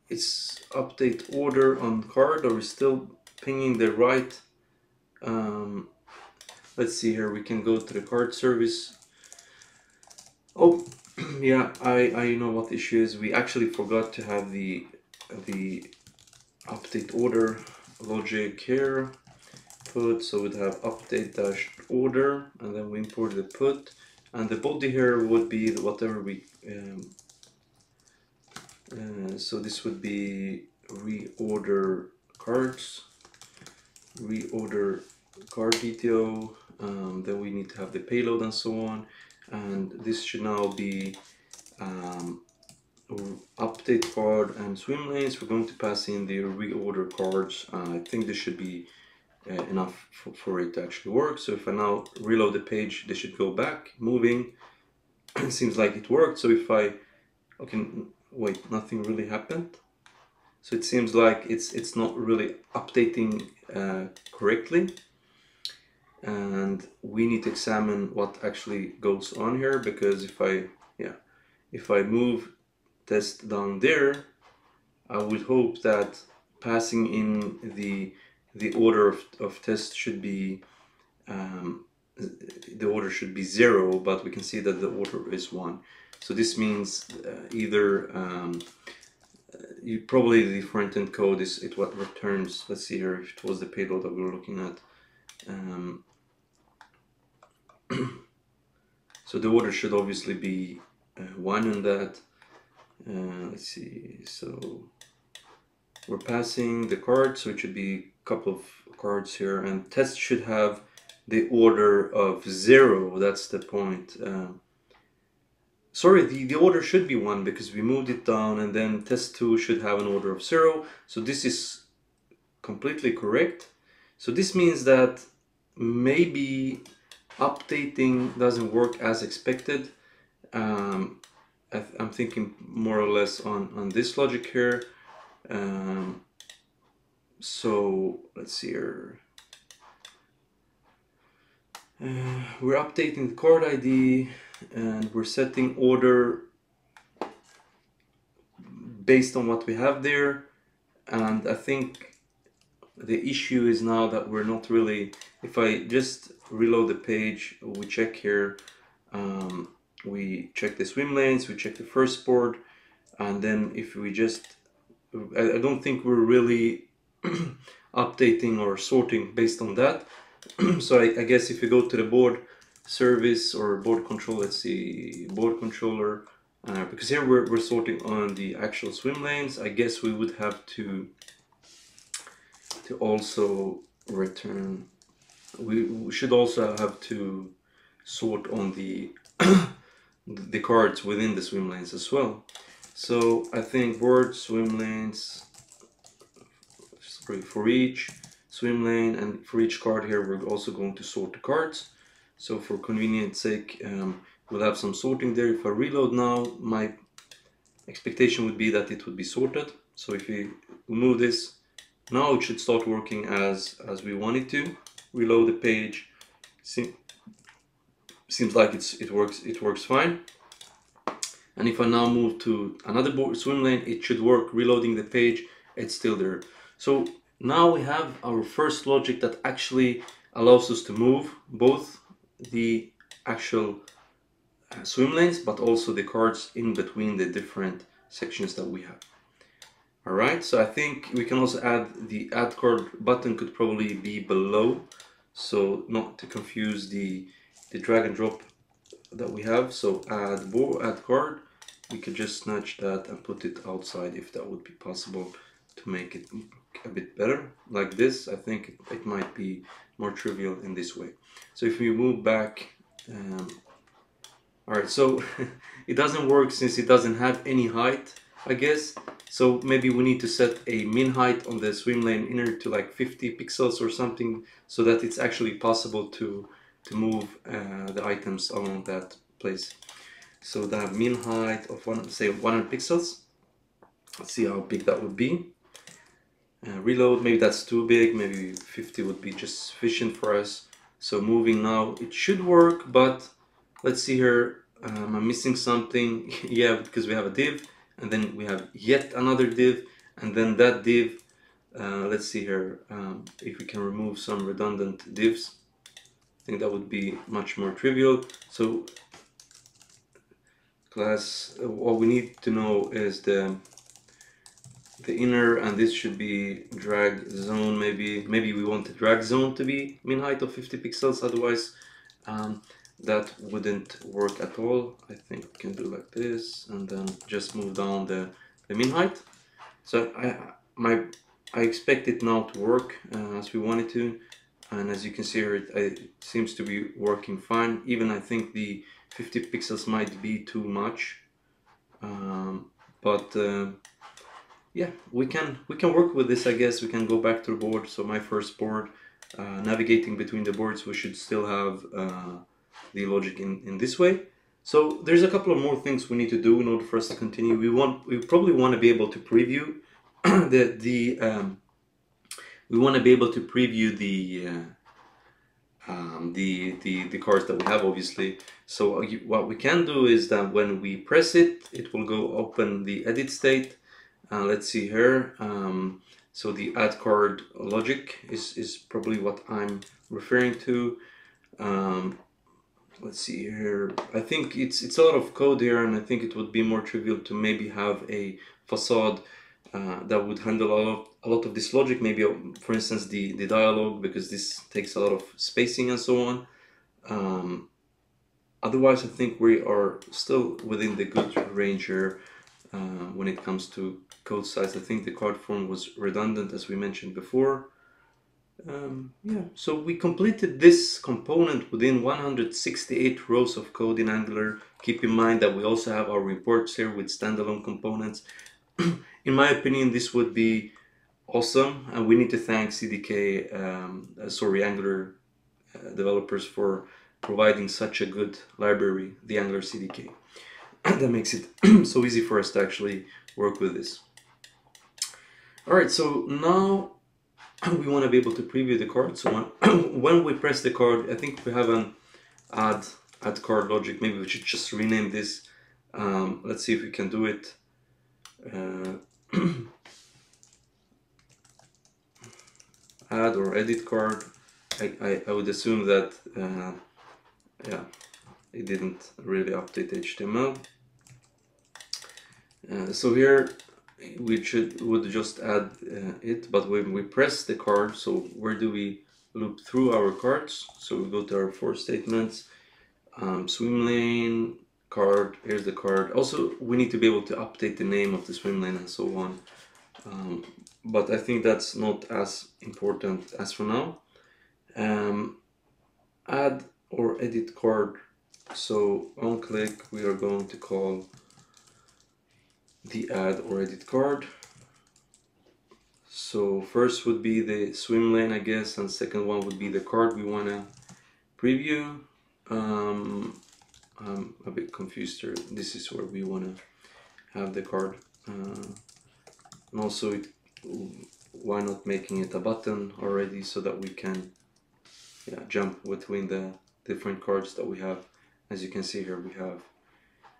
it's update order on card, or is still pinging the right. Let's see here, we can go to the card service. Oh yeah, I know what the issue is. We actually forgot to have the update order logic here put, so we'd have update dash order, and then we import the put, and the body here would be whatever we so this would be reorder cards, reorder card DTO, then we need to have the payload and so on, and this should now be update card and swim lanes. We're going to pass in the reorder cards. I think this should be enough for it to actually work. So if I now reload the page, this should go back, moving. It seems like it worked. So if I, okay, wait, nothing really happened. So it seems like it's not really updating correctly, and we need to examine what actually goes on here, because if I move test down there, I would hope that passing in the order of test should be the order should be 0, but we can see that the order is 1. So this means either probably the front-end code is what returns. Let's see here if it was the payload that we were looking at. So the order should obviously be 1 on that. Let's see, so we're passing the card, so it should be a couple of cards here, and test should have the order of 0. That's the point. Sorry, the order should be 1 because we moved it down, and then test 2 should have an order of 0. So this is completely correct. So this means that maybe updating doesn't work as expected. I'm thinking more or less on this logic here. So let's see here. We're updating the card ID, and we're setting order based on what we have there. And I think the issue is now that we're not really, if I just reload the page, we check here, we check the swim lanes, we check the first board, and then if we just, I don't think we're really updating or sorting based on that. So I guess if you go to the board service or board control, let's see, board controller, because here we're sorting on the actual swim lanes, I guess we would have to also return we should also have to sort on the the cards within the swim lanes as well. So I think board swim lanes, for each swim lane and for each card here, we're also going to sort the cards. So for convenience sake, we'll have some sorting there. If I reload now, my expectation would be that it would be sorted. So if we remove this, now it should start working as we want it to. Reload the page. Seems like it works fine. And if I now move to another board swim lane, it should work. Reloading the page, it's still there. So now we have our first logic that actually allows us to move both the actual swim lanes, but also the cards in between the different sections that we have. All right, so I think we can also add the add card button could probably be below, so not to confuse the drag and drop that we have. So add card, we could just snatch that and put it outside if that would be possible to make it a bit better. Like this, I think it might be more trivial in this way. So if we move back, all right, so it doesn't work since it doesn't have any height, I guess. So maybe we need to set a min height on the swim lane inner to like 50 pixels or something, so that it's actually possible to move the items along that place. So that min height of say 100 pixels. Let's see how big that would be. Reload, maybe that's too big, maybe 50 would be just sufficient for us. So moving now, it should work, but let's see here, I'm missing something. Yeah, because we have a div, and then we have yet another div, and then that div, let's see here, if we can remove some redundant divs. I think that would be much more trivial. So class, what we need to know is the inner, and this should be drag zone. Maybe we want the drag zone to be min height of 50 pixels, otherwise that wouldn't work at all. I think we can do like this and then just move down the min height. So I expect it now to work as we want it to, and as you can see here, it seems to be working fine. Even I think the 50 pixels might be too much, but yeah, we can work with this, I guess. We can go back to the board. So my first board, navigating between the boards, we should still have the logic in this way. So there's a couple of more things we need to do in order for us to continue. We probably want to be able to preview we want to be able to preview the cards that we have, obviously. So what we can do is that when we press it, it will go open the edit state. Let's see here. So the add card logic is probably what I'm referring to. Let's see here. I think it's a lot of code here, and I think it would be more trivial to maybe have a facade that would handle a lot of this logic. Maybe, for instance, the dialogue, because this takes a lot of spacing and so on. Otherwise, I think we are still within the good range here when it comes to code size. I think the card form was redundant, as we mentioned before. Yeah, so we completed this component within 168 rows of code in Angular. Keep in mind that we also have our reports here with standalone components. In my opinion, this would be awesome, and we need to thank Angular developers for providing such a good library, the Angular CDK. That makes it so easy for us to actually work with this. All right, so now we want to be able to preview the card. So when we press the card, I think we have an add card logic. Maybe we should just rename this. Let's see if we can do it. Add or edit card. I would assume that yeah, it didn't really update HTML. So here we would just add it, but when we press the card, so where do we loop through our cards? So we go to our for statements, swim lane, card, here's the card. Also, we need to be able to update the name of the swim lane and so on. But I think that's not as important as for now. add or edit card. So on click, we are going to call the add or edit card. So first would be the swim lane, I guess, and second one would be the card we want to preview. I'm a bit confused here. This is where we want to have the card. And also, why not making it a button already so that we can jump between the different cards that we have. As you can see here, we have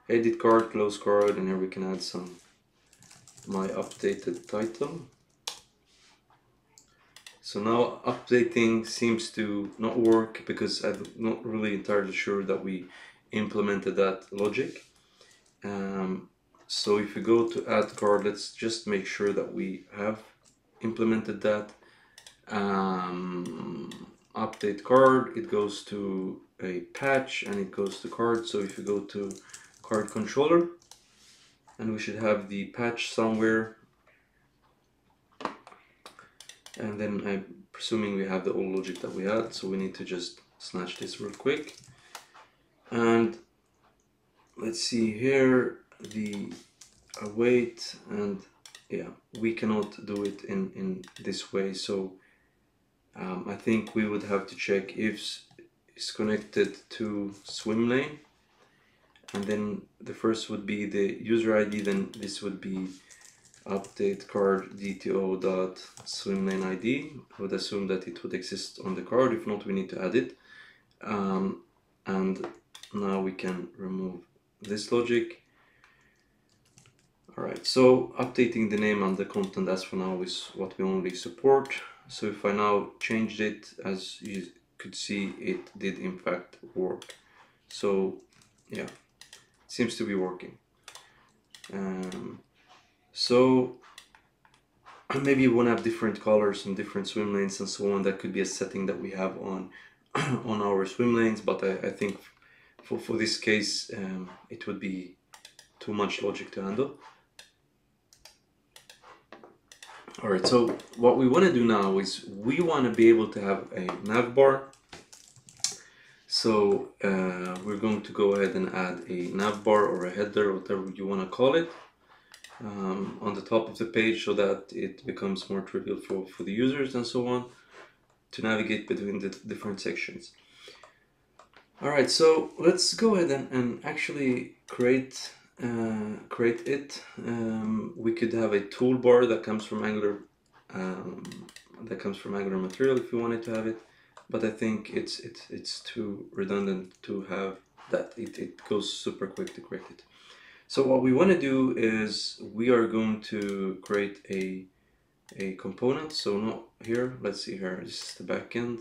edit card, close card, and here we can add some my updated title. So now updating seems to not work because I'm not really entirely sure that we implemented that logic. So if we go to add card, let's just make sure that we have implemented that. Update card, it goes to a patch and it goes to card. So if you go to card controller, and we should have the patch somewhere, and then I'm presuming we have the old logic that we had, so we need to just snatch this real quick. And let's see here, the await, and yeah, we cannot do it in this way. So I think we would have to check if it's connected to swim lane, and then the first would be the user ID, then this would be update card DTO dot swim lane ID. I would assume that it would exist on the card. If not, we need to add it. And now we can remove this logic. All right, so updating the name and the content as for now is what we only support. So if I now changed it, as you could see, it did in fact work. So yeah, it seems to be working. So maybe you want to have different colors and different swim lanes and so on. That could be a setting that we have on on our swim lanes, but I think for this case it would be too much logic to handle. Alright, so what we want to do now is we want to be able to have a nav bar. So we're going to go ahead and add a nav bar or a header, whatever you want to call it, on the top of the page so that it becomes more trivial for the users and so on to navigate between the different sections. Alright, so let's go ahead and actually create it. We could have a toolbar that comes from Angular material if you wanted to have it, but I think it's too redundant to have that. It goes super quick to create it. So what we want to do is we are going to create a component. So not here, let's see here, this is the backend.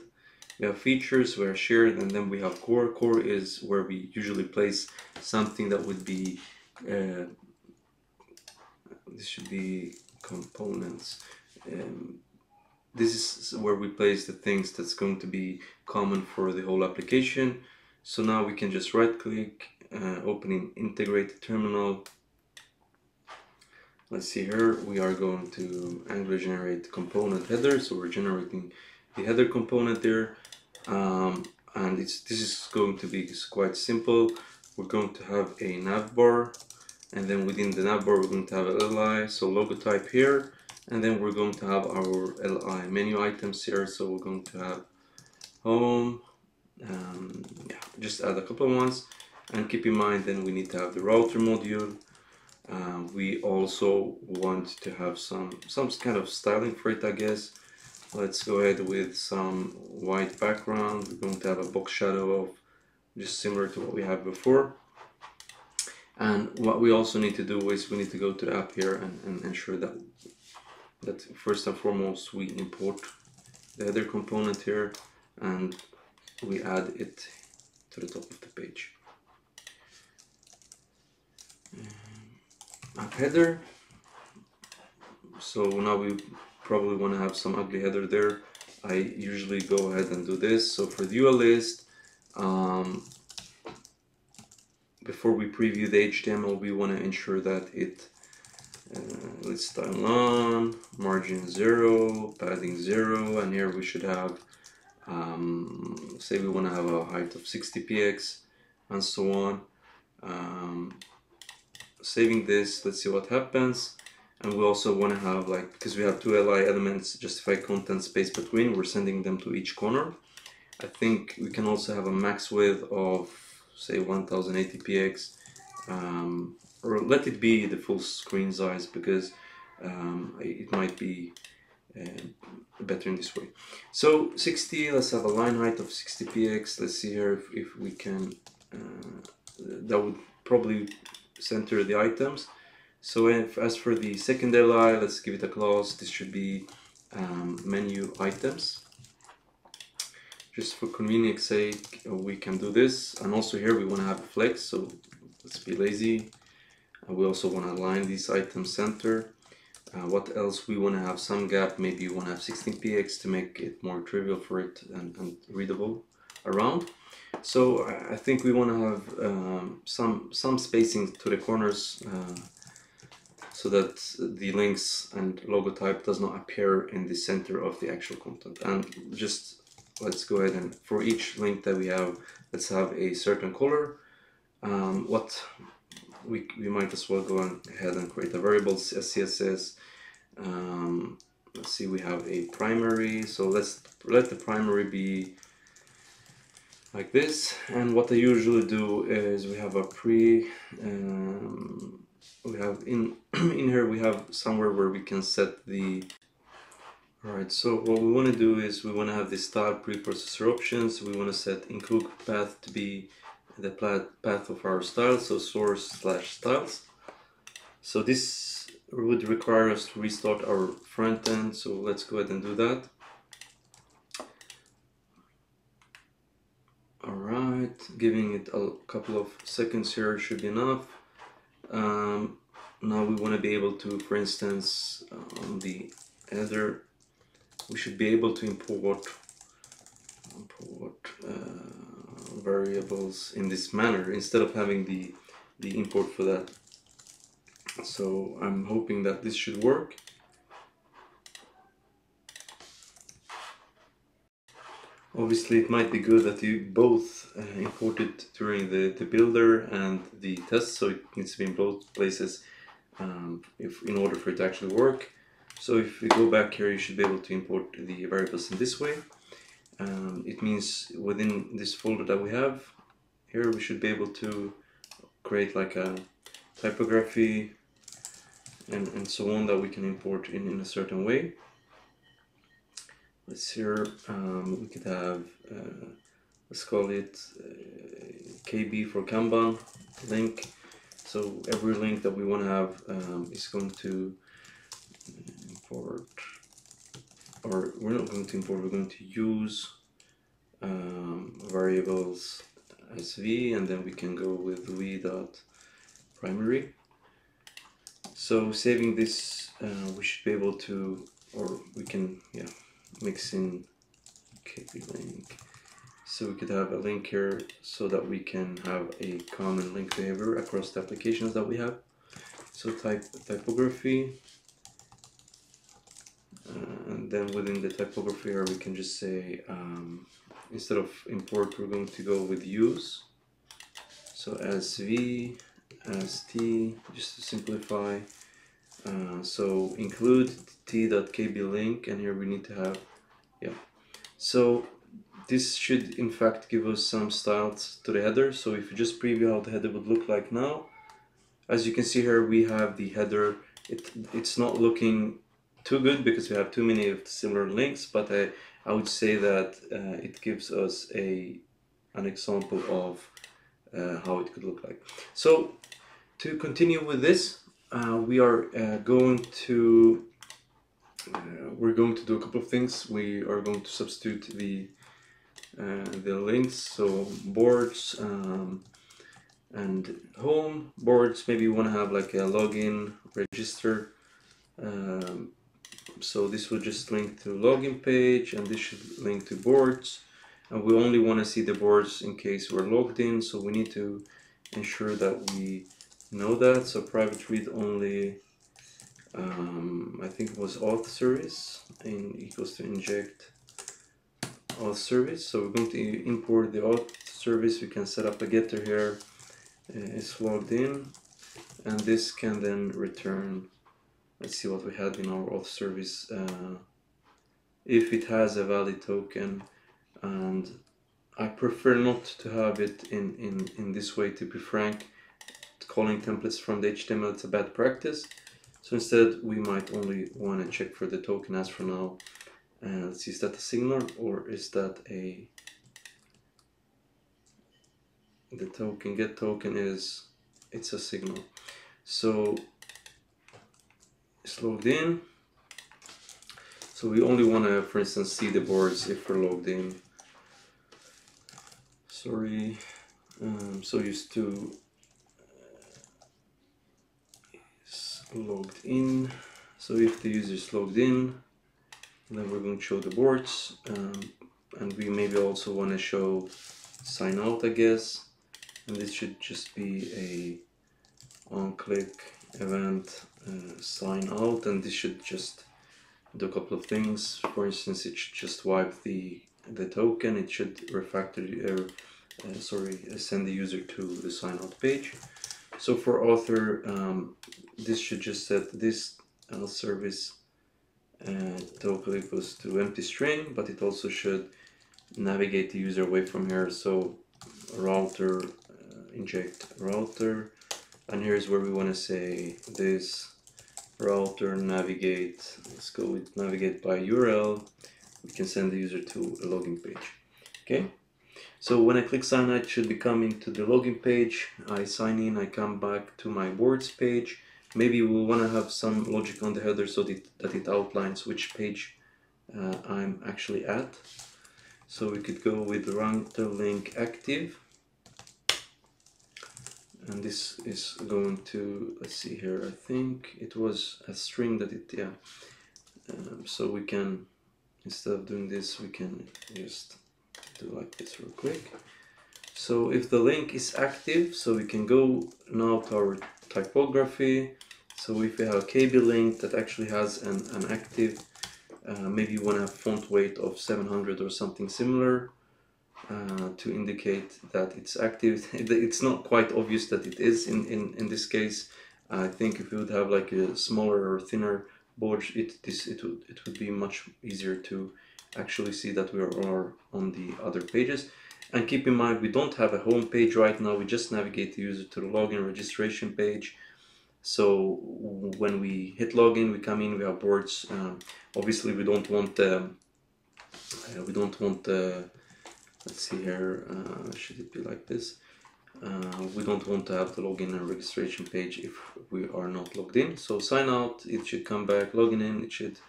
We have features, we are shared, and then we have core. Core is where we usually place something that would be this should be components. This is where we place the things that's going to be common for the whole application. So now we can just right click, opening integrate terminal. Let's see here, we are going to Angular generate component header. So we're generating the header component there. And this is going to be quite simple. We're going to have a nav bar, and then within the nav bar we're going to have a li, so logo type here, and then we're going to have our li menu items here. So we're going to have home, yeah, just add a couple of ones, and keep in mind then we need to have the router module. We also want to have some kind of styling for it, I guess. Let's go ahead with some white background. We're going to have a box shadow of just similar to what we have before. And what we also need to do is we need to go to the app here and ensure that first and foremost we import the header component here and we add it to the top of the page. App header. So now we probably want to have some ugly header there. I usually go ahead and do this. So for the UL list, before we preview the HTML, we want to ensure that it let's style on, margin 0, padding 0, and here we should have say we want to have a height of 60px and so on. Saving this, let's see what happens. And we also want to have, like, because we have two li elements, justify content space between, we're sending them to each corner. I think we can also have a max width of, say, 1080px, or let it be the full screen size, because it might be better in this way. So 60, let's have a line height of 60px. Let's see here if we can, that would probably center the items. So as for the second li, let's give it a class. This should be menu items. Just for convenience sake, we can do this. And also here we want to have a flex, so let's be lazy. We also want to align these items center. What else? We want to have some gap. Maybe you want to have 16px to make it more trivial for it and readable around. So I think we want to have some spacing to the corners, so that the links and logo type does not appear in the center of the actual content. And just let's go ahead and for each link that we have, let's have a certain color. What we might as well go ahead and create a variable as CSS. Let's see, we have a primary, so let's let the primary be like this. And what I usually do is we have a we have in here we have somewhere where we can set the. Alright, so what we want to do is we want to have the style preprocessor options. We want to set include path to be the path of our style, so source/styles. So this would require us to restart our front end, so let's go ahead and do that. Alright, giving it a couple of seconds here should be enough. Now we want to be able to, for instance, on the header, we should be able to import variables in this manner instead of having the import for that. So I'm hoping that this should work. Obviously it might be good that you both import it during the builder and the test, so it needs to be in both places in order for it to actually work. So if we go back here, you should be able to import the variables in this way. It means within this folder that we have here, we should be able to create like a typography and so on that we can import in a certain way. Let's here, we could have, let's call it KB for Kanban link. So every link that we want to have is going to import, or we're not going to import, we're going to use variables as v, and then we can go with v.primary. So saving this, we should be able to, or we can, mix in KB link. So we could have a link here so that we can have a common link behavior across the applications that we have. So typography, and then within the typography here we can just say, instead of import, we're going to go with use. So as v, as t, just to simplify. So include t.kb link, and here we need to have, so this should in fact give us some styles to the header. So if you just preview how the header would look like now, as you can see here, we have the header. It's not looking too good because we have too many of the similar links, but I would say that it gives us an example of how it could look like. So to continue with this, we are going to do a couple of things. We are going to substitute the links, so boards and home. Boards, maybe you want to have like a login register. So this will just link to login page, and this should link to boards. And we only want to see the boards in case we're logged in, so we need to ensure that we know that. So private read only, I think it was auth service, and equals to inject auth service. So we're going to import the auth service. We can set up a getter here. It's logged in, and this can then return. Let's see what we had in our auth service. If it has a valid token, and I prefer not to have it in this way, to be frank. Calling templates from the HTML, it's a bad practice. So instead, we might only want to check for the token as for now. Let's see, is that a signal or is that the token, get token it's a signal. So it's logged in. So we only want to, for instance, see the boards if we're logged in. Sorry, so used to logged in. So if the user is logged in, then we're going to show the boards, and we maybe also want to show sign out, I guess. And this should just be a on-click event sign out, and this should just do a couple of things. For instance, it should just wipe the token. It should refactor send the user to the sign out page. So for author, this should just set this service token equals to empty string, but it also should navigate the user away from here. So router, inject router, and here's where we want to say this router navigate. Let's go with navigate by URL. We can send the user to a login page. Okay. So when I click sign out, it should be coming to the login page. I sign in, I come back to my boards page. Maybe we'll want to have some logic on the header so that it outlines which page I'm actually at. So we could go with router link active. And this is going to, let's see here, I think it was a string that it, yeah. So we can, instead of doing this, we can just do like this real quick. So if the link is active, so we can go now to our typography. So if we have a KB link that actually has an active, maybe you want to have font weight of 700 or something similar to indicate that it's active. It's not quite obvious that it is in this case. I think if we would have like a smaller or thinner board, it would be much easier to actually see that we are on the other pages. And keep in mind, we don't have a home page right now. We just navigate the user to the login registration page. So when we hit login, we come in, we have boards. Obviously, we don't want let's see here, should it be like this? We don't want to have the login and registration page if we are not logged in. So sign out, it should come back. Login in, it should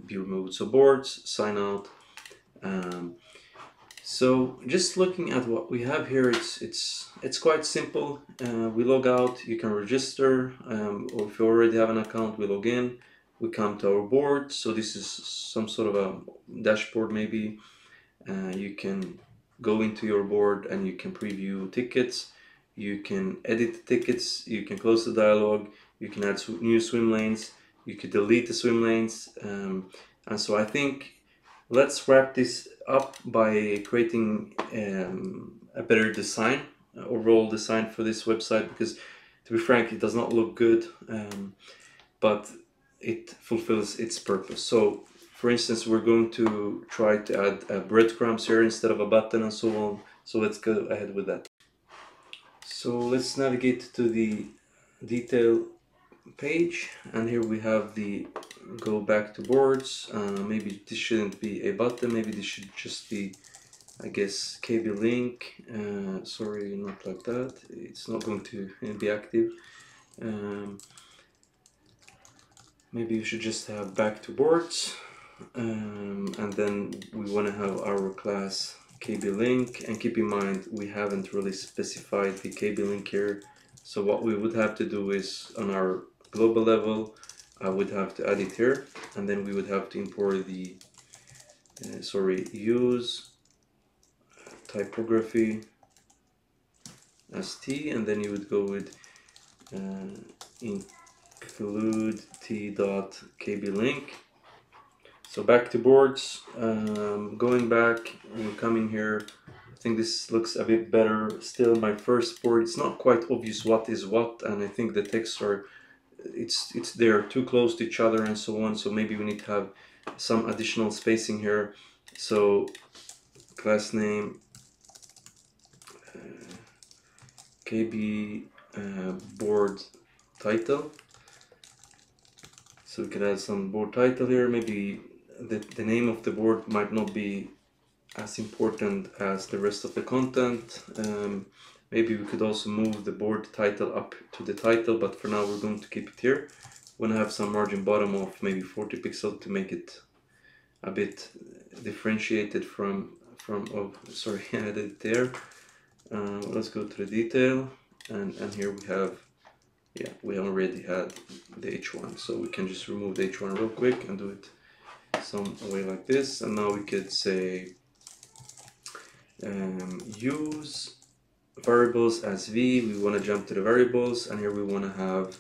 be removed. So boards, sign out. So just looking at what we have here, it's quite simple. We log out, you can register, or if you already have an account, we log in. We come to our board. So this is some sort of a dashboard maybe. You can go into your board and you can preview tickets. You can edit the tickets. You can close the dialog. You can add new swim lanes. You could delete the swim lanes. And so I think let's wrap this up by creating a better design, overall design for this website, because to be frank, it does not look good, but it fulfills its purpose. So for instance, we're going to try to add breadcrumbs here instead of a button and so on. So let's go ahead with that. So let's navigate to the detail page, and here we have the go back to boards. Maybe this shouldn't be a button, maybe this should just be, I guess, KB link. Sorry, not like that. It's not going to be active. Maybe you should just have back to boards, and then we want to have our class KB link. And keep in mind, we haven't really specified the KB link here. So what we would have to do is on our global level, I would have to add it here, and then we would have to import the use typography st, and then you would go with include t.kblink. So back to boards, going back, we're coming here. I think this looks a bit better. Still my first board, it's not quite obvious what is what, and I think the texts are, they're too close to each other and so on, so maybe we need to have some additional spacing here. So class name KB board title. So we can add some board title here. Maybe the name of the board might not be as important as the rest of the content. Maybe we could also move the board title up to the title, but for now we're going to keep it here. We're going to have some margin bottom of maybe 40 pixels to make it a bit differentiated from oh sorry, I added it there. Let's go to the detail, and here we have, yeah, we already had the H1, so we can just remove the H1 real quick and do it some way like this. And now we could say use variables as V. We want to jump to the variables, and here we want to have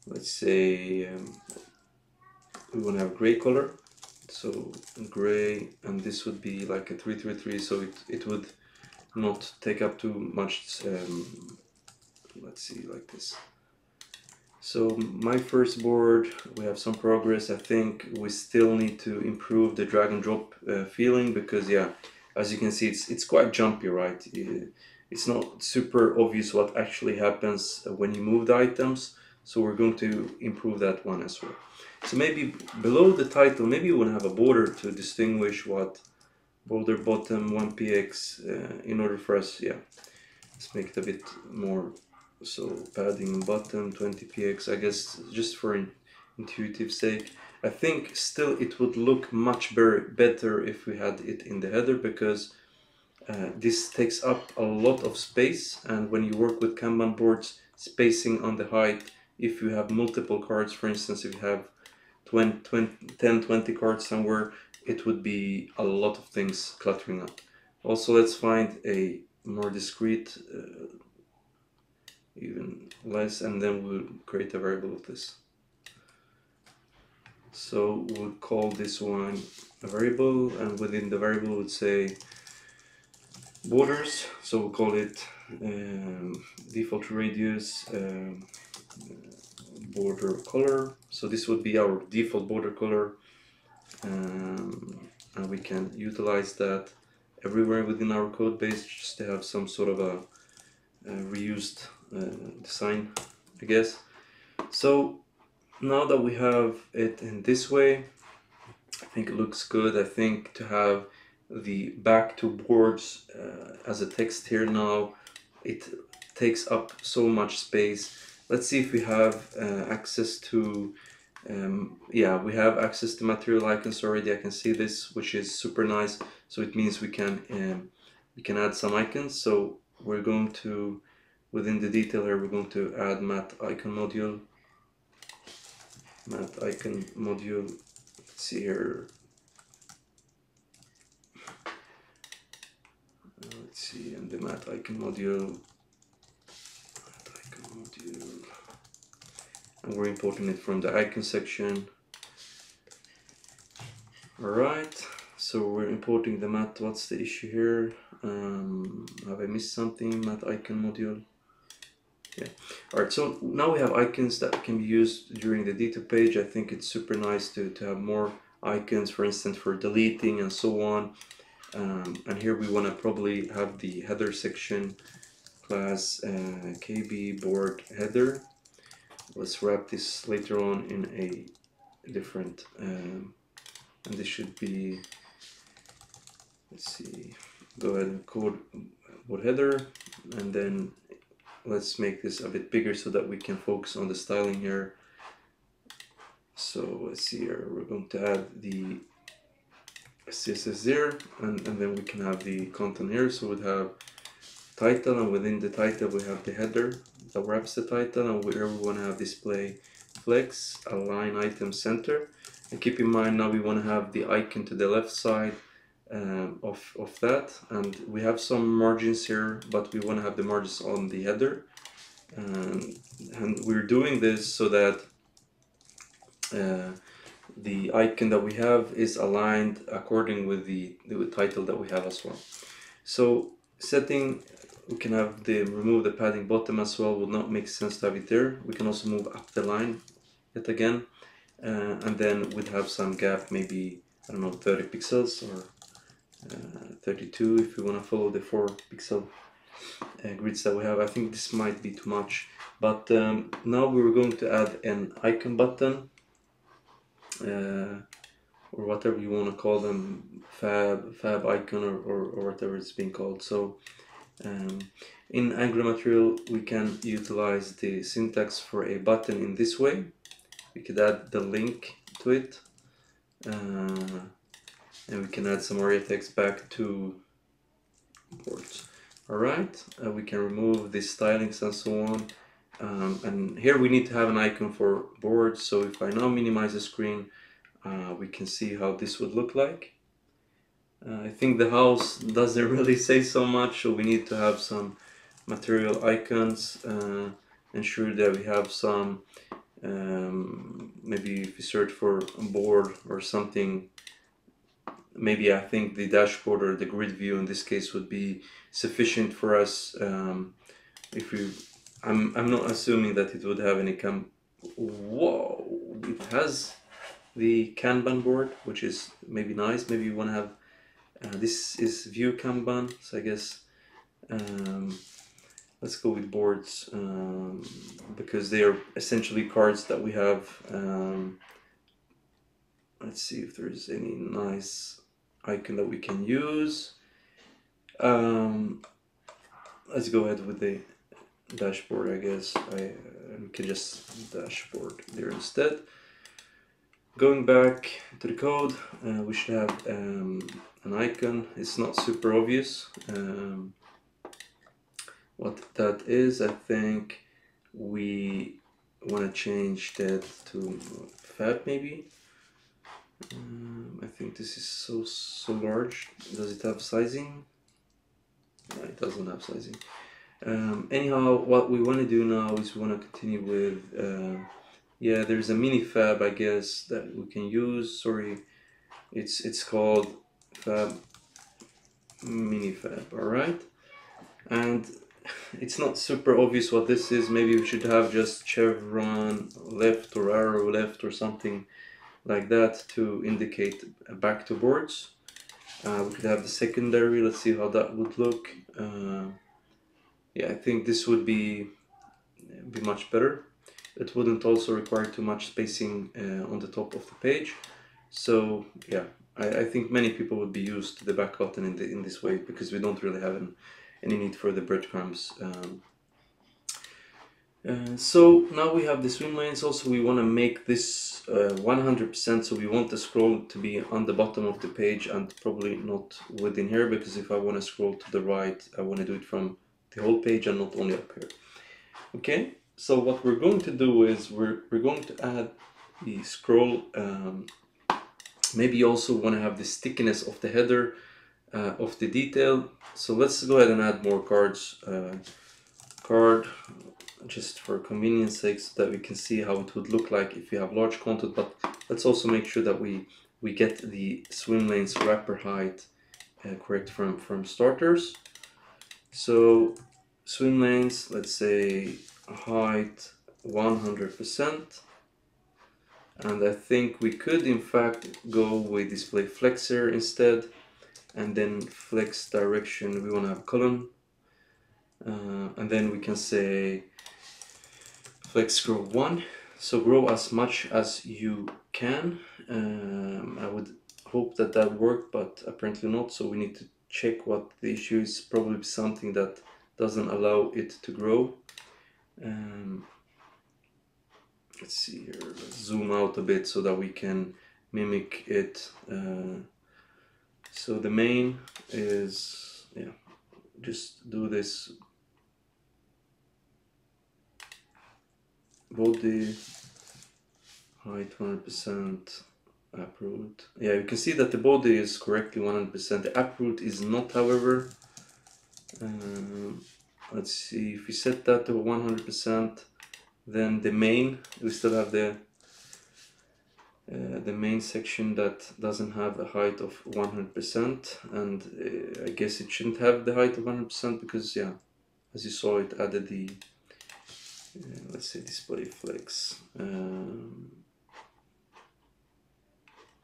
let's say we want to have gray color, so gray, and this would be like a 333, so it would not take up too much. Let's see, like this. So my first board, we have some progress. I think we still need to improve the drag and drop feeling, because yeah, as you can see, it's quite jumpy, right? It's not super obvious what actually happens when you move the items, so we're going to improve that one as well. So maybe below the title, maybe you want to have a border to distinguish what border bottom 1px in order for us, yeah, let's make it a bit more. So padding bottom 20px, I guess, just for intuitive sake. I think still it would look much better if we had it in the header, because this takes up a lot of space, and when you work with Kanban boards, spacing on the height, if you have multiple cards, for instance, if you have 10-20 cards somewhere, it would be a lot of things cluttering up. Also, let's find a more discrete even less, and then we'll create a variable of this. So we'll call this one a variable, and within the variable we'll say borders, so we'll call it default radius border color. So this would be our default border color, and we can utilize that everywhere within our code base, just to have some sort of a reused design, I guess. So now that we have it in this way, I think it looks good. I think to have the back to boards as a text here now, it takes up so much space. Let's see if we have access to yeah, we have access to material icons already. I can see this, which is super nice. So it means we can add some icons. So we're going to, within the detail here, we're going to add math icon module. Let's see here. Let's see, and the math icon module. And we're importing it from the icon section. Alright, so we're importing the math. What's the issue here? Have I missed something? Math icon module. Yeah. Alright, so now we have icons that can be used during the detail page. I think it's super nice to have more icons, for instance, for deleting and so on. And here we want to probably have the header section class KB board header. Let's wrap this later on in a different, and this should be, let's see, go ahead and code board header, and then let's make this a bit bigger so that we can focus on the styling here. So let's see here, we're going to add the CSS there, and then we can have the content here. So we'll have title, and within the title we have the header that wraps the title, and where we want to have display flex align item center. And keep in mind, now we want to have the icon to the left side of that, and we have some margins here, but we want to have the margins on the header, and we're doing this so that the icon that we have is aligned according with the title that we have as well. So setting, we can have the remove the padding bottom as well. Would not make sense to have it there. We can also move up the line yet again, and then we'd have some gap, maybe I don't know, 30 pixels or 32 if we want to follow the 4 pixel grids that we have. I think this might be too much, but now we're going to add an icon button, or whatever you want to call them, fab icon, or whatever it's being called. So in Angular material we can utilize the syntax for a button in this way. We could add the link to it, and we can add some ARIA text back to boards. Alright, we can remove the stylings and so on, and here we need to have an icon for boards. So if I now minimize the screen, we can see how this would look like. I think the house doesn't really say so much, so we need to have some material icons, ensure that we have some, maybe if we search for a board or something, maybe I think the dashboard or the grid view in this case would be sufficient for us. If we, I'm not assuming that it would have any whoa, it has the Kanban board, which is maybe nice. Maybe you want to have this is view Kanban, so I guess let's go with boards, because they are essentially cards that we have. Let's see if there's any nice icon that we can use. Let's go ahead with the dashboard, I guess. We can just dashboard there instead. Going back to the code, we should have an icon. It's not super obvious what that is. I think we want to change that to fat maybe. I think this is so large. Does it have sizing? No, it doesn't have sizing. Anyhow, what we want to do now is we want to continue with yeah, there's a mini fab, I guess, that we can use. Sorry, it's called fab mini fab. All right, and it's not super obvious what this is. Maybe we should have just chevron left or arrow left or something like that to indicate back to boards. We could have the secondary. Let's see how that would look. Yeah, I think this would be much better. It wouldn't also require too much spacing on the top of the page. So yeah, I think many people would be used to the back button in this way, because we don't really have any need for the breadcrumbs. So now we have the swim lanes. Also, we want to make this 100%, so we want the scroll to be on the bottom of the page and probably not within here, because if I want to scroll to the right, I want to do it from the whole page and not only up here. Okay, so what we're going to do is we're going to add the scroll. Maybe you also want to have the stickiness of the header of the detail. So let's go ahead and add more cards. Card, just for convenience sake, so that we can see how it would look like if we have large content. But let's also make sure that we get the swim lanes wrapper height correct from starters. So swim lanes, let's say height 100%, and I think we could in fact go with display flexor instead, and then flex direction we want to have column, and then we can say flex grow 1, so grow as much as you can. I would hope that that worked, but apparently not, so we need to check what the issue is. Probably something that doesn't allow it to grow. Let's see here, let's zoom out a bit so that we can mimic it. So the main is, yeah, just do this body height 100%, uproot. Yeah, you can see that the body is correctly 100%. The uproot is not, however. Let's see, if we set that to 100%, then the main, we still have the the main section that doesn't have a height of 100%, and I guess it shouldn't have the height of 100% because, yeah, as you saw, it added the let's say display flex.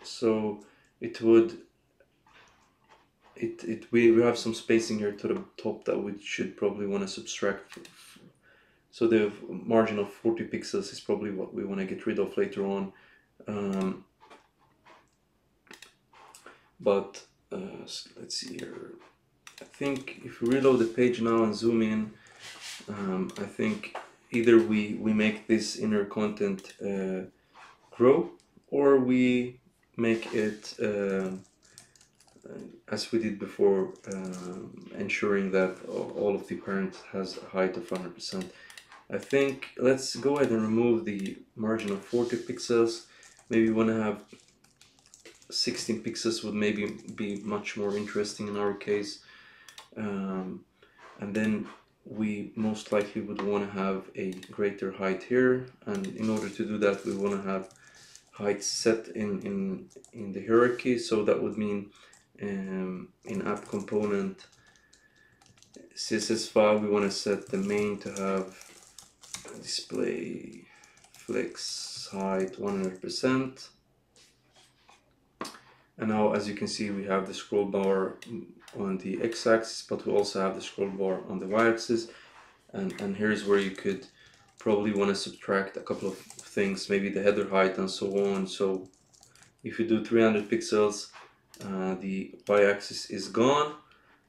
So it would we have some spacing here to the top that we should probably want to subtract. So the margin of 40 pixels is probably what we want to get rid of later on. But let's see here. I think if we reload the page now and zoom in, I think either we make this inner content grow, or we make it as we did before, ensuring that all of the parent has a height of 100%. I think let's go ahead and remove the margin of 40 pixels. Maybe we want to have 16 pixels would maybe be much more interesting in our case. And then we most likely would want to have a greater height here, and in order to do that we want to have height set in the hierarchy. So that would mean in app component CSS file we want to set the main to have display flex height 100%. And now, as you can see, we have the scroll bar on the x-axis, but we also have the scroll bar on the y-axis. And here's where you could probably want to subtract a couple of things, maybe the header height and so on. So if you do 300 pixels, the y-axis is gone.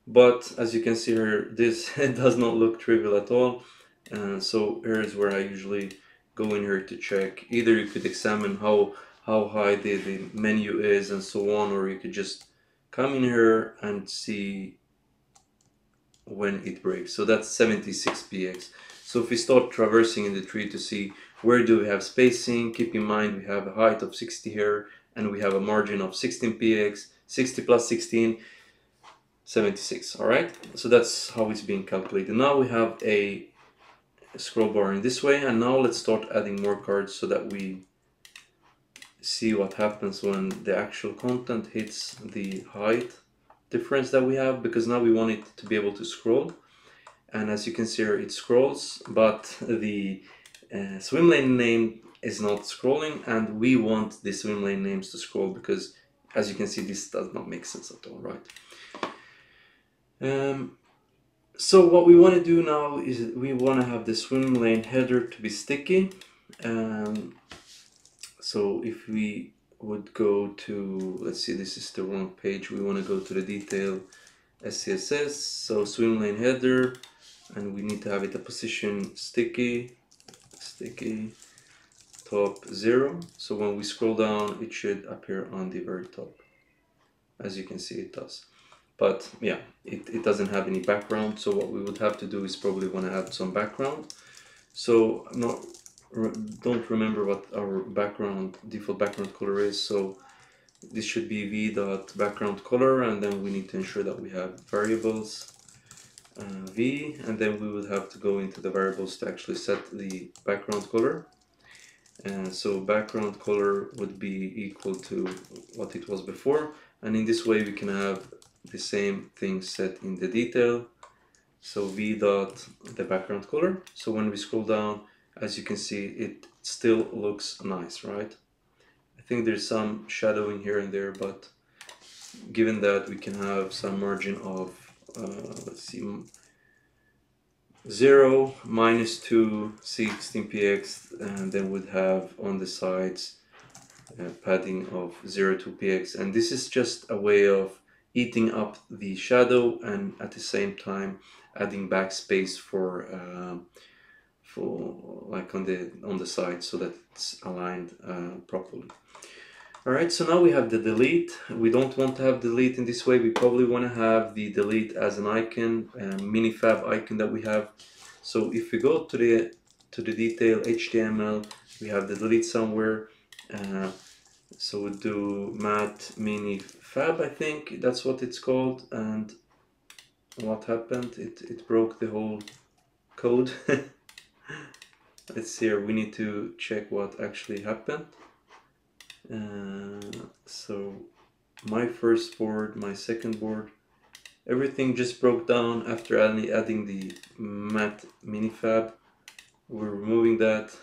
But as you can see here, this does not look trivial at all. So here's where I usually go in here to check. Either you could examine how high the menu is and so on, or you could just come in here and see when it breaks. So that's 76px. So if we start traversing in the tree to see where do we have spacing, keep in mind we have a height of 60 here and we have a margin of 16px, 60 plus 16, 76. All right, so that's how it's being calculated. Now we have a scroll bar in this way, and now let's start adding more cards so that we see what happens when the actual content hits the height difference that we have, because now we want it to be able to scroll. And as you can see here, it scrolls, but the swim lane name is not scrolling, and we want the swim lane names to scroll because, as you can see, this does not make sense at all, right? So what we want to do now is we want to have the swim lane header to be sticky. So if we would go to, let's see, this is the wrong page. We want to go to the detail SCSS. So swim lane header, and we need to have it a position sticky top 0. So when we scroll down, it should appear on the very top. As you can see, it does. But yeah, it doesn't have any background. So what we would have to do is probably want to add some background. So don't remember what our default background color is. So this should be v.background color, and then we need to ensure that we have variables v, and then we would have to go into the variables to actually set the background color. And so background color would be equal to what it was before, and in this way we can have the same thing set in the detail. So v dot the background color. So when we scroll down, as you can see, it still looks nice, right? I think there's some shadowing here and there, but given that we can have some margin of let's see, 0, -2, 16px, and then would have on the sides padding of 0 to px, and this is just a way of eating up the shadow and at the same time adding backspace for like on the side, so that it's aligned properly. All right, so now we have the delete. We don't want to have delete in this way. We probably want to have the delete as an icon, minifab icon that we have. So if we go to the detail HTML, we have the delete somewhere. So we'll do mat minifab, I think that's what it's called. And what happened? It broke the whole code. Let's see here. We need to check what actually happened. So my first board, my second board, everything just broke down after adding the matte minifab. We're removing that.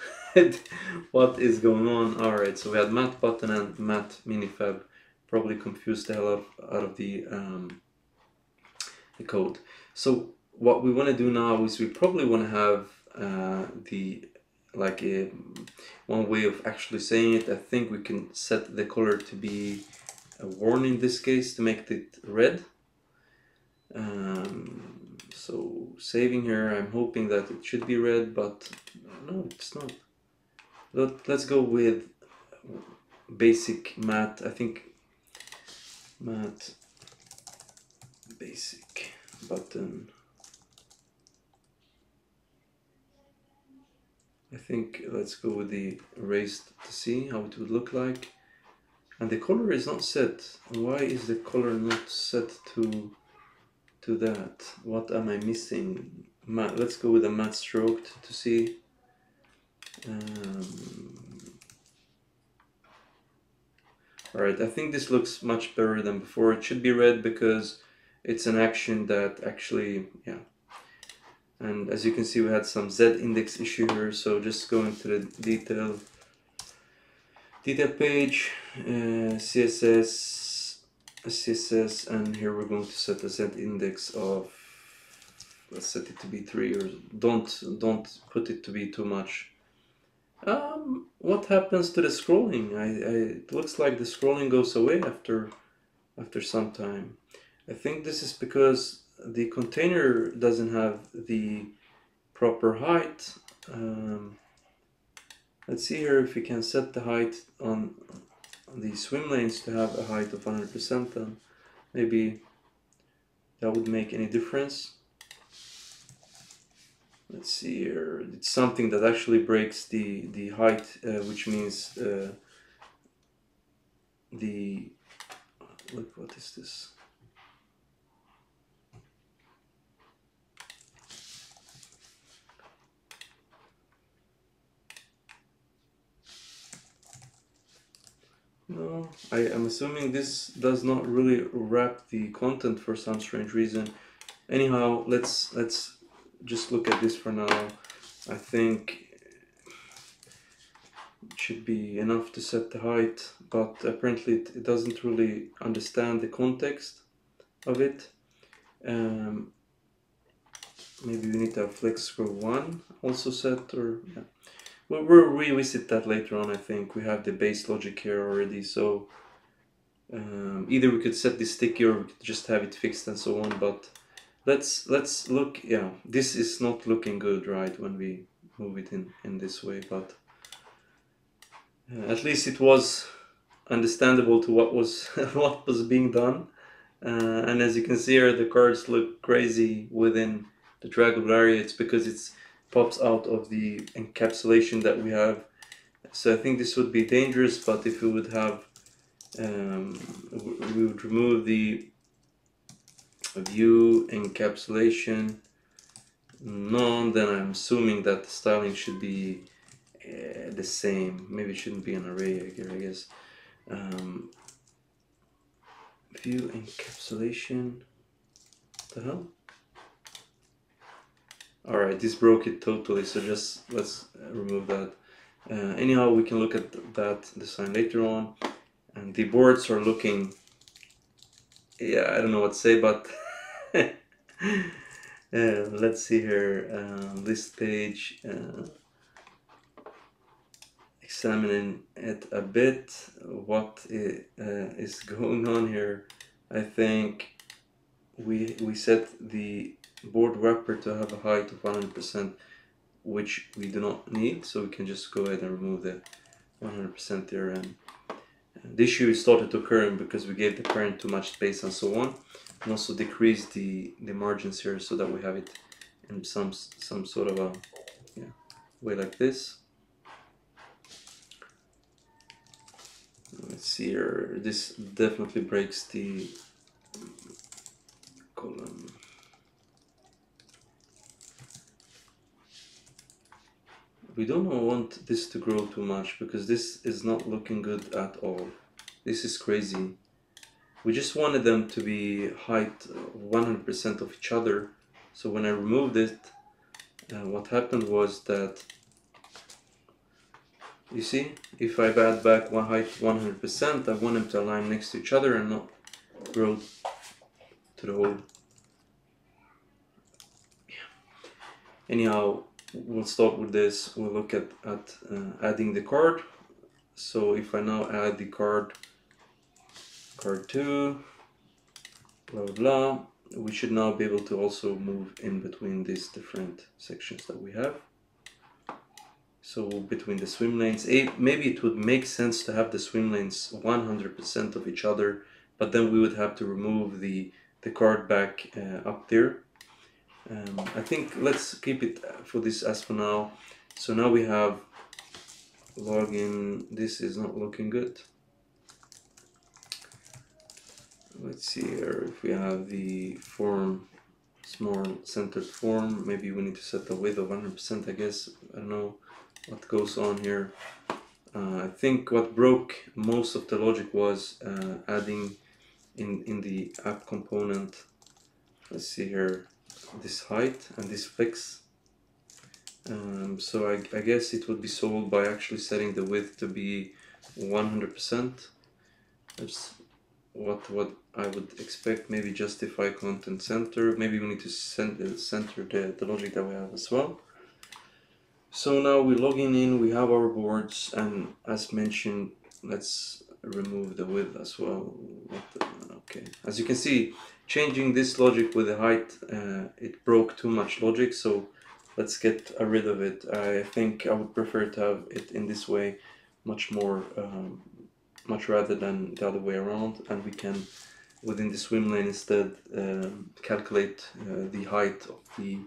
What is going on? Alright, so we had matte button and matte minifab. Probably confused the hell out of the code. So what we want to do now is we probably want to have one way of actually saying it. I think we can set the color to be a warning in this case to make it red. So saving here, I'm hoping that it should be red, but no, it's not. Let's go with basic matte. I think matte basic button. I think let's go with the erased to see how it would look like. And the color is not set. Why is the color not set to that? What am I missing? Matte. Let's go with a matte stroked to see. Alright, I think this looks much better than before. It should be red because it's an action that actually, yeah. And as you can see, we had some Z index issue here, so just going to the detail page, CSS, and here we're going to set a Z index of, let's set it to be 3, or don't put it to be too much. What happens to the scrolling? It looks like the scrolling goes away after some time. I think this is because the container doesn't have the proper height. Let's see here if we can set the height on the swim lanes to have a height of 100%, then maybe that would make any difference. Let's see here, it's something that actually breaks the height, which means look, what is this? No, I'm assuming this does not really wrap the content for some strange reason. Anyhow, let's just look at this for now. I think it should be enough to set the height, but apparently it doesn't really understand the context of it. Maybe we need to have flex scroll 1 also set, or yeah. We'll revisit that later on. I think we have the base logic here already, so either we could set this sticky or we could just have it fixed and so on, but let's look. Yeah, this is not looking good, right, when we move it in this way, but at least it was understandable to what was what was being done. And as you can see here, the cards look crazy within the draggable area. It's because it pops out of the encapsulation that we have. So I think this would be dangerous, but if we would have, we would remove the view encapsulation none, then I'm assuming that the styling should be the same. Maybe it shouldn't be an array here, I guess. View encapsulation. What the hell? Alright, this broke it totally, so just let's remove that. Anyhow, we can look at that design later on. And the boards are looking, yeah, I don't know what to say, but let's see here, list page, examining it a bit, what is going on here. I think we set the board wrapper to have a height of 100%, which we do not need, so we can just go ahead and remove the 100% there. And the issue started to occur because we gave the parent too much space and so on, and also decreased the margins here so that we have it in some sort of a way like this. Let's see here, this definitely breaks the column. we don't want this to grow too much because this is not looking good at all. This is crazy. We just wanted them to be height 100% of each other. So when I removed it, what happened was that, you see, if I add back one height 100%, I want them to align next to each other and not grow to the whole. Anyhow, we'll stop with this. We'll look at adding the card. So if I now add the card 2, blah blah blah, we should now be able to also move in between these different sections that we have. So between the swim lanes, maybe it would make sense to have the swim lanes 100% of each other, but then we would have to remove the card back up there. I think let's keep it for this as for now. So now we have login. This is not looking good. Let's see here if we have the form, small centered form. Maybe we need to set the width of 100%, I guess. I don't know what goes on here. I think what broke most of the logic was adding in the app component, let's see here, this height and this fix. So I guess it would be solved by actually setting the width to be 100%. That's what I would expect. Maybe justify content center. Maybe we need to center the logic that we have as well. So now we're logging in, we have our boards, and as mentioned, let's remove the width as well. Okay, as you can see, changing this logic with the height, it broke too much logic, so let's get rid of it. I think I would prefer to have it in this way, much rather than the other way around, and we can, within the swim lane instead, calculate the height of the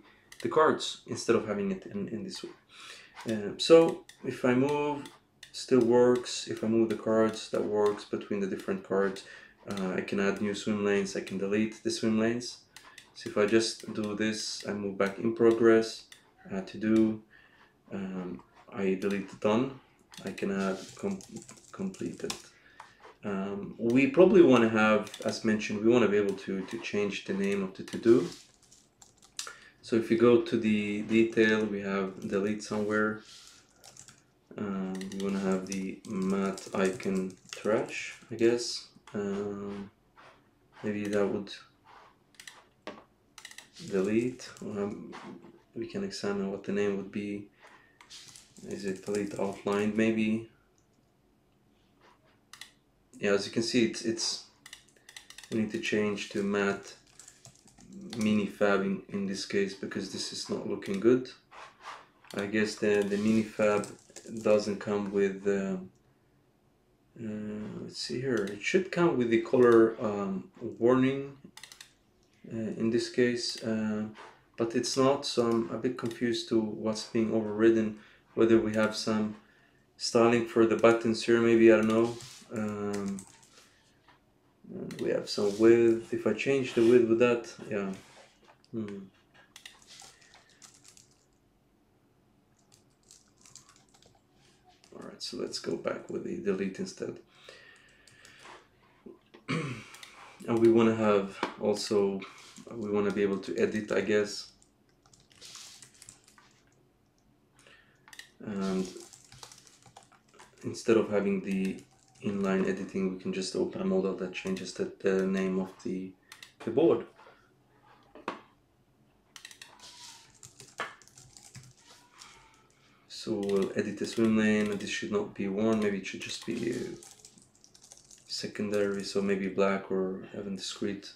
cards instead of having it in this way. So if I move, still works. If I move the cards, that works between the different cards. I can add new swim lanes, I can delete the swim lanes. So if I just do this, I move back in progress, add to do, I delete the done, I can add completed. We probably want to have, as mentioned, we want to be able to change the name of the to-do. So if you go to the detail, we have delete somewhere. We want to have the mat icon trash, I guess. Maybe that would delete. We can examine what the name would be. Is it delete outlined maybe? Yeah, as you can see, it's we need to change to mat minifab in this case because this is not looking good. I guess the minifab doesn't come with let's see here, it should come with the color warning in this case, but it's not, so I'm a bit confused to what's being overridden, whether we have some styling for the buttons here, maybe, I don't know. We have some width. If I change the width with that, yeah. Alright, so let's go back with the delete instead. And we want to have also, we want to be able to edit, I guess. And instead of having the inline editing, we can just open a model that changes the name of the board. So we'll edit the swim lane, and this should not be worn, maybe it should just be secondary, so maybe black or even discrete.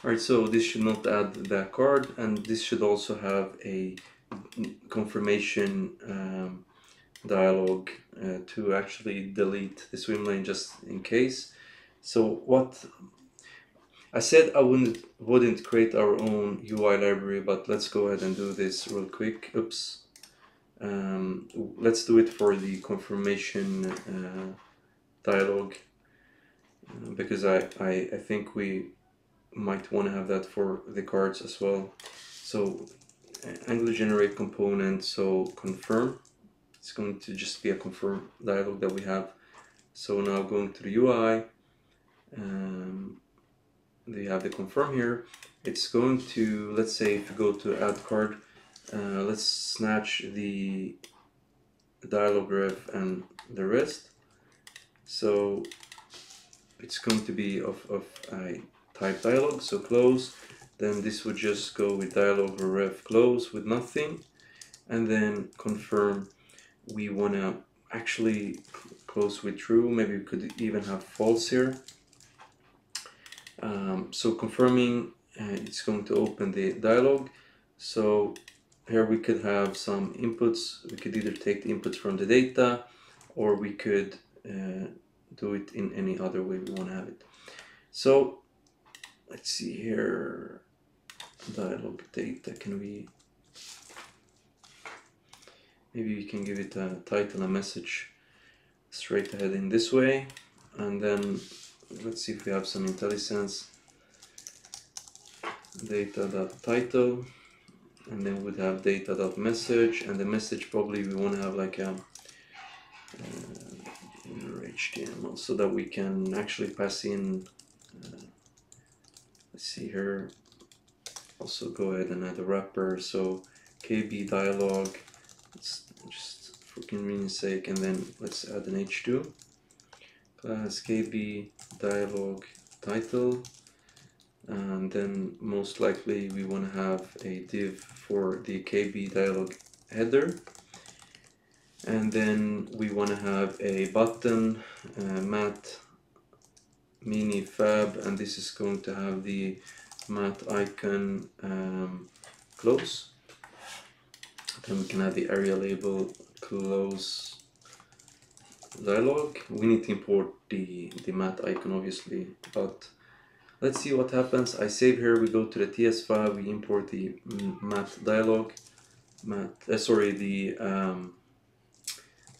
Alright, so this should not add that card, and this should also have a confirmation dialog to actually delete the swim lane just in case. So what I said, I wouldn't create our own UI library, but let's go ahead and do this real quick. Oops. Let's do it for the confirmation dialog, because I think we might want to have that for the cards as well. So Angular generate component, so confirm. It's going to just be a confirm dialog that we have. So now going to the UI, they have the confirm here. It's going to, let's say if you go to add card, let's snatch the dialog ref and the rest. So it's going to be of a type dialog, so close. Then this would just go with dialog or ref close with nothing, and then confirm. We want to actually close with true. Maybe we could even have false here. So confirming, it's going to open the dialog. So here we could have some inputs. We could either take the inputs from the data, or we could do it in any other way we want to have it. So let's see here, dialog data, maybe we can give it a title, a message straight ahead in this way, and then let's see if we have some IntelliSense data.title, and then we'd have data.message, and the message probably we want to have like a HTML, so that we can actually pass in, let's see here, also go ahead and add a wrapper, so KB dialog, just for convenience sake, and then let's add an h2 class KB dialog title, and then most likely we want to have a div for the KB dialog header, and then we want to have a button mat mini fab, and this is going to have the mat icon close. Then we can have the area label close dialog. We need to import the mat icon obviously, but let's see what happens. I save here, we go to the TS file, we import the mat dialog, the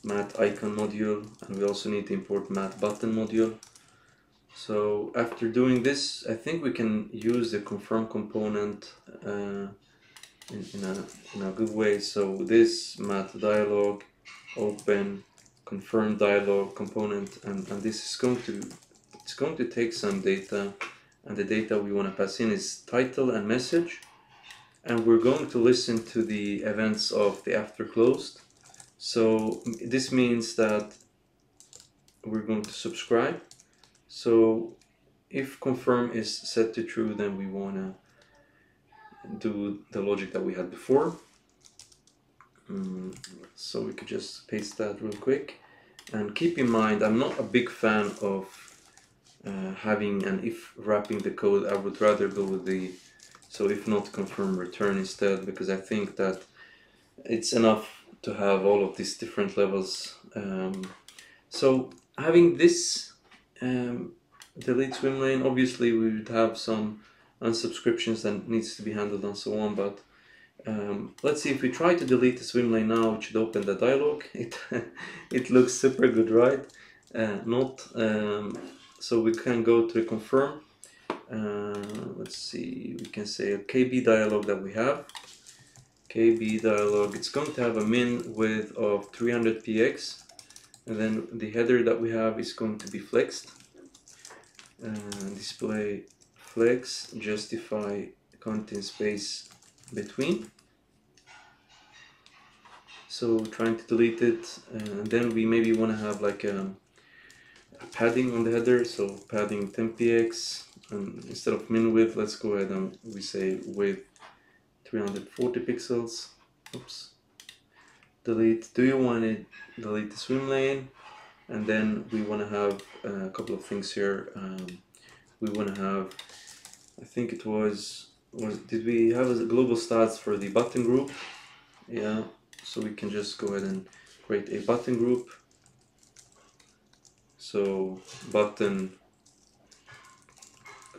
mat icon module, and we also need to import mat button module. So after doing this, I think we can use the confirm component in a good way. So this mat dialog, open, confirm dialog component, and this is going to take some data, and the data we want to pass in is title and message, and we're going to listen to the events of the after closed. So this means that we're going to subscribe. So if confirm is set to true, then we want to do the logic that we had before. So we could just paste that real quick, and keep in mind I'm not a big fan of having an if wrapping the code. I would rather go with the so if not confirm return instead, because I think that it's enough to have all of these different levels. So having this delete swim lane, obviously we would have some unsubscriptions that needs to be handled and so on, but let's see, if we try to delete the swim lane now, it should open the dialog. It looks super good, right? So we can go to confirm. Let's see, we can say a KB dialog that we have. KB dialog, it's going to have a min width of 300 px, and then the header that we have is going to be flexed. Display flex, justify content space between. So trying to delete it, and then we maybe want to have like a padding on the header, so padding 10 px, and instead of min width, let's go ahead and we say width 340 pixels. Oops. Delete. Do you want to delete the swim lane? And then we want to have a couple of things here. We want to have, I think it did we have a global stats for the button group? Yeah, so we can just go ahead and create a button group. So button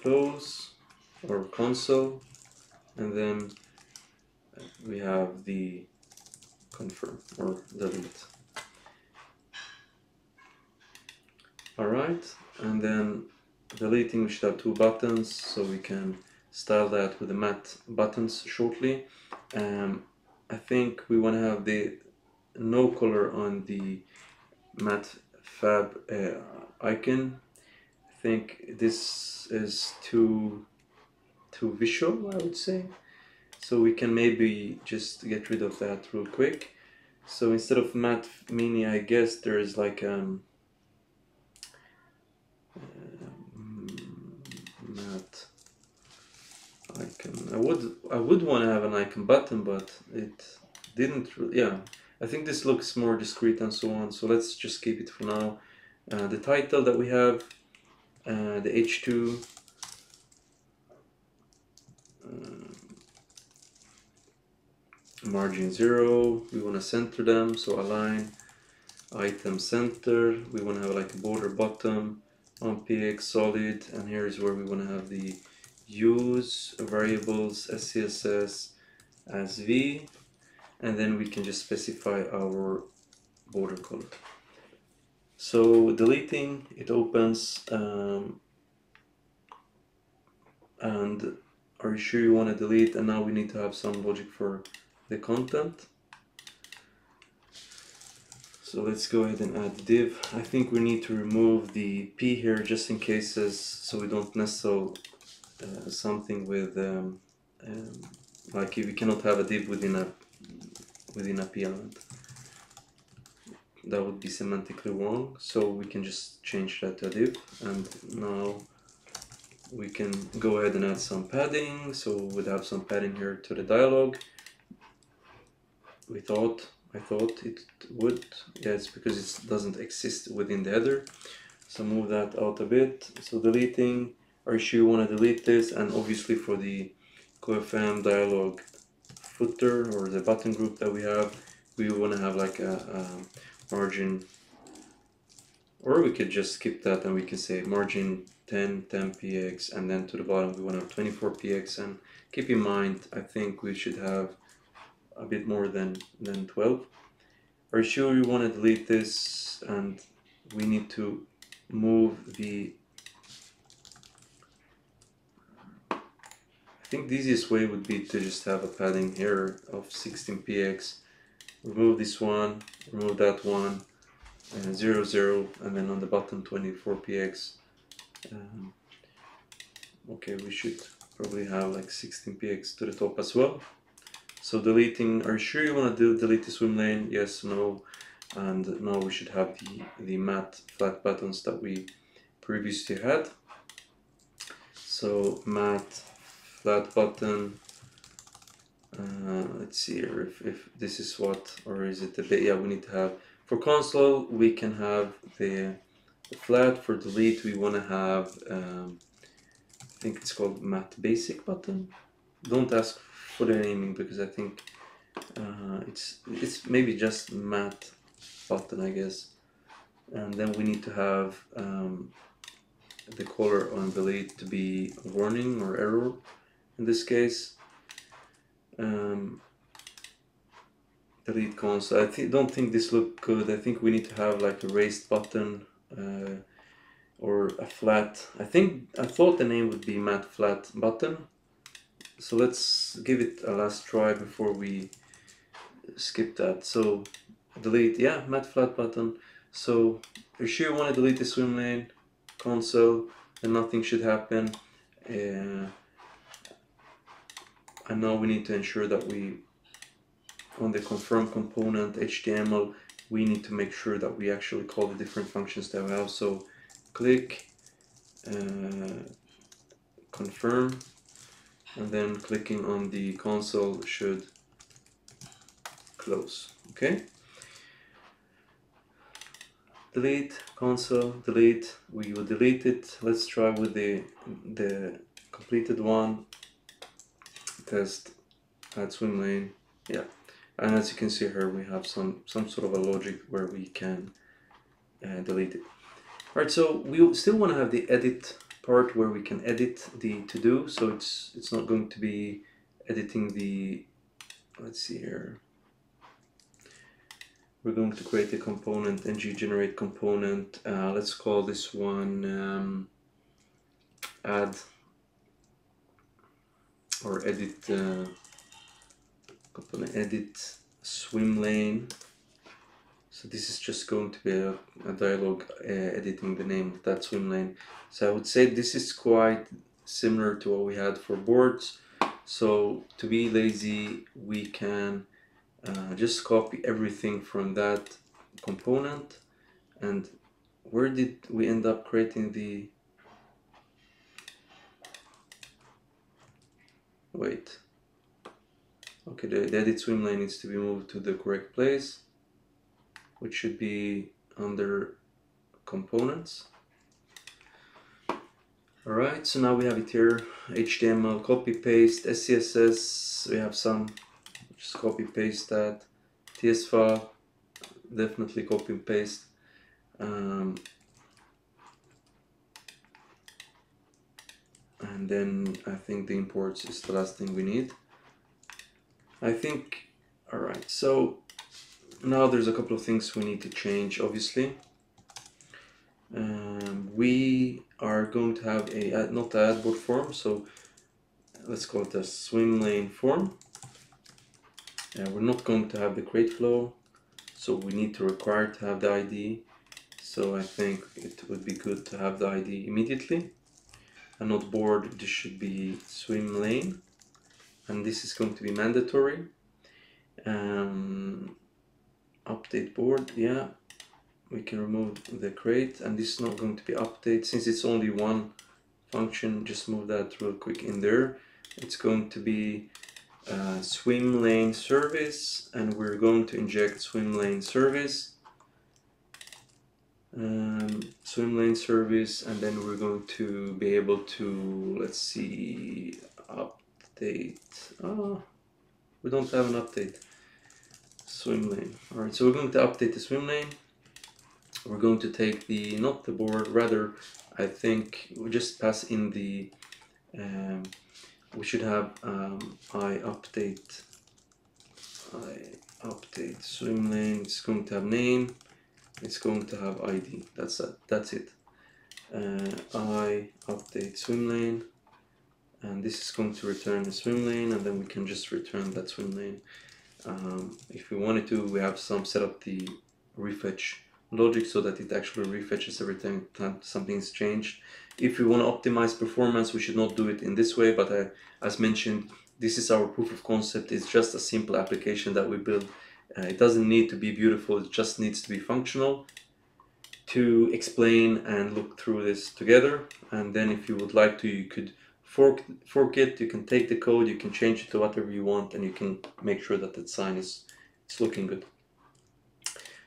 close or console, and then we have the confirm or delete. Alright, and then deleting, we should have two buttons, so we can style that with the matte buttons shortly. I think we want to have the no color on the matte fab icon. I think this is too visual, I would say. So we can maybe just get rid of that real quick. So instead of matte mini, I guess there is like matte icon. I would want to have an icon button, but it didn't really, yeah. I think this looks more discreet and so on, so let's just keep it for now. The title that we have, the H2, margin 0, we want to center them, so align, item center, we want to have like a border bottom, on px solid, and here's where we want to have the use variables scss as v, and then we can just specify our border color. So deleting, it opens, and are you sure you want to delete? And now we need to have some logic for the content. So let's go ahead and add div. I think we need to remove the p here just in cases, so we don't nestle something with like if we cannot have a div within a p element. That would be semantically wrong, so we can just change that to a div. And now we can go ahead and add some padding, so we'd have some padding here to the dialog. I thought it would, yeah, it's because it doesn't exist within the header. So move that out a bit. So deleting, are you sure you want to delete this? And obviously for the CoFM dialog footer or the button group that we have, we want to have like a margin, or we could just skip that and we can say margin 10 px, and then to the bottom we want to have 24 px. And keep in mind, I think we should have a bit more than 12. Are you sure you want to delete this? And we need to move the, I think the easiest way would be to just have a padding here of 16 px, remove this one, remove that one, 0 0, and then on the bottom 24 px. Okay, we should probably have like 16 px to the top as well. So deleting, are you sure you want to delete the swim lane? Yes, no. And now we should have the matte flat buttons that we previously had. So matte flat button, let's see here if this is what, or is it a bit, yeah, we need to have, for console we can have the flat. For delete we want to have, I think it's called matte basic button. Don't ask for the naming because I think it's maybe just matte button, I guess. And then we need to have the color on delete to be warning or error in this case. Delete console, don't think this look good. I think we need to have like a raised button or a flat. I thought the name would be matte flat button. So let's give it a last try before we skip that. So delete, yeah, matte flat button. So you sure you want to delete the swim lane console, and nothing should happen. And now we need to ensure that we, on the confirm component HTML, we need to make sure that we actually call the different functions that we have. So click confirm, and then clicking on the console should close. Okay, delete console, delete, we will delete it. Let's try with the completed one. Test add swim lane, yeah. And as you can see here, we have some sort of a logic where we can delete it. All right, so we still want to have the edit part where we can edit the to-do. So it's not going to be editing the, let's see here. we're going to create a component, ng generate component. Let's call this one add or edit component, edit swim lane. So this is just going to be a dialog editing the name of that swim lane. So I would say this is quite similar to what we had for boards. So to be lazy, we can just copy everything from that component. And where did we end up creating the... Wait. Okay, the edit swim lane needs to be moved to the correct place, which should be under components. Alright, so now we have it here. HTML, copy paste, SCSS, we have some, just copy paste that. TS file, definitely copy and paste. And then I think the imports is the last thing we need. I think, alright, so now there's a couple of things we need to change, obviously. We are going to have a, not an add board form, so let's call it a swim lane form. We're not going to have the create flow, so we need to require to have the ID. So I think it would be good to have the ID immediately. And not board, this should be swim lane. And this is going to be mandatory. Update board, yeah. We can remove the create, and this is not going to be update. Since it's only one function, just move that real quick in there. It's going to be swim lane service, and we're going to inject swim lane service. Swim lane service, and then we're going to be able to, let's see, update. We don't have an update swim lane. All right, so we're going to update the swim lane. We're going to take the, not the board, rather I think we just pass in the, we should have I update swim lane. It's going to have name, it's going to have ID. That's it. I update swim lane, and this is going to return the swim lane, and then we can just return that swim lane. If we wanted to, we have some set up the refetch logic so that it actually refetches every time something is changed. If we want to optimize performance, we should not do it in this way, but as mentioned, this is our proof of concept. It's just a simple application that we build. It doesn't need to be beautiful, it just needs to be functional. To explain and look through this together, and then if you would like to, you could fork it, you can take the code, you can change it to whatever you want, and you can make sure that the sign is looking good.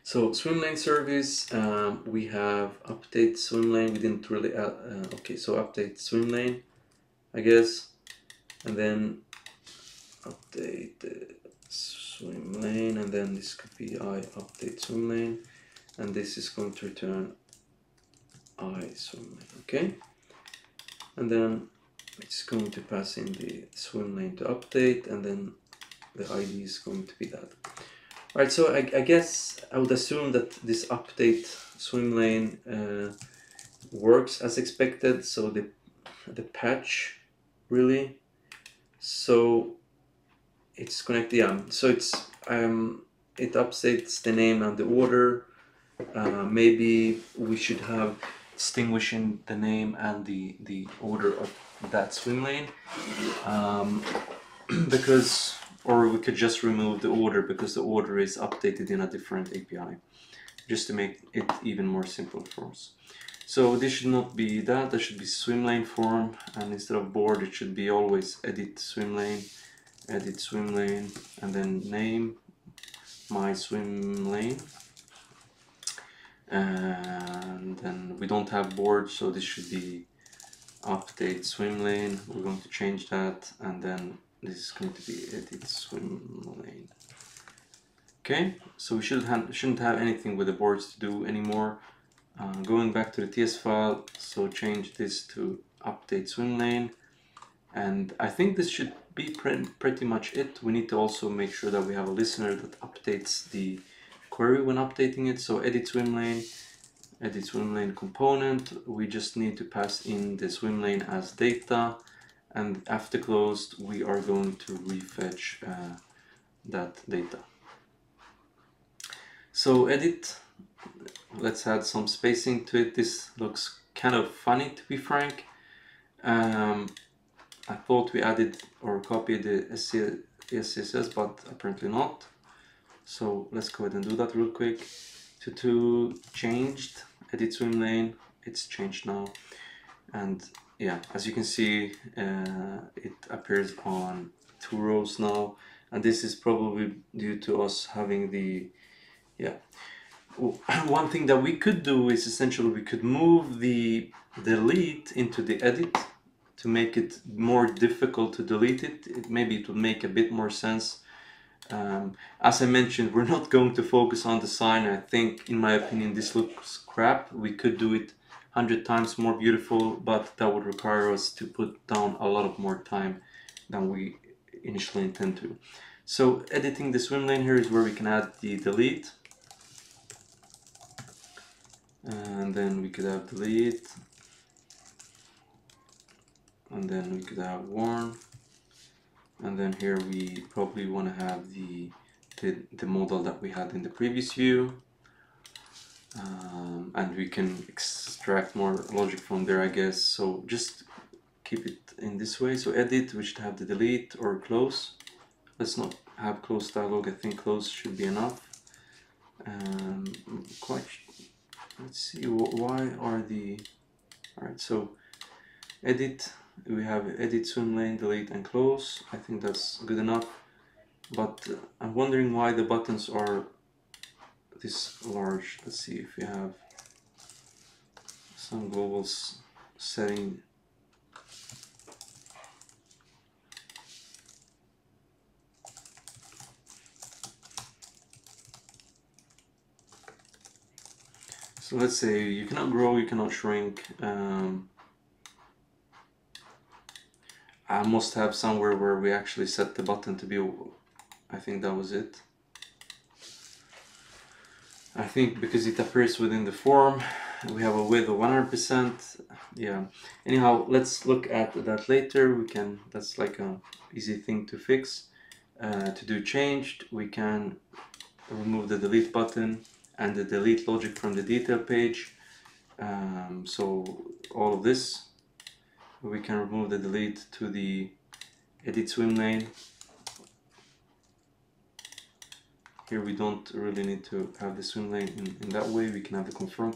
So swim lane service, we have update swim lane. We didn't really add, okay, so update swim lane, I guess, and then update the swim lane, and then this could be I update swim lane, and this is going to return I swim lane, okay, and then it's going to pass in the swim lane to update, and then the ID is going to be that. Alright, so I guess I would assume that this update swim lane works as expected. So the patch really, so it's connected. Yeah, so it's it updates the name and the order. Maybe we should have distinguishing the name and the order of that swim lane, because. Or we could just remove the order because the order is updated in a different API, just to make it even more simple for us. So this should not be that, that should be swim lane form, and instead of board it should be always edit swim lane, and then name my swim lane. And then we don't have board, so this should be update swim lane. We're going to change that, and then this is going to be edit swim lane. Okay, so we shouldn't have anything with the boards to do anymore. Going back to the TS file, so change this to update swim lane, and I think this should be pretty much it. We need to also make sure that we have a listener that updates the query when updating it. So edit swim lane component, we just need to pass in the swim lane as data, and after closed we are going to refetch that data. So edit, let's add some spacing to it. This looks kind of funny, to be frank. I thought we added or copied the SCSS, but apparently not. So let's go ahead and do that real quick. Tutu changed, edit swim lane, it's changed now. And yeah, as you can see, it appears on 2 rows now. And this is probably due to us having the, yeah. One thing that we could do is essentially we could move the delete into the edit to make it more difficult to delete it. Maybe it would make a bit more sense. As I mentioned, we're not going to focus on design. I think, in my opinion, this looks crap. We could do it 100 times more beautiful, but that would require us to put down a lot of more time than we initially intend to. So editing the swim lane here is where we can add the delete. And then we could have delete. And then we could have warn. And then here we probably want to have the model that we had in the previous view, and we can extract more logic from there, I guess. So just keep it in this way. So edit, we should have the delete or close. Let's not have close dialog. I think close should be enough. Let's see, why are the, all right, so edit, we have edit, swim lane, delete, and close. I think that's good enough, but I'm wondering why the buttons are this large. Let's see if we have some global setting. So let's say you cannot grow, you cannot shrink. I must have somewhere where we actually set the button to be, I think that was it. I think because it appears within the form, we have a width of 100%. Yeah. Anyhow, let's look at that later. We can, that's like a easy thing to fix. To do changed, we can remove the delete button and the delete logic from the detail page. So all of this, we can remove the delete to the edit swim lane. Here we don't really need to have the swim lane in that way. We can have the confirm,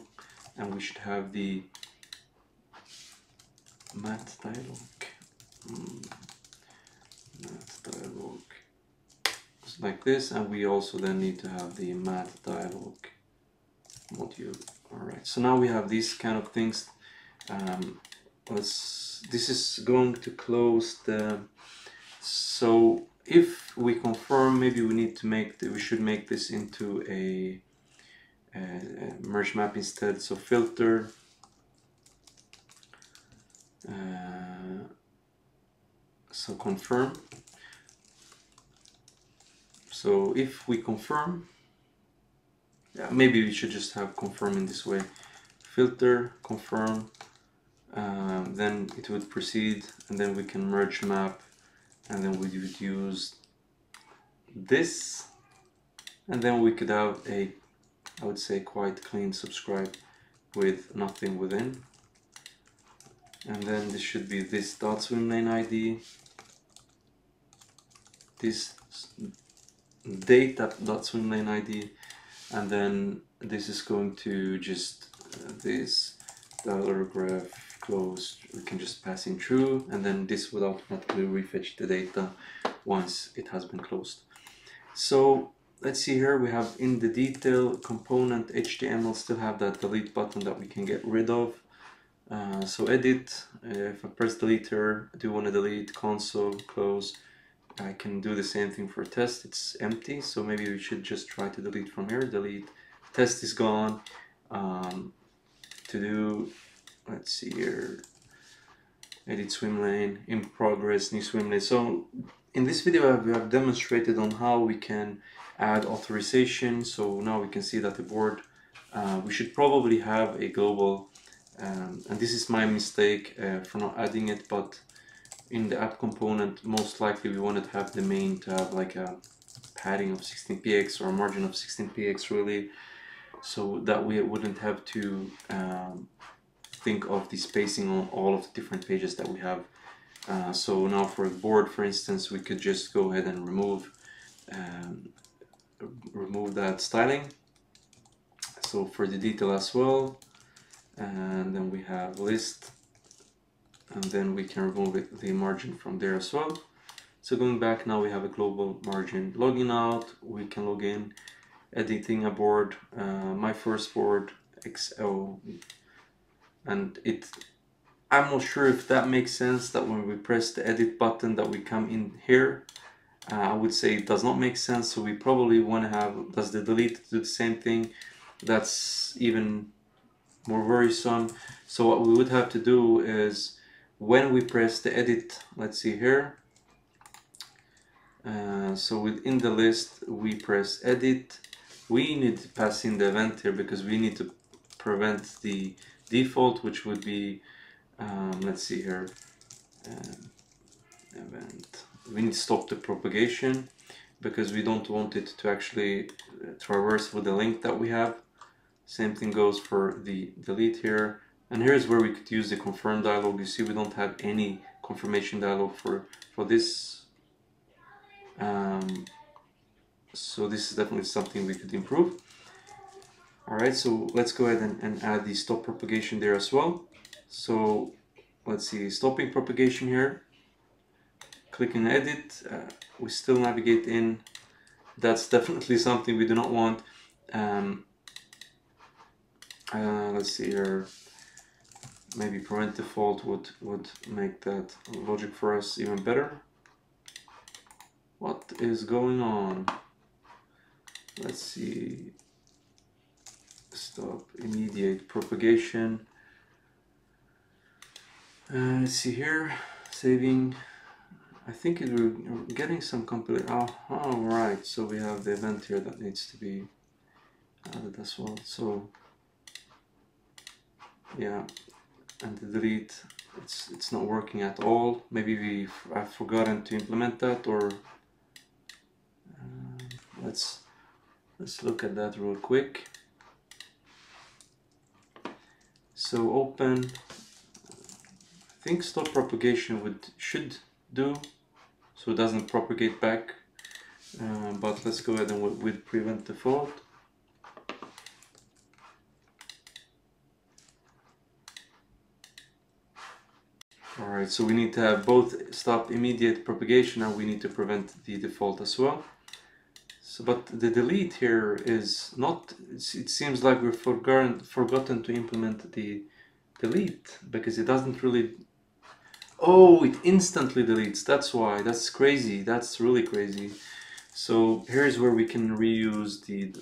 and we should have the mat dialog. Mat dialog like this, and we also then need to have the mat dialog module. All right, so now we have these kind of things. This is going to close the, so if we confirm, maybe we need to make we should make this into a merge map instead. So filter, so confirm. So if we confirm, yeah, maybe we should just have confirm in this way. Filter, confirm, then it would proceed, and then we can merge map, and then we would use this, and then we could have a, I would say, quite clean subscribe with nothing within. And then this should be this dot swim lane ID, this data dot swim lane ID, and then this is going to just this $graph closed, we can just pass in true, and then this would automatically refetch the data once it has been closed. So let's see here, we have in the detail component HTML still have that delete button that we can get rid of. So edit, if I press delete here, I do want to delete console, close. I can do the same thing for test, it's empty, so maybe we should just try to delete from here. Delete, test is gone. To do, let's see here, edit swim lane, in progress, new swim lane. So In this video, we have demonstrated on how we can add authorization. So now we can see that the board, we should probably have a global, and this is my mistake for not adding it, but in the app component, most likely we wanted to have the main to have like a padding of 16px or a margin of 16px really, so that we wouldn't have to think of the spacing on all of the different pages that we have. So now for the board, for instance, we could just go ahead and remove that styling. So for the detail as well, and then we have list, and then we can remove the margin from there as well. So going back, now we have a global margin. Logging out, we can log in, editing a board, my first board, XO, and I'm not sure if that makes sense that when we press the edit button that we come in here. I would say it does not make sense, so we probably want to have, does the delete do the same thing? That's even more worrisome. So what we would have to do is when we press the edit, let's see here, so within the list we press edit, we need to pass in the event here because we need to prevent the default, which would be let's see here, event. We need to stop the propagation because we don't want it to actually traverse with the link that we have. Same thing goes for the delete here, and here's where we could use the confirm dialog. You see we don't have any confirmation dialog for this, so this is definitely something we could improve. Alright, so let's go ahead and add the stop propagation there as well. So let's see, stopping propagation here, clicking edit, we still navigate in. That's definitely something we do not want. Let's see here, maybe prevent default would make that logic for us even better. What is going on? Let's see, stop immediate propagation. Let's see here, saving. I think we're getting some complete. Oh, right. So we have the event here that needs to be added as well. So yeah, and the delete, it's not working at all. Maybe I've forgotten to implement that, or let's look at that real quick. So open. I think stop propagation should do, so it doesn't propagate back. But let's go ahead and with prevent default. Alright, so we need to have both stop immediate propagation and we need to prevent the default as well. So, but the delete here is not, it seems like we've forgotten to implement the delete because it doesn't really, oh, it instantly deletes. That's why. That's crazy. That's really crazy. So here's where we can reuse the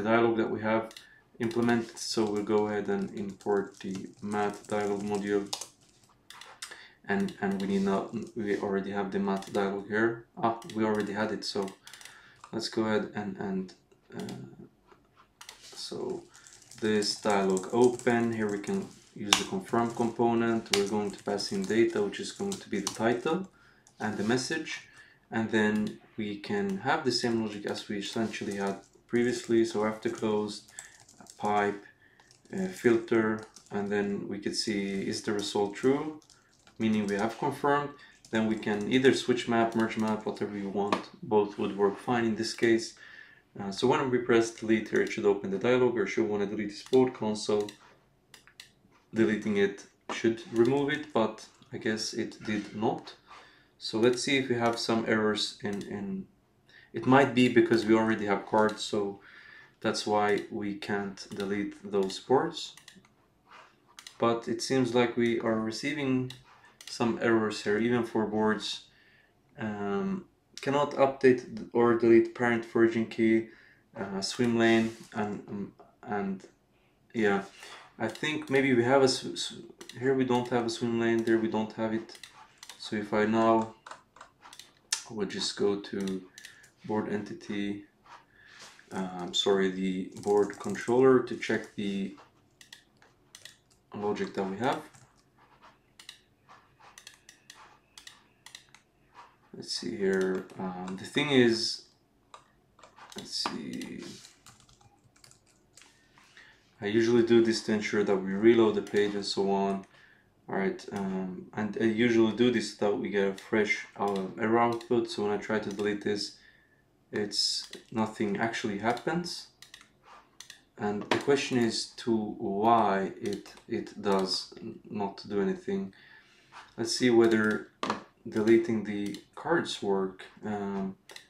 dialog that we have implemented. So we'll go ahead and import the math dialog module, and we already have the math dialog here. We already had it. So let's go ahead and so this dialog open. Here we can use the confirm component. We're going to pass in data, which is going to be the title and the message, and then we can have the same logic as we essentially had previously. So after close, pipe, filter, and then we could see is the result true, meaning we have confirmed. Then we can either switch map, merge map, whatever you want. Both would work fine in this case. So when we press delete here, it should open the dialog, or should want to delete this board console. Deleting it should remove it, but I guess it did not. So let's see if we have some errors in it. Might be because we already have cards, so that's why we can't delete those boards. But it seems like we are receiving some errors here, even for boards. Cannot update or delete parent version key, swim lane, and yeah, I think maybe we have here we don't have a swim lane, there we don't have it. So if I now we'll just go to board entity, the board controller to check the logic that we have. Let's see here. The thing is, let's see. I usually do this to ensure that we reload the page and so on. Alright, and I usually do this so that we get a fresh error output. So when I try to delete this, nothing actually happens. And the question is to why it does not do anything. Let's see whether deleting the cards work.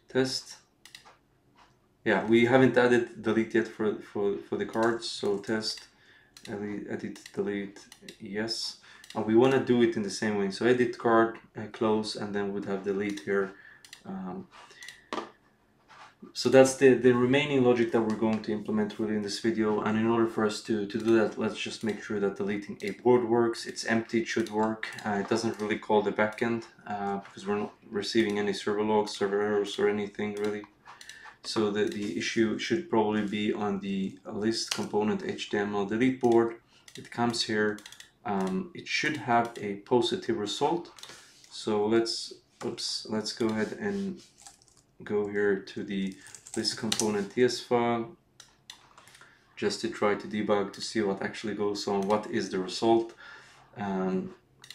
Test. Yeah, we haven't added delete yet for the cards, so test, edit, delete, yes. And we want to do it in the same way. So edit card, close, and then we'd have delete here. So that's the remaining logic that we're going to implement really in this video. And in order for us to do that, let's just make sure that deleting a board works. It's empty, it should work. It doesn't really call the backend because we're not receiving any server logs, server errors, or anything really. So the issue should probably be on the list component HTML delete board. It comes here. It should have a positive result. So let's go ahead and go here to the list component TS file just to try to debug to see what actually goes on, what is the result.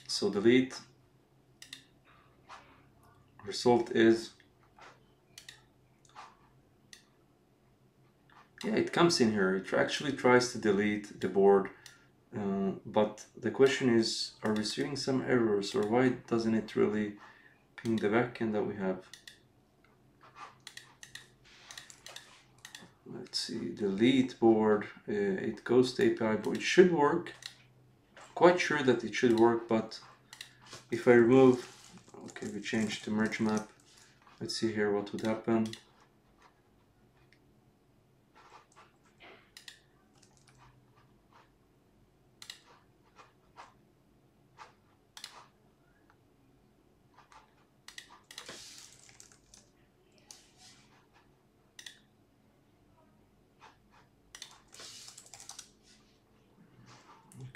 So delete. Result is, yeah, it comes in here. It actually tries to delete the board, but the question is, are we seeing some errors, or why doesn't it really ping the backend that we have? Let's see, delete board, it goes to API, but it should work. Quite sure that it should work, but if I remove, okay, we changed to merge map. Let's see here what would happen.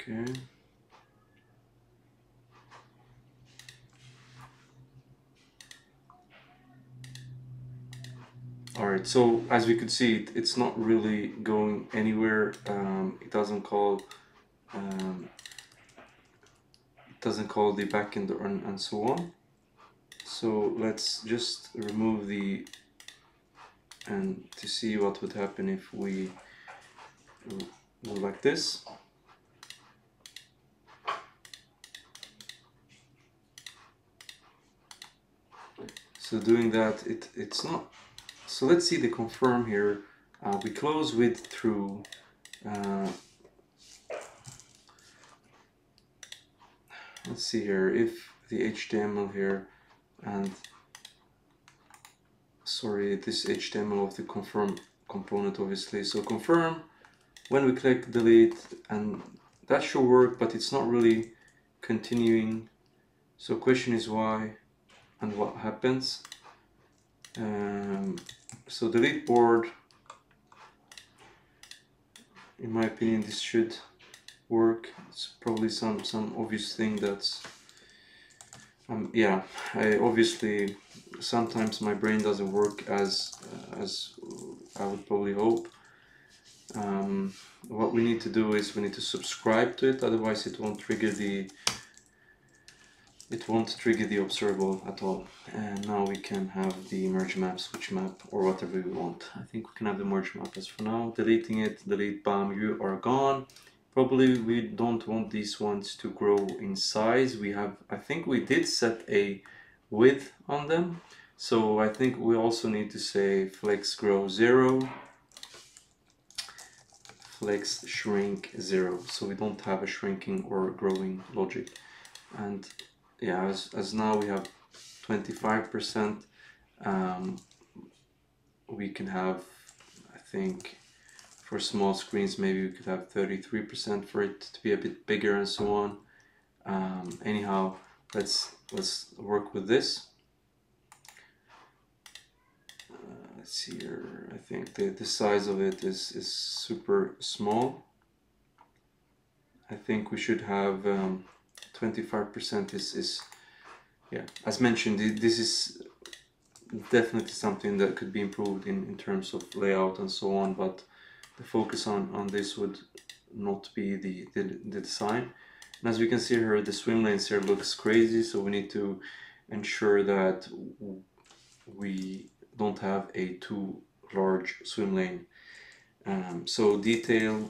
Okay. Alright, so as we could see, it's not really going anywhere. It doesn't call the backend and so on. So let's just remove and to see what would happen if we go like this. So doing that, it's not. So let's see the confirm here. We close with through. Let's see here if the HTML here and sorry, this HTML of the confirm component obviously. So confirm when we click delete, and that should work, but it's not really continuing. So question is why and what happens. So delete board, in my opinion, this should work. It's probably some obvious thing that's yeah, obviously sometimes my brain doesn't work as I would probably hope. What we need to do is we need to subscribe to it, otherwise it won't trigger the observable at all. And now we can have the merge map, switch map, or whatever we want. I think we can have the merge map as for now. Deleting it, delete, bam, you are gone. Probably we don't want these ones to grow in size. I think we did set a width on them. So I think we also need to say flex grow 0, flex shrink 0. So we don't have a shrinking or growing logic. And yeah, as now we have 25%, we can have, I think, for small screens, maybe we could have 33% for it to be a bit bigger and so on. Anyhow, let's work with this. let's see here, I think the size of it is super small. I think we should have 25% is yeah, as mentioned, this is definitely something that could be improved in terms of layout and so on, but the focus on this would not be the design. And as we can see here, the swim lanes here looks crazy, so we need to ensure that we don't have a too large swim lane. So detail,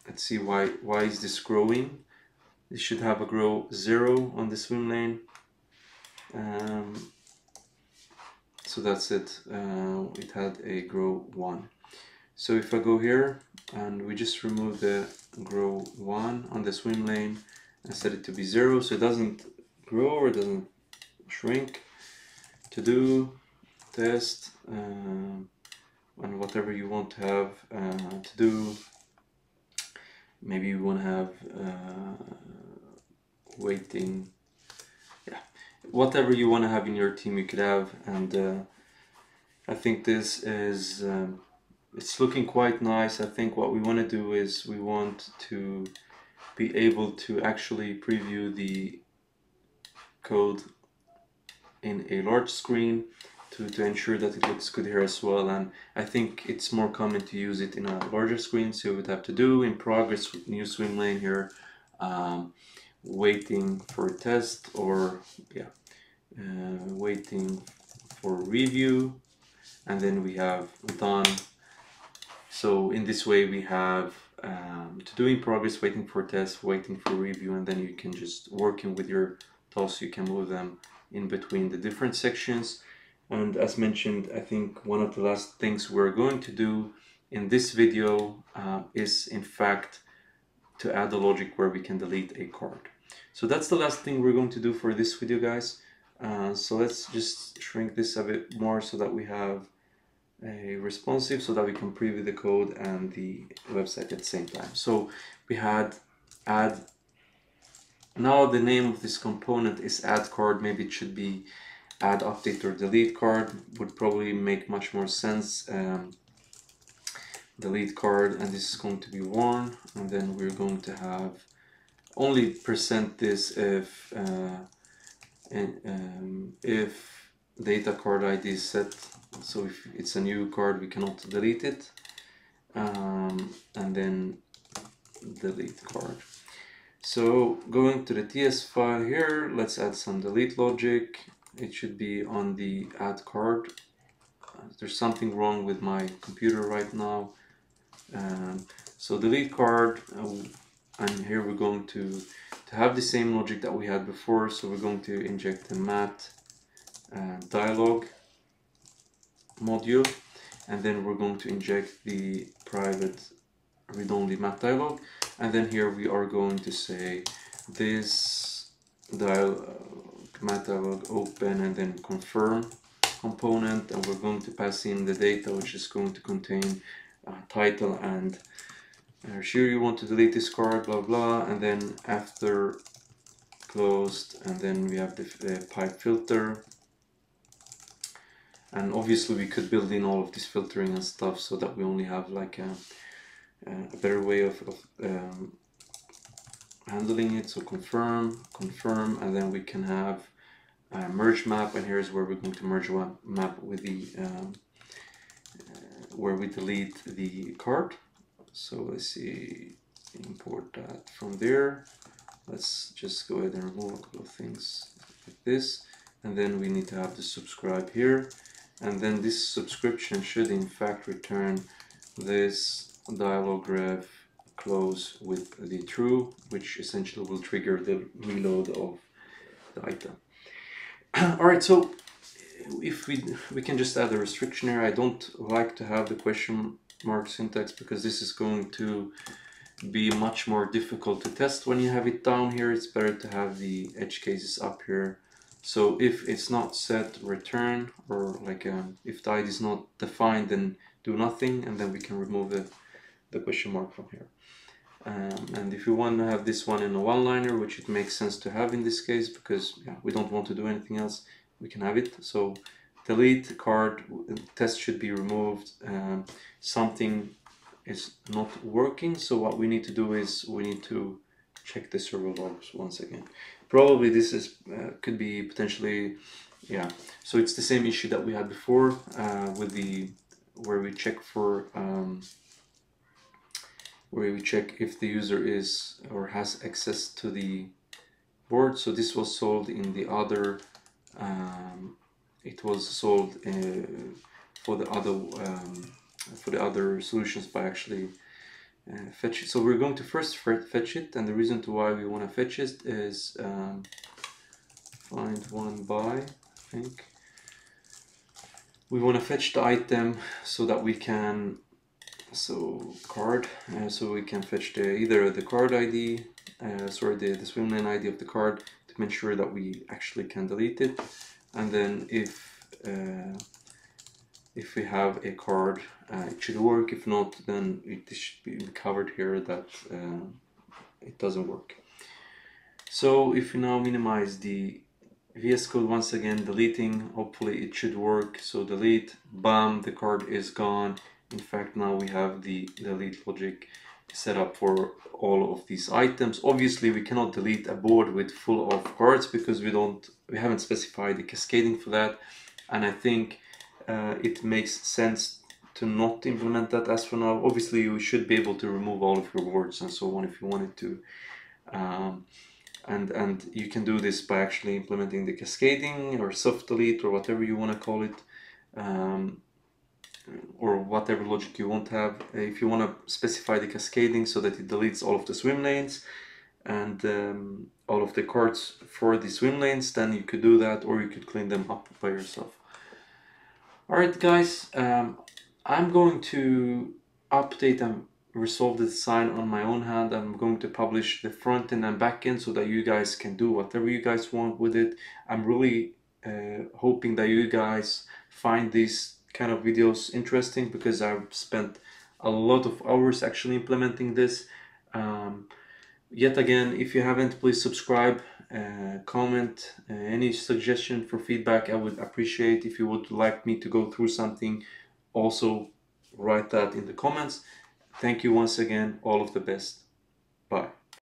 let's see why is this growing. It should have a grow 0 on the swim lane. So that's it. It had a grow 1. So if I go here and we just remove the grow 1 on the swim lane and set it to be 0, so it doesn't grow or doesn't shrink. To do test and whatever you want to have to do. Maybe you want to have waiting. Yeah, whatever you want to have in your team, you could have. And I think this is it's looking quite nice. I think what we want to do is we want to be able to actually preview the code in a large screen to ensure that it looks good here as well. And I think it's more common to use it in a larger screen. So you would have to do in progress with new swim lane here, waiting for a test, or yeah, waiting for review, and then we have done. So in this way we have to do in progress, waiting for test, waiting for review, and then you can just working with your tasks, you can move them in between the different sections. And as mentioned, I think one of the last things we're going to do in this video is in fact to add a logic where we can delete a card. So that's the last thing we're going to do for this video, guys. So let's just shrink this a bit more so that we have a responsive, so that we can preview the code and the website at the same time. So we had add. Now the name of this component is add card. Maybe it should be add update or delete card, would probably make much more sense. Delete card, and this is going to be worn, and then we're going to have only percent this if data card ID is set. So if it's a new card, we cannot delete it, and then delete card. So going to the TS file here, let's add some delete logic. It should be on the add card. There's something wrong with my computer right now. So delete card, and here we're going to have the same logic that we had before. So we're going to inject the mat dialog module, and then we're going to inject the private read-only mat dialog, and then here we are going to say this mat dialog open, and then confirm component, and we're going to pass in the data, which is going to contain title and sure you want to delete this card, blah blah, and then after closed, and then we have the pipe filter. And obviously we could build in all of this filtering and stuff so that we only have like a better way of handling it. So confirm, and then we can have merge map, and here's where we're going to merge one map with the where we delete the card. So let's see, import that from there. Let's just go ahead and remove a couple of things like this, and then we need to have the subscribe here, and then this subscription should in fact return this dialog ref close with the true, which essentially will trigger the reload of the item. All right, so if we can just add a restriction here. I don't like to have the question mark syntax because this is going to be much more difficult to test when you have it down here. It's better to have the edge cases up here. So if it's not set, return, or like if the ID is not defined, then do nothing, and then we can remove the question mark from here. And if you want to have this one in a one-liner, which it makes sense to have in this case, because yeah, we don't want to do anything else, we can have it. So delete card, test should be removed, something is not working. So what we need to do is we need to check the server logs once again. Probably this is could be potentially, yeah. So it's the same issue that we had before with the where we check for where we check if the user is or has access to the board. So this was solved in the other. It was solved for the other solutions by actually fetch it. So we're going to first fetch it, and the reason to why we want to fetch it is find one by, I think. We want to fetch the item so that we can, card, so we can fetch either the card ID, sorry, the swim lane ID of the card to make sure that we actually can delete it. And then if we have a card, it should work. If not, then it should be covered here that it doesn't work. So if we now minimize the VS Code once again, deleting, hopefully it should work. So delete, bam, the card is gone. In fact, now we have the delete logic set up for all of these items. Obviously, we cannot delete a board with full of cards because we haven't specified the cascading for that. And I think it makes sense to not implement that as for now. Obviously, you should be able to remove all of your boards and so on if you wanted to. And you can do this by actually implementing the cascading or soft delete or whatever you want to call it, or whatever logic you want to have. If you want to specify the cascading so that it deletes all of the swim lanes and all of the cards for the swim lanes, then you could do that, or you could clean them up by yourself. Alright guys, I'm going to update and resolve the design on my own hand. I'm going to publish the front end and back end so that you guys can do whatever you guys want with it. I'm really hoping that you guys find these kind of videos interesting because I've spent a lot of hours actually implementing this. Yet again, if you haven't, please subscribe, comment, any suggestion for feedback I would appreciate. If you would like me to go through something, also write that in the comments. Thank you once again. All of the best. Bye.